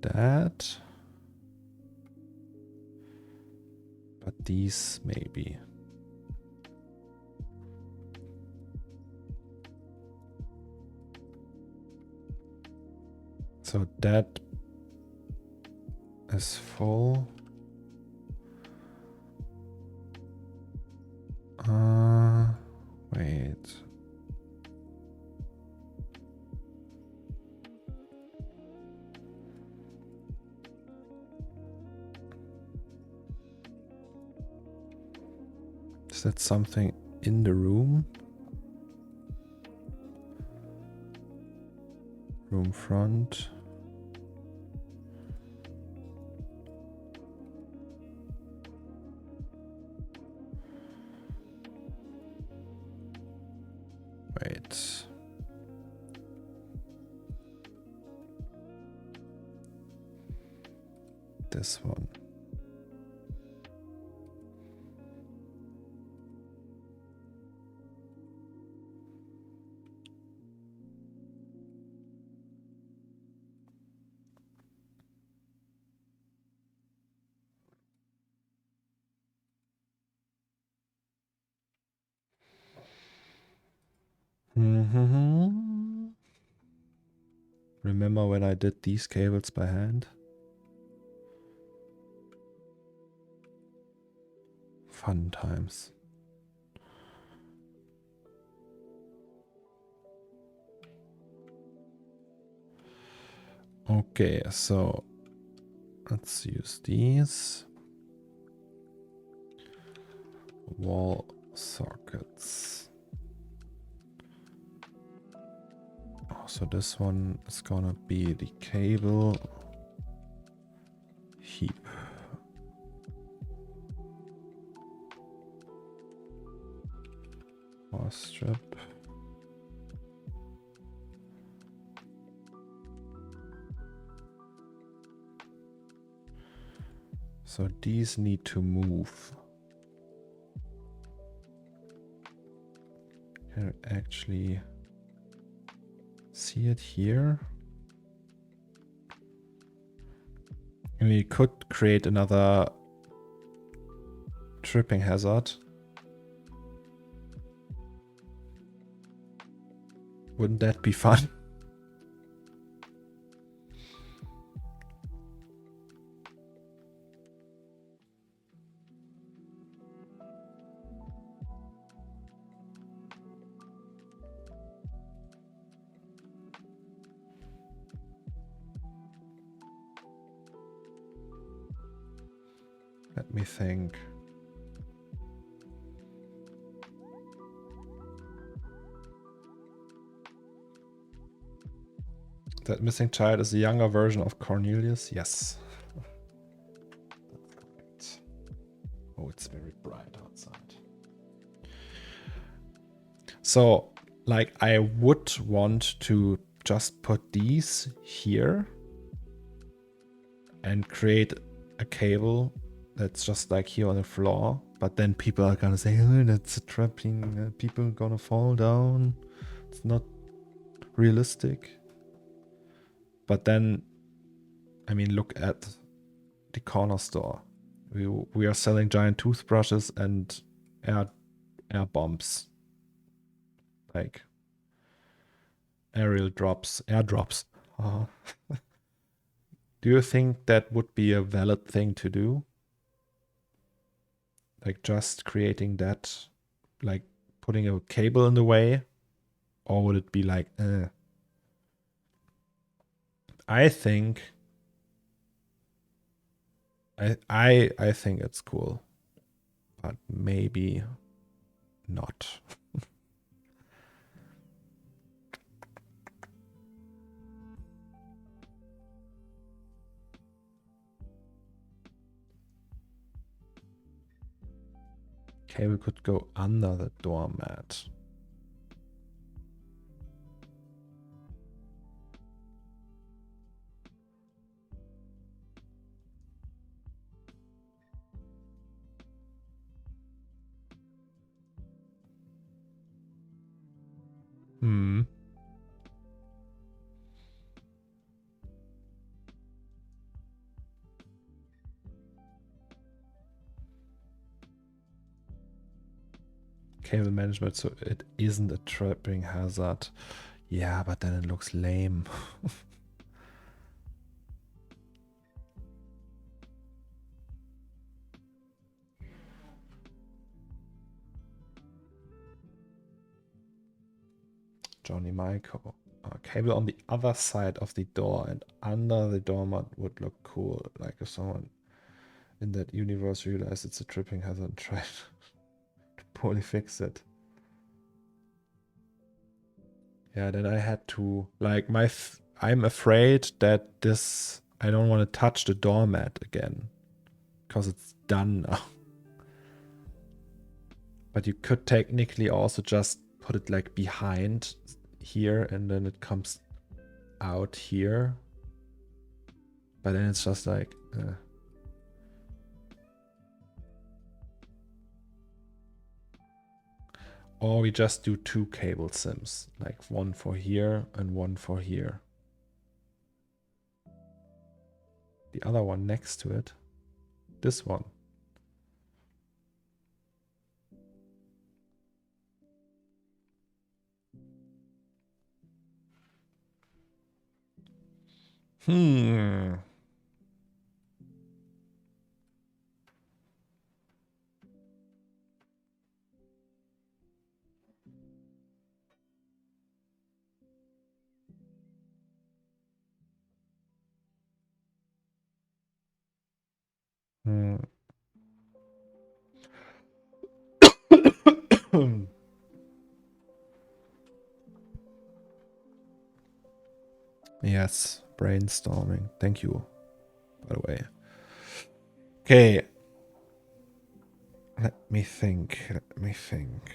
that. But these maybe. So that is full. Wait. Is that something in the room? Room front. Wait. This one. Remember when I did these cables by hand? Fun times. Okay, so let's use these. Wall sockets. Oh, so this one is gonna be the cable heap. Or strip. So these need to move. Can you actually see it here? And we could create another tripping hazard. Wouldn't that be fun? Let me think. That missing child is a younger version of Cornelius? Yes. Oh, it's very bright outside. So, like, I would want to just put these here and create a cable that's just like here on the floor. But then people are gonna say, oh, that's a trapping. People are gonna fall down. It's not realistic. But then, I mean, look at the corner store. We are selling giant toothbrushes and air bombs. Like airdrops. Do you think that would be a valid thing to do? Like just creating that, like putting a cable in the way? Or would it be like, I think I think it's cool, but maybe not. Cable could go under the doormat. Hmm. Cable management, so it isn't a tripping hazard. Yeah, but then it looks lame. Johnny Michael. Cable on the other side of the door and under the doormat would look cool. Like if someone in that universe realized it's a tripping hazard and tried to poorly fix it. Yeah, then I had to, like, I'm afraid that this, I don't want to touch the doormat again because it's done now. But you could technically also just put it like behind here and then it comes out here. But then it's just like, Or we just do two cable sims, like one for here and one for here. The other one next to it, this one. Hmm. Hmm. Yes, brainstorming. Thank you, by the way. Okay. Let me think. Let me think.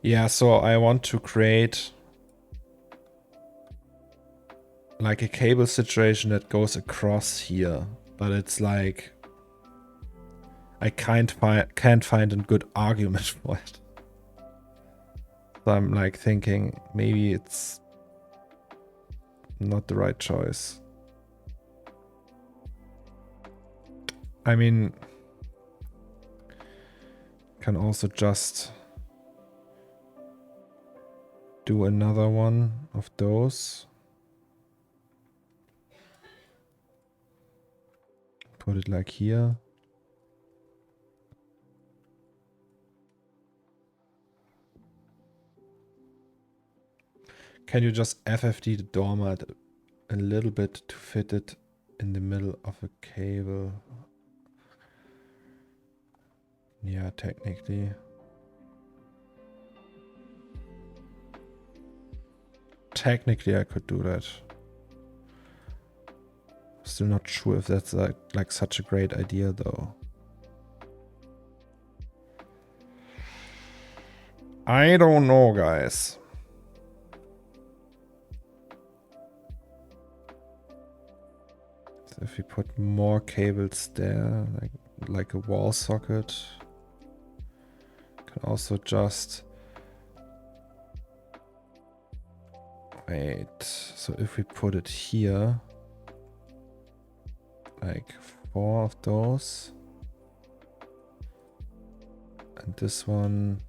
Yeah, so I want to create like a cable situation that goes across here, but it's like I can't find a good argument for it. So I'm like thinking maybe it's not the right choice. I mean, can also just do another one of those. Put it like here. Can you just FFD the doormat a little bit to fit it in the middle of a cable? Yeah, technically. Technically, I could do that. Still not sure if that's like such a great idea, though. I don't know, guys. So if we put more cables there, like a wall socket. also just... Wait, so if we put it here, like 4 of those, and this one,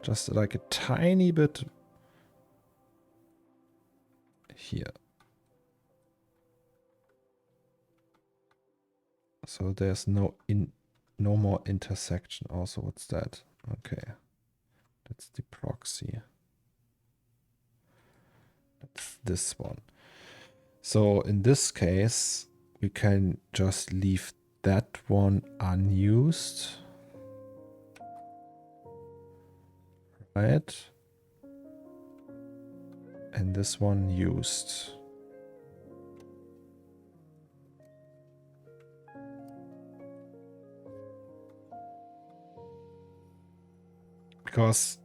just like a tiny bit here. So there's no more intersection. Also, what's that? Okay, that's the proxy. That's this one. So in this case, we can just leave that one unused, right? And this one used. Because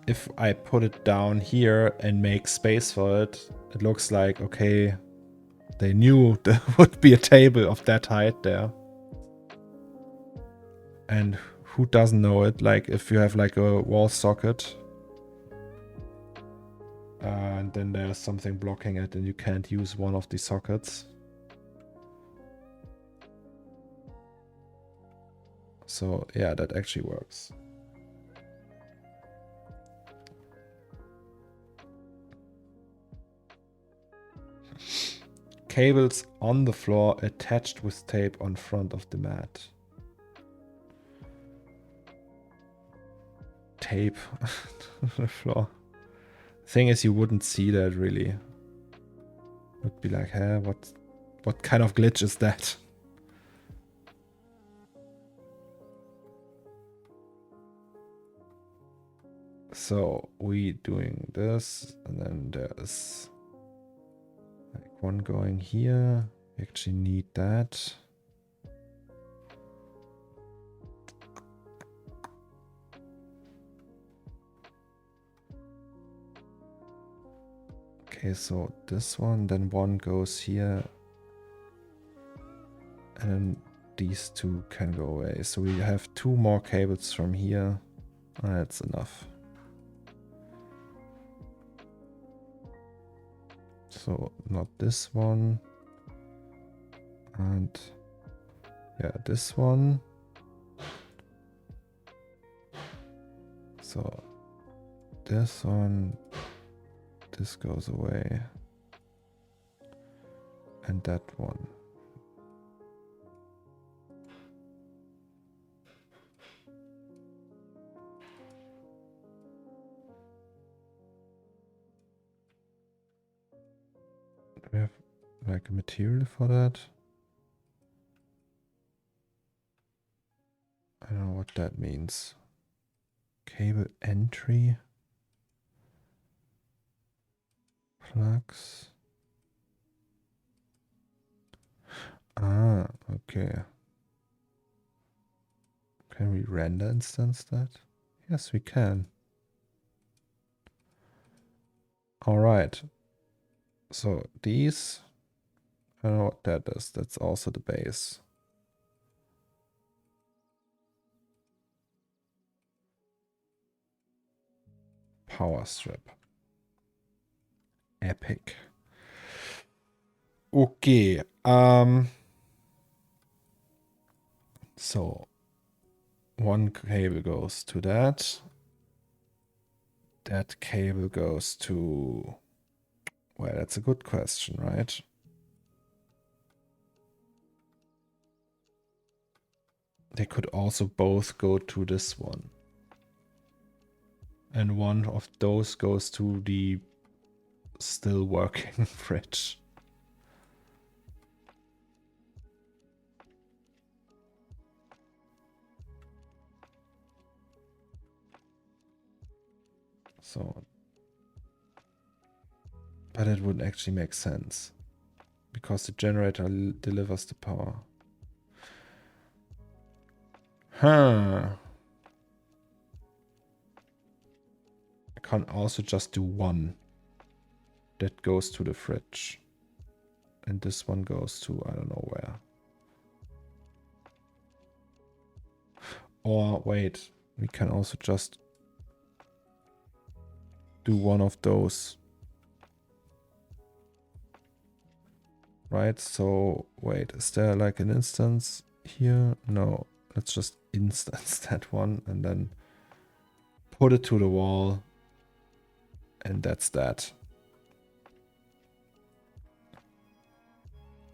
if I put it down here and make space for it, it looks like, okay, they knew there would be a table of that height there. And who doesn't know it? Like if you have like a wall socket and then there's something blocking it and you can't use one of the sockets. So yeah, that actually works. Cables on the floor attached with tape on front of the mat. Tape on the floor. Thing is, you wouldn't see that really. Would be like, huh, what kind of glitch is that? So we doing this, and then there's like one going here. We actually need that. Okay, so this one, then one goes here. And then these two can go away. So we have 2 more cables from here. That's enough. So not this one. And yeah, this one. So this one, this goes away. And that one. Do we have like a material for that? I don't know what that means. Cable entry. Plugs. Ah, okay. Can we render instance that? Yes, we can. All right. So these, I don't know what that is. That's also the base. Power strip. Epic. Okay. So one cable goes to that. That cable goes to... Well, that's a good question, right? They could also both go to this one. And one of those goes to the still working fridge. So, but it would actually make sense because the generator delivers the power. Huh. I can also just do one that goes to the fridge. And this one goes to, I don't know where. Or wait, we can also just do one of those. Right, so wait, is there like an instance here? No, let's just instance that one and then put it to the wall. And that's that.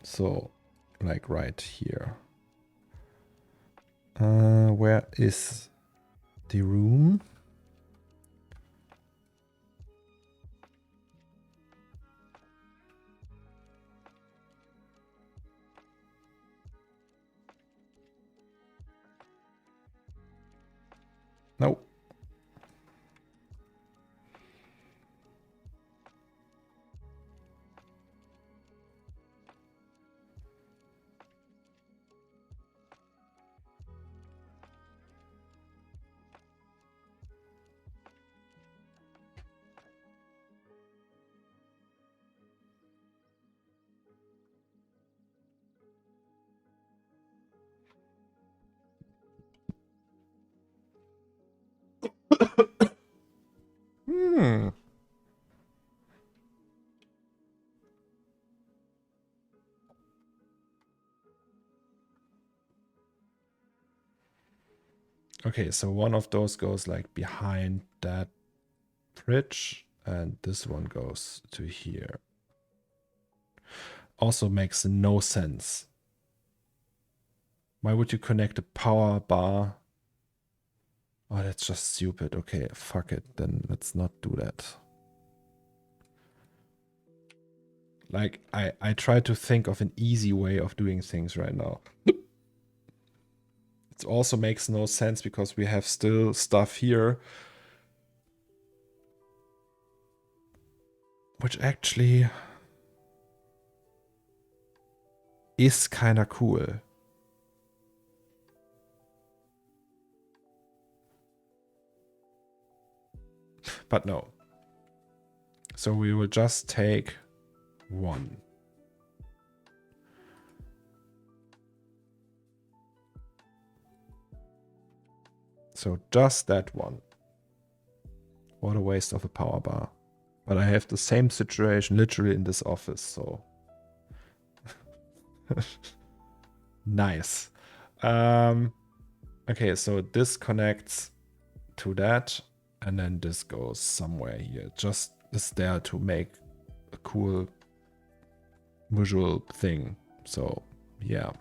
So, like right here. Where is the room? No. Hmm. Okay, so one of those goes like behind that fridge and this one goes to here. Also makes no sense. Why would you connect a power bar? Oh, that's just stupid. Okay, fuck it. Then let's not do that. Like, I try to think of an easy way of doing things right now. It also makes no sense because we have still stuff here which actually is kind of cool. But no. So we will just take one. So just that one. What a waste of a power bar. But I have the same situation literally in this office, so. Nice. Okay, so this connects to that, and then this goes somewhere here. Just is there to make a cool visual thing. So, yeah.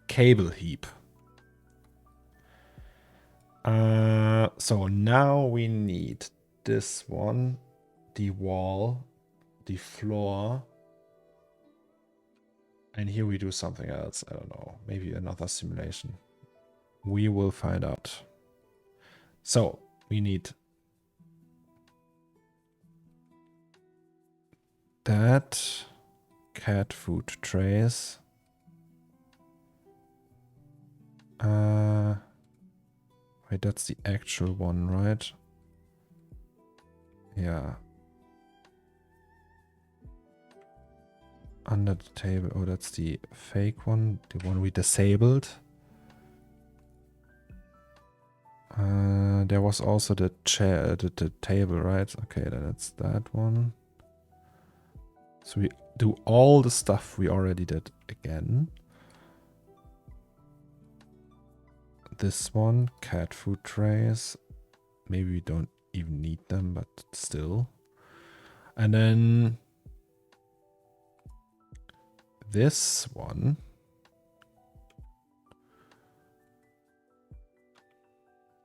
Cable heap. So now we need this one, the wall, the floor, and here we do something else. I don't know, maybe another simulation. We will find out. So we need that, cat food trays. Wait, that's the actual one, right? Yeah. Under the table. Oh, that's the fake one. The one we disabled. There was also the chair, the table, right? Okay, then it's that one. So we do all the stuff we already did again. This one, cat food trays. Maybe we don't even need them, but still. And then this one.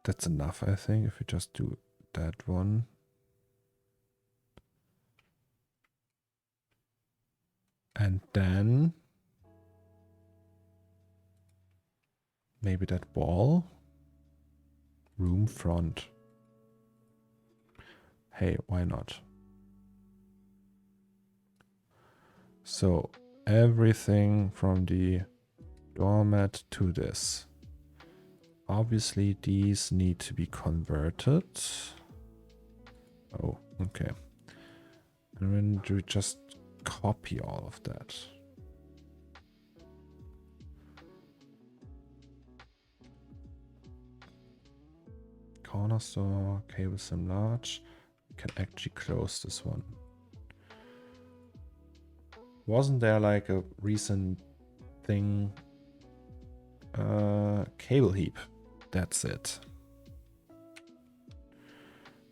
That's enough, I think, if we just do that one. And then maybe that wall. Room front. Hey, why not? So everything from the doormat to this. Obviously, these need to be converted. Oh, okay. And then do we just copy all of that? CORNERSTORE, cable sim large. We can actually close this one. Wasn't there like a recent thing? Cable heap. That's it.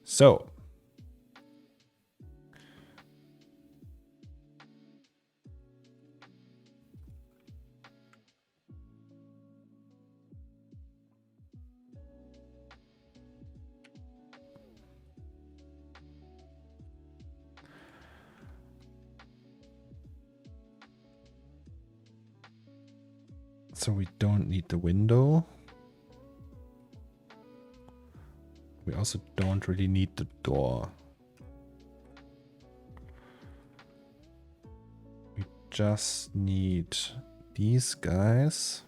So. So we don't need the window. We also don't really need the door. We just need these guys.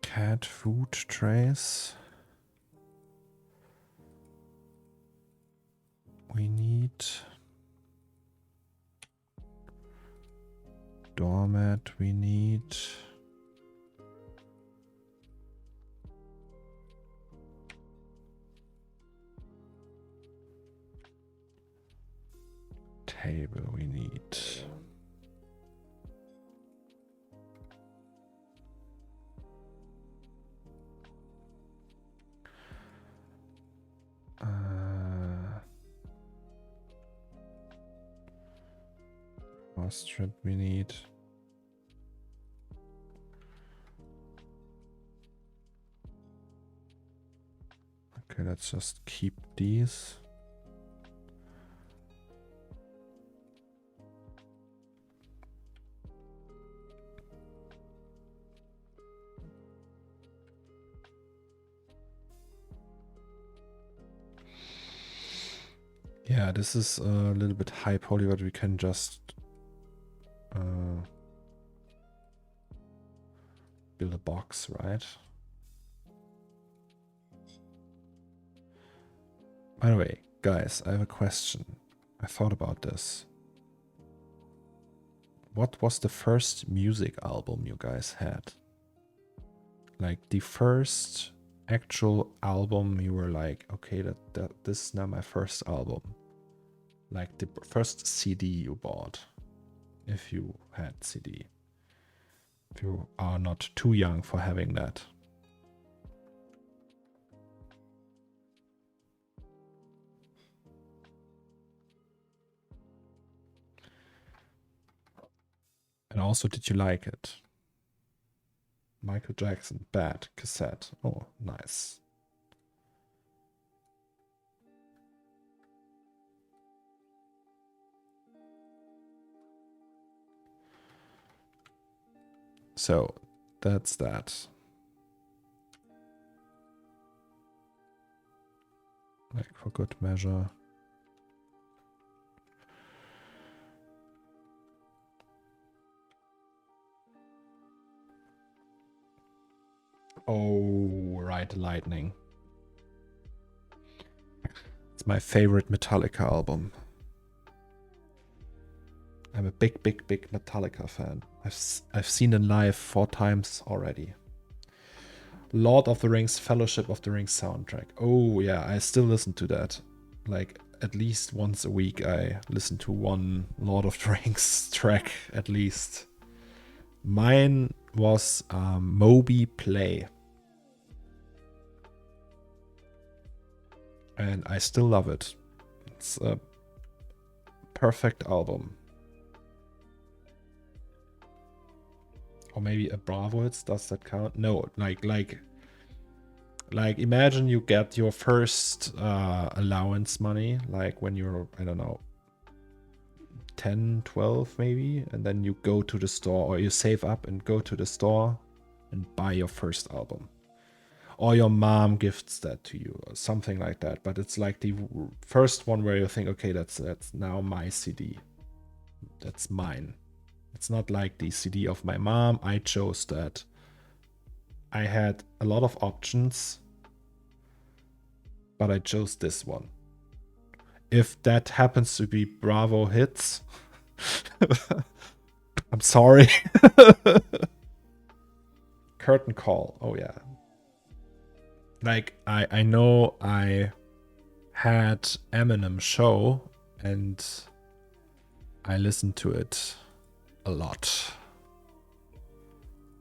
CAD food trays. We need doormat. We need table. We need strip. We need okay. Let's just keep these. Yeah, this is a little bit high poly, but we can just build a box, right? By the way, guys, I have a question. I thought about this. What was the first music album you guys had? Like the first actual album you were like, okay, this is now my first album. Like the first CD you bought, if you had CD. If you are not too young for having that. And also, did you like it? Michael Jackson, Bad cassette. Oh, nice. So, that's that. Like for good measure. Oh, right, Lightning. It's my favorite Metallica album. I'm a big Metallica fan. I've seen it live 4 times already. Lord of the Rings, Fellowship of the Ring soundtrack. Oh yeah, I still listen to that. Like at least once a week I listen to one Lord of the Rings track at least. Mine was Moby Play. And I still love it. It's a perfect album. Or maybe a Bravoids, does that count? No, like imagine you get your first allowance money, like when you're, I don't know, 10, 12 maybe, and then you go to the store, or you save up and go to the store and buy your first album. Or your mom gifts that to you, or something like that. But it's like the first one where you think, okay, that's now my CD. That's mine. It's not like the CD of my mom. I chose that. I had a lot of options, but I chose this one. If that happens to be Bravo Hits, I'm sorry. Curtain call. Oh yeah. Like I know I had Eminem show and I listened to it a lot.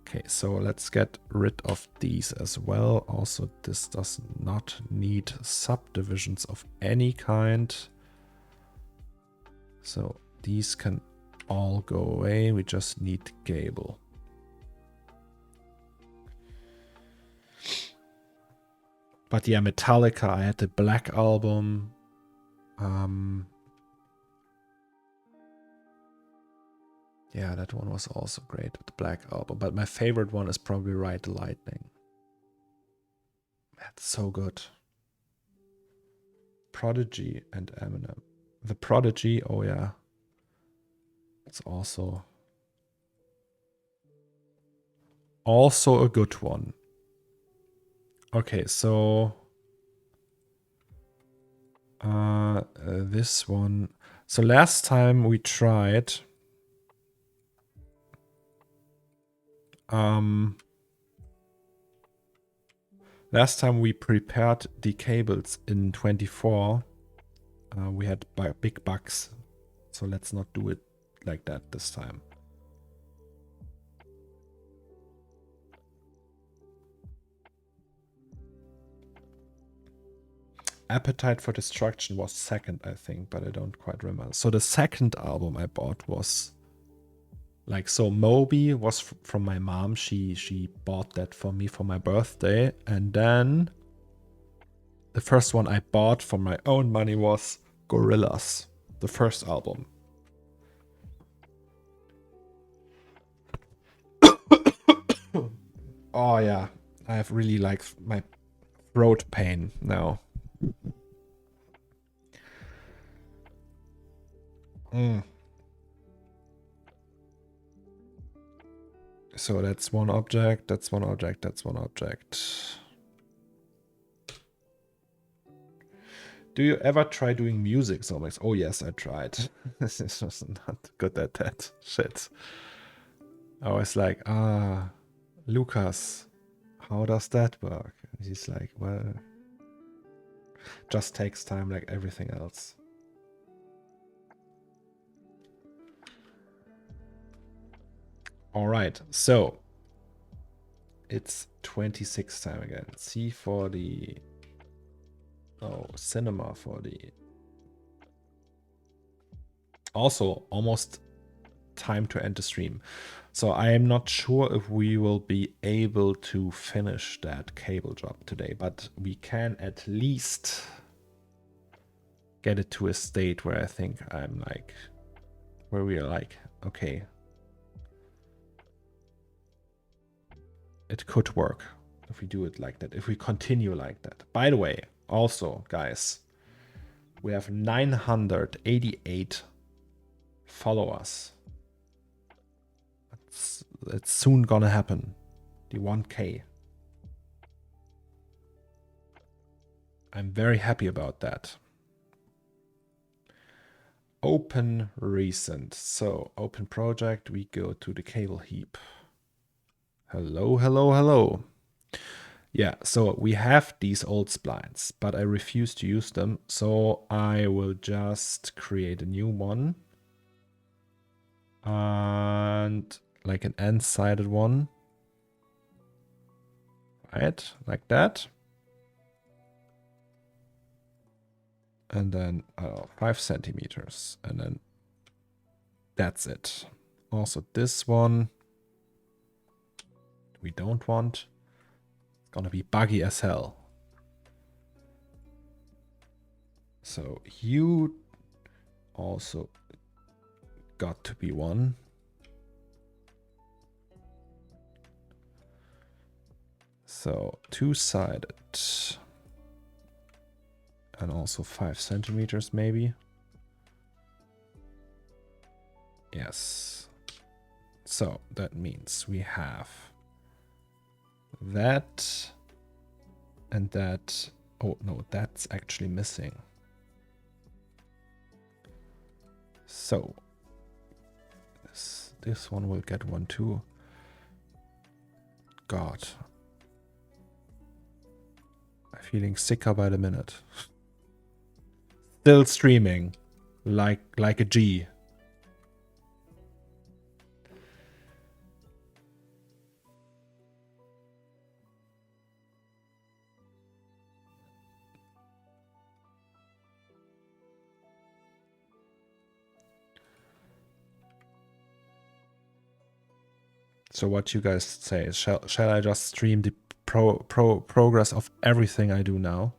Okay, so let's get rid of these as well. Also, this does not need subdivisions of any kind. So these can all go away. We just need cable. But yeah, Metallica, I had the Black Album. Yeah, that one was also great, the Black Album. But my favorite one is probably Ride the Lightning. That's so good. Prodigy and Eminem. The Prodigy, oh yeah. It's also a good one. Okay, so this one. So last time we tried last time we prepared the cables in 24, we had big bugs. So let's not do it like that this time. Appetite for Destruction was second, I think, but I don't quite remember. So the second album I bought was like, so Moby was from my mom. She bought that for me for my birthday. And then the first one I bought for my own money was Gorillaz, the first album. Oh yeah, I have really like my throat pain now. So that's one object, that's one object, that's one object. Do you ever try doing music, Zomex? Oh yes, I tried. This was not good at that shit. I was like, Lucas, how does that work? And he's like, well, just takes time like everything else. All right, so it's 26 time again. C40. Oh, Cinema 40. Also, almost time to end the stream. So I am not sure if we will be able to finish that cable job today, but we can at least get it to a state where I think I'm like, where we are like, okay, it could work if we do it like that, if we continue like that. By the way, also, guys, we have 988 followers. It's soon gonna happen. The 1K. I'm very happy about that. Open recent. So open project, we go to the cable heap. Hello, hello, hello. Yeah, so we have these old splines, but I refuse to use them. So I will just create a new one. And like an end-sided one. Right, like that. And then 5 centimeters. And then that's it. Also this one we don't want. It's gonna be buggy as hell. So you also got to be one. So 2-sided. And also 5 centimeters maybe. Yes. So that means we have that and that. Oh no, that's actually missing. So this one will get one too. God, I'm feeling sicker by the minute. Still streaming like a G. So what you guys say? Shall I just stream the progress of everything I do now?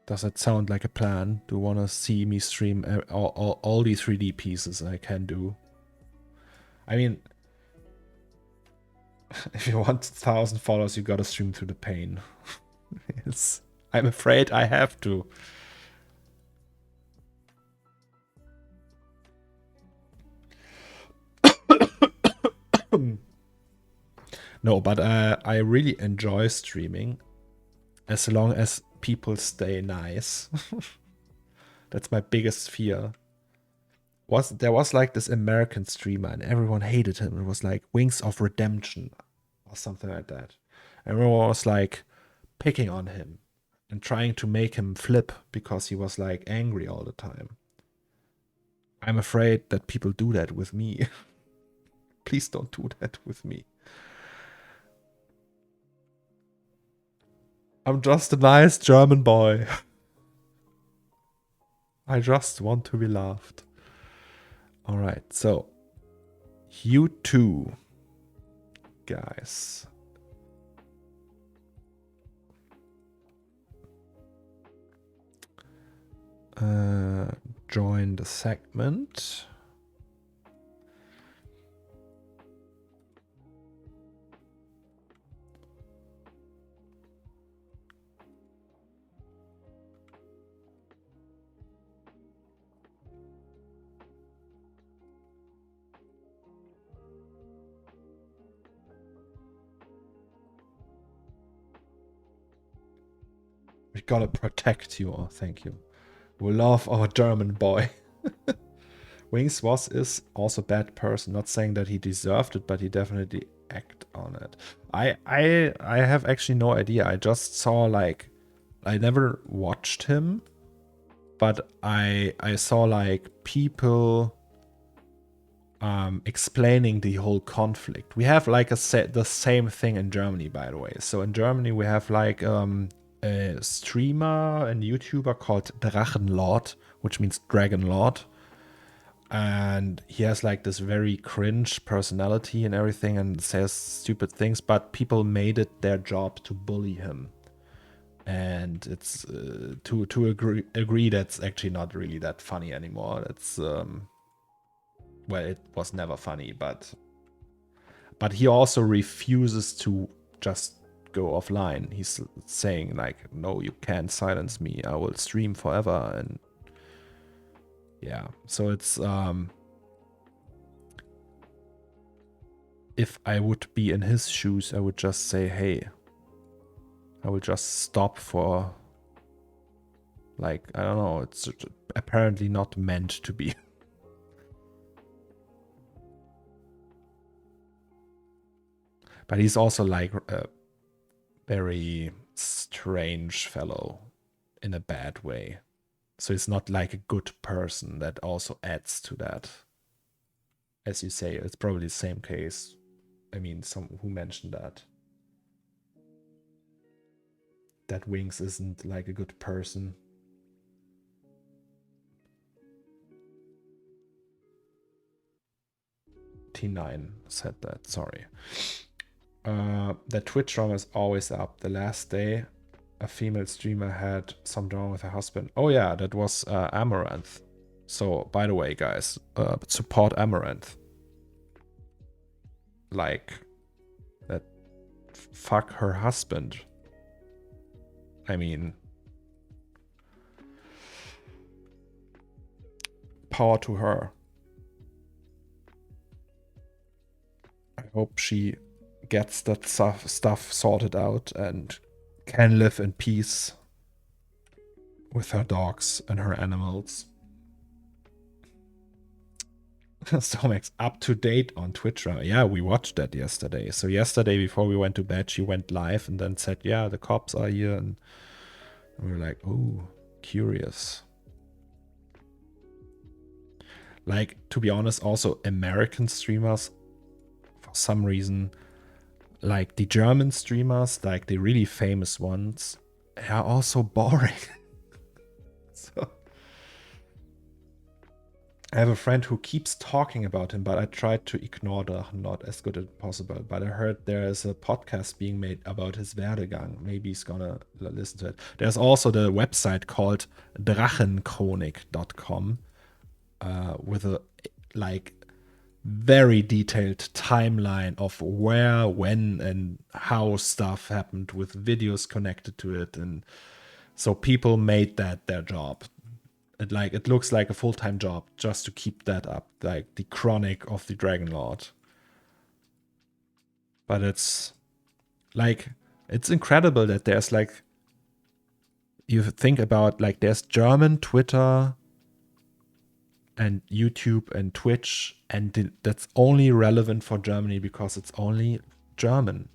Does it sound like a plan? Do you want to see me stream all the 3D pieces I can do? I mean, if you want 1,000 followers, you gotta stream through the pain. I'm afraid I have to. No, but I really enjoy streaming as long as people stay nice. That's my biggest fear. There was like this American streamer and everyone hated him. It was like Wings of Redemption or something like that. Everyone was like picking on him and trying to make him flip because he was like angry all the time. I'm afraid that people do that with me. Please don't do that with me. I'm just a nice German boy. I just want to be loved. Alright, so you too, guys. Join the segment. We gotta protect you. Oh, thank you. We love our German boy. Wings is also a bad person. Not saying that he deserved it, but he definitely acted on it. I have actually no idea. I just saw like I never watched him, but I saw like people explaining the whole conflict. We have like the same thing in Germany, by the way. So in Germany we have like a streamer and YouTuber called Drachenlord, which means Dragon Lord. And he has like this very cringe personality and everything and says stupid things, but people made it their job to bully him. And it's to agree that's actually not really that funny anymore. It's well, it was never funny, but he also refuses to just go offline. He's saying like, no, you can't silence me. I will stream forever. And yeah, so it's if I would be in his shoes, I would just say, hey, I will just stop for like, I don't know, it's apparently not meant to be. But he's also like a very strange fellow in a bad way. So he's not like a good person. That also adds to that. As you say, it's probably the same case. I mean, who mentioned that? That Wings isn't like a good person. T9 said that, sorry. The Twitch drama is always up. The last day, a female streamer had some drama with her husband. Oh yeah, that was Amaranth. So, by the way, guys, support Amaranth. Like, that fuck her husband. I mean, power to her. hope she gets that stuff sorted out and can live in peace with her dogs and her animals. Stomax up to date on Twitch. Yeah, we watched that yesterday. So yesterday before we went to bed, she went live and then said, yeah, the cops are here. And we were like, oh, curious. Like, to be honest, also American streamers, for some reason, like the German streamers, like the really famous ones, are also boring. So I have a friend who keeps talking about him, but I tried to ignore the not as good as possible. But I heard there is a podcast being made about his Werdegang. Maybe he's gonna listen to it. There's also the website called drachenchronik.com with a like very detailed timeline of where, when, and how stuff happened with videos connected to it. And so people made that their job. It looks like a full-time job just to keep that up, like the Chronic of the Dragon Lord. But it's like, it's incredible that there's like, you think about like there's German Twitter and YouTube and Twitch, and that's only relevant for Germany because it's only German.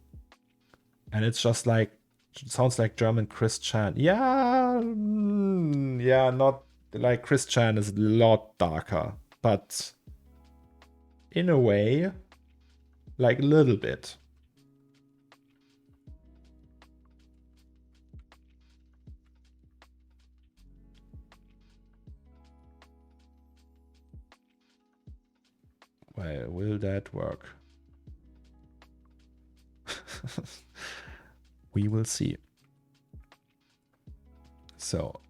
And it's just like, it sounds like German Chris Chan. Yeah, yeah, not like Chris Chan is a lot darker, but in a way, like a little bit. Well, will that work? We will see. So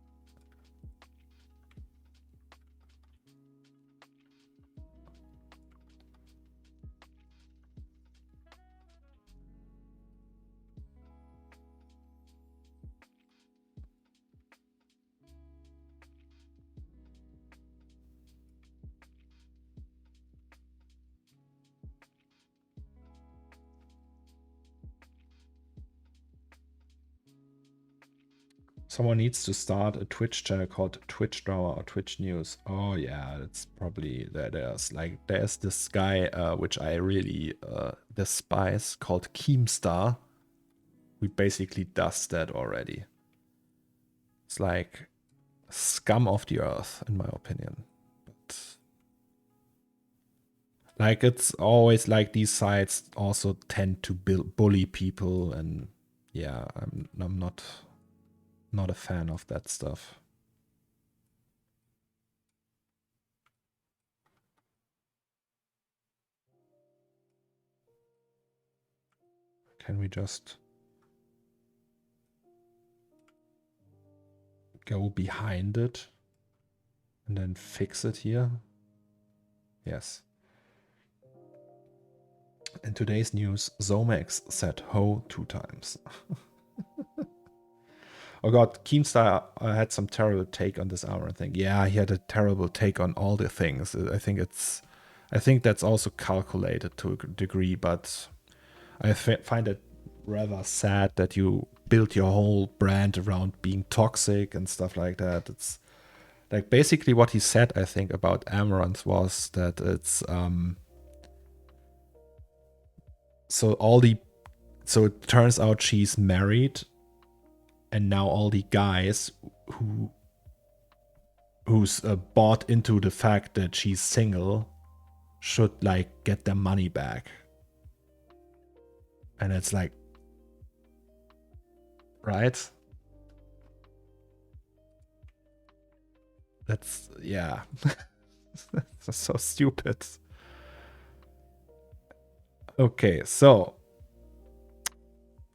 someone needs to start a Twitch channel called Twitch Drama or Twitch News. Oh yeah, it's probably there's this guy which I really despise called Keemstar. Who basically does that already. It's like scum of the earth, in my opinion. But like it's always like these sites also tend to bully people, and yeah, I'm not a fan of that stuff. Can we just go behind it and then fix it here? Yes. In today's news, Zomax said ho 2 times. Oh god, Keemstar had some terrible take on this armor thing. Yeah, he had a terrible take on all the things. I think that's also calculated to a degree, but I find it rather sad that you build your whole brand around being toxic and stuff like that. It's like basically what he said, I think, about Amaranth was that it's so it turns out she's married, and now all the guys who's bought into the fact that she's single should like get their money back. And it's like, right? That's, yeah. That's so stupid. Okay, so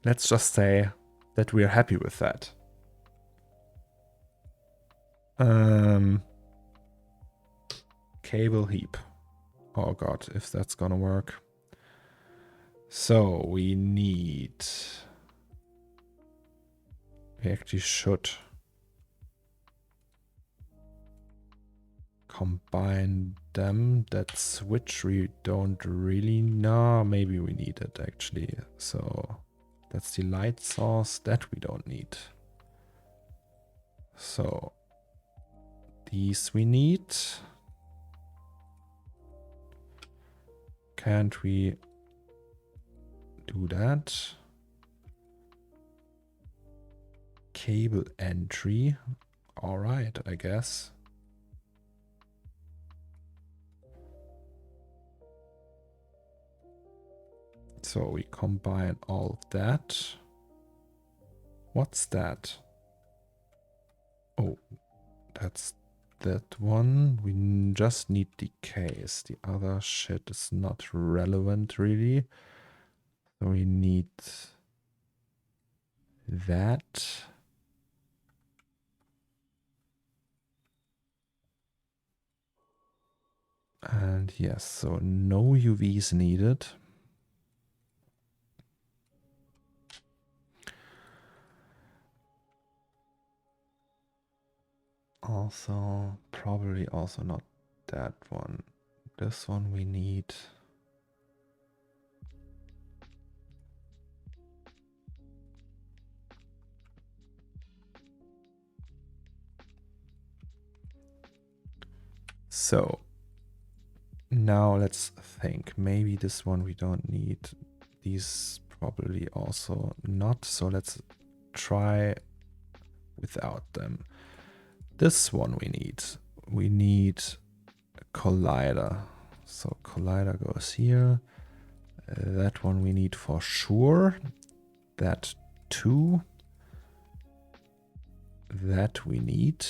let's just say that we are happy with that. Cable heap. Oh god, if that's gonna work. So we actually should combine them. That switch we don't really know. Maybe we need it actually. So that's the light source that we don't need. So these we need. Can't we do that? Cable entry. All right, I guess. So we combine all of that. What's that? Oh, that's that one. We just need the case. The other shit is not relevant really. So we need that. And yes, so no UVs needed. Also, probably also not that one. This one we need. So now let's think. Maybe this one we don't need. These probably also not. So let's try without them. This one we need. We need a collider. So collider goes here. That one we need for sure. That too. That we need.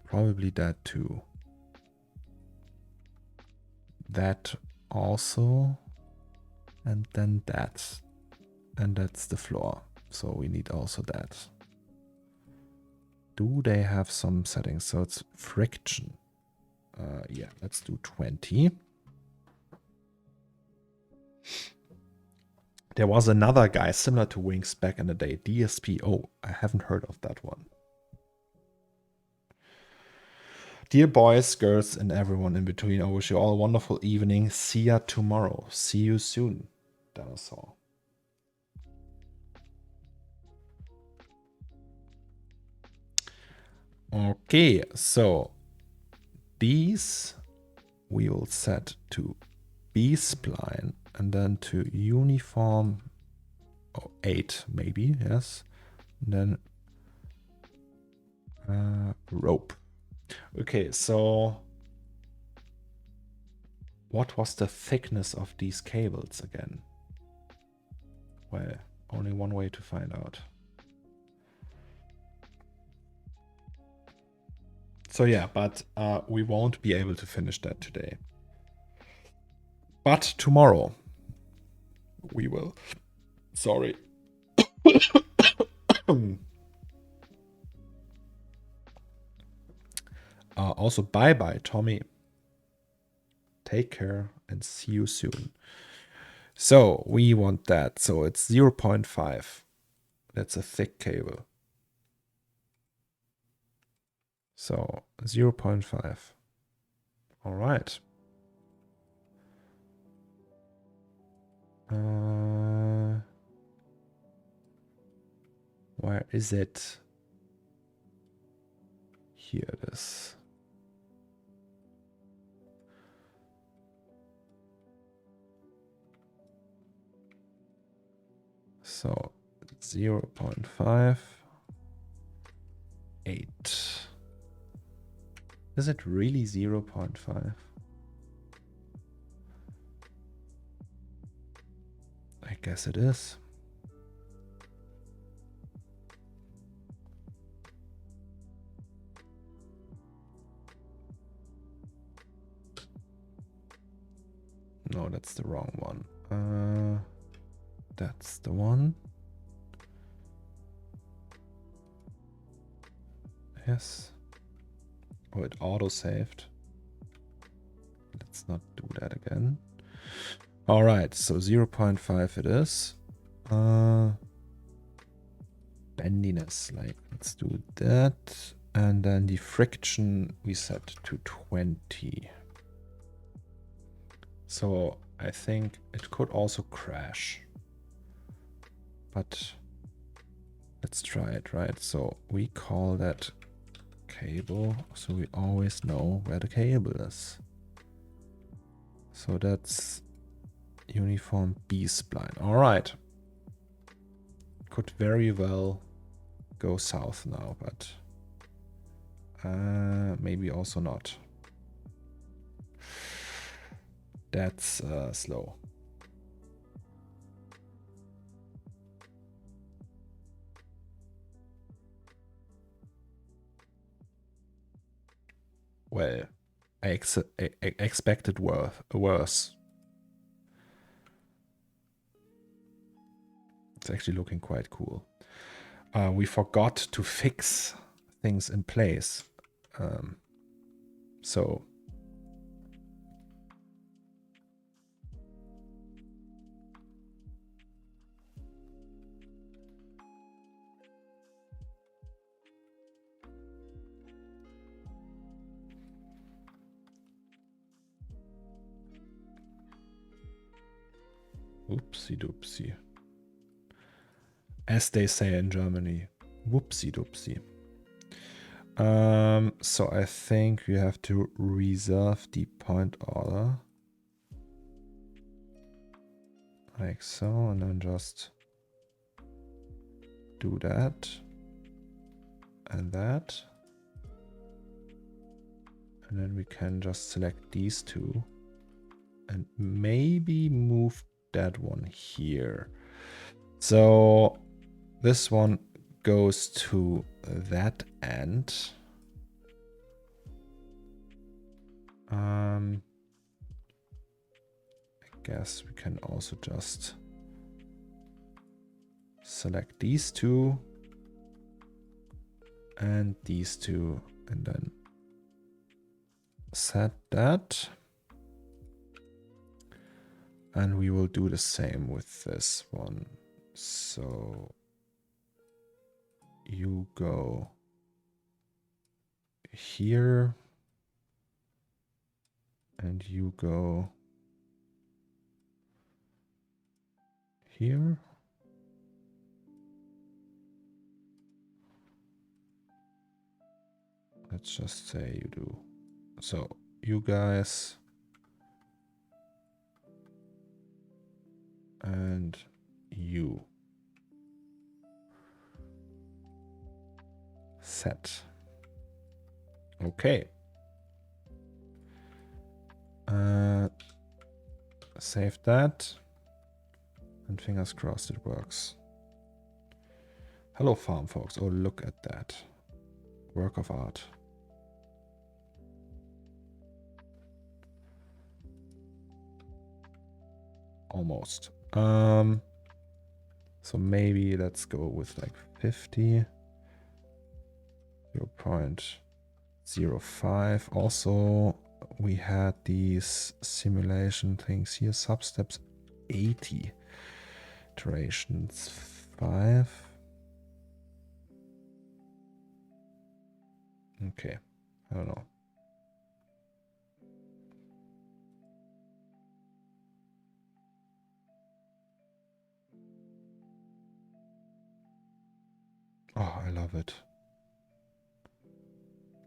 Probably that too. That also. And then that. And that's the floor. So we need also that. Do they have some settings? So it's friction. Yeah, let's do 20. There was another guy similar to Wings back in the day. DSP. Oh, I haven't heard of that one. Dear boys, girls, and everyone in between, I wish you all a wonderful evening. See ya tomorrow. See you soon, Dinosaur. Okay, so these we will set to B-spline and then to uniform 8 maybe, yes. And then rope. Okay, so what was the thickness of these cables again? Well, only one way to find out. So yeah, but we won't be able to finish that today. But tomorrow we will. Sorry. Also, bye-bye, Tommy. Take care and see you soon. So we want that. So it's 0.5. That's a thick cable. So 0.5. All right. Where is it? Here it is. So 0.5. 8. Is it really 0.5? I guess it is. No, that's the wrong one. That's the one. Yes. Oh, it auto-saved. Let's not do that again. All right, so 0.5 it is. Bendiness, like, let's do that. And then the friction we set to 20. So I think it could also crash. But let's try it, right? So we call that cable, so we always know where the cable is. So that's uniform B-spline. All right. Could very well go south now, but maybe also not. That's slow. Well, I expected worse. It's actually looking quite cool. We forgot to fix things in place. So oopsie doopsie. As they say in Germany, whoopsie doopsie. So I think we have to reserve the point order. Like so, and then just do that. And that. And then we can just select these two. And maybe move that one here. So this one goes to that end. I guess we can also just select these two and these two, and then set that. And we will do the same with this one. So you go here and you go here. Let's just say you do. So you guys and you set. Okay. Save that. And fingers crossed it works. Hello, farm folks. Oh, look at that. Work of art. Almost. So maybe let's go with like 50. 0.05. Also, we had these simulation things here. Substeps 80. Iterations 5. Okay. I don't know. Oh, I love it.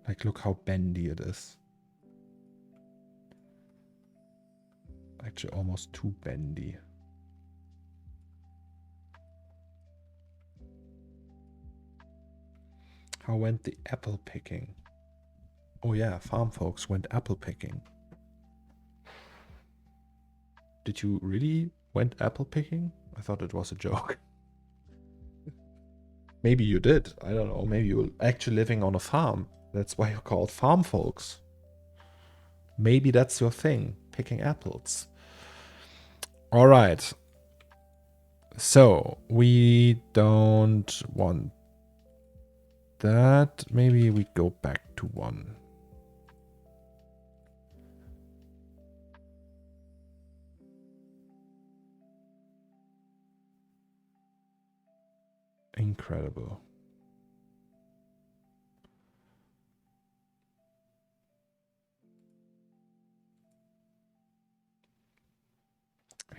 Like, look how bendy it is. Actually, almost too bendy. How went the apple picking? Oh yeah, farm folks went apple picking. Did you really went apple picking? I thought it was a joke. Maybe you did. I don't know. Maybe you're actually living on a farm. That's why you're called farm folks. Maybe that's your thing, picking apples. All right. So we don't want that. Maybe we go back to 1. Incredible.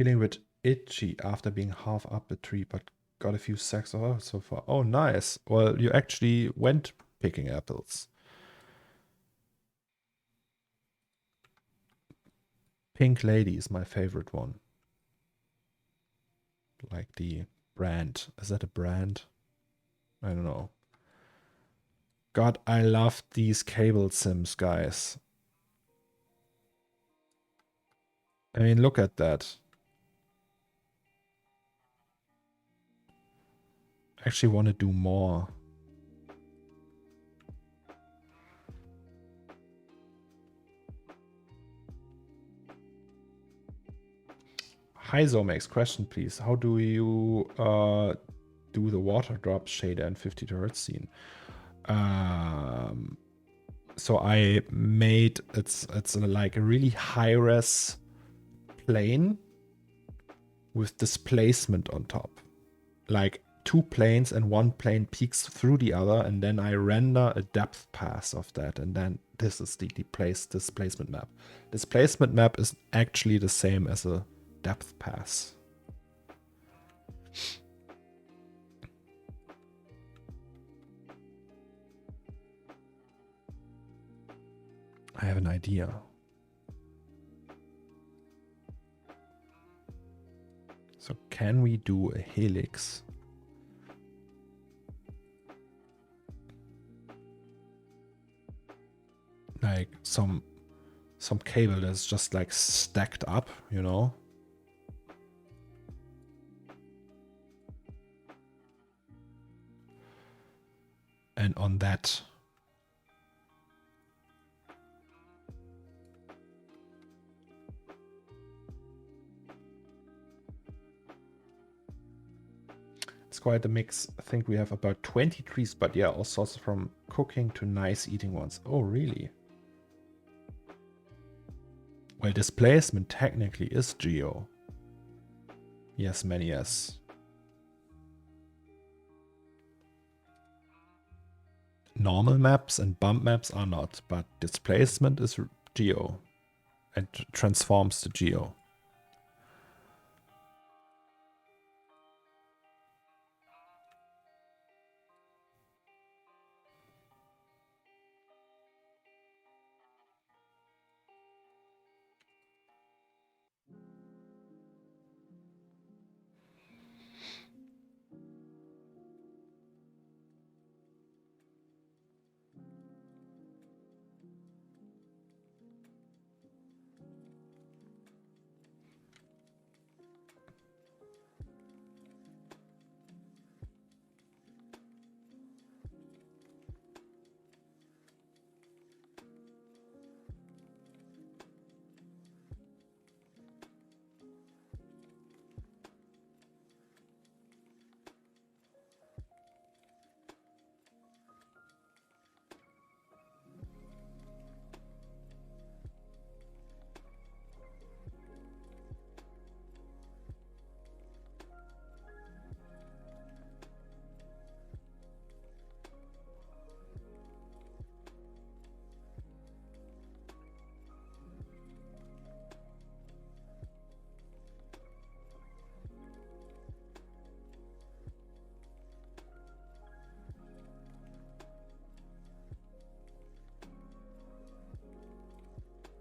Feeling a bit itchy after being half up a tree, but got a few sacks of apples so far. Oh, nice. Well, you actually went picking apples. Pink Lady is my favorite one. Like the brand. Is that a brand? I don't know. God, I love these cable sims, guys. I mean, look at that. I actually want to do more. Hi Zomex, question please. How do you do the water drop shader in 50 Hz scene? So I made it's like a really high res plane with displacement on top, like two planes, and one plane peeks through the other, and then I render a depth pass of that, and then this is the displacement map. Displacement map is actually the same as a depth pass. I have an idea. So can we do a helix? Like some cable that's just like stacked up, you know? And on that, it's quite a mix. I think we have about 20 trees, but yeah, all sorts from cooking to nice eating ones. Oh, really? Well, displacement technically is geo. Yes, many yes. Normal maps and bump maps are not, but displacement is geo and transforms to geo.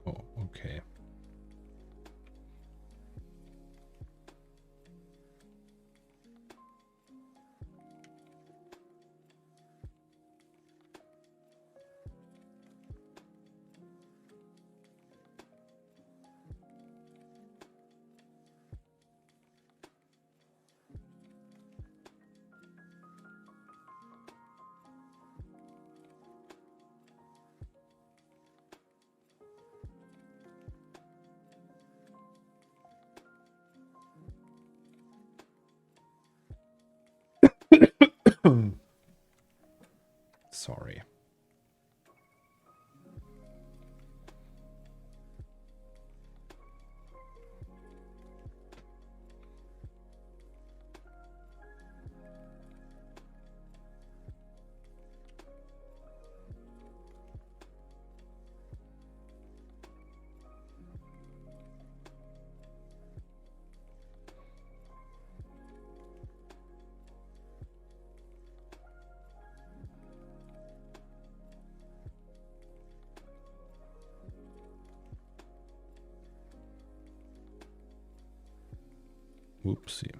Oh, okay. Sorry. Oopsie.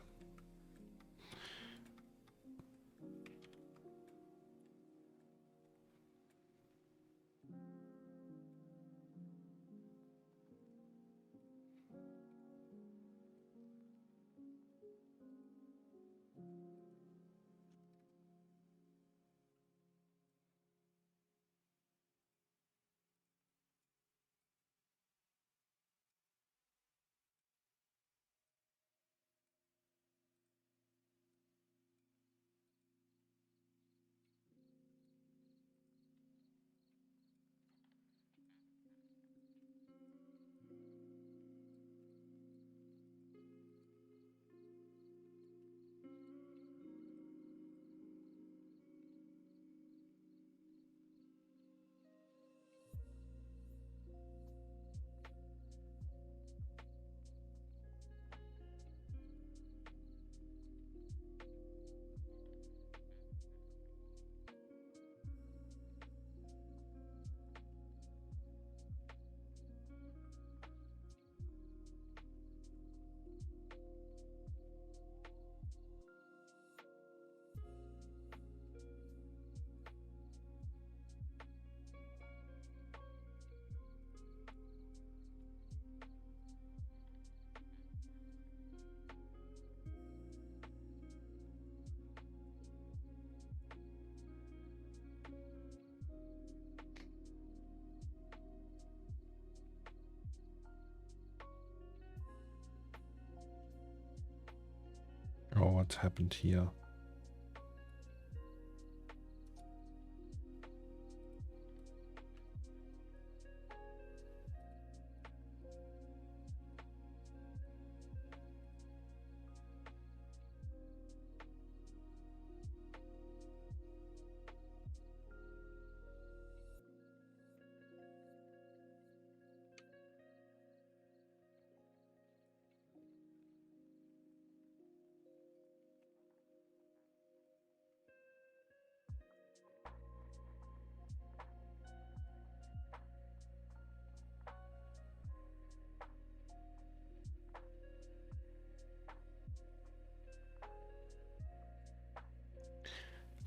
Oh, what happened here?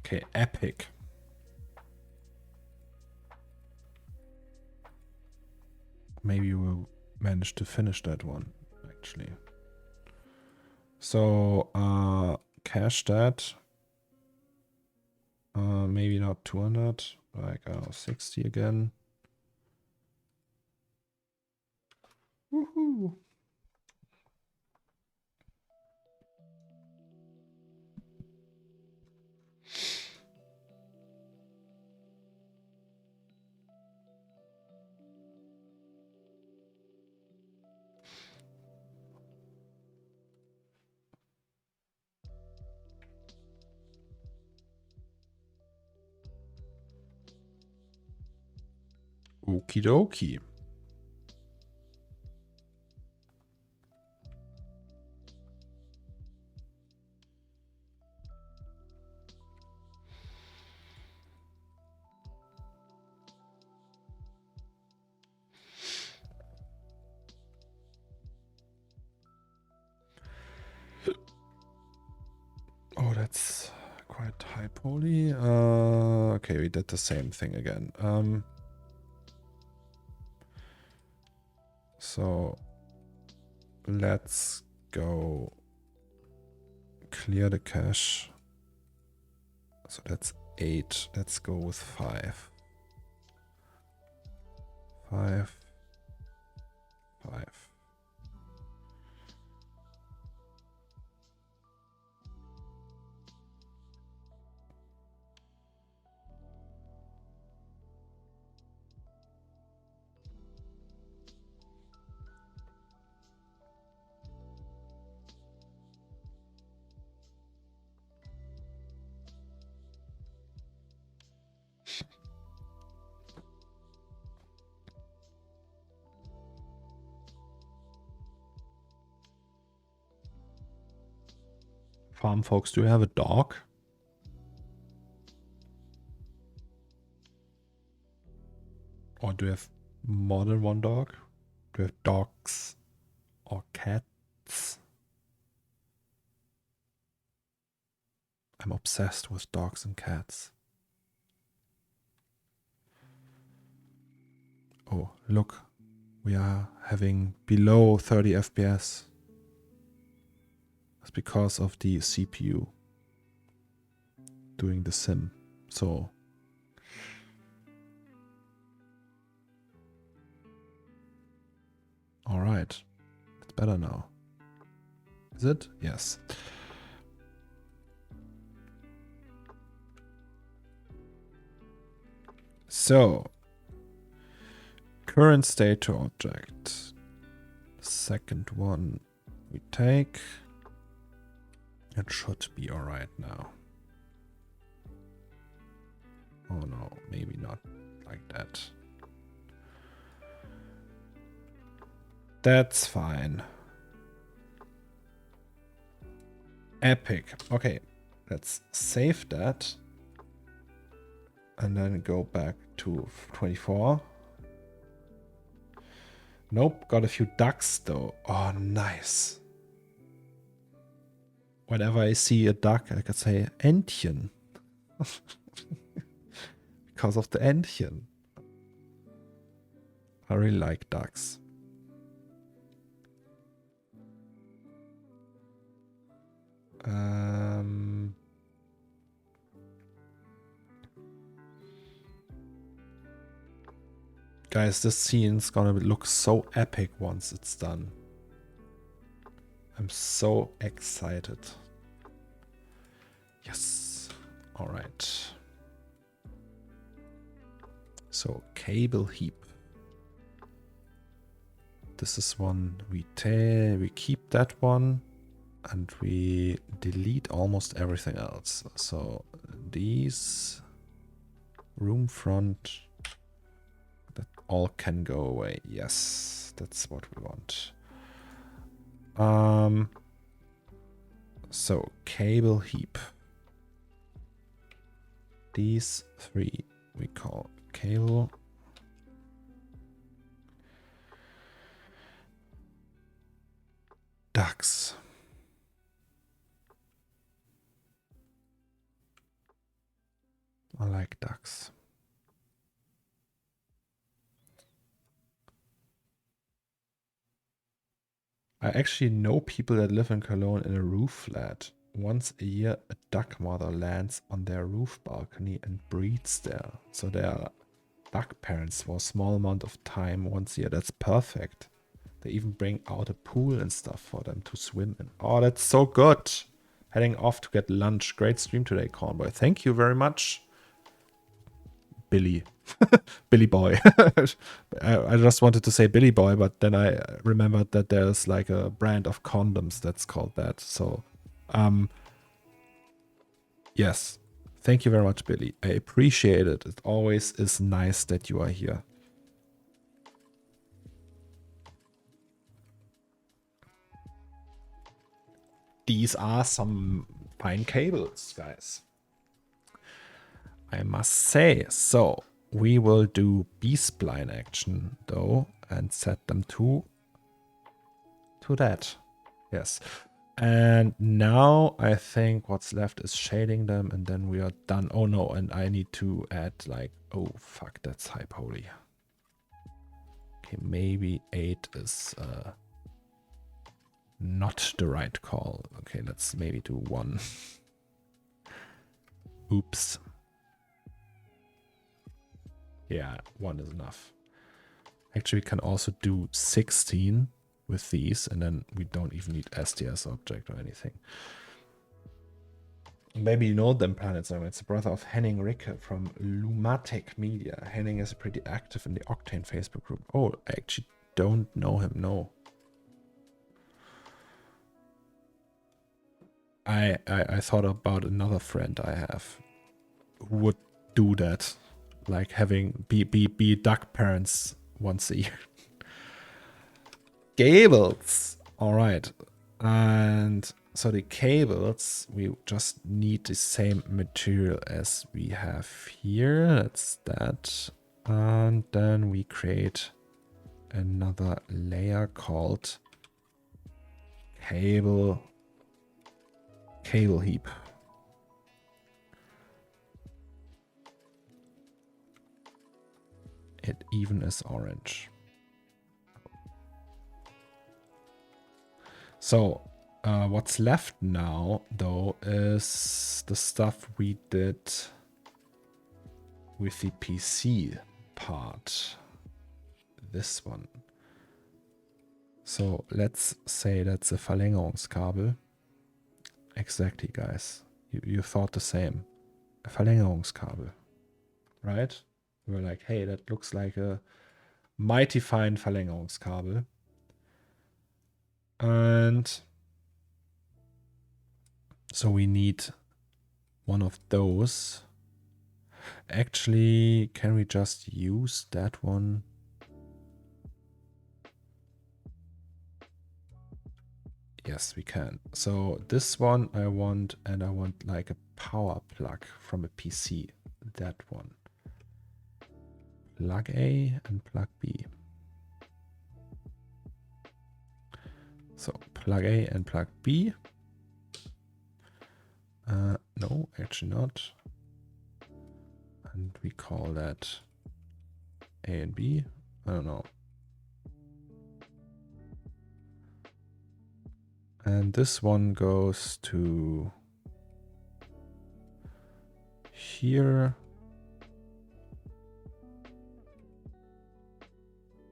Okay, epic. Maybe we'll manage to finish that one, actually. So, cache that. Maybe not 200, like, I don't know, 60 again. Woohoo! Okie dokie. Oh, that's quite high poly. Okay, we did the same thing again. So let's go clear the cache. So that's 8. Let's go with 5. 5. 5. Farm folks, do you have a dog? Or do you have more than one dog? Do you have dogs or cats? I'm obsessed with dogs and cats. Oh, look. We are having below 30 FPS. That's because of the CPU doing the sim. So all right, it's better now. Is it? Yes. So current state to object. Second one we take. It should be all right now. Oh no, maybe not like that. That's fine. Epic. Okay, let's save that. And then go back to 24. Nope, got a few ducks though. Oh, nice. Whenever I see a duck, I could say Entchen. Because of the Entchen. I really like ducks. Guys, this scene's gonna look so epic once it's done. I'm so excited. Yes. All right. So cable heap. This is one we keep that one and we delete almost everything else. So these room front, that all can go away. Yes, that's what we want. So cable heap. These three we call cable. Ducks. I like ducks. I actually know people that live in Cologne in a roof flat. Once a year, a duck mother lands on their roof balcony and breeds there. So they are duck parents for a small amount of time once a year. That's perfect. They even bring out a pool and stuff for them to swim in. Oh, that's so good. Heading off to get lunch. Great stream today, Cornboy. Thank you very much, Billy. Billy Boy. I just wanted to say Billy Boy, but then I remembered that there's like a brand of condoms that's called that. So, yes. Thank you very much, Billy. I appreciate it. It always is nice that you are here. These are some fine cables, guys, I must say. So we will do B-spline action though and set them to that. Yes. And now I think what's left is shading them and then we are done. Oh no, and I need to add like, oh fuck, that's high poly. Okay, maybe 8 is not the right call. Okay, let's maybe do 1. Oops. Yeah, 1 is enough. Actually, we can also do 16 with these, and then we don't even need STS object or anything. Maybe you know them, Planet Song. It's the brother of Henning Ricke from Lumatic Media. Henning is pretty active in the Octane Facebook group. Oh, I actually don't know him, no. I thought about another friend I have who would do that, like having be duck parents once a year. Cables, all right, and so the cables we just need the same material as we have here. That's that, and then we create another layer called cable heap. It even is orange. So what's left now, though, is the stuff we did with the PC part. This one. So let's say that's a Verlängerungskabel. Exactly, guys. You thought the same. A Verlängerungskabel. Right? We were like, hey, that looks like a mighty fine Verlängerungskabel. And so we need one of those. Actually, can we just use that one? Yes, we can. So this one I want, and I want like a power plug from a PC. That one. Plug A and plug B. So plug A and plug B. No, actually not. And we call that A and B. I don't know. And this one goes to here.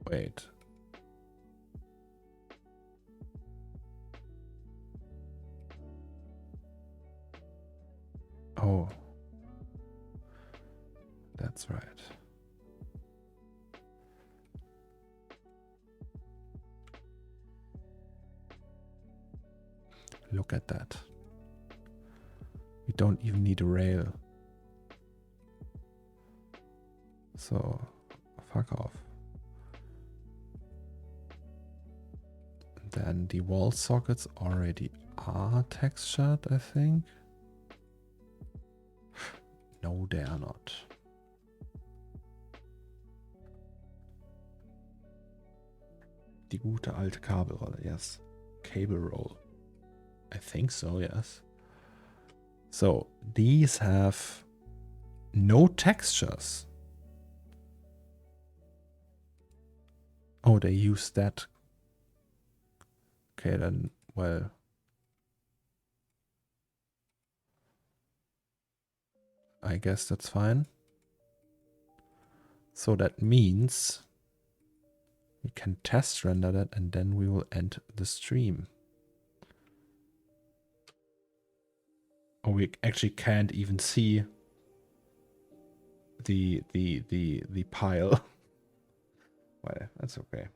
Wait. Oh. That's right. Look at that. We don't even need a rail. So, fuck off. Then the wall sockets already are textured, I think. No, they are not. Die gute alte Kabelrolle, yes. Cable roll. I think so, yes. So, these have no textures. Oh, they use that. Okay, then, well. I guess that's fine. So that means we can test render that and then we will end the stream. Oh, we actually can't even see the pile. Well, that's okay.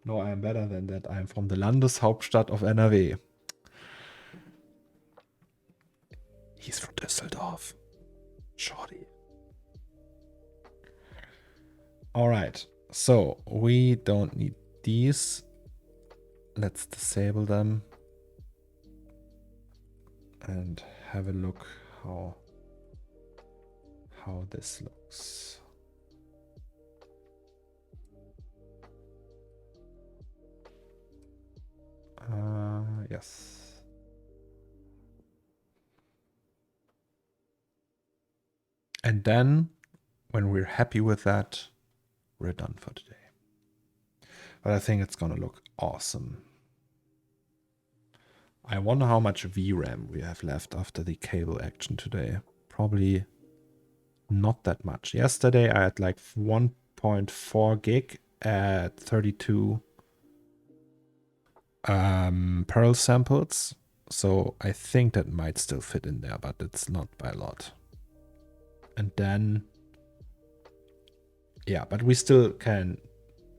No, I'm better than that. I'm from the Landeshauptstadt of NRW. He's from Düsseldorf. Shorty. Alright, so we don't need these. Let's disable them. And have a look how this looks. Yes. And then, when we're happy with that, we're done for today. But I think it's gonna look awesome. I wonder how much VRAM we have left after the cable action today. Probably not that much. Yesterday I had like 1.4 gig at 32 Pearl samples. So I think that might still fit in there, but it's not by a lot. And then, yeah, but we still can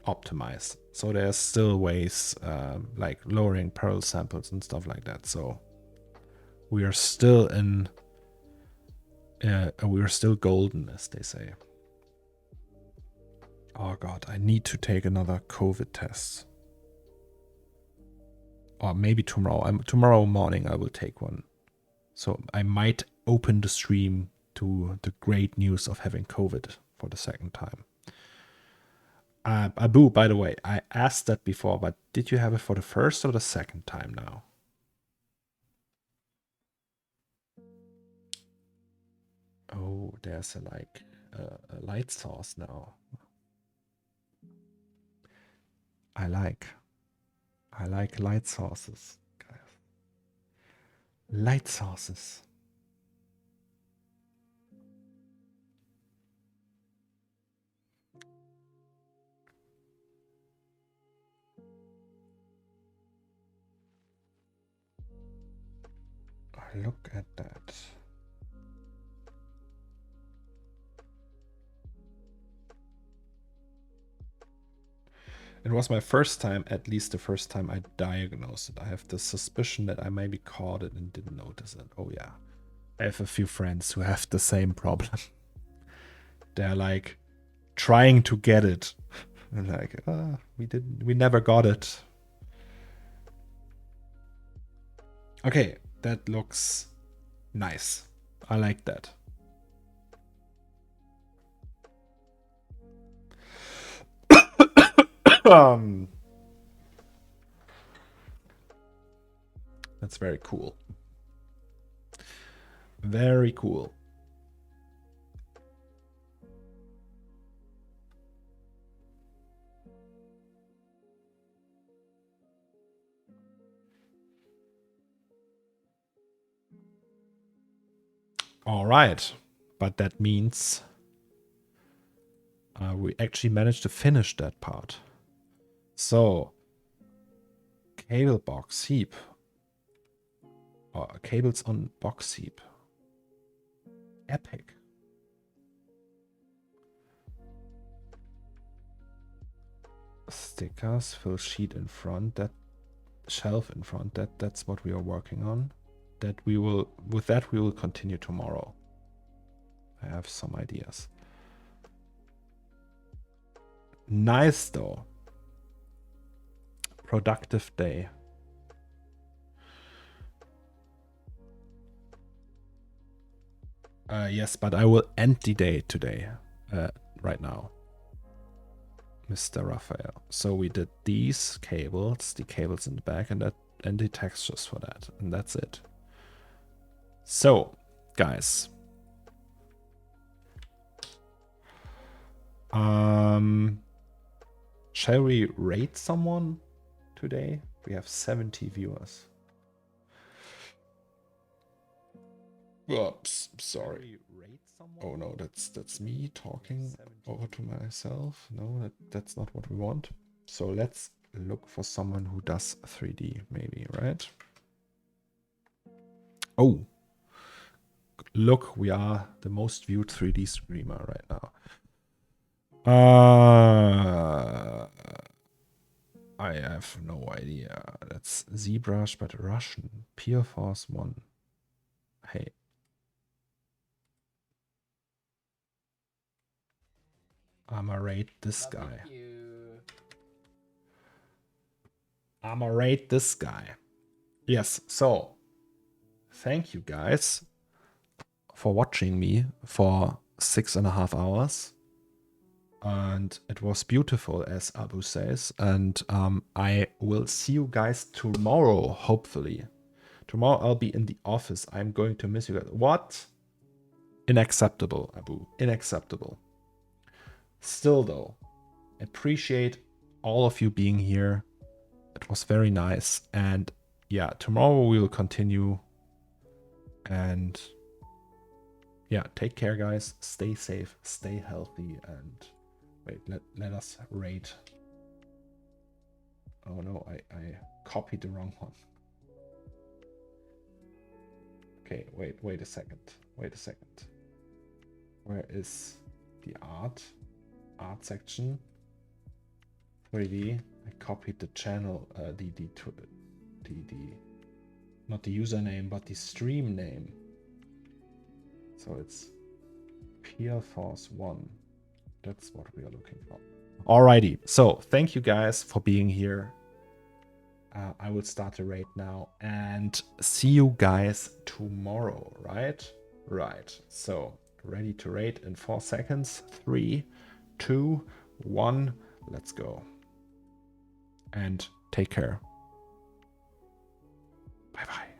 optimize. So there's still ways like lowering Pearl samples and stuff like that. So we are still in, we are still golden, as they say. Oh God, I need to take another COVID test. Or maybe tomorrow. Tomorrow morning I will take one. So I might open the stream to the great news of having COVID for the second time. Abu, by the way, I asked that before, but did you have it for the first or the second time now? Oh, there's a like a light source now. I like light sources, guys. Light sources. Look at that. It was my first time, at least the first time I diagnosed it. I have the suspicion that I maybe caught it and didn't notice it. Oh yeah. I have a few friends who have the same problem. They're like trying to get it. And like, we never got it. Okay, that looks nice. I like that. That's very cool. Very cool. All right, but that means we actually managed to finish that part. So, cable box heap. Cables on box heap. Epic. Stickers, fill sheet in front, that shelf in front, that's what we are working on. With that we will continue tomorrow. I have some ideas. Nice though. Productive day. Yes, but I will end the day today, right now, Mr. Raphael. So we did these cables, the cables in the back, and the textures for that, and that's it. So, guys, shall we rate someone today? We have 70 viewers. Oops, sorry. Oh no, that's me talking over to myself. No, that's not what we want. So let's look for someone who does 3D, maybe, right? Oh, look, we are the most viewed 3D streamer right now. I have no idea. That's ZBrush, but Russian. Pure Force 1. Hey. I'ma rate this guy. I'ma rate this guy. Yes, so thank you guys for watching me for 6.5 hours. And it was beautiful, as Abu says. And I will see you guys tomorrow, hopefully. Tomorrow I'll be in the office. I'm going to miss you guys. What? Unacceptable, Abu. Unacceptable. Still, though, appreciate all of you being here. It was very nice. And yeah, tomorrow we will continue. And yeah, take care, guys. Stay safe, stay healthy, and wait, let us rate. Oh no, I copied the wrong one. Okay, wait a second. Wait a second. Where is the art section? 3D. I copied the channel, not the username, but the stream name. So it's Pure Force 1. That's what we are looking for. Alrighty, so thank you guys for being here. I will start the raid now and see you guys tomorrow, right? Right, so ready to raid in 4 seconds. 3, 2, 1, let's go. And take care. Bye-bye.